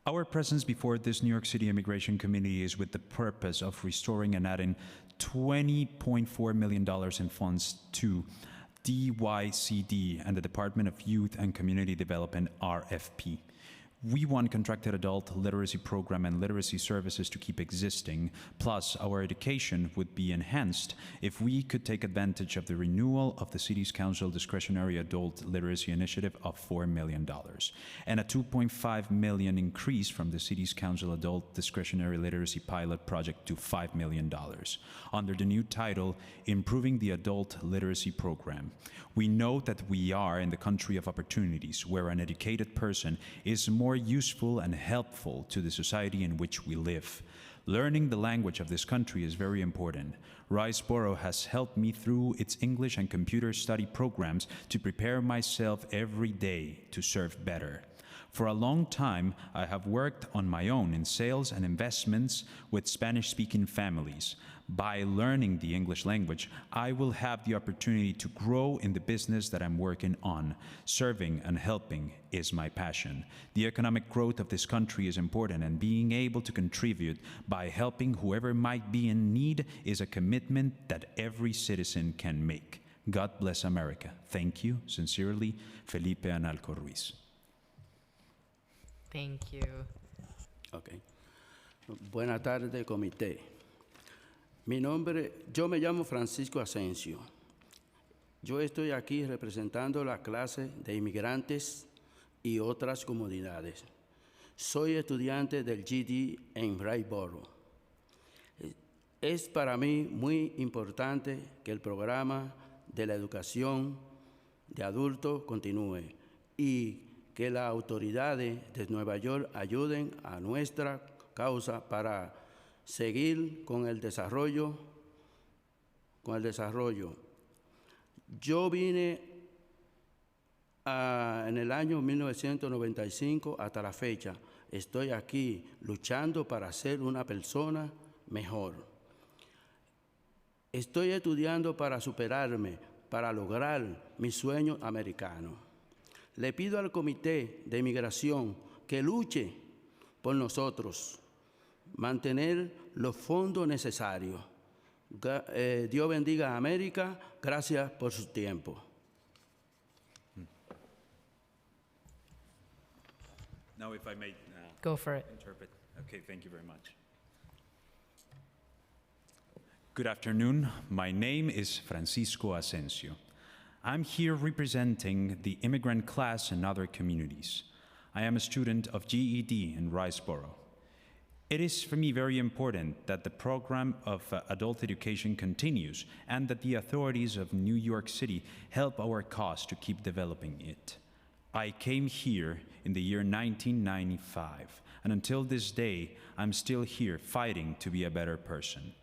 Speaker 16: Our presence before this New York City Immigration Committee is with the purpose of restoring and adding $20.4 million in funds to DYCD and the Department of Youth and Community Development, RFP. We want contracted adult literacy program and literacy services to keep existing, plus our education would be enhanced if we could take advantage of the renewal of the City's Council Discretionary Adult Literacy Initiative of $4 million, and a $2.5 million increase from the City's Council Adult Discretionary Literacy Pilot Project to $5 million, under the new title, Improving the Adult Literacy Program. We know that we are in the country of opportunities, where an educated person is more useful and helpful to the society in which we live. Learning the language of this country is very important. Riceboro has helped me through its English and computer study programs to prepare myself every day to serve better. For a long time, I have worked on my own in sales and investments with Spanish-speaking families. By learning the English language, I will have the opportunity to grow in the business that I'm working on. Serving and helping is my passion. The economic growth of this country is important, and being able to contribute by helping whoever might be in need is a commitment that every citizen can make. God bless America. Thank you. Sincerely, Felipe Analco Ruiz.
Speaker 2: Thank you.
Speaker 18: Okay. Buenas tardes, comité. Yo me llamo Francisco Asensio. Yo estoy aquí representando la clase de inmigrantes y otras comunidades. Soy estudiante del GD en Riceboro. Es para mí muy importante que el programa de la educación de adultos continúe y que las autoridades de Nueva York ayuden a nuestra causa para seguir con el desarrollo. Yo vine en el año 1995 hasta la fecha. Estoy aquí luchando para ser una persona mejor. Estoy estudiando para superarme, para lograr mi sueño americano. Le pido al Comité de Inmigración que luche por nosotros, mantener los fondos necesarios. Dios bendiga a América. Gracias por su tiempo.
Speaker 16: Now, if I may
Speaker 2: Go for it.
Speaker 16: interpret. Okay, thank you very much. Good afternoon. My name is Francisco Asensio. I'm here representing the immigrant class and other communities. I am a student of GED in Riceboro. It is for me very important that the program of adult education continues and that the authorities of New York City help our cause to keep developing it. I came here in the year 1995, and until this day, I'm still here fighting to be a better person.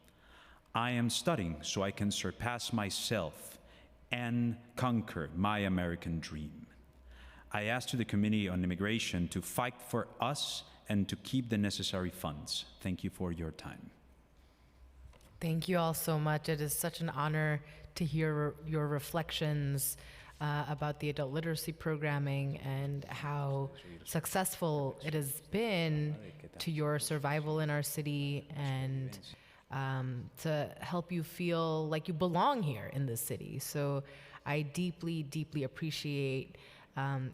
Speaker 16: I am studying so I can surpass myself and conquer my American dream. I ask to the Committee on Immigration to fight for us and to keep the necessary funds. Thank you for your time.
Speaker 2: Thank you all so much. It is such an honor to hear your reflections about the adult literacy programming and how successful it has been to your survival in our city and to help you feel like you belong here in this city. So I deeply, deeply appreciate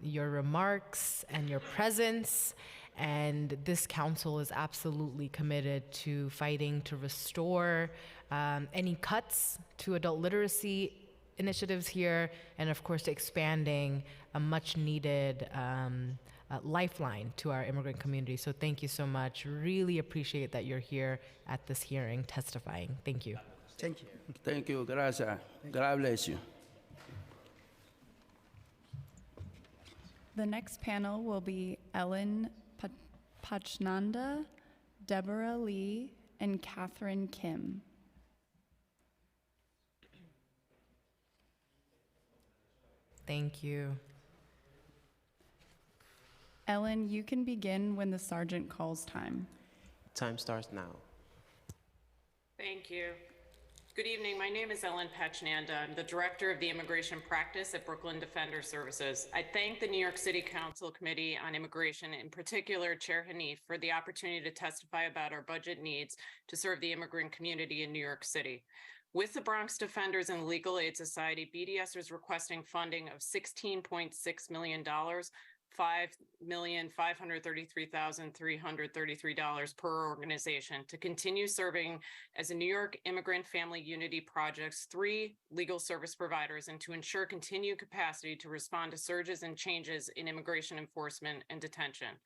Speaker 2: your remarks and your presence. And this council is absolutely committed to fighting to restore any cuts to adult literacy initiatives here, and of course, expanding a much needed lifeline to our immigrant community. So thank you so much. Really appreciate that you're here at this hearing testifying. Thank you.
Speaker 18: Thank you. Thank you. Gracias. God bless you.
Speaker 3: The next panel will be Ellen Pachnanda, Deborah Lee, and Catherine Kim.
Speaker 2: Thank you.
Speaker 3: Ellen, you can begin when the sergeant calls time.
Speaker 19: Time starts now.
Speaker 20: Thank you. Good evening. My name is Ellen Pachnanda. I'm the Director of the Immigration Practice at Brooklyn Defender Services. I thank the New York City Council Committee on Immigration, in particular Chair Hanif, for the opportunity to testify about our budget needs to serve the immigrant community in New York City. With the Bronx Defenders and the Legal Aid Society, BDS is requesting funding of $16.6 million, $5,533,333 per organization to continue serving as a New York Immigrant Family Unity Project's 3 legal service providers and to ensure continued capacity to respond to surges and changes in immigration enforcement and detention.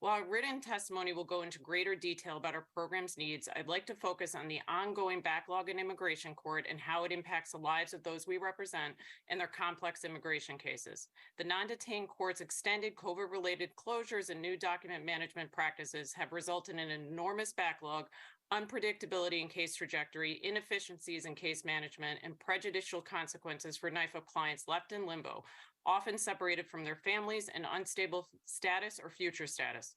Speaker 20: While our written testimony will go into greater detail about our program's needs, I'd like to focus on the ongoing backlog in immigration court and how it impacts the lives of those we represent and their complex immigration cases. The non-detained court's extended COVID-related closures and new document management practices have resulted in an enormous backlog unpredictability in case trajectory, inefficiencies in case management, and prejudicial consequences for NYFAB clients left in limbo, often separated from their families and unstable status or future status.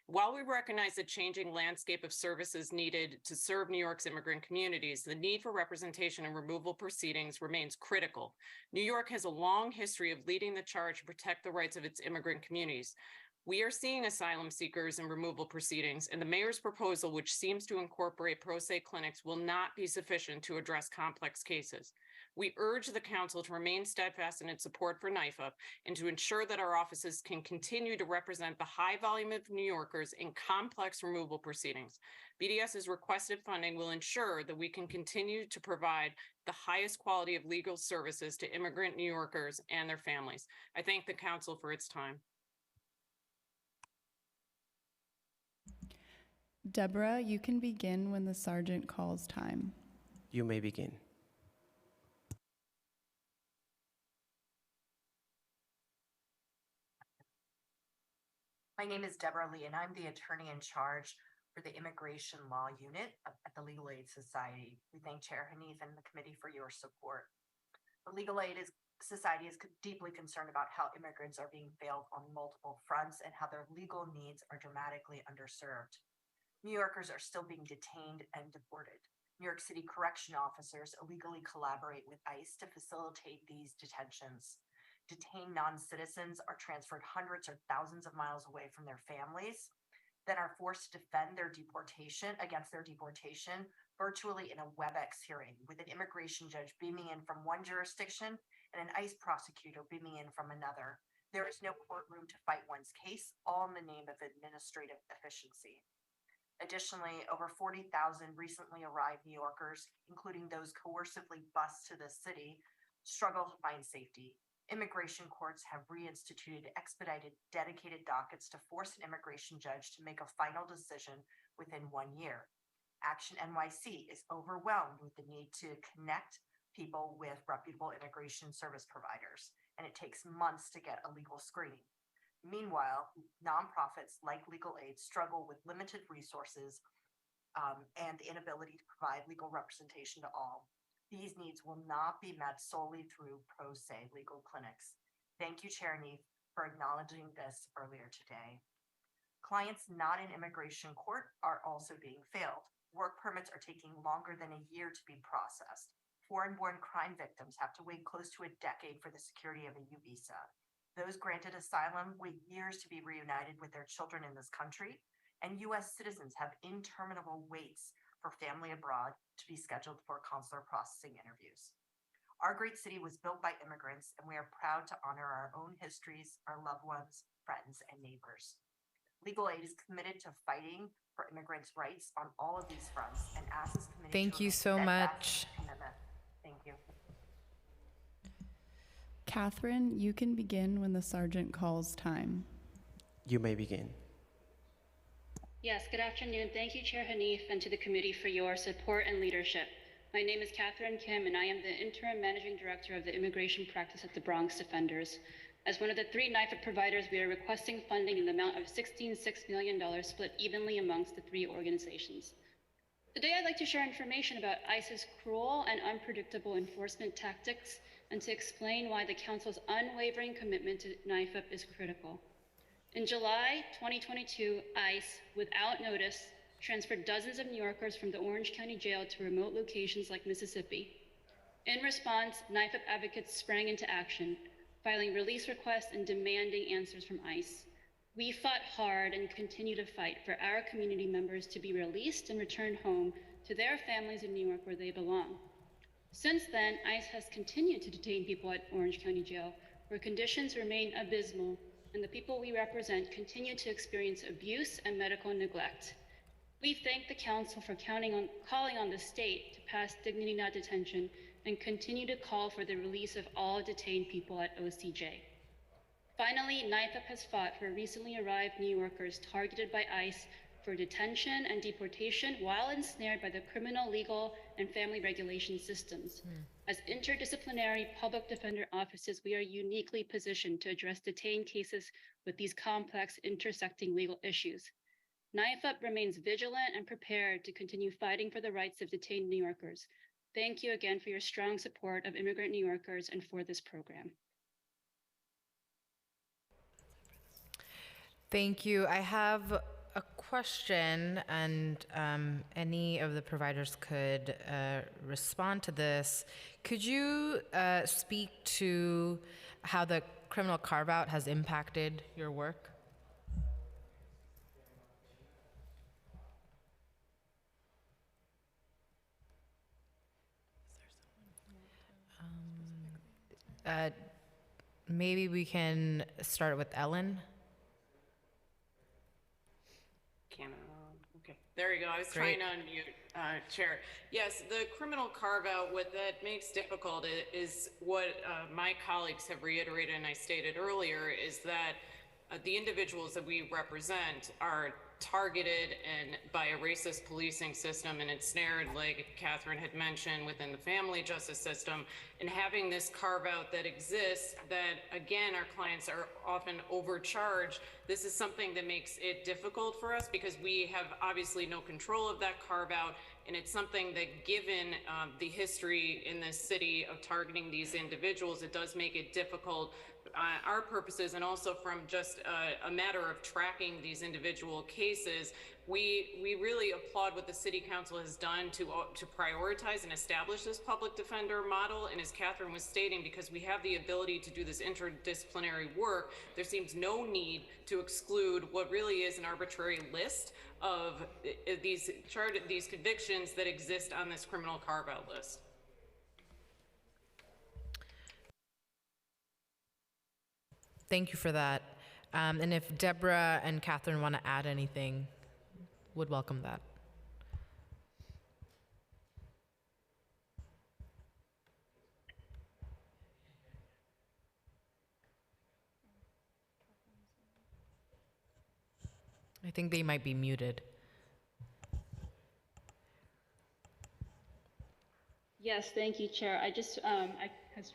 Speaker 20: While we recognize the changing landscape of services needed to serve New York's immigrant communities, the need for representation in removal proceedings remains critical. New York has a long history of leading the charge to protect the rights of its immigrant communities. We are seeing asylum seekers in removal proceedings, and the mayor's proposal, which seems to incorporate pro se clinics, will not be sufficient to address complex cases. We urge the council to remain steadfast in its support for NYFAB and to ensure that our offices can continue to represent the high volume of New Yorkers in complex removal proceedings. BDS's requested funding will ensure that we can continue to provide the highest quality of legal services to immigrant New Yorkers and their families. I thank the council for its time.
Speaker 3: Deborah, you can begin when the sergeant calls time.
Speaker 19: You may begin.
Speaker 4: My name is Deborah Lee, and I'm the attorney in charge for the Immigration Law Unit at the Legal Aid Society. We thank Chair Hanif and the committee for your support. The Legal Aid Society is deeply concerned about how immigrants are being failed on multiple fronts and how their legal needs are dramatically underserved. New Yorkers are still being detained and deported. New York City correction officers illegally collaborate with ICE to facilitate these detentions. Detained non-citizens are transferred hundreds or thousands of miles away from their families, then are forced to defend their deportation virtually in a WebEx hearing, with an immigration judge beaming in from one jurisdiction and an ICE prosecutor beaming in from another. There is no courtroom to fight one's case, all in the name of administrative efficiency. Additionally, over 40,000 recently arrived New Yorkers, including those coercively bused to the city, struggle to find safety. Immigration courts have reinstituted expedited, dedicated dockets to force an immigration judge to make a final decision within 1 year. Action NYC is overwhelmed with the need to connect people with reputable immigration service providers, and it takes months to get a legal screening. Meanwhile, nonprofits like Legal Aid struggle with limited resources and the inability to provide legal representation to all. These needs will not be met solely through pro se legal clinics. Thank you, Chair Neef, for acknowledging this earlier today. Clients not in immigration court are also being failed. Work permits are taking longer than a year to be processed. Foreign-born crime victims have to wait close to a decade for the security of a U visa. Those granted asylum wait years to be reunited with their children in this country, and U.S. citizens have interminable waits for family abroad to be scheduled for consular processing interviews. Our great city was built by immigrants, and we are proud to honor our own histories, our loved ones, friends, and neighbors. Legal Aid is committed to fighting for immigrants' rights on all of these fronts and asks this committee
Speaker 2: Thank
Speaker 4: to
Speaker 2: you so
Speaker 4: remain steadfast
Speaker 2: much.
Speaker 4: in its commitment. Thank you.
Speaker 3: Catherine, you can begin when the sergeant calls time.
Speaker 19: You may begin.
Speaker 21: Yes, good afternoon. Thank you, Chair Hanif, and to the committee for your support and leadership. My name is Catherine Kim, and I am the Interim Managing Director of the Immigration Practice at the Bronx Defenders. As one of the 3 NYFAB providers, we are requesting funding in the amount of $16.6 million split evenly amongst the 3 organizations. Today, I'd like to share information about ICE's cruel and unpredictable enforcement tactics and to explain why the Council's unwavering commitment to NYFAB is critical. In July 2022, ICE, without notice, transferred dozens of New Yorkers from the Orange County Jail to remote locations like Mississippi. In response, NYFAB advocates sprang into action, filing release requests and demanding answers from ICE. We fought hard and continue to fight for our community members to be released and returned home to their families in New York where they belong. Since then, ICE has continued to detain people at Orange County Jail, where conditions remain abysmal, and the people we represent continue to experience abuse and medical neglect. We thank the Council for calling on the state to pass dignity not detention and continue to call for the release of all detained people at OCJ. Finally, NYFAB has fought for recently arrived New Yorkers targeted by ICE for detention and deportation while ensnared by the criminal, legal, and family regulation systems. As interdisciplinary public defender offices, we are uniquely positioned to address detained cases with these complex intersecting legal issues. NIFUP remains vigilant and prepared to continue fighting for the rights of detained New Yorkers. Thank you again for your strong support of immigrant New Yorkers and for this program.
Speaker 2: Thank you. I have a question, and any of the providers could respond to this. Could you speak to how the criminal carve-out has impacted your work? Maybe we can start with Ellen.
Speaker 20: Okay, there you go. I was
Speaker 2: Great.
Speaker 20: trying to unmute, Chair. Yes, the criminal carve-out, what that makes difficult is what my colleagues have reiterated and I stated earlier, is that the individuals that we represent are targeted and by a racist policing system and ensnared, like Catherine had mentioned, within the family justice system. And having this carve out that exists, that again, our clients are often overcharged. This is something that makes it difficult for us because we have obviously no control of that carve out. And it's something that, given the history in this city of targeting these individuals, it does make it difficult our purposes, and also from just a matter of tracking these individual cases. We really applaud what the City Council has done to prioritize and establish this public defender model. And as Catherine was stating, because we have the ability to do this interdisciplinary work, there seems no need to exclude what really is an arbitrary list of these convictions that exist on this criminal carve-out list.
Speaker 2: Thank you for that. And if Deborah and Catherine want to add anything, would welcome that. I think they might be muted.
Speaker 21: Yes, thank you, Chair. I just, I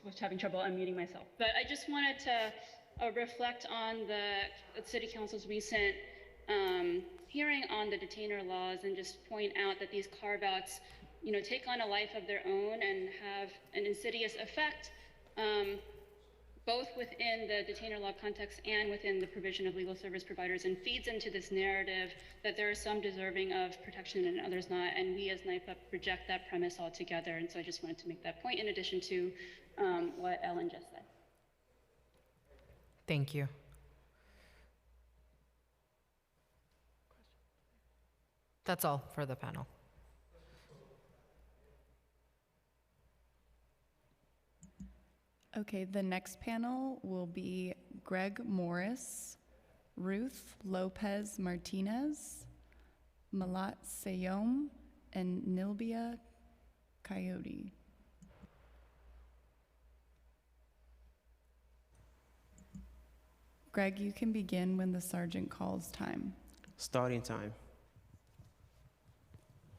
Speaker 21: was having trouble unmuting myself, but I just wanted to reflect on the City Council's recent hearing on the detainer laws and just point out that these carve-outs, take on a life of their own and have an insidious effect, both within the detainer law context and within the provision of legal service providers, and feeds into this narrative that there are some deserving of protection and others not, and we as NIFUP reject that premise altogether. And so I just wanted to make that point in addition to what Ellen just said.
Speaker 2: Thank you. That's all for the panel.
Speaker 3: Okay, the next panel will be Greg Morris, Ruth Lopez Martinez, Malat Sayom, and Nilbia Coyote. Greg, you can begin when the sergeant calls time.
Speaker 19: Starting time.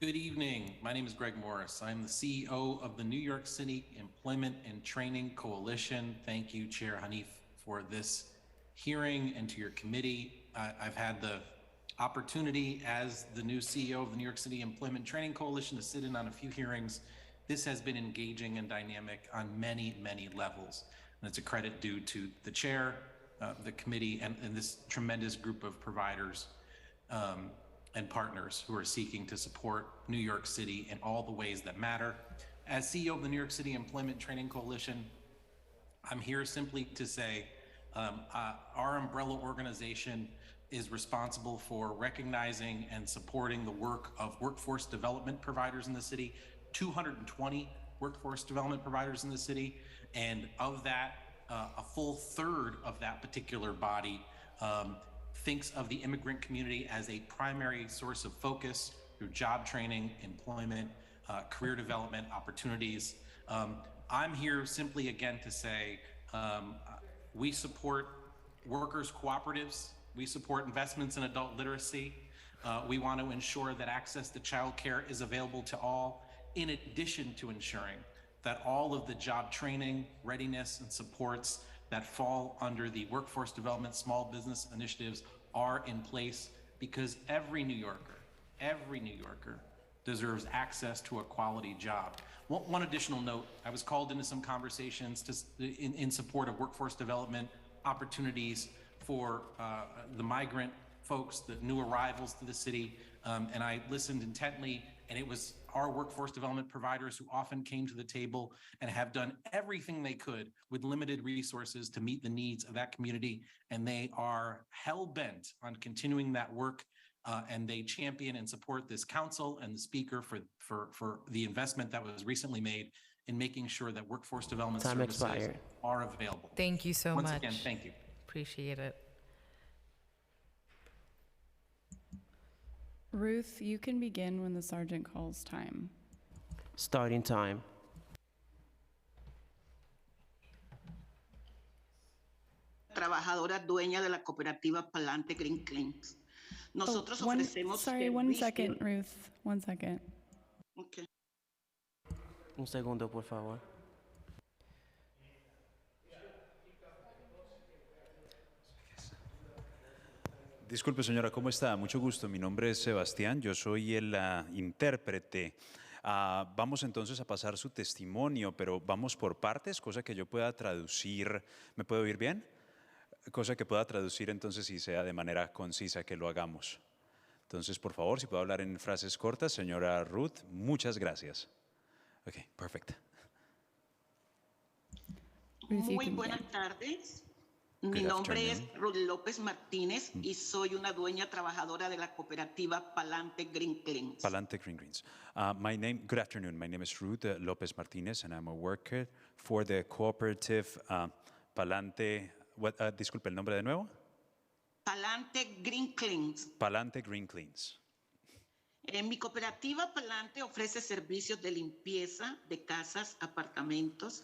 Speaker 10: Good evening. My name is Greg Morris. I'm the CEO of the New York City Employment and Training Coalition. Thank you, Chair Hanif, for this hearing, and to your committee. I've had the opportunity as the new CEO of the New York City Employment and Training Coalition to sit in on a few hearings. This has been engaging and dynamic on many, many levels. And it's a credit due to the chair, the committee, and this tremendous group of providers and partners who are seeking to support New York City in all the ways that matter. As CEO of the New York City Employment Training Coalition, I'm here simply to say our umbrella organization is responsible for recognizing and supporting the work of workforce development providers in the city, 220 workforce development providers in the city, and of that, a full third of that particular body thinks of the immigrant community as a primary source of focus through job training, employment, career development opportunities. I'm here simply again to say we support workers' cooperatives. We support investments in adult literacy. We want to ensure that access to childcare is available to all, in addition to ensuring that all of the job training, readiness, and supports that fall under the workforce development small business initiatives are in place because every New Yorker deserves access to a quality job. One additional note, I was called into some conversations in support of workforce development opportunities for the migrant folks, the new arrivals to the city, and I listened intently, and it was our workforce development providers who often came to the table and have done everything they could with limited resources to meet the needs of that community, and they are hell-bent on continuing that work, and they champion and support this council and the speaker for the investment that was recently made in making sure that workforce development
Speaker 19: Time
Speaker 10: services
Speaker 19: expired.
Speaker 10: are available.
Speaker 2: Thank you so
Speaker 10: Once
Speaker 2: much.
Speaker 10: again, thank you.
Speaker 2: Appreciate it.
Speaker 3: Ruth, you can begin when the sergeant calls time.
Speaker 19: Starting time.
Speaker 11: Trabajadora dueña de la cooperativa Palante Green Cleans. Nosotros ofrecemos
Speaker 3: one second, Ruth. 1 second.
Speaker 11: Okay.
Speaker 19: Un segundo, por favor.
Speaker 16: Disculpe, señora, ¿cómo está? Mucho gusto. Mi nombre es Sebastián, yo soy el intérprete. Vamos entonces a pasar su testimonio, pero vamos por partes, cosa que yo pueda traducir. ¿Me puede oír bien? Cosa que pueda traducir entonces y sea de manera concisa que lo hagamos. Entonces, por favor, si puedo hablar en frases cortas, señora Ruth, muchas gracias. Ok, perfecto.
Speaker 11: Muy buenas tardes. Mi nombre es Ruth López Martínez y soy una dueña trabajadora de la cooperativa Palante Green Cleans.
Speaker 16: Palante Green Greens. Good afternoon. My name is Ruth Lopez Martinez, and I'm a worker for the cooperative Palante. Disculpe, ¿el nombre de nuevo?
Speaker 11: Palante Green Cleans.
Speaker 16: Palante Green Cleans.
Speaker 11: Mi cooperativa Palante ofrece servicios de limpieza de casas, apartamentos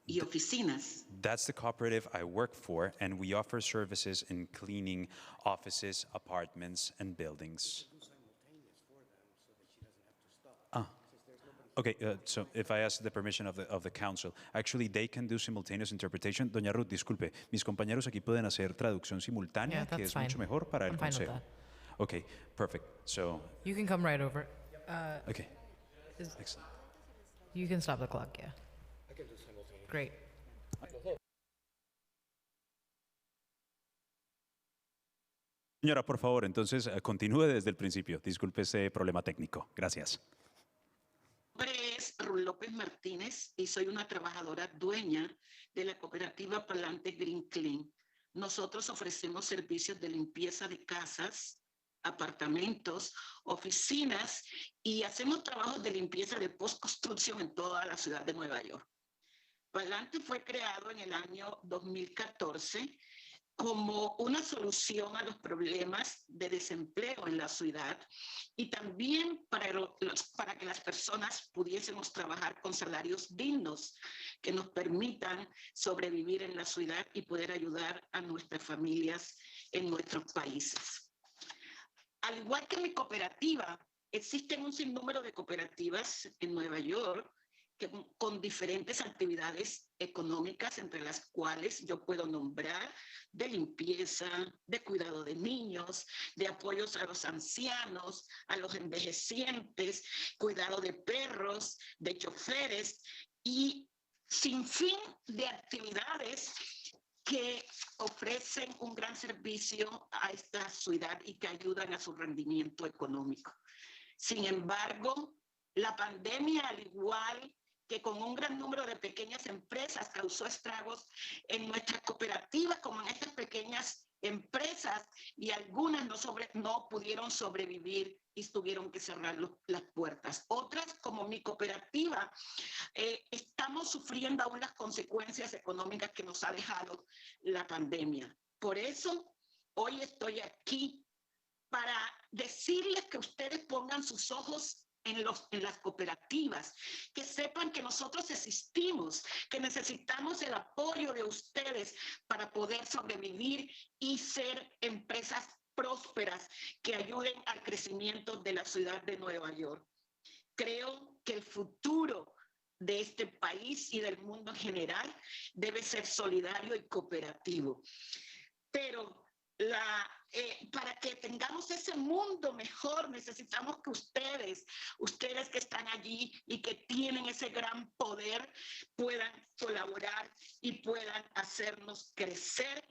Speaker 11: y oficinas.
Speaker 16: That's the cooperative I work for, and we offer services in cleaning offices, apartments, and buildings. Okay, so if I ask the permission of the council, actually they can do simultaneous interpretation. Doña Ruth, disculpe, mis compañeros aquí pueden hacer traducción simultánea, que es mucho mejor para el consejo. Okay, perfect. So
Speaker 2: You can come right over.
Speaker 16: okay.
Speaker 2: Excellent. You can stop the clock, yeah.
Speaker 22: I can do simultaneous.
Speaker 2: Great.
Speaker 16: Señora, por favor, entonces continúe desde el principio. Disculpe ese problema técnico. Gracias.
Speaker 11: Mi nombre es Ruth López Martínez y soy una trabajadora dueña de la cooperativa Palante Green Clean. Nosotros ofrecemos servicios de limpieza de casas, apartamentos, oficinas y hacemos trabajos de limpieza de postconstrucción en toda la ciudad de Nueva York. Palante fue creado en el año 2014 como una solución a los problemas de desempleo en la ciudad y también para que las personas pudiésemos trabajar con salarios dignos que nos permitan sobrevivir en la ciudad y poder ayudar a nuestras familias en nuestros países. Al igual que mi cooperativa, existen un sinnúmero de cooperativas en Nueva York con diferentes actividades económicas, entre las cuales yo puedo nombrar de limpieza, de cuidado de niños, de apoyos a los ancianos, a los envejecientes, cuidado de perros, de choferes y sin fin de actividades que ofrecen un gran servicio a esta ciudad y que ayudan a su rendimiento económico. Sin embargo, la pandemia, al igual que con un gran número de pequeñas empresas, causó estragos en nuestras cooperativas, como en estas pequeñas empresas, y algunas no pudieron sobrevivir y tuvieron que cerrar las puertas. Otras, como mi cooperativa, estamos sufriendo aún las consecuencias económicas que nos ha dejado la pandemia. Por eso, hoy estoy aquí para decirles que ustedes pongan sus ojos en las cooperativas, que sepan que nosotros existimos, que necesitamos el apoyo de ustedes para poder sobrevivir y ser empresas prósperas que ayuden al crecimiento de la ciudad de Nueva York. Creo que el futuro de este país y del mundo en general debe ser solidario y cooperativo. Pero la Para que tengamos ese mundo mejor, necesitamos que ustedes que están allí y que tienen ese gran poder, puedan colaborar y puedan hacernos crecer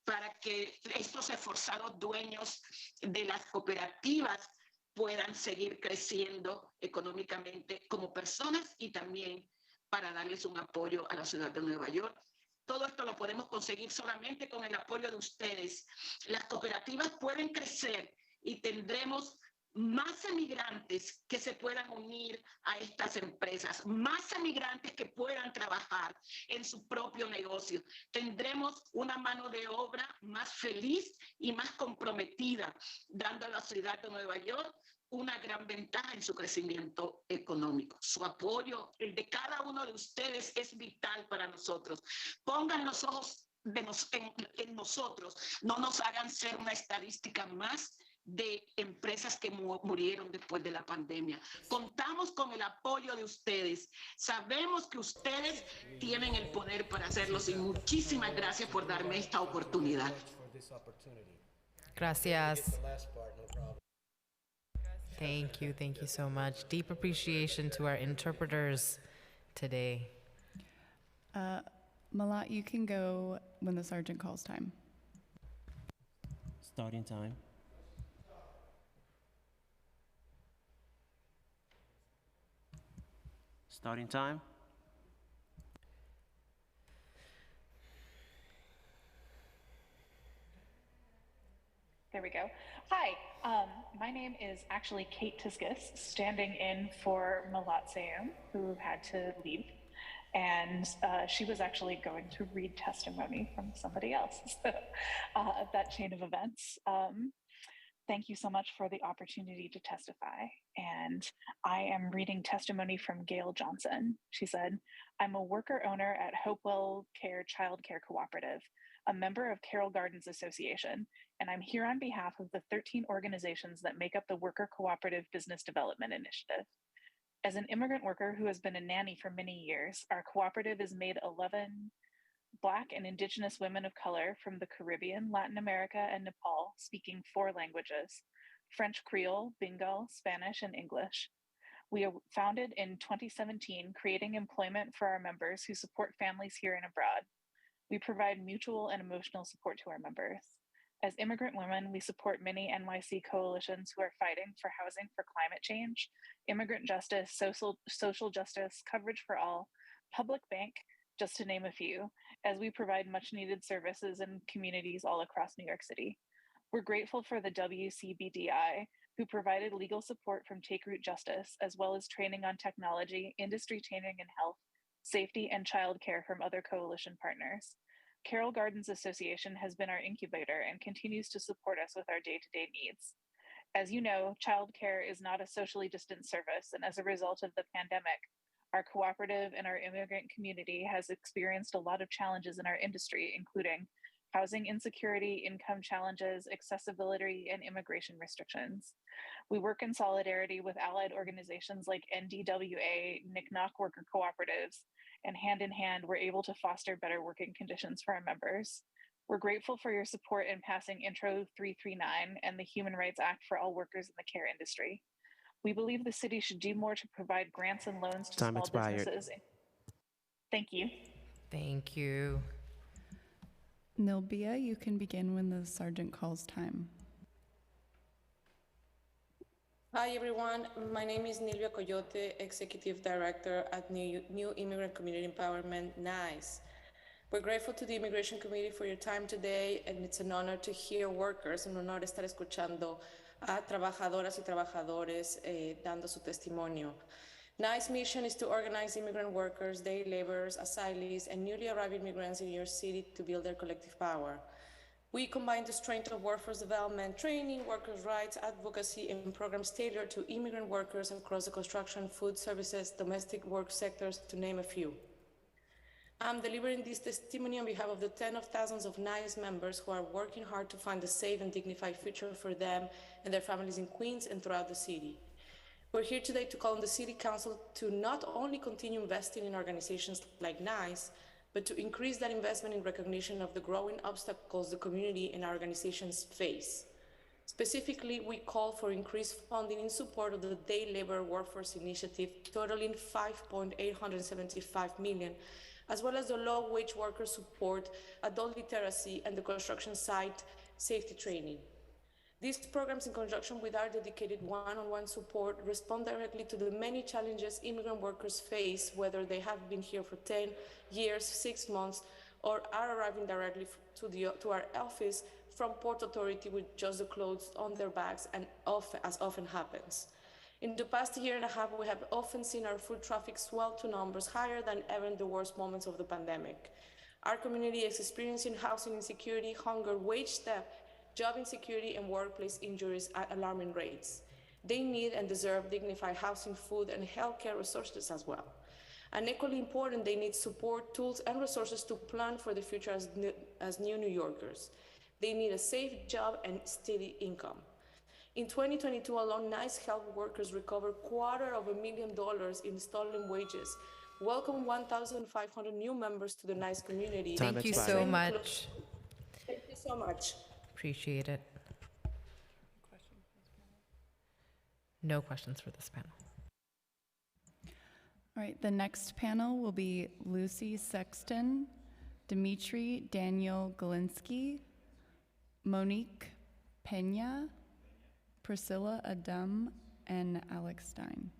Speaker 11: para que estos esforzados dueños de las cooperativas puedan seguir creciendo económicamente como personas y también para darles un apoyo a la ciudad de Nueva York. Todo esto lo podemos conseguir solamente con el apoyo de ustedes. Las cooperativas pueden crecer y tendremos más emigrantes que se puedan unir a estas empresas, más emigrantes que puedan trabajar en su propio negocio. Tendremos una mano de obra más feliz y más comprometida, dando a la ciudad de Nueva York una gran ventaja en su crecimiento económico. Su apoyo, el de cada uno de ustedes, es vital para nosotros. Pongan los ojos en nosotros, no nos hagan ser una estadística más de empresas que murieron después de la pandemia. Contamos con el apoyo de ustedes. Sabemos que ustedes tienen el poder para hacerlo y muchísimas gracias por darme esta oportunidad.
Speaker 2: Gracias. Thank you so much. Deep appreciation to our interpreters today.
Speaker 3: Malat, you can go when the sergeant calls time.
Speaker 19: Starting time. Starting time.
Speaker 9: There we go. Hi, my name is actually Kate Tiskus, standing in for Malat Sayum, who had to leave. And she was actually going to read testimony from somebody else. So that chain of events. Thank you so much for the opportunity to testify. And I am reading testimony from Gail Johnson. She said, I'm a worker owner at Hopewell Care Child Care Cooperative, a member of Carroll Gardens Association, and I'm here on behalf of the 13 organizations that make up the Worker Cooperative Business Development Initiative. As an immigrant worker who has been a nanny for many years, our cooperative has made 11 Black and Indigenous women of color from the Caribbean, Latin America, and Nepal speaking 4 languages: French Creole, Bengal, Spanish, and English. We are founded in 2017, creating employment for our members who support families here and abroad. We provide mutual and emotional support to our members. As immigrant women, we support many NYC coalitions who are fighting for housing for climate change, immigrant justice, social justice, coverage for all, public bank, just to name a few, as we provide much needed services in communities all across New York City. We're grateful for the WCBDI, who provided legal support from Take Root Justice, as well as training on technology, industry training in health, safety, and childcare from other coalition partners. Carroll Gardens Association has been our incubator and continues to support us with our day-to-day needs. As you know, childcare is not a socially distant service, and as a result of the pandemic, our cooperative and our immigrant community has experienced a lot of challenges in our industry, including housing insecurity, income challenges, accessibility, and immigration restrictions. We work in solidarity with allied organizations like NDWA, NCNOC worker cooperatives, and hand in hand, we're able to foster better working conditions for our members. We're grateful for your support in passing Intro 339 and the Human Rights Act for all workers in the care industry. We believe the city should do more to provide grants and loans to
Speaker 19: Time
Speaker 9: small
Speaker 19: expired.
Speaker 9: businesses. Thank you.
Speaker 2: Thank you.
Speaker 3: Nilbia, you can begin when the sergeant calls time.
Speaker 22: Hi everyone, my name is Nilvia Coyote, Executive Director at New Immigrant Community Empowerment, NICE. We're grateful to the Immigration Committee for your time today, and it's an honor to hear workers, un honor estar escuchando a trabajadoras y trabajadores dando su testimonio. NICE mission is to organize immigrant workers, day laborers, asylees, and newly arrived immigrants in your city to build their collective power. We combine the strength of workforce development, training, workers' rights, advocacy, and programs tailored to immigrant workers across the construction, food services, domestic work sectors, to name a few. I'm delivering this testimony on behalf of the tens of thousands of NICE members who are working hard to find a safe and dignified future for them and their families in Queens and throughout the city. We're here today to call on the City Council to not only continue investing in organizations like NICE, but to increase that investment in recognition of the growing obstacles the community and our organizations face. Specifically, we call for increased funding in support of the Day Labor Workforce Initiative, totaling $5.875 million, as well as the low-wage worker support, adult literacy, and the construction site safety training. These programs, in conjunction with our dedicated one-on-one support, respond directly to the many challenges immigrant workers face, whether they have been here for 10 years, 6 months, or are arriving directly to our office from Port Authority with just the clothes on their backs, and as often happens. In the past year and a half, we have often seen our foot traffic swell to numbers higher than ever in the worst moments of the pandemic. Our community is experiencing housing insecurity, hunger, wage theft, job insecurity, and workplace injuries at alarming rates. They need and deserve dignified housing, food, and healthcare resources as well. And equally important, they need support, tools, and resources to plan for the future as new New Yorkers. They need a safe job and steady income. In 2022 alone, NICE helped workers recover $250,000 in stolen wages, welcome 1,500 new members to the NICE community.
Speaker 2: Thank you so much.
Speaker 22: Thank you so much.
Speaker 2: Appreciate it. No questions for this panel.
Speaker 3: All right, the next panel will be Lucy Sexton, Dimitri Daniel Galinsky, Monique Pena, Priscilla Adam, and Alex Stein.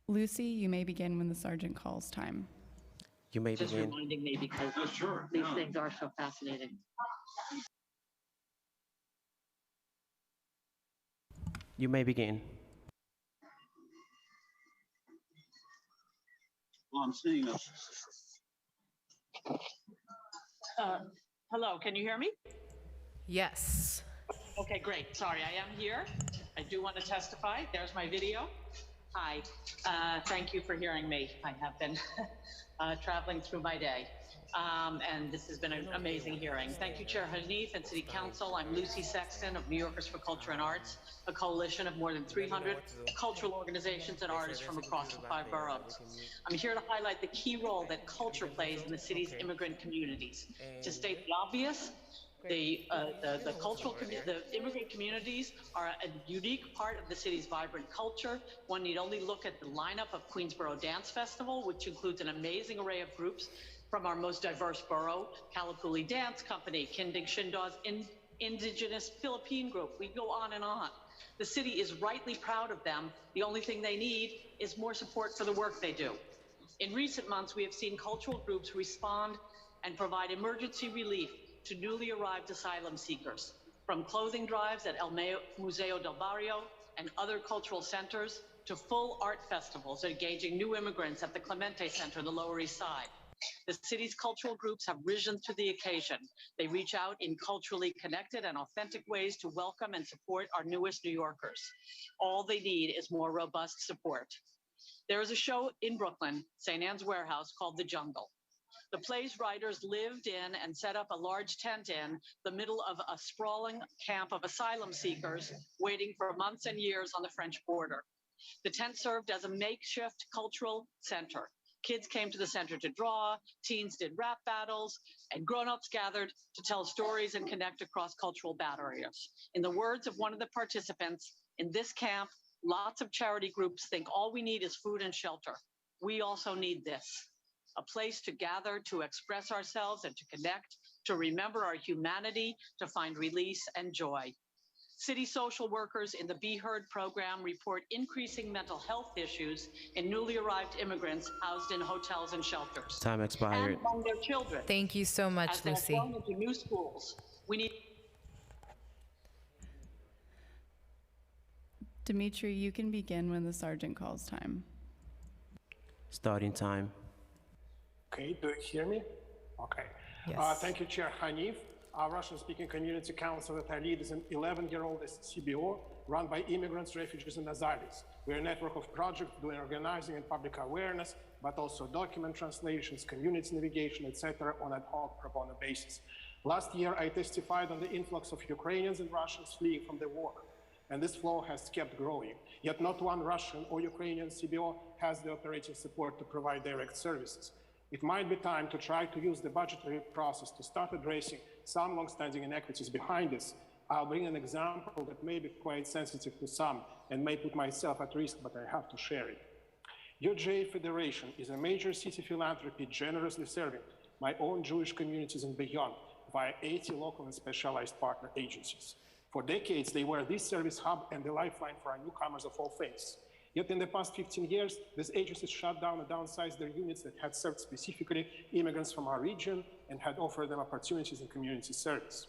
Speaker 3: Lucy, you may begin when the sergeant calls time.
Speaker 19: You may
Speaker 6: Just
Speaker 19: begin.
Speaker 6: reminding me because these things are so fascinating.
Speaker 19: You may begin.
Speaker 6: Well, I'm seeing them. Hello, can you hear me?
Speaker 2: Yes.
Speaker 6: Okay, great. Sorry, I am here. I do want to testify. There's my video. Hi. Thank you for hearing me. I have been traveling through my day. And this has been an amazing hearing. Thank you, Chair Hanif and City Council. I'm Lucy Sexton of New Yorkers for Culture and Arts, a coalition of more than 300 cultural organizations and artists from across the 5 boroughs. I'm here to highlight the key role that culture plays in the city's immigrant communities. To state the obvious, the immigrant communities are a unique part of the city's vibrant culture. One need only look at the lineup of Queensboro Dance Festival, which includes an amazing array of groups from our most diverse borough, Kalapuli Dance Company, Kindig Shindaw's Indigenous Philippine Group. We go on and on. The city is rightly proud of them. The only thing they need is more support for the work they do. In recent months, we have seen cultural groups respond and provide emergency relief to newly arrived asylum seekers, from clothing drives at El Museo del Barrio and other cultural centers to full art festivals engaging new immigrants at the Clemente Center in the Lower East Side. The city's cultural groups have risen to the occasion. They reach out in culturally connected and authentic ways to welcome and support our newest New Yorkers. All they need is more robust support. There is a show in Brooklyn, St. Anne's Warehouse, called The Jungle. The play's writers lived in and set up a large tent in the middle of a sprawling camp of asylum seekers waiting for months and years on the French border. The tent served as a makeshift cultural center. Kids came to the center to draw, teens did rap battles, and grown-ups gathered to tell stories and connect across cultural barriers. In the words of one of the participants, in this camp, lots of charity groups think all we need is food and shelter. We also need this, a place to gather, to express ourselves and to connect, to remember our humanity, to find release and joy. City social workers in the Be Heard program report increasing mental health issues in newly arrived immigrants housed in hotels and shelters.
Speaker 19: Time expired.
Speaker 6: And among their children.
Speaker 2: Thank you so much,
Speaker 6: As they're
Speaker 2: Lucy.
Speaker 6: thrown into new schools, we need.
Speaker 3: Dimitri, you can begin when the sergeant calls time.
Speaker 19: Starting time.
Speaker 7: Okay, do you hear me? Okay.
Speaker 2: Yes.
Speaker 7: Thank you, Chair Hanif. Our Russian-speaking community council that I lead is an 11-year-old CBO run by immigrants, refugees, and asylees. We're a network of projects doing organizing and public awareness, but also document translations, community navigation, etc. on ad hoc pro bono basis. Last year, I testified on the influx of Ukrainians and Russians fleeing from the war. and this flow has kept growing. Yet not one Russian or Ukrainian CBO has the operating support to provide direct services. It might be time to try to use the budgetary process to start addressing some long-standing inequities behind this. I'll bring an example that may be quite sensitive to some and may put myself at risk, but I have to share it. UJA Federation is a major city philanthropy generously serving my own Jewish communities and beyond via 80 local and specialized partner agencies. For decades, they were this service hub and the lifeline for our newcomers of all faiths. Yet in the past 15 years, these agencies shut down and downsized their units that had served specifically immigrants from our region and had offered them opportunities in community service.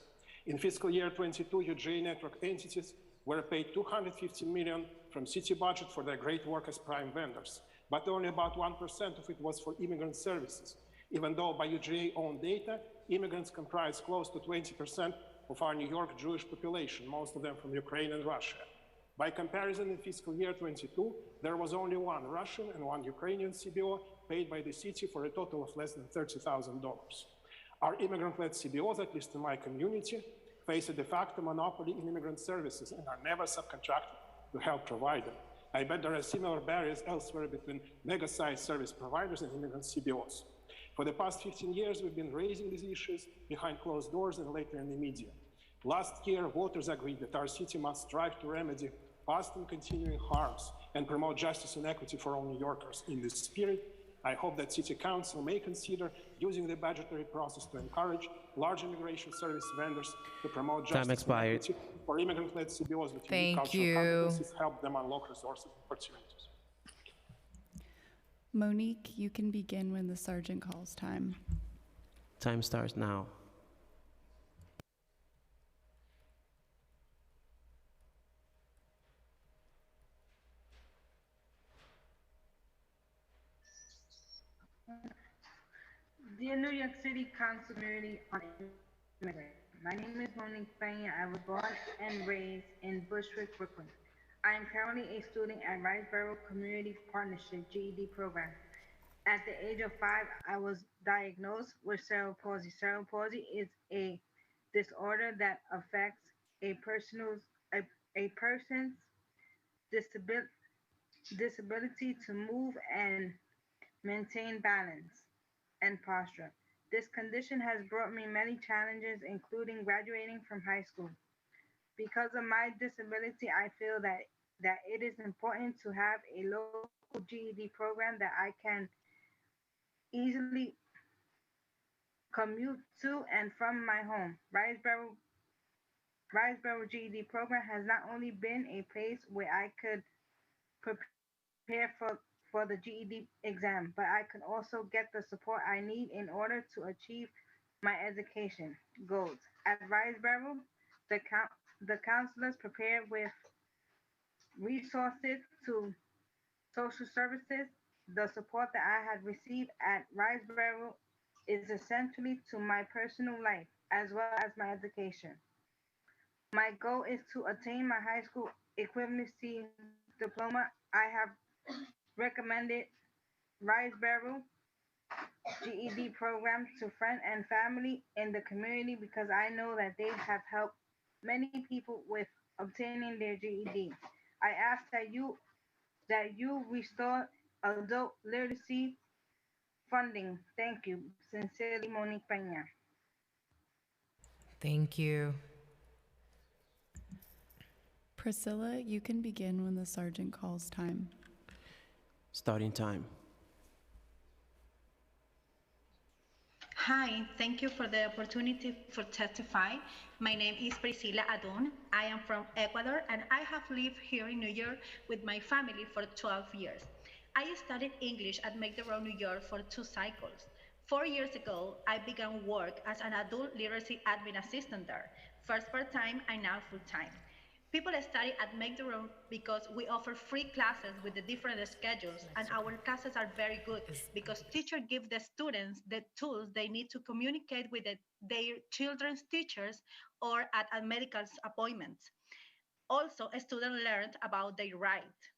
Speaker 7: In fiscal year 22, UJA network entities were paid $250 million from city budget for their great work as prime vendors, but only about 1% of it was for immigrant services, even though by UJA own data, immigrants comprise close to 20% of our New York Jewish population, most of them from Ukraine and Russia. By comparison, in fiscal year 22, there was only one Russian and one Ukrainian CBO paid by the city for a total of less than $30,000. Our immigrant-led CBOs, at least in my community, face a de facto monopoly in immigrant services and are never subcontracted to help provide them. I bet there are similar barriers elsewhere between mega-sized service providers and immigrant CBOs. For the past 15 years, we've been raising these issues behind closed doors and later in the media. Last year, voters agreed that our city must strive to remedy past and continuing harms and promote justice and equity for all New Yorkers. In this spirit, I hope that City Council may consider using the budgetary process to encourage large immigration service vendors to promote justice and equity for immigrant-led CBOs with unique cultural competencies, help them unlock resources and opportunities.
Speaker 3: Monique, you can begin when the sergeant calls time.
Speaker 19: Time starts now.
Speaker 5: Dear New York City Council Community on Immigrants, my name is Monique Pena. I was born and raised in Bushwick, Brooklyn. I am currently a student at Riceboro Community Partnership GED program. At the age of 5, I was diagnosed with cerebral palsy. Cerebral palsy is a disorder that affects a person's disability to move and maintain balance and posture. This condition has brought me many challenges, including graduating from high school. Because of my disability, I feel that it is important to have a local GED program that I can easily commute to and from my home. Riceboro GED program has not only been a place where I could prepare for the GED exam, but I can also get the support I need in order to achieve my education goals. At Riceboro, the counselors prepare with resources to social services. The support that I have received at Riceboro is essentially to my personal life as well as my education. My goal is to attain my high school equivalency diploma. I have recommended Riceboro GED program to friends and family in the community because I know that they have helped many people with obtaining their GED. I ask that you restore adult literacy funding. Thank you. Sincerely, Monique Pena.
Speaker 2: Thank you.
Speaker 3: Priscilla, you can begin when the sergeant calls time.
Speaker 19: Starting time.
Speaker 12: Hi, thank you for the opportunity for testify. My name is Priscilla Adun. I am from Ecuador and I have lived here in New York with my family for 12 years. I studied English at McDowell, New York for 2 cycles. 4 years ago, I began work as an adult literacy admin assistant there, first part-time and now full-time. People study at McDowell because we offer free classes with the different schedules, and our classes are very good because teachers give the students the tools they need to communicate with their children's teachers or at medical appointments. Also, students learned about their rights.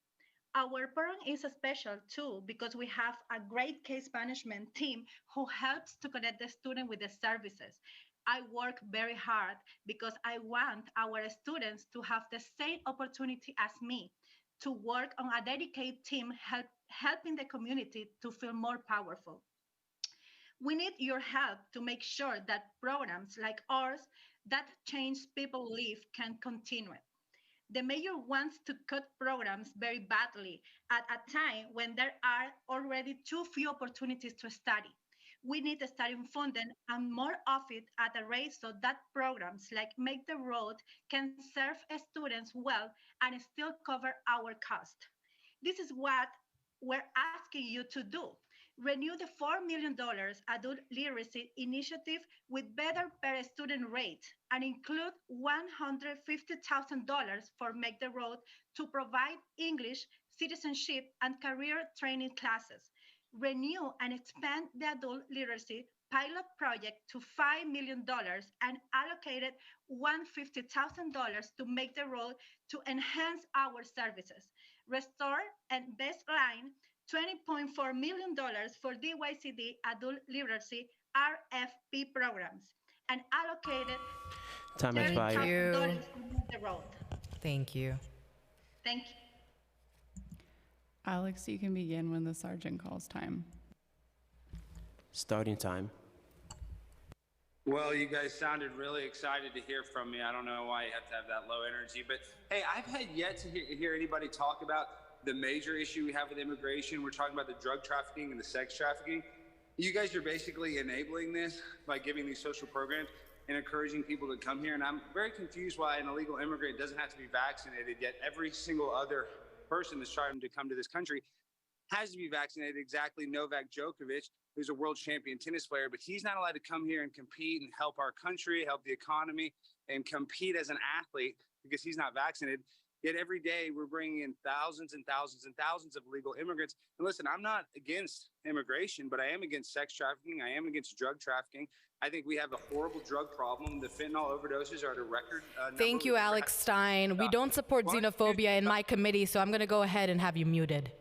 Speaker 12: Our program is special too because we have a great case management team who helps to connect the student with the services. I work very hard because I want our students to have the same opportunity as me to work on a dedicated team helping the community to feel more powerful. We need your help to make sure that programs like ours that change people's lives can continue. The mayor wants to cut programs very badly at a time when there are already too few opportunities to study. We need studying funding and more of it at a rate so that programs like Make the Road can serve students well and still cover our cost. This is what we're asking you to do. Renew the $4 million adult literacy initiative with better per student rate and include $150,000 for Make the Road to provide English, citizenship, and career training classes. Renew and expand the adult literacy pilot project to $5 million and allocated $150,000 to Make the Road to enhance our services. Restore and baseline $20.4 million for DYCD adult literacy RFP programs and allocated
Speaker 19: Time
Speaker 2: Thank
Speaker 19: expired.
Speaker 2: you.
Speaker 12: $30,000 to Make the Road.
Speaker 2: Thank you.
Speaker 12: Thank you.
Speaker 3: Alex, you can begin when the sergeant calls time.
Speaker 19: Starting time.
Speaker 1: Well, you guys sounded really excited to hear from me. I don't know why you have to have that low energy, but hey, I've had yet to hear anybody talk about the major issue we have with immigration. We're talking about the drug trafficking and the sex trafficking. You guys are basically enabling this by giving these social programs and encouraging people to come here. And I'm very confused why an illegal immigrant doesn't have to be vaccinated, yet every single other person that's trying to come to this country has to be vaccinated. Exactly, Novak Djokovic, who's a world champion tennis player, but he's not allowed to come here and compete and help our country, help the economy, and compete as an athlete because he's not vaccinated. Yet every day we're bringing in thousands and thousands and thousands of illegal immigrants. And listen, I'm not against immigration, but I am against sex trafficking. I am against drug trafficking. I think we have a horrible drug problem. The fentanyl overdoses are at a record number.
Speaker 2: Thank you, Alex Stein. We don't support xenophobia in my committee, so I'm going to go ahead and have you muted.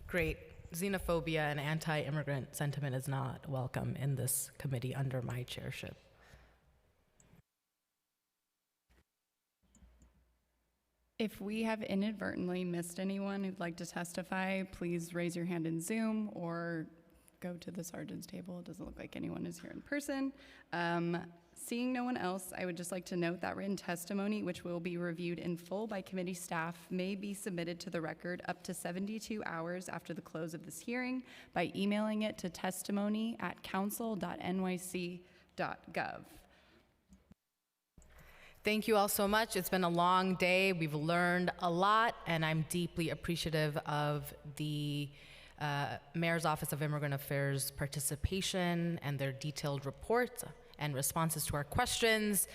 Speaker 2: Great. Xenophobia and anti-immigrant sentiment is not welcome in this committee under my chairship.
Speaker 3: If we have inadvertently missed anyone who'd like to testify, please raise your hand in Zoom or go to the sergeant's table. It doesn't look like anyone is here in person. Seeing no one else, I would just like to note that written testimony, which will be reviewed in full by committee staff, may be submitted to the record up to 72 hours after the close of this hearing by emailing it to testimony@council.nyc.gov.
Speaker 2: Thank you all so much. It's been a long day. We've learned a lot, and I'm deeply appreciative of the Mayor's Office of Immigrant Affairs participation and their detailed reports and responses to our questions.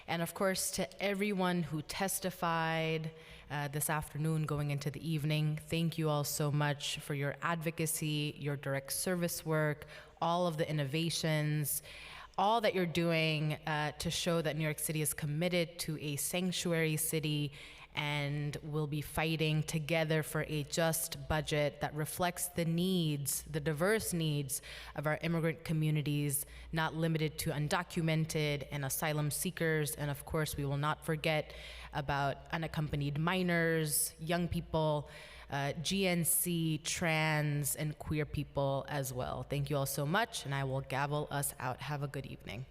Speaker 2: And of course, to everyone who testified this afternoon going into the evening, thank you all so much for your advocacy, your direct service work, all of the innovations, all that you're doing to show that New York City is committed to a sanctuary city and will be fighting together for a just budget that reflects the needs, the diverse needs of our immigrant communities, not limited to undocumented and asylum seekers. And of course, we will not forget about unaccompanied minors, young people, GNC, trans, and queer people as well. Thank you all so much, and I will gavel us out. Have a good evening.